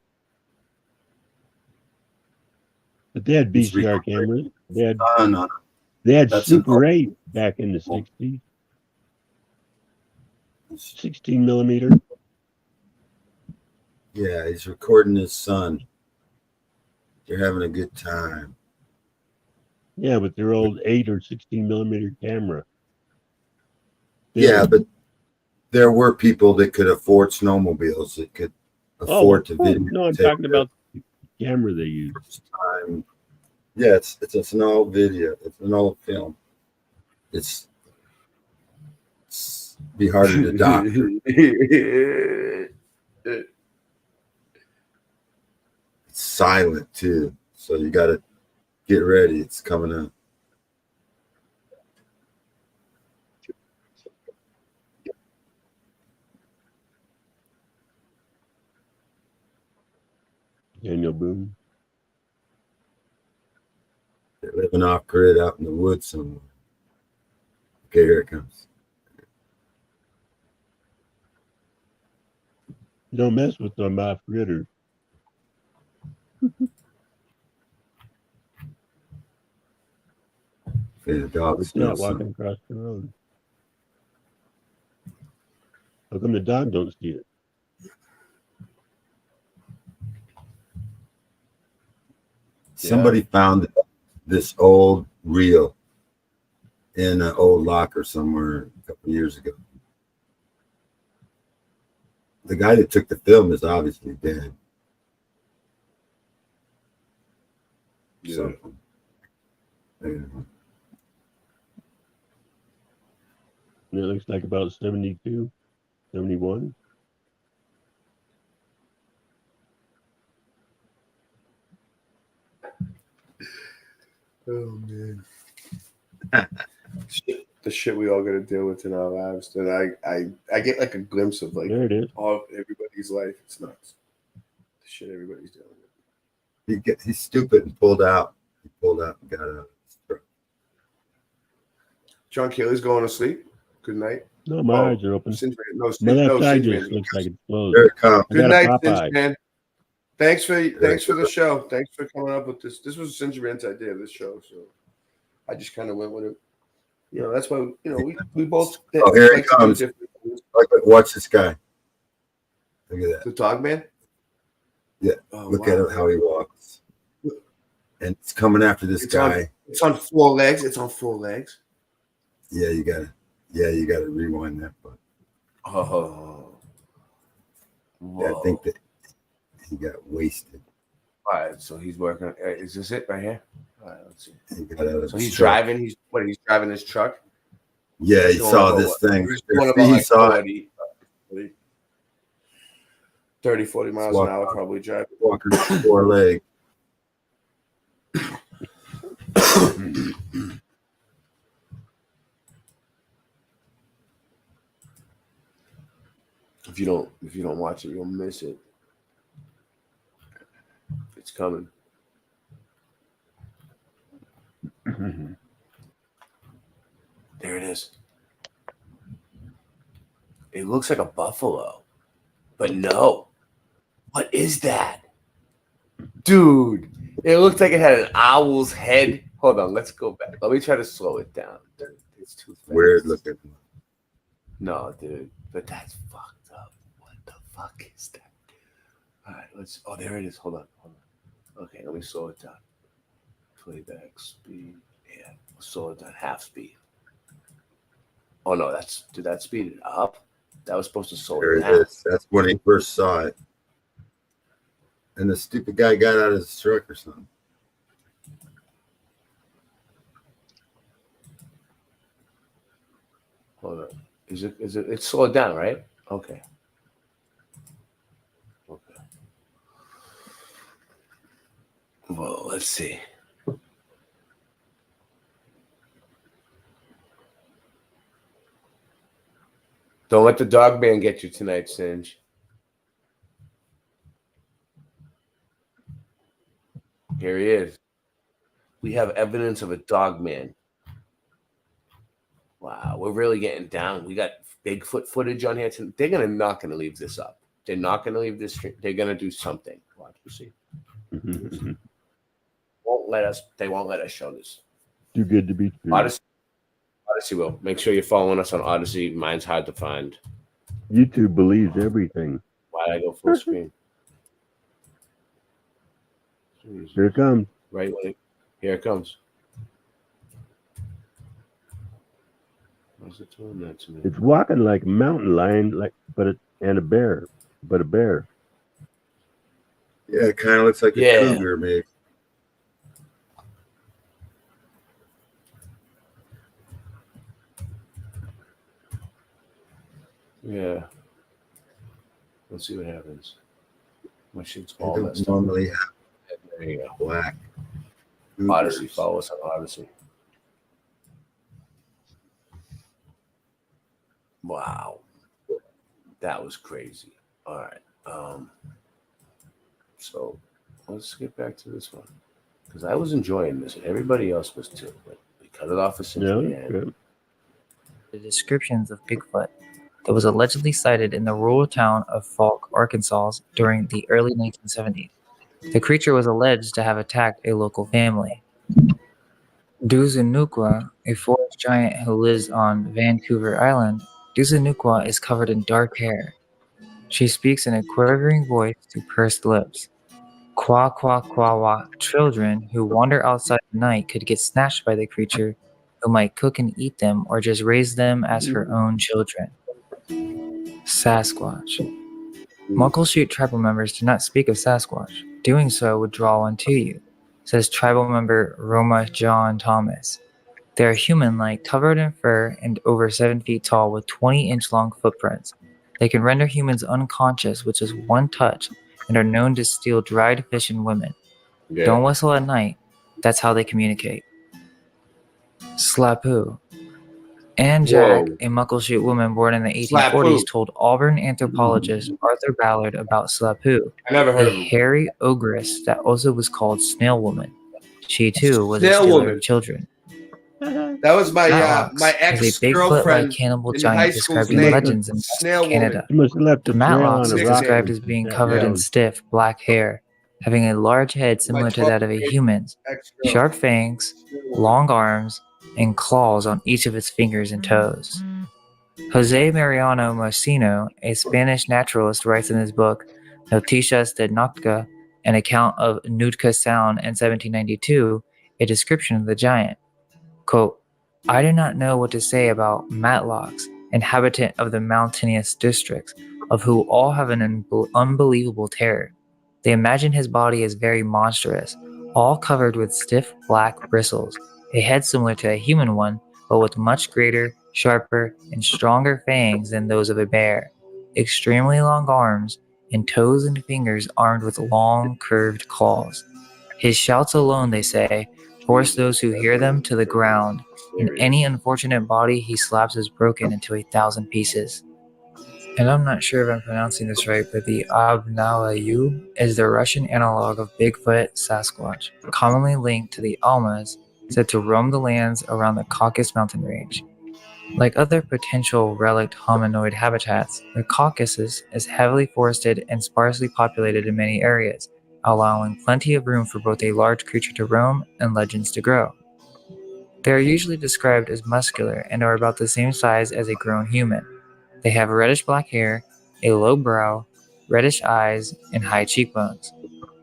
But they had VCR cameras. They had That's Super 8 back in the 60s. 16 millimeter. Yeah, he's recording his son. They're having a good time. Yeah, with their old 8 or 16 millimeter camera. Yeah, but there were people that could afford snowmobiles that could afford to video. No, I'm talking about the camera they use. Yeah, it's an old video. It's an old film. It's be harder to doctor. It's silent too, so you got to get ready. It's coming up. Daniel Boone. They're living off grid out in the woods somewhere. Okay, here it comes. Don't mess with them off gridders. The dog It's smells not walking across the road. How come the dog don't see it? Somebody found this old reel in an old locker somewhere a couple of years ago. The guy that took the film is obviously dead. Yeah. So, yeah. And it looks like about 72, 71. Oh man. the shit we all got to deal with in our lives. And I get like a glimpse of like There it is. all of everybody's life. It's nuts. The shit everybody's dealing with. He's stupid and pulled out. He pulled out and got out. John Kelly's going to sleep. Good night. No, my eyes are open. No, My left no, eye Cinch just Man. looks like it's closed. There it comes. I Good got night, a Cinch Popeye. Man. Thanks for the show. Thanks for coming up with this. This was Cinch Man's idea, this show. So I just kind of went with it. You know, that's why we both. Oh, here he like to do comes. different things. Watch this guy. Look at that. The dog man. Yeah. Oh, Look wow. at how he walks. And it's coming after this guy. It's on 4 legs. It's on 4 legs. Yeah, you gotta rewind that. But Oh. yeah, I think that he got wasted. All right, so he's working. Is this it right here? All right, let's see. He got out of So his he's truck. driving. He's driving his truck. Yeah, he Going saw about this what? thing. He's going about He like saw 40 miles an hour, probably driving. Walking 4 legs. If you don't watch it, you'll miss it. It's coming. There it is. It looks like a buffalo, but no. What is that? Dude, it looked like it had an owl's head. Hold on, let's go back. Let me try to slow it down. It's too fast. Weird looking. No, dude, but that's fucked up. What the fuck is that? All right, oh, there it is. Hold on. Okay, let me slow it down. Playback speed. Yeah, slow it down half speed. Oh no, did that speed it up? That was supposed to slow There it it down. is. That's when he first saw it. And the stupid guy got out of his truck or something. Hold on. Is it? It's slowed down, right? Okay. Well, let's see. Don't let the dog man get you tonight, Singe. Here he is. We have evidence of a dog man. Wow, we're really getting down. We got Bigfoot footage on here. They're not gonna leave this up. They're not gonna leave this stream. They're gonna do something. Watch, we'll see. They won't let us show this. Too good to be true. Odyssey will. Make sure you're following us on Odyssey. Mine's hard to find. YouTube believes everything. Why did I go full screen? Here it comes. Right when here it comes. Why's it doing that to me? It's walking like a mountain lion, and a bear, but a bear. Yeah, it kind of looks like a cougar, maybe. Yeah. Let's see what happens. My shit's They all don't messed up. normally have There you go. black. Odyssey. Follow us on Odyssey. Wow. That was crazy. All right. So let's get back to this one. Because I was enjoying this, and everybody else was too. But we cut it off as soon as we had. The descriptions of Bigfoot that was allegedly sighted in the rural town of Falk, Arkansas during the early 1970s. The creature was alleged to have attacked a local family. Duzunukwa, a forest giant who lives on Vancouver Island, Duzunukwa is covered in dark hair. She speaks in a quivering voice through pursed lips. Kwa kwa kwa wa. Children who wander outside at night could get snatched by the creature, who might cook and eat them or just raise them as her own children. Sasquatch. Muckleshoot tribal members do not speak of Sasquatch. Doing so would draw one to you, says tribal member Roma John Thomas. They are human-like, covered in fur, and over 7 feet tall with 20-inch long footprints. They can render humans unconscious with just one touch, and are known to steal dried fish and women. Yeah. Don't whistle at night. That's how they communicate. Slapu. Anne Jack, Whoa. a Muckleshoot woman born in the 1840s, Slapu. told Auburn anthropologist Arthur Ballard about Slapu, I never heard a of him. hairy ogress that also was called Snail Woman. She too was a Snail stealer Woman. of children. That was my Matlocks my is a ex Bigfoot-like girlfriend cannibal in high giant school's described in name. legends in Western Snail Canada. You must have left The a trail Matlocks on is a rock. described and as being sat covered in down. stiff black hair, having a large head similar to that of a human's, sharp fangs, long arms, and claws on each of its fingers and toes. Jose Mariano Mocino, a Spanish naturalist, writes in his book Noticias de Nootka, an account of Nootka Sound in 1792, a description of the giant. Quote, I do not know what to say about Matlocks, inhabitant of the mountainous districts, of who all have an unbelievable terror. They imagine his body as very monstrous, all covered with stiff black bristles, a head similar to a human one, but with much greater, sharper, and stronger fangs than those of a bear, extremely long arms, and toes and fingers armed with long, curved claws. His shouts alone, they say, force those who hear them to the ground, and any unfortunate body he slaps is broken into 1,000 pieces. And I'm not sure if I'm pronouncing this right, but the Abnalayu is the Russian analog of Bigfoot Sasquatch, commonly linked to the Almas, said to roam the lands around the Caucasus mountain range. Like other potential relict hominoid habitats, the Caucasus is heavily forested and sparsely populated in many areas, allowing plenty of room for both a large creature to roam and legends to grow. They are usually described as muscular and are about the same size as a grown human. They have reddish black hair, a low brow, reddish eyes, and high cheekbones.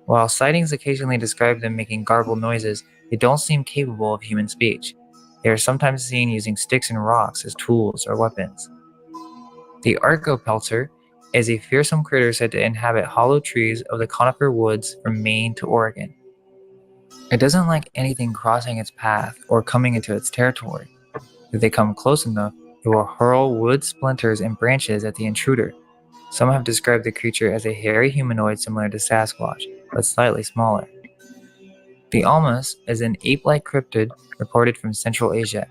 While sightings occasionally describe them making garbled noises, they don't seem capable of human speech. They are sometimes seen using sticks and rocks as tools or weapons. The Arcopelter is a fearsome critter said to inhabit hollow trees of the conifer woods from Maine to Oregon. It doesn't like anything crossing its path or coming into its territory. If they come close enough, it will hurl wood splinters and branches at the intruder. Some have described the creature as a hairy humanoid similar to Sasquatch, but slightly smaller. The Almas is an ape-like cryptid reported from Central Asia.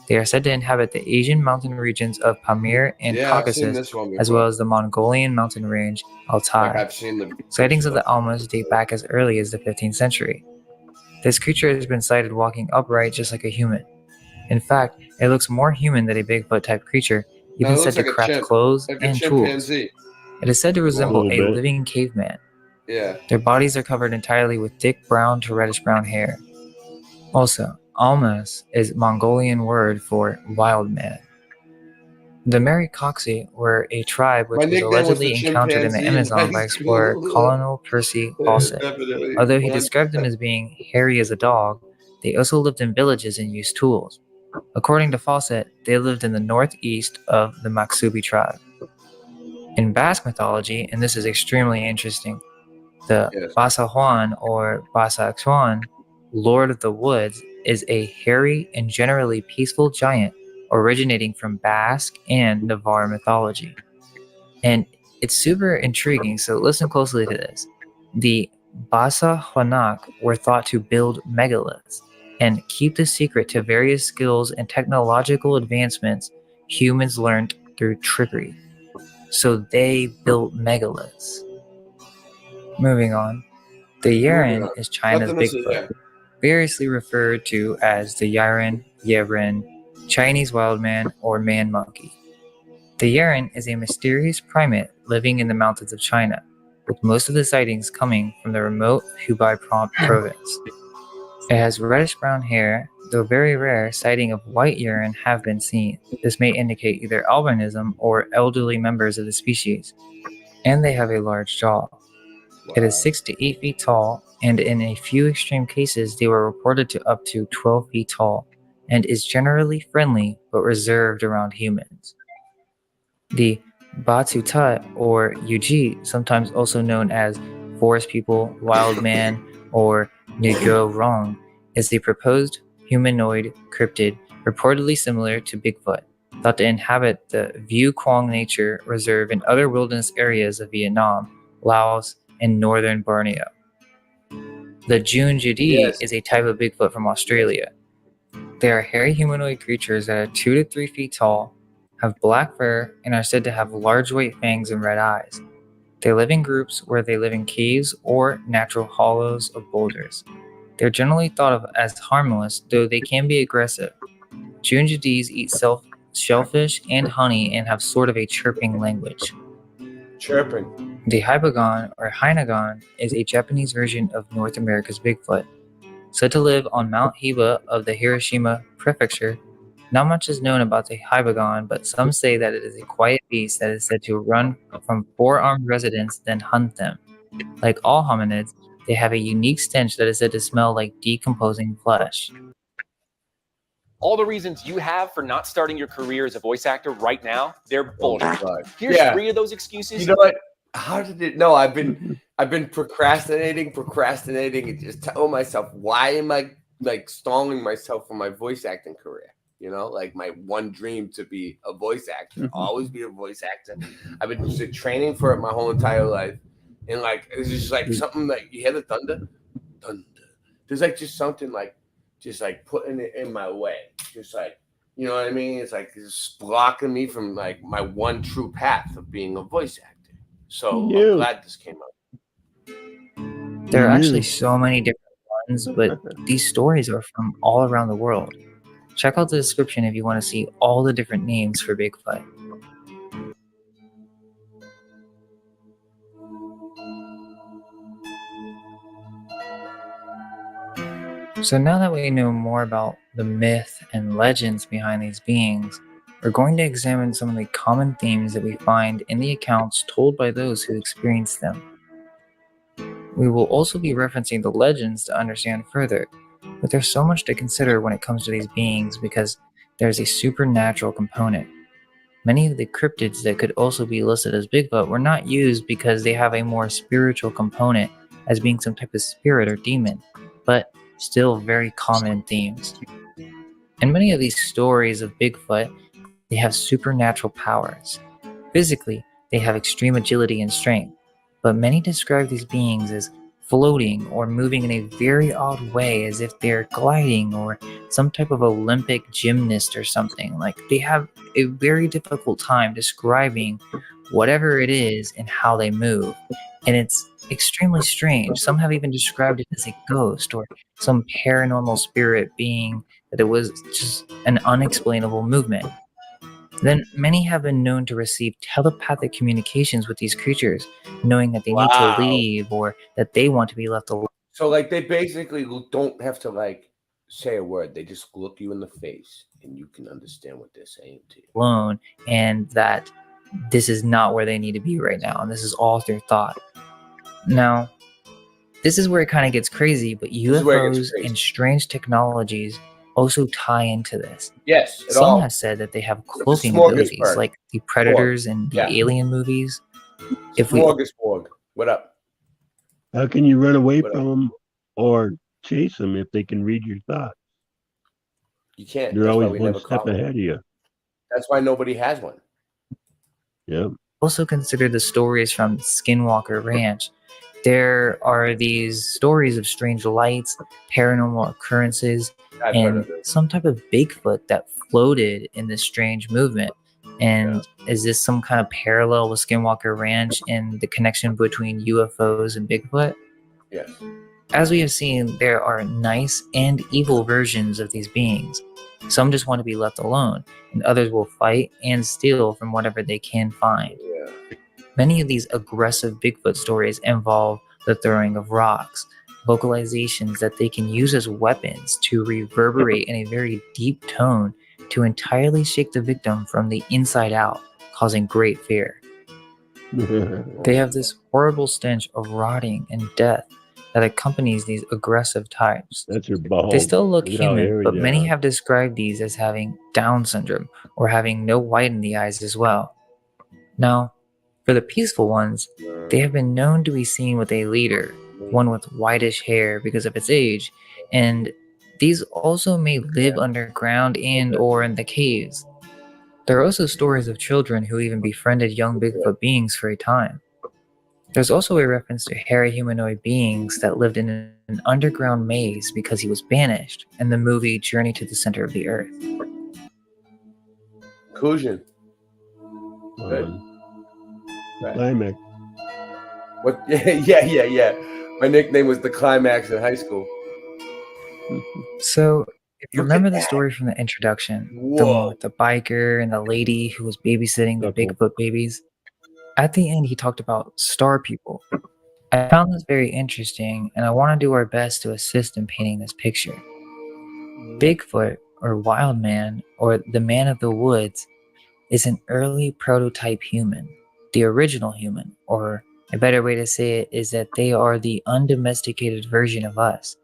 They are said to inhabit the Asian mountain regions of Pamir and Yeah, I've seen Caucasus, this one as before. well as the Mongolian mountain range, Altai. Like I've seen the Sightings of the Almas date back as early as the 15th century. This creature has been sighted walking upright just like a human. In fact, it looks more human than a Bigfoot-type creature, No, even it said looks to like a craft chimp, clothes like a and tools. chimpanzee. It is said to resemble a little bit. living caveman. Yeah. Their bodies are covered entirely with thick brown to reddish brown hair. Also, Almas is Mongolian word for wild man. The Merikoksi were a tribe which My was nickname was allegedly the encountered in the chimpanzee in Amazon high by explorer school. Colonel Percy Yeah, Fawcett. definitely. Although he One- described them as being hairy as a dog, they also lived in villages and used tools. According to Fawcett, they lived in the northeast of the Maksubi tribe. In Basque mythology, and this is extremely interesting, the Basa Juan or Basa Xuan, Lord of the Woods, is a hairy and generally peaceful giant originating from Basque and Navarre mythology. And it's super intriguing, so listen closely to this. The Basa Juanak were thought to build megaliths and keep the secret to various skills and technological advancements humans learned through trickery. So they built megaliths. Moving on. The Yeren is China's Nothing to say, Bigfoot, variously referred to as the Yeren, Yeren, Chinese wildman, or man monkey. The Yeren is a mysterious primate living in the mountains of China, with most of the sightings coming from the remote Hubei province. It has reddish-brown hair, though very rare sighting of white Yeren have been seen. This may indicate either albinism or elderly members of the species, and they have a large jaw. It is 6 to 8 feet tall, and in a few extreme cases they were reported to up to 12 feet tall, and is generally friendly but reserved around humans. The Batutut or Yuji, sometimes also known as forest people, wild man, or Nugo Rong, is a proposed humanoid cryptid reportedly similar to Bigfoot, thought to inhabit the Vieux Quang Nature Reserve and other wilderness areas of Vietnam, Laos, and northern Borneo. The June Judi is a type of Bigfoot from Australia. They are hairy humanoid creatures that are 2 to 3 feet tall, have black fur, and are said to have large white fangs and red eyes. They live in groups where they live in caves or natural hollows of boulders. They're generally thought of as harmless, though they can be aggressive. Junjidis eat shellfish and honey and have sort of a chirping language. Chirping. The Hypogon or Hinagon is a Japanese version of North America's Bigfoot. Said to live on Mount Hiba of the Hiroshima Prefecture, not much is known about the Hypogon, but some say that it is a quiet beast that is said to run from 4-armed residents then hunt them. Like all hominids, they have a unique stench that is said to smell like decomposing flesh. All the reasons you have for not starting your career as a voice actor right now, they're bullshit. Here's Yeah. 3 of those excuses. You know what? How did it? No, I've been procrastinating, and just telling myself, why am I like stalling myself for my voice acting career? You know, like my one dream to be a voice actor, always be a voice actor. I've been just training for it my whole entire life, and like it's just like something like you hear the thunder. There's like just something like just like putting it in my way, just like, you know what I mean? It's like it's blocking me from like my one true path of being a voice actor. So I'm glad this came up. There are actually so many different ones, but these stories are from all around the world. Check out the description if you want to see all the different names for Bigfoot. So now that we know more about the myth and legends behind these beings, we're going to examine some of the common themes that we find in the accounts told by those who experienced them. We will also be referencing the legends to understand further, but there's so much to consider when it comes to these beings because there's a supernatural component. Many of the cryptids that could also be listed as Bigfoot were not used because they have a more spiritual component as being some type of spirit or demon, but still very common themes. In many of these stories of Bigfoot, they have supernatural powers. Physically, they have extreme agility and strength, but many describe these beings as floating or moving in a very odd way as if they're gliding or some type of Olympic gymnast or something. Like they have a very difficult time describing whatever it is and how they move. And it's extremely strange. Some have even described it as a ghost or some paranormal spirit being, that it was just an unexplainable movement. Then many have been known to receive telepathic communications with these creatures, knowing that they need to leave or that they want to be left alone. So like they basically don't have to like say a word. They just look you in the face and you can understand what they're saying to you. Alone, and that this is not where they need to be right now, and this is all through thought. Now, this is where it kind of gets crazy, but UFOs and strange technologies also tie into this. Yes, some have said that they have cloaking abilities, like the Predators and the Alien movies. Smorgasbord. What up? How can you run away from them or chase them if they can read your thoughts? You can't. They're That's why always we one never step call them. ahead of you. That's why nobody has one. Yeah. Also consider the stories from Skinwalker Ranch. There are these stories of strange lights, paranormal occurrences, I've heard and of this. some type of Bigfoot that floated in this strange movement. And is this some kind of parallel with Skinwalker Ranch and the connection between UFOs and Bigfoot? Yes. As we have seen, there are nice and evil versions of these beings. Some just want to be left alone, and others will fight and steal from whatever they can find. Yeah. Many of these aggressive Bigfoot stories involve the throwing of rocks, vocalizations that they can use as weapons to reverberate in a very deep tone to entirely shake the victim from the inside out, causing great fear. They have this horrible stench of rotting and death that accompanies these aggressive types. That's your ball. They still look Look how human, hairy but they many are. have described these as having Down syndrome or having no white in the eyes as well. Now, for the peaceful ones, they have been known to be seen with a leader, one with whitish hair because of its age, and these also may live underground and or in the caves. There are also stories of children who even befriended young Bigfoot beings for a time. There's also a reference to hairy humanoid beings that lived in an underground maze because he was banished in the movie Journey to the Center of the Earth. Kujin. Good. Right. Climax. What? Yeah. My nickname was the Climax in high school. So, if you Look remember at the that. story from the introduction, the Whoa. one with the biker and the lady who was babysitting the Bigfoot babies, at the end he talked about star people. I found this very interesting, and I want to do our best to assist in painting this picture. Bigfoot, or wild man, or the man of the woods, is an early prototype human, the original human, or a better way to say it is that they are the undomesticated version of us.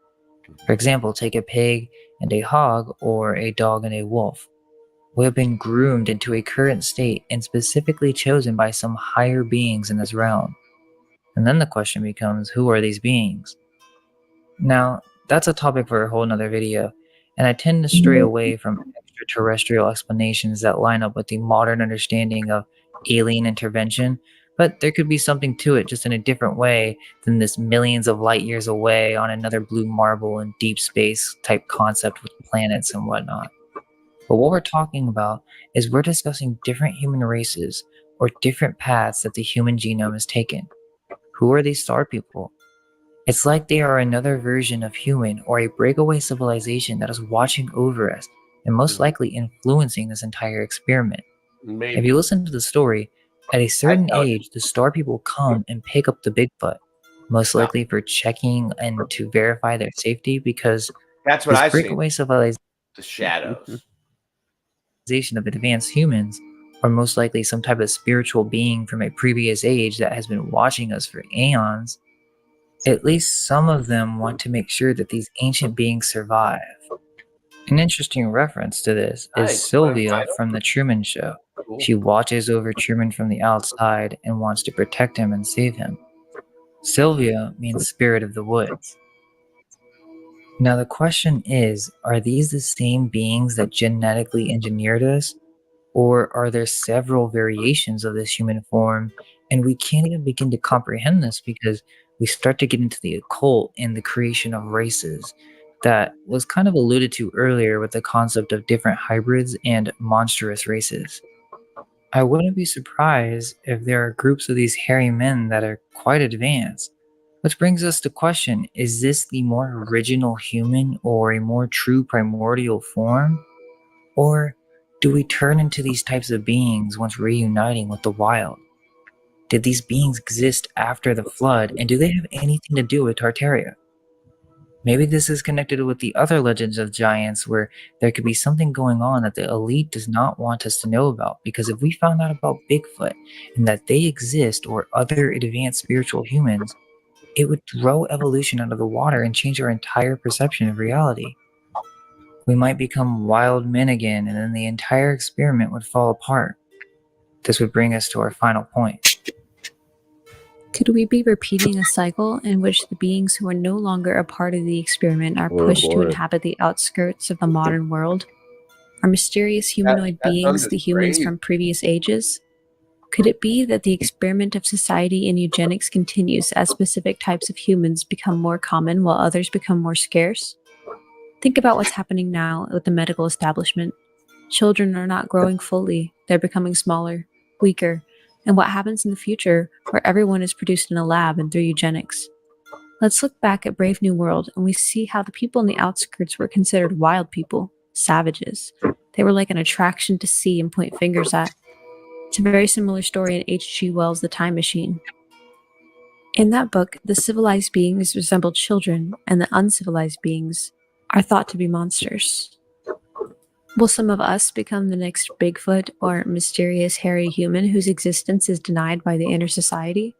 For example, take a pig and a hog, or a dog and a wolf. We have been groomed into a current state and specifically chosen by some higher beings in this realm. And then the question becomes, who are these beings? Now, that's a topic for a whole nother video, and I tend to stray away from extraterrestrial explanations that line up with the modern understanding of alien intervention, but there could be something to it just in a different way than this millions of light years away on another blue marble in deep space type concept with planets and whatnot. But what we're talking about is we're discussing different human races or different paths that the human genome has taken. Who are these star people? It's like they are another version of human or a breakaway civilization that is watching over us and most likely influencing this entire experiment. Maybe. If you listen to the story, at a certain age, the star people come and pick up the Bigfoot, most likely for checking and to verify their safety because That's what this I see. breakaway civilization The shadows. of advanced humans are most likely some type of spiritual being from a previous age that has been watching us for aeons. At least some of them want to make sure that these ancient beings survive. An interesting reference to this is Sylvia from The Truman Show. She watches over Truman from the outside and wants to protect him and save him. Sylvia means spirit of the woods. Now the question is, are these the same beings that genetically engineered us? Or are there several variations of this human form, and we can't even begin to comprehend this because we start to get into the occult and the creation of races that was kind of alluded to earlier with the concept of different hybrids and monstrous races. I wouldn't be surprised if there are groups of these hairy men that are quite advanced. Which brings us to question, is this the more original human or a more true primordial form? Or do we turn into these types of beings once reuniting with the wild? Did these beings exist after the flood, and do they have anything to do with Tartaria? Maybe this is connected with the other legends of giants where there could be something going on that the elite does not want us to know about, because if we found out about Bigfoot and that they exist or other advanced spiritual humans, it would throw evolution out of the water and change our entire perception of reality. We might become wild men again, and then the entire experiment would fall apart. This would bring us to our final point. Could we be repeating a cycle in which the beings who are no longer a part of the experiment are pushed to inhabit the outskirts of the modern world? Are mysterious humanoid beings the humans from previous ages? Could it be that the experiment of society and eugenics continues as specific types of humans become more common while others become more scarce? Think about what's happening now with the medical establishment. Children are not growing fully, they're becoming smaller, weaker, and what happens in the future where everyone is produced in a lab and through eugenics. Let's look back at Brave New World and we see how the people in the outskirts were considered wild people, savages. They were like an attraction to see and point fingers at. It's a very similar story in H.G. Wells' The Time Machine. In that book, the civilized beings resembled children and the uncivilized beings are thought to be monsters. Will some of us become the next Bigfoot or mysterious hairy human whose existence is denied by the inner society?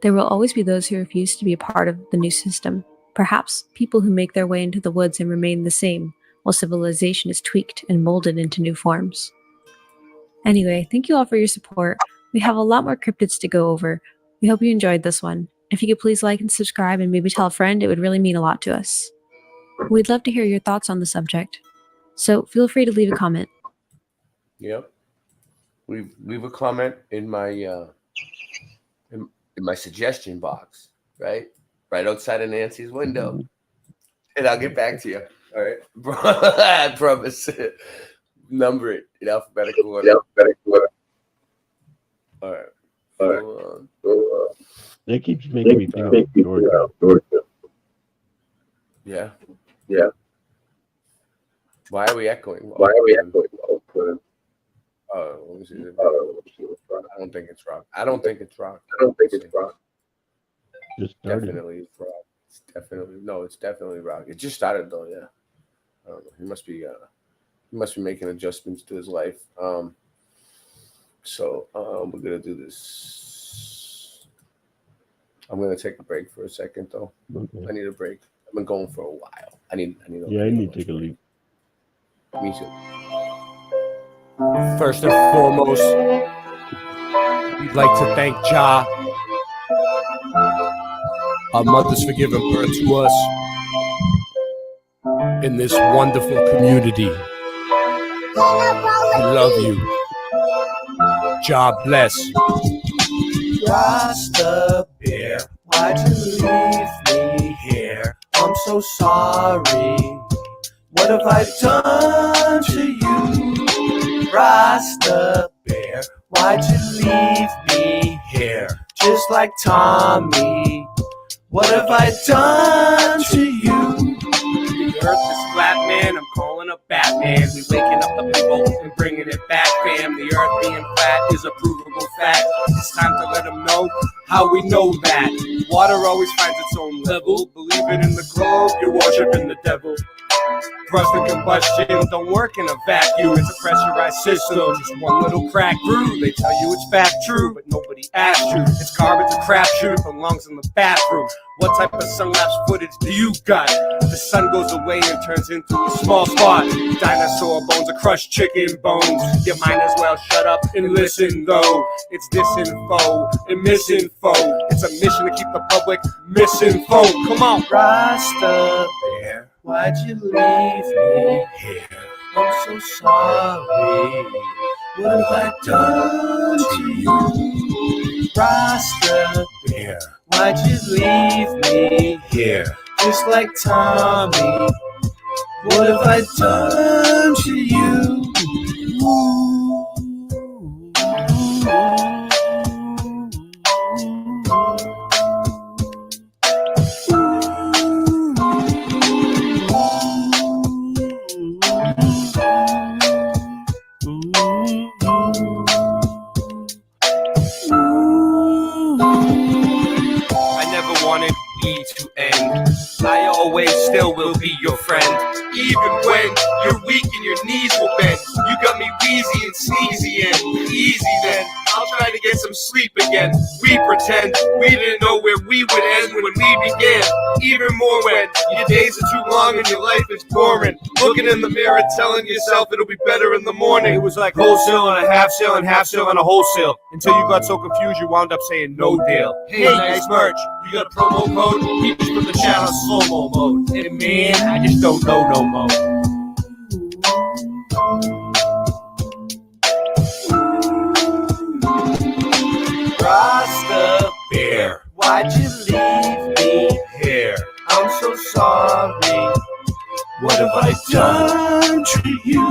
There will always be those who refuse to be a part of the new system. Perhaps people who make their way into the woods and remain the same, while civilization is tweaked and molded into new forms. Anyway, thank you all for your support. We have a lot more cryptids to go over. We hope you enjoyed this one. If you could please like and subscribe and maybe tell a friend, it would really mean a lot to us. We'd love to hear your thoughts on the subject. So feel free to leave a comment. Yep. Leave a comment in my in my suggestion box, right outside of Nancy's window, and I'll get back to you. All right, I promise. Number it in alphabetical order. All right. That keeps making me think of Georgia. Yeah. Why are we echoing? Let me see. I don't think it's rock. Just Definitely it's rock. It's definitely rock. It just started though. Yeah. I don't know. He must be making adjustments to his life. So we're gonna do this. I'm gonna take a break for a second though. Okay. I need a break. I've been going for a while. I need I need to take a leak. Me too. First and foremost, we'd like to thank Jah, our mothers, for giving birth to us in this wonderful community. We love you. Jah bless. Rasta Bear, why'd you leave me here? I'm so sorry. What have I done to you? Rasta Bear, why'd you leave me here? Just like Tommy, what have I done to you? The earth is flat, man. I'm calling up Batman. We waking up the people and bringing it back, fam. The earth being flat is a provable fact. It's time to let them know how we know that. Water always finds its own level. Believing in the globe, you're worshiping the devil. Thrust and combustion don't work in a vacuum. It's a pressurized system. Just one little crack through. They tell you it's fact true, but nobody asked you. It's garbage, a crapshoot. It belongs in the bathroom. What type of sun-lapse footage do you got? The sun goes away and turns into a small spot. Dinosaur bones or crushed chicken bones. You might as well shut up and listen though. It's disinfo and misinfo. It's a mission to keep the public misinfo. Come on. Rasta Bear, why'd you leave me here? I'm so sorry. What have I done to you? Rasta Bear, why'd you leave me here? Just like Tommy, what have I done to you? I never wanted we to end. I always still will be your friend. Even when you're weak and your knees will bend. You got me wheezy and sneezy and easy then. I'll try to get some sleep again. We pretend we didn't know where we would end when we began. Even more when your days are too long and your life is boring. Looking in the mirror telling yourself it'll be better in the morning. It was like wholesale and a half sale and half sale and a wholesale. Until you got so confused you wound up saying no deal. Hey, nice merch. You got a promo code? He just put the channel slow-mo mode. And man, I just don't know no more. Rasta Bear, why'd you leave me here? I'm so sorry. What have I done to you?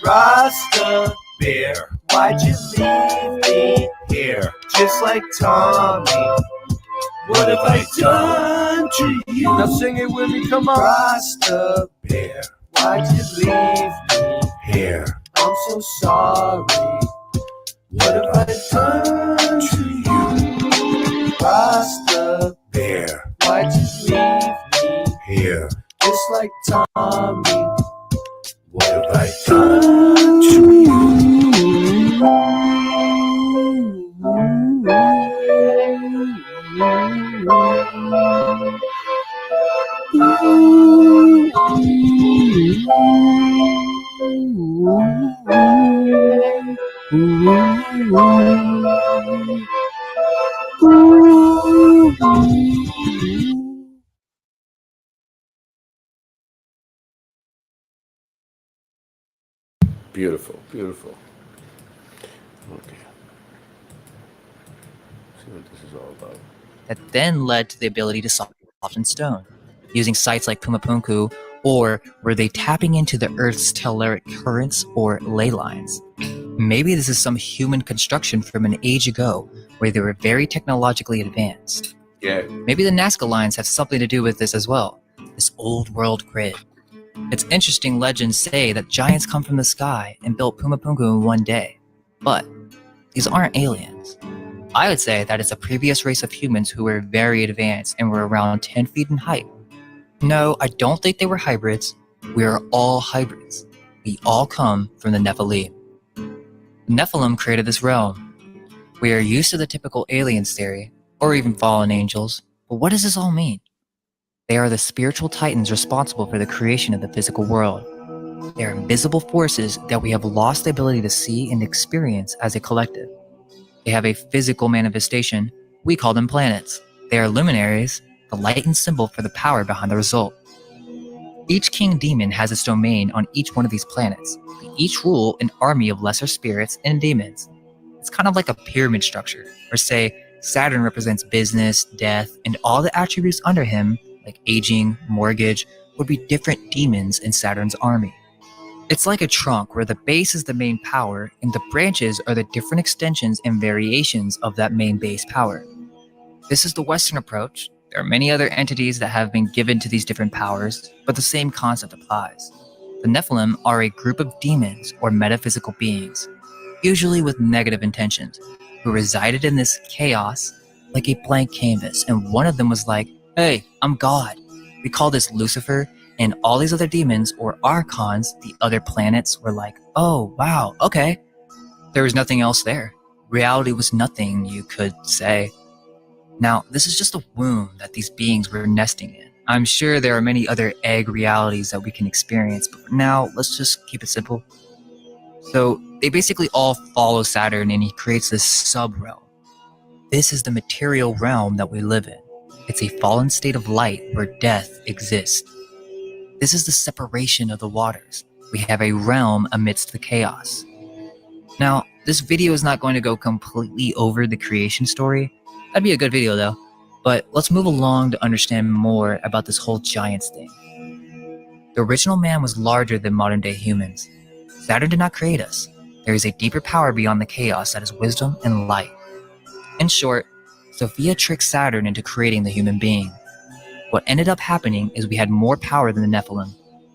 Rasta Bear, why'd you leave me here? Just like Tommy, what have I done to you? Now sing it with me, come on. Rasta Bear, why'd you leave me here? I'm so sorry. What have I done to you? Rasta Bear, why'd you leave me here? Just like Tommy, what have I done to Beautiful, beautiful. Okay. See what this is all about. That then led to the ability to soften stone, using sites like Pumapunku, or were they tapping into the Earth's telluric currents or ley lines? Maybe this is some human construction from an age ago where they were very technologically advanced. Yeah. Maybe the Nazca lines have something to do with this as well, this old world grid. It's interesting legends say that giants come from the sky and built Pumapunku in one day, but these aren't aliens. I would say that it's a previous race of humans who were very advanced and were around 10 feet in height. No, I don't think they were hybrids. We are all hybrids. We all come from the Nephilim. The Nephilim created this realm. We are used to the typical aliens theory, or even fallen angels, but what does this all mean? They are the spiritual titans responsible for the creation of the physical world. They are invisible forces that we have lost the ability to see and experience as a collective. They have a physical manifestation. We call them planets. They are luminaries, the light and symbol for the power behind the result. Each king demon has its domain on each one of these planets. They each rule an army of lesser spirits and demons. It's kind of like a pyramid structure, or say Saturn represents business, death, and all the attributes under him, like aging, mortgage, would be different demons in Saturn's army. It's like a trunk where the base is the main power and the branches are the different extensions and variations of that main base power. This is the Western approach. There are many other entities that have been given to these different powers, but the same concept applies. The Nephilim are a group of demons or metaphysical beings, usually with negative intentions, who resided in this chaos like a blank canvas, and one of them was like, "Hey, I'm God." We call this Lucifer, and all these other demons or archons, the other planets, were like, "Oh, wow, okay." There was nothing else there. Reality was nothing, you could say. Now, this is just a womb that these beings were nesting in. I'm sure there are many other egg realities that we can experience, but for now, let's just keep it simple. So, they basically all follow Saturn and he creates this sub-realm. This is the material realm that we live in. It's a fallen state of light where death exists. This is the separation of the waters. We have a realm amidst the chaos. Now, this video is not going to go completely over the creation story. That'd be a good video though. But let's move along to understand more about this whole giants thing. The original man was larger than modern day humans. Saturn did not create us. There is a deeper power beyond the chaos that is wisdom and light. In short, Sophia tricked Saturn into creating the human being. What ended up happening is we had more power than the Nephilim.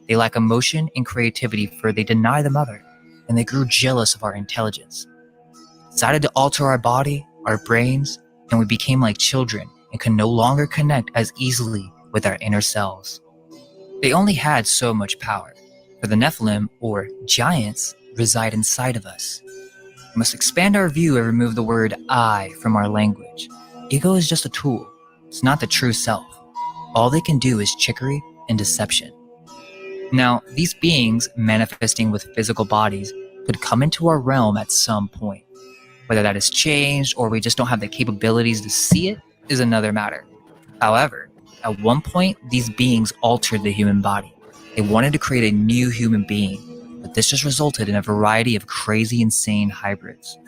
They lack emotion and creativity, for they deny the mother, and they grew jealous of our intelligence. Decided to alter our body, our brains, and we became like children and could no longer connect as easily with our inner selves. They only had so much power, for the Nephilim, or giants, reside inside of us. We must expand our view and remove the word I from our language. Ego is just a tool. It's not the true self. All they can do is trickery and deception. Now, these beings manifesting with physical bodies could come into our realm at some point. Whether that has changed or we just don't have the capabilities to see it is another matter. However, at one point, these beings altered the human body. They wanted to create a new human being, but this just resulted in a variety of crazy, insane hybrids.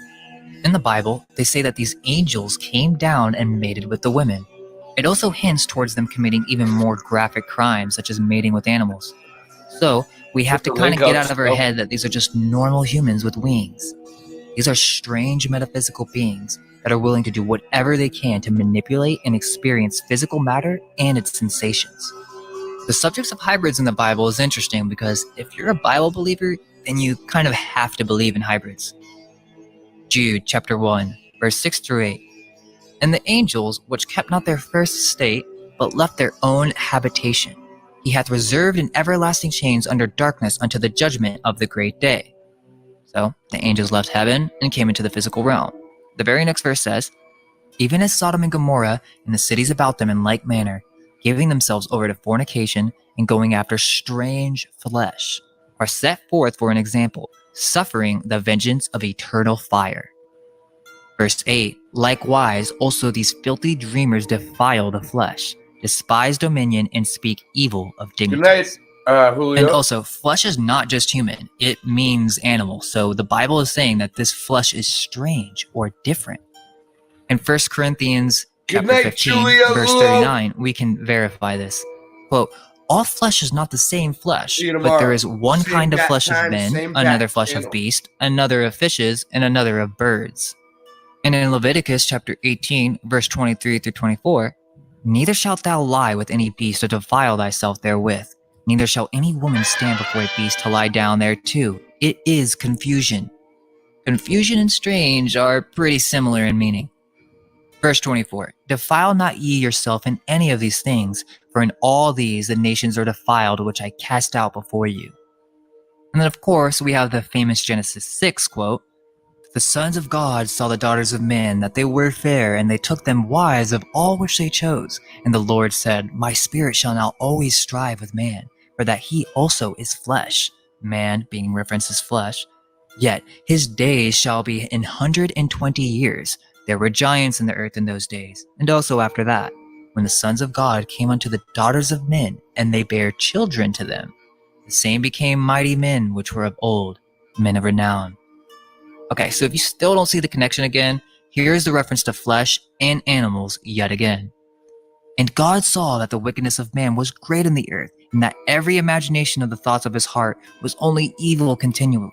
In the Bible, they say that these angels came down and mated with the women. It also hints towards them committing even more graphic crimes, such as mating with animals. So, we have to kind of get out of our head that these are just normal humans with wings. These are strange metaphysical beings that are willing to do whatever they can to manipulate and experience physical matter and its sensations. The subjects of hybrids in the Bible is interesting because if you're a Bible believer, then you kind of have to believe in hybrids. Jude chapter 1, verse 6 through 8. And the angels, which kept not their first estate, but left their own habitation, he hath reserved in everlasting chains under darkness unto the judgment of the great day. So the angels left heaven and came into the physical realm. The very next verse says, even as Sodom and Gomorrah and the cities about them in like manner, giving themselves over to fornication and going after strange flesh, are set forth for an example, suffering the vengeance of eternal fire. Verse 8, likewise also these filthy dreamers defile the flesh, despise dominion, and speak evil of dignities. Julio. And also, flesh is not just human, it means animal. So the Bible is saying that this flesh is strange or different. In 1 Corinthians Good chapter night, 15, Julia verse Lou. 39, we can verify this. Quote, all flesh is not the same flesh, See you but tomorrow. there is one Same kind of bat flesh time, of men, same bat another flesh channel. of beast, another of fishes, and another of birds. And in Leviticus chapter 18, verse 23 through 24, neither shalt thou lie with any beast or defile thyself therewith, neither shall any woman stand before a beast to lie down there too. It is confusion. Confusion and strange are pretty similar in meaning. Verse 24, defile not ye yourself in any of these things, for in all these the nations are defiled, which I cast out before you. And then of course we have the famous Genesis 6 quote, the sons of God saw the daughters of men, that they were fair, and they took them wives of all which they chose. And the Lord said, my spirit shall now always strive with man, for that he also is flesh, man being referenced as flesh. Yet his days shall be 120 years. There were giants in the earth in those days, and also after that, when the sons of God came unto the daughters of men, and they bare children to them. The same became mighty men which were of old, men of renown. Okay, so if you still don't see the connection again, here's the reference to flesh and animals yet again. And God saw that the wickedness of man was great in the earth, and that every imagination of the thoughts of his heart was only evil continually.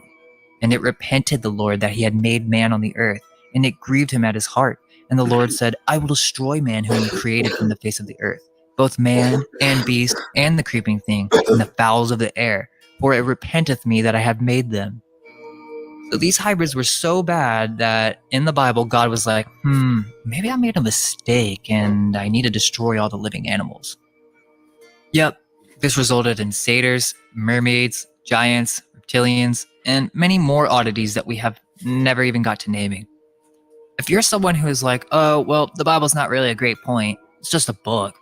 And it repented the Lord that he had made man on the earth, and it grieved him at his heart. And the Lord said, I will destroy man whom he created from the face of the earth, both man and beast and the creeping thing, and the fowls of the air, for it repenteth me that I have made them. So these hybrids were so bad that in the Bible, God was like, maybe I made a mistake and I need to destroy all the living animals. Yep, this resulted in satyrs, mermaids, giants, reptilians, and many more oddities that we have never even got to naming. If you're someone who is like, oh, well, the Bible's not really a great point, it's just a book.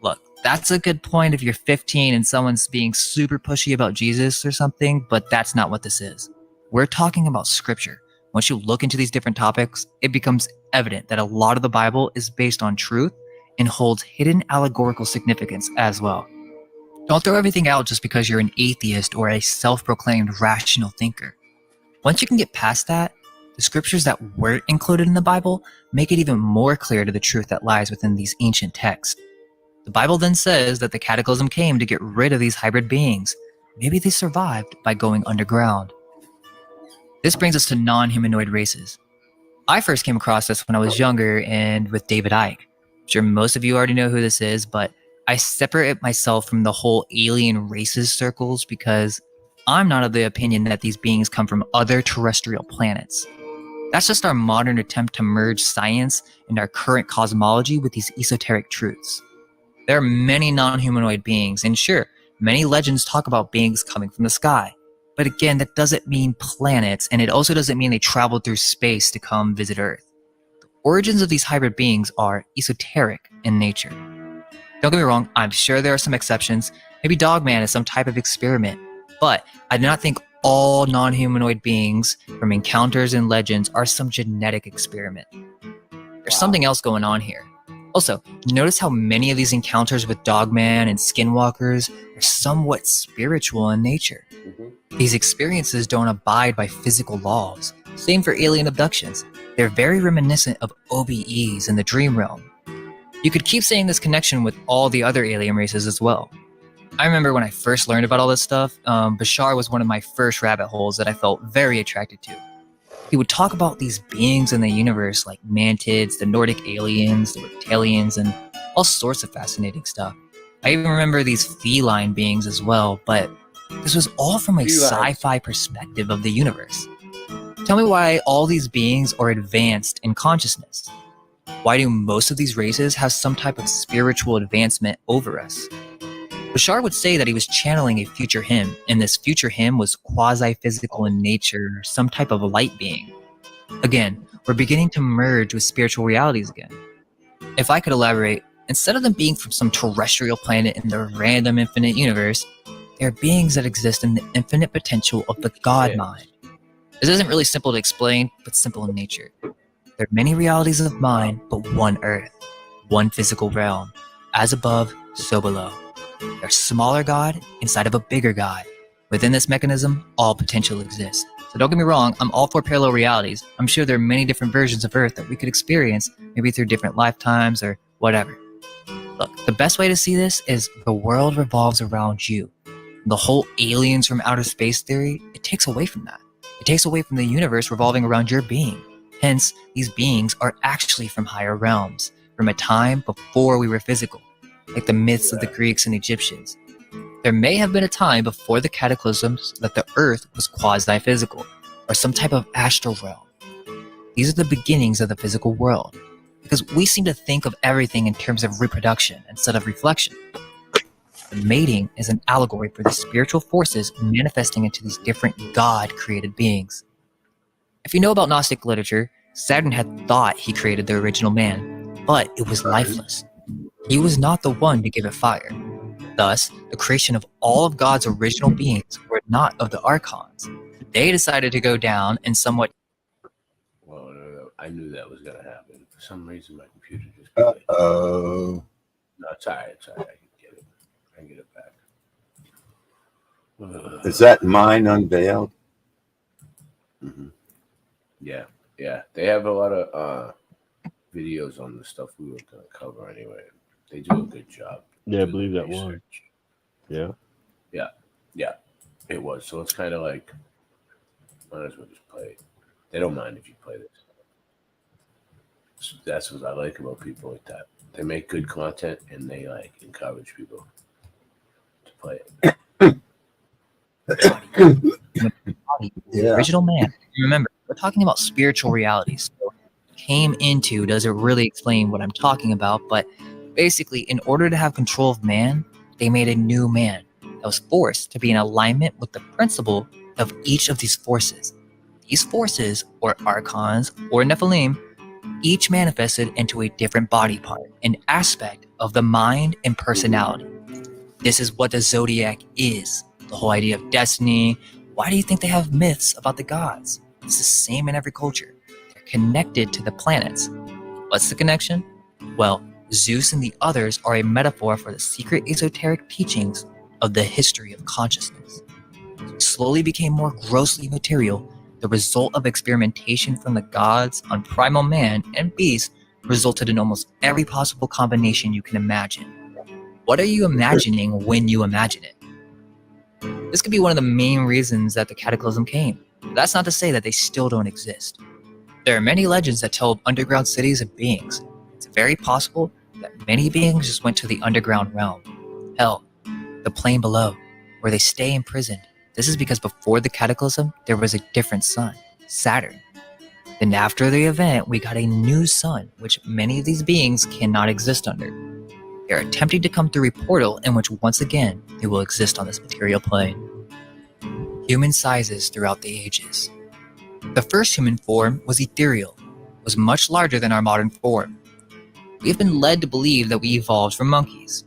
Look, that's a good point if you're 15 and someone's being super pushy about Jesus or something, but that's not what this is. We're talking about scripture. Once you look into these different topics, it becomes evident that a lot of the Bible is based on truth and holds hidden allegorical significance as well. Don't throw everything out just because you're an atheist or a self-proclaimed rational thinker. Once you can get past that, the scriptures that weren't included in the Bible make it even more clear to the truth that lies within these ancient texts. The Bible then says that the cataclysm came to get rid of these hybrid beings. Maybe they survived by going underground. This brings us to non-humanoid races. I first came across this when I was younger and with David Icke. I'm sure most of you already know who this is, but I separate myself from the whole alien races circles because I'm not of the opinion that these beings come from other terrestrial planets. That's just our modern attempt to merge science and our current cosmology with these esoteric truths. There are many non-humanoid beings, and sure, many legends talk about beings coming from the sky. But again, that doesn't mean planets, and it also doesn't mean they traveled through space to come visit Earth. The origins of these hybrid beings are esoteric in nature. Don't get me wrong, I'm sure there are some exceptions. Maybe Dogman is some type of experiment. But I do not think all non-humanoid beings from encounters and legends are some genetic experiment. There's something else going on here. Also, notice how many of these encounters with Dogman and Skinwalkers are somewhat spiritual in nature. These experiences don't abide by physical laws. Same for alien abductions. They're very reminiscent of OBEs in the dream realm. You could keep saying this connection with all the other alien races as well. I remember when I first learned about all this stuff, Bashar was one of my first rabbit holes that I felt very attracted to. He would talk about these beings in the universe like mantids, the Nordic aliens, the reptilians, and all sorts of fascinating stuff. I even remember these feline beings as well, but this was all from a sci-fi perspective of the universe. Tell me why all these beings are advanced in consciousness. Why do most of these races have some type of spiritual advancement over us? Bashar would say that he was channeling a future him, and this future him was quasi-physical in nature, some type of a light being. Again, we're beginning to merge with spiritual realities again. If I could elaborate, instead of them being from some terrestrial planet in the random infinite universe, they're beings that exist in the infinite potential of the God mind. This isn't really simple to explain, but simple in nature. There are many realities of mind, but one earth, one physical realm, as above, so below. There's a smaller God inside of a bigger God. Within this mechanism, all potential exists. So don't get me wrong, I'm all for parallel realities. I'm sure there are many different versions of Earth that we could experience, maybe through different lifetimes or whatever. Look, the best way to see this is the world revolves around you. The whole aliens from outer space theory, it takes away from that. It takes away from the universe revolving around your being. Hence, these beings are actually from higher realms, from a time before we were physical, like the myths of the Greeks and Egyptians. There may have been a time before the cataclysms that the Earth was quasi-physical, or some type of astral realm. These are the beginnings of the physical world, because we seem to think of everything in terms of reproduction instead of reflection. The mating is an allegory for the spiritual forces manifesting into these different God-created beings. If you know about Gnostic literature, Saturn had thought he created the original man, but it was lifeless. He was not the one to give it fire. Thus, the creation of all of God's original beings were not of the Archons. They decided to go down in somewhat... Well, I knew that was going to happen. For some reason, my computer just... Uh-oh. No, it's all right. It's all right. I can get it back. Is that mine unveiled? Mm-hmm. Yeah. They have a lot of videos on the stuff we were going to cover anyway. They do a good job. Yeah, I believe that was. Yeah. Yeah, it was. So it's kind of like, might as well just play it. They don't mind if you play this. So that's what I like about people like that. They make good content and they like encourage people to play it. The original man. Remember, we're talking about spiritual realities. So came into doesn't really explain what I'm talking about, but basically, in order to have control of man, they made a new man that was forced to be in alignment with the principle of each of these forces. These forces, or Archons, or Nephilim, each manifested into a different body part, an aspect of the mind and personality. This is what the zodiac is, the whole idea of destiny. Why do you think they have myths about the gods? It's the same in every culture. They're connected to the planets. What's the connection? Well, Zeus and the others are a metaphor for the secret esoteric teachings of the history of consciousness. It slowly became more grossly material. The result of experimentation from the gods on primal man and beast resulted in almost every possible combination you can imagine. What are you imagining when you imagine it? This could be one of the main reasons that the cataclysm came. But that's not to say that they still don't exist. There are many legends that tell of underground cities and beings. It's very possible that many beings just went to the underground realm. Hell, the plane below, where they stay imprisoned. This is because before the cataclysm, there was a different sun, Saturn. Then after the event, we got a new sun, which many of these beings cannot exist under. They are attempting to come through a portal in which once again, they will exist on this material plane. Human sizes throughout the ages. The first human form was ethereal, was much larger than our modern form. We have been led to believe that we evolved from monkeys.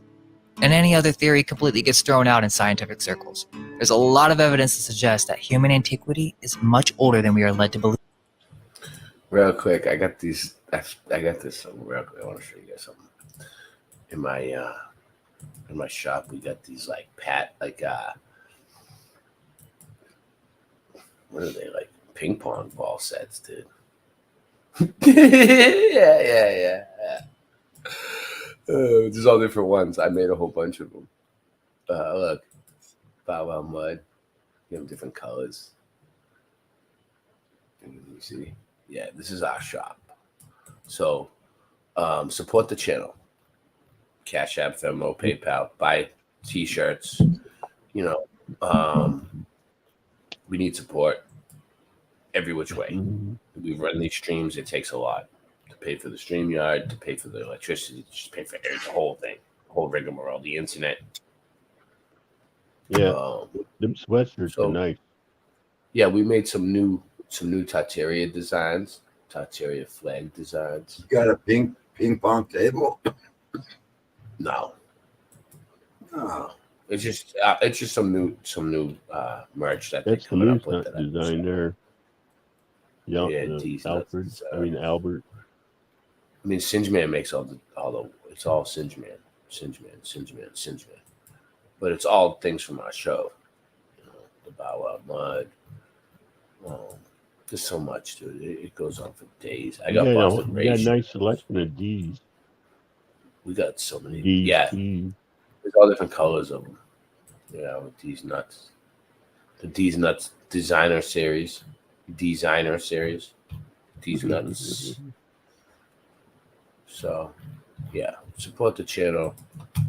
And any other theory completely gets thrown out in scientific circles. There's a lot of evidence to suggest that human antiquity is much older than we are led to believe. Real quick, I got this real quick. I want to show you guys something. In my shop, we got these what are they, like ping pong ball sets, dude? yeah. There's all different ones. I made a whole bunch of them. Look, Bow Wow Mud. You have different colors. You see? Yeah, this is our shop. So, support the channel. Cash App, Venmo, PayPal. Buy T-shirts. You know, we need support every which way. We run these streams. It takes a lot to pay for the StreamYard, to pay for the electricity, to just pay for the whole thing, the whole rigmarole, the internet. Yeah, them sweatshirts are nice. Yeah, we made some new Tartaria designs, Tartaria flag designs. You got a ping pong table? No. It's just some new merch that That's they're coming up the with. design there. Yeah, Albert. I mean, Singeman makes all the it's all Singeman. But it's all things from our show. You know, the Bow Wow Mud, There's so much, dude. It goes on for days. I got We got Boston a Rage. nice selection of D's. We got so many. D's, Yeah. D's. There's all different colors of them. Yeah, with these nuts. The D's Nuts designer series. These Nuts. So, yeah. Support the channel.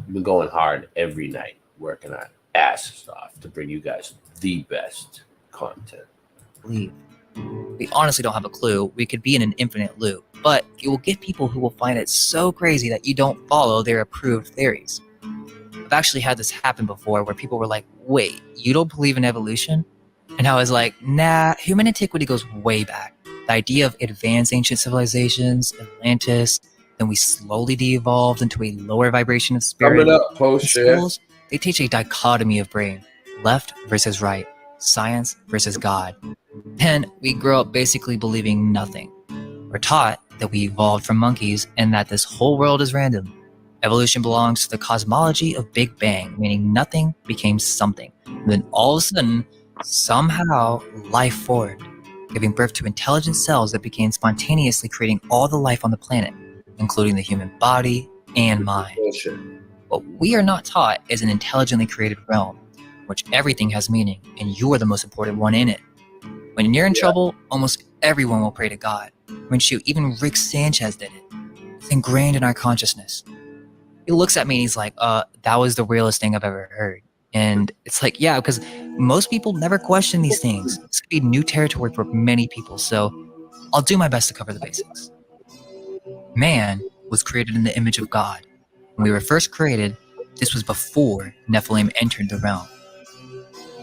We've been going hard every night, working our asses off to bring you guys the best content. Leave. We honestly don't have a clue. We could be in an infinite loop, but it will get people who will find it so crazy that you don't follow their approved theories. I've actually had this happen before where people were like, wait, you don't believe in evolution? And I was like, nah, human antiquity goes way back. The idea of advanced ancient civilizations, Atlantis, then we slowly de-evolved into a lower vibration of spirit. Coming up, post In schools, they teach a dichotomy of brain, left versus right, science versus God. Then we grow up basically believing nothing. We're taught that we evolved from monkeys and that this whole world is random. Evolution belongs to the cosmology of Big Bang, meaning nothing became something. And then all of a sudden, somehow, life formed, giving birth to intelligent cells that began spontaneously creating all the life on the planet, including the human body and mind. What we are not taught is an intelligently created realm, in which everything has meaning, and you are the most important one in it. When you're in trouble, almost everyone will pray to God. When shoot, even Rick Sanchez did it. It's ingrained in our consciousness. He looks at me and he's like, that was the realest thing I've ever heard. And it's like, yeah, because most people never question these things. It's going to be new territory for many people, so I'll do my best to cover the basics. Man was created in the image of God. When we were first created, this was before Nephilim entered the realm.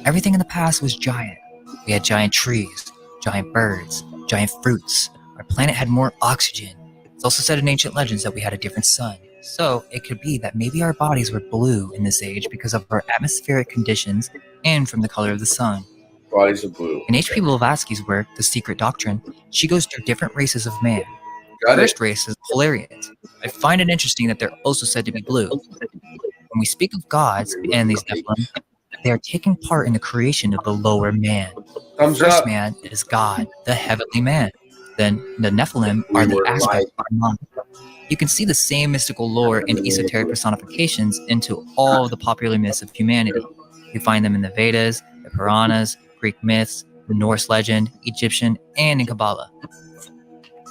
Everything in the past was giant. We had giant trees, giant birds, giant fruits. Our planet had more oxygen. It's also said in ancient legends that we had a different sun. So it could be that maybe our bodies were blue in this age because of our atmospheric conditions and from the color of the sun. Bodies are blue. In H.P. Blavatsky's work, The Secret Doctrine, she goes through different races of man. Got The first it. race is Polarians. I find it interesting that they're also said to be blue. When we speak of gods and these Nephilim, they are taking part in the creation of the lower man. The first man is God, the heavenly man. Then the Nephilim are the aspects of God. You can see the same mystical lore and esoteric personifications into all of the popular myths of humanity. You find them in the Vedas, the Puranas, Greek myths, the Norse legend, Egyptian, and in Kabbalah.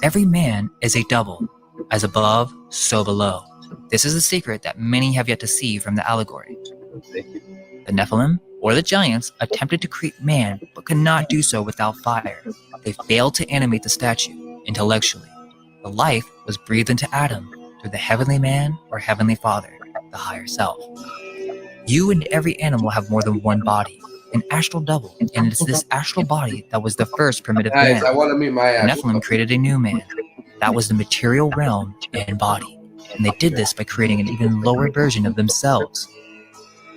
Every man is a double, as above, so below. This is a secret that many have yet to see from the allegory. The Nephilim, or the giants, attempted to create man, but could not do so without fire. They failed to animate the statue intellectually. The life was breathed into Adam through the heavenly man or heavenly father, the higher self. You and every animal have more than one body, an astral double, and it's this astral body that was the first primitive Guys, man. I want to meet my The actual. Nephilim created a new man. That was the material realm and body. And they did this by creating an even lower version of themselves.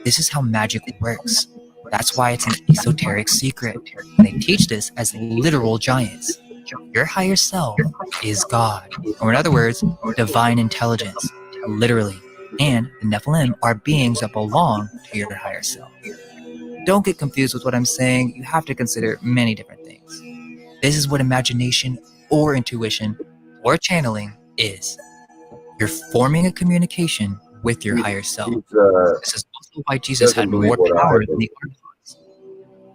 This is how magic works. That's why it's an esoteric secret. And they teach this as literal giants. Your higher self is God, or in other words, divine intelligence, literally. And the Nephilim are beings that belong to your higher self. Don't get confused with what I'm saying. You have to consider many different things. This is what imagination or intuition or channeling is. You're forming a communication with your higher self. This is also why Jesus had more power than the Archons.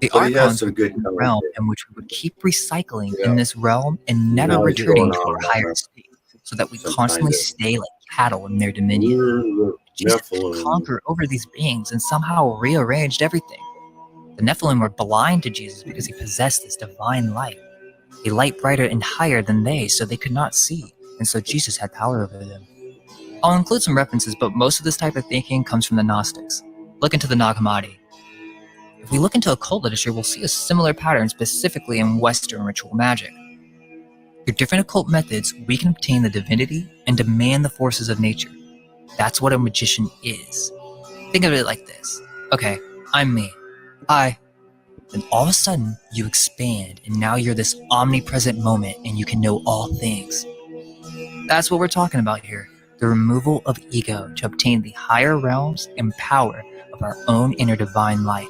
The So he has Archons some were good in the realm in which we would keep recycling in this realm and never No, he's returning going to our on, higher state, so that we some constantly kind of- stay like cattle in their dominion. Jesus could conquer over these beings and somehow rearranged everything. The Nephilim were blind to Jesus because he possessed this divine light, a light brighter and higher than they, so they could not see, and so Jesus had power over them. I'll include some references, but most of this type of thinking comes from the Gnostics. Look into the Nag Hammadi. If we look into occult literature, we'll see a similar pattern specifically in Western ritual magic. Through different occult methods, we can obtain the divinity and demand the forces of nature. That's what a magician is. Think of it like this. Okay, I'm me. Hi. Then all of a sudden, you expand, and now you're this omnipresent moment, and you can know all things. That's what we're talking about here. The removal of ego to obtain the higher realms and power of our own inner divine light.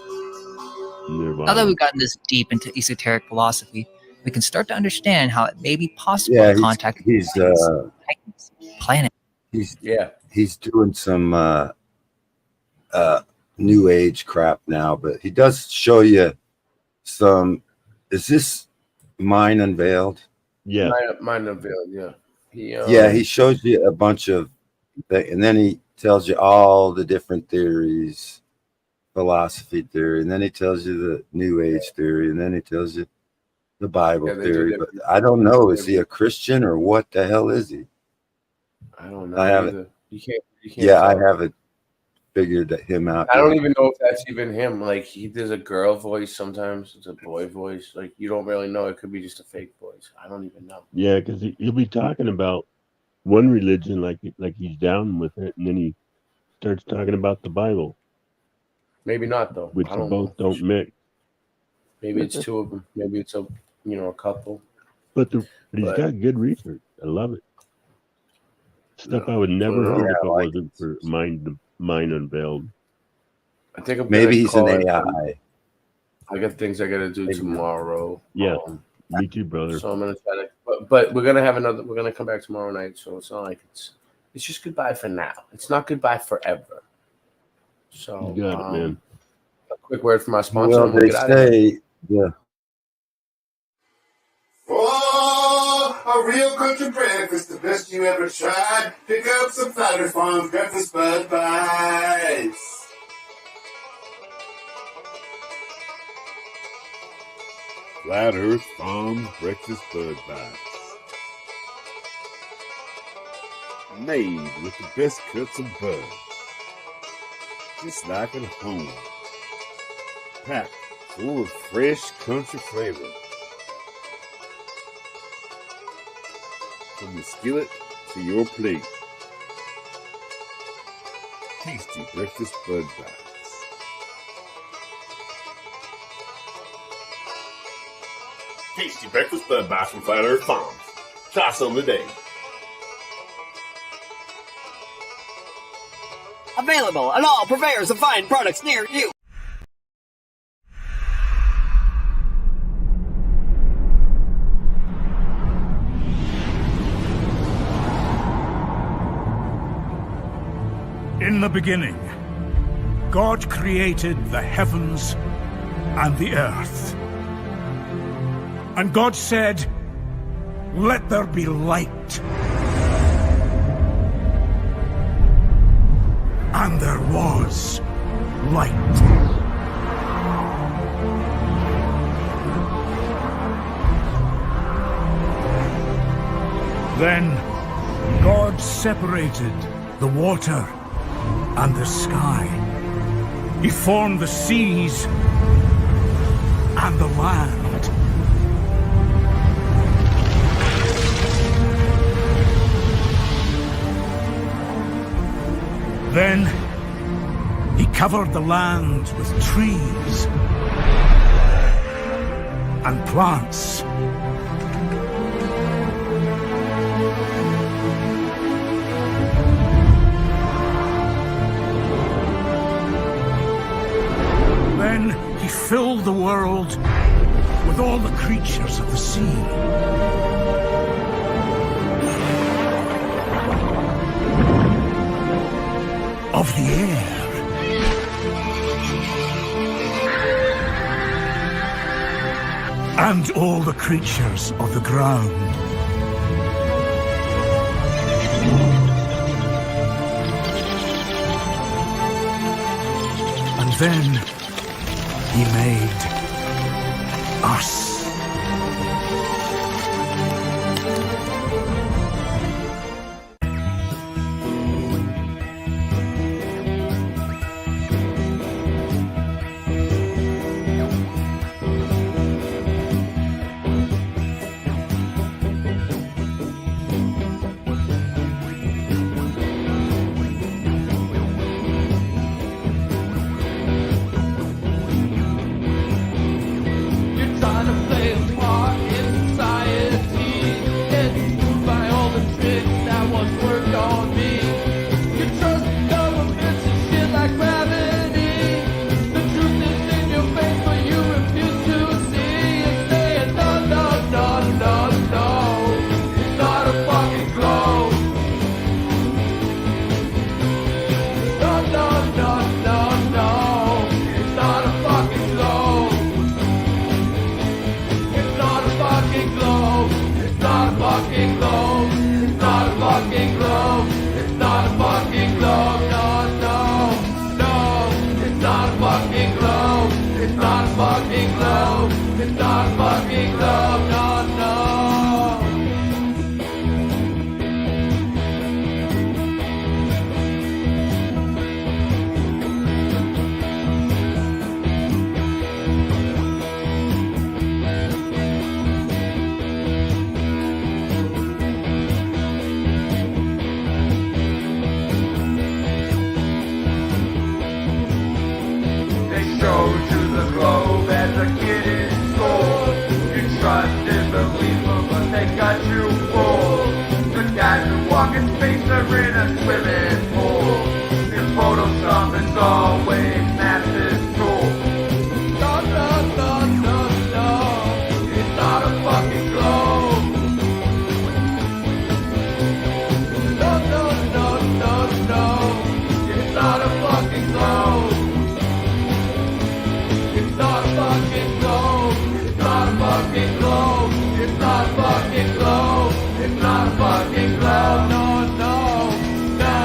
Now that we've gotten this deep into esoteric philosophy, we can start to understand how it may be possible Yeah, to contact he's planet. He's doing some new age crap now, but he does show you some. Is this Mind Unveiled? Yeah, Mind Unveiled. Yeah. He shows you a bunch of, and then he tells you all the different theories, philosophy theory, and then he tells you the New Age theory, and then he tells you the Bible theory. But I don't know. Is he a Christian or what the hell is he? I don't know. I haven't. You can't. Yeah, I tell. haven't figured him out. I yet. don't even know if that's even him. Like there's a girl voice sometimes. It's a boy voice. Like you don't really know. It could be just a fake voice. I don't even know. yeah, because he'll be talking about one religion like he's down with it, and then he starts talking about the Bible, Maybe not though. which I don't both know. don't mix. Maybe it's two of them. Maybe it's a couple. But he's But- got good research. I love it. Stuff I would never heard if it wasn't for Mind Unveiled. I think I'm Maybe gonna he's an call it- AI. I got things I gotta do tomorrow. Yeah, me too, brother. So I'm gonna try to, but we're gonna have another. We're gonna come back tomorrow night. So it's not like it's just goodbye for now. It's not goodbye forever. So You got it, man. A quick word from our sponsor. Well, and we'll they get out of here. say, yeah. Oh, a real country breakfast, the best you ever tried. Pick up some Flat Earth Farms breakfast Bud Bites. Flat Earth Farms Breakfast Bud Bites. Made with the best cuts of bud. Just like at home. Packed full of fresh country flavor. From the skillet to your plate. Tasty breakfast Bud Bites. Tasty breakfast Bud Bites from Flat Earth Farms. Try some today. Available at all purveyors of fine products near you. In the beginning, God created the heavens and the earth. And God said, "Let there be light." And there was light. Then God separated the water and the sky. He formed the seas and the land. Then he covered the land with trees and plants. Then he filled the world with all the creatures of the sea. Of the air. And all the creatures of the ground. And then he made us. fucking globe. It's not a fucking globe. It's not a fucking globe. No, no, no. It's not a fucking globe. It's not a fucking globe. It's not a fucking globe. No, no. Showed you the globe as a kid in school. You trusted, believable, but they got you fooled. The guys who walk in space are in a swimming pool. In Photoshop, it's always massive tool. No, no, no, no, no. It's not a fucking globe. No, no, no, no, no. It's not a fucking globe. It's not a fucking globe. It's not a fucking globe. It's not a fucking globe. It's not a fucking globe. No, no, no.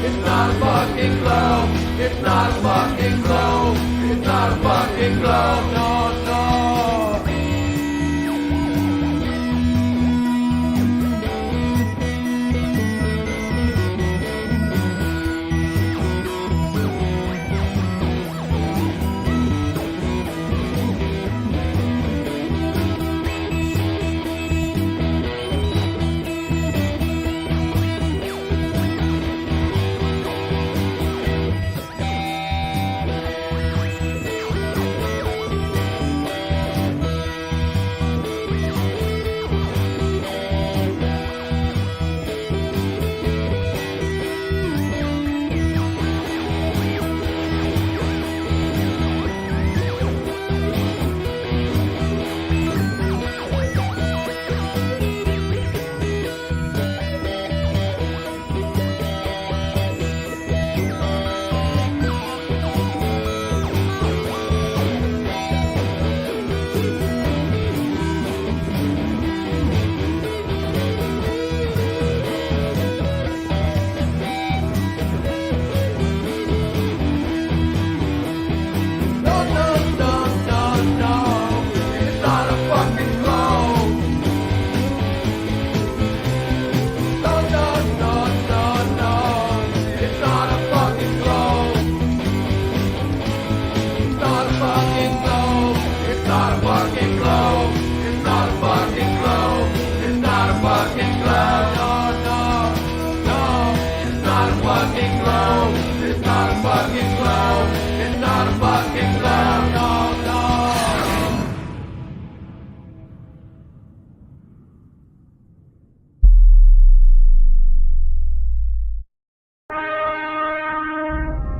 It's not a fucking globe. It's not a fucking globe. It's not a fucking globe. No, no.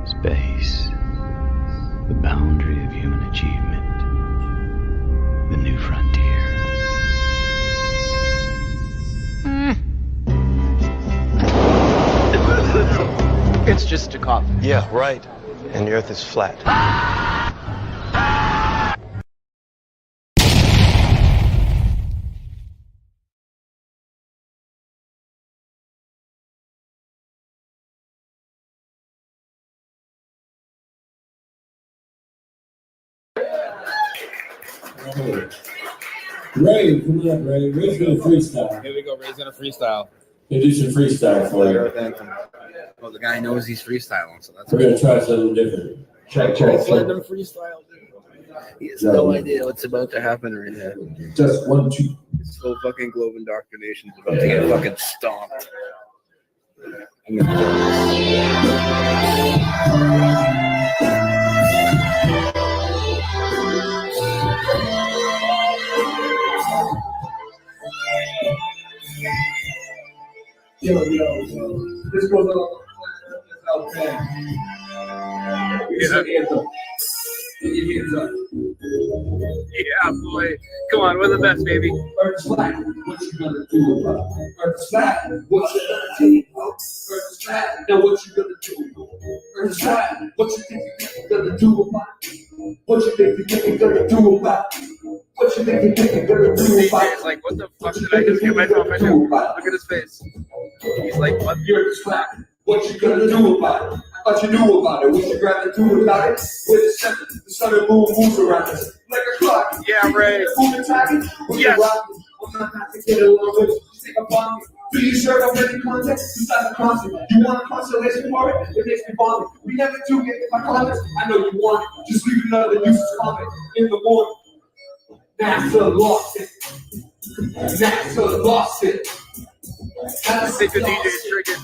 Space, the boundary of human achievement, the new frontier. It's just a coffin. Yeah, right. And the Earth is flat. Ray, come on, Ray. Ray's gonna freestyle. Here we go, Ray's gonna freestyle. He'll do some freestyle for you. Well, the guy knows he's freestyling, so that's We're gonna try something different. Check. Let him freestyle, dude. He has no idea what's about to happen right now. Just 1, 2. This whole fucking globe indoctrination is about to get fucking stomped. Yo, this goes out there. Get your hands up. Get your hands up. Yeah, boy. Come on, we're the best, baby. Earth's flat. What you gonna do about it? Earth's flat. What you gonna do? Earth's flat. Now what you gonna do? Earth's flat. What you think you're gonna do about it? What you think you're gonna do about it? What you think you're gonna do about it? Like, what the fuck did I just get myself into? Look at his face. He's like, what? You're distracted. What you gonna do about it? I thought you knew about it. What you gonna do about it? With the center, the sun and moon moves around us like a clock. Yeah, right. Moving target. Yes. I'm not to get along with you. Stick up on me. Do you shirt on any context? You start the concert. You want a consolation for it? It makes me vomit. We never do get my comments. I know you want it. Just leave another useless comment in the morning. NASA lost it. NASA lost it. I think the DJ's triggered.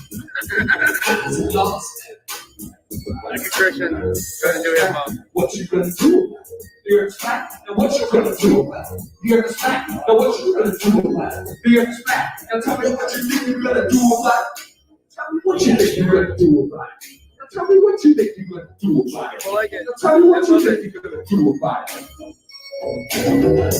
NASA lost it. Like a Christian, gonna do hip hop. What you gonna do? You're distracted. Now what you gonna do about it? You're distracted. Now what you gonna do about it? You're distracted. Now tell me what you think you're gonna do about it. Tell me what you think you're gonna do about it. Now tell me what you think you're gonna do about it. I like it. Now tell me what you think you're gonna do about it.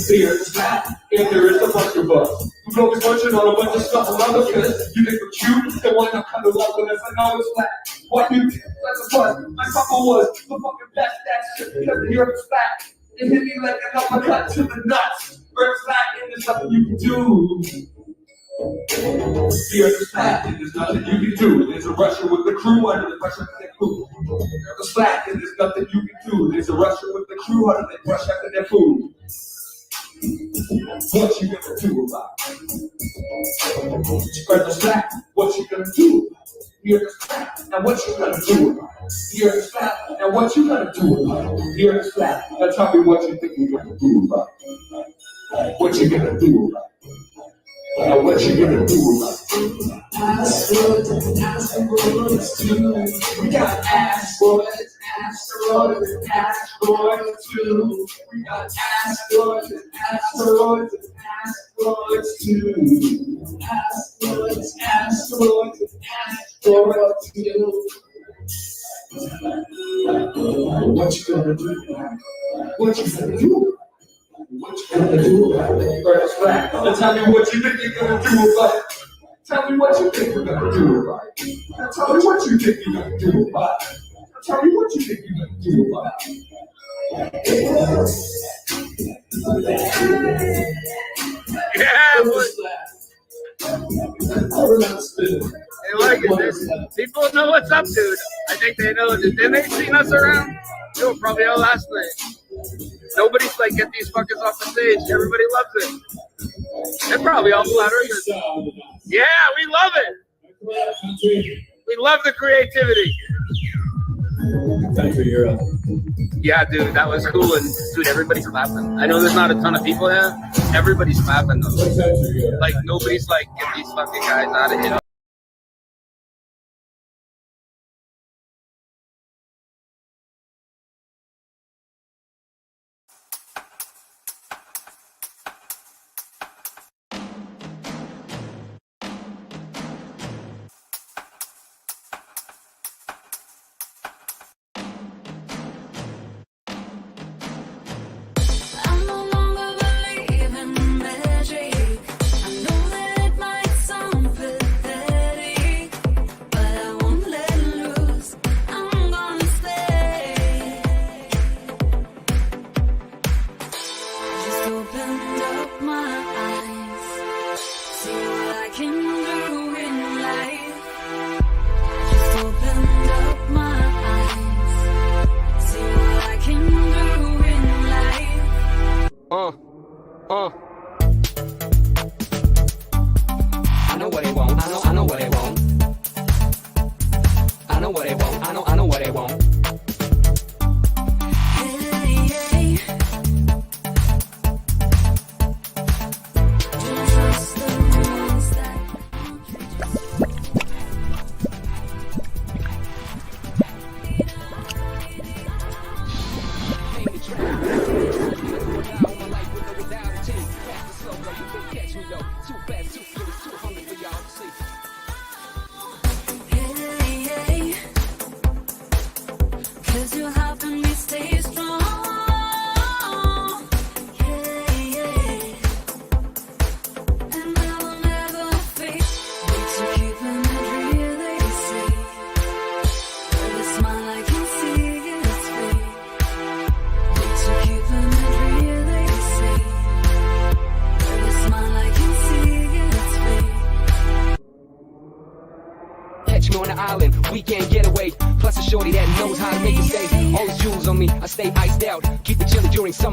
Fear is flat, and there is a bunch of us who's always munching on a bunch of stuff around the fence. You think we're cute, then why not kind of love when it's like, no, it's flat. Why you think that's a fun? My papa was the fucking best that shit because the earth is flat. It hit me like an uppercut to the nuts. Earth is flat, and there's nothing you can do. The earth is flat, and there's nothing you can do. There's a Russian with the crew under the pressure of their food. The earth is flat, and there's nothing you can do. There's a Russian with the crew under the pressure after their food. What you gonna do about it? The earth is flat, what you gonna do? The earth is flat, now what you gonna do about it? The earth is flat, now what you gonna do about it? The earth is flat, now tell me what you think you're gonna do about it. What you gonna do about it? Now what you gonna do about it? Asteroids, asteroids too. We got asteroids, asteroids, asteroids too. We got asteroids, asteroids, asteroids too. Asteroids, asteroids, asteroids too. What you gonna do? What you gonna do? What you gonna do about it? Earth's flat. Now tell me what you think you're gonna do about it. Tell me what you think you're gonna do about it. Now tell me what you think you're gonna do about it. Now tell me what you think you're gonna do about it. Yeah, they like it. People know what's up, dude. I think they know. Didn't they seen us around? They were probably out last night. Nobody's like, get these fuckers off the stage. Everybody loves it. They're probably all flat earthers. Yeah, we love it. We love the creativity. Thanks for your Yeah, dude, that was cool. And dude, everybody's clapping. I know there's not a ton of people here. Everybody's clapping though. Like nobody's like, get these fucking guys out of here. I know what they want. I know what they want. I know what they want. I know what they want. catch me on the island, weekend getaway. Plus a shorty that knows how to make it stay. All the jewels on me, I stay iced out. Keep it chilly during summer.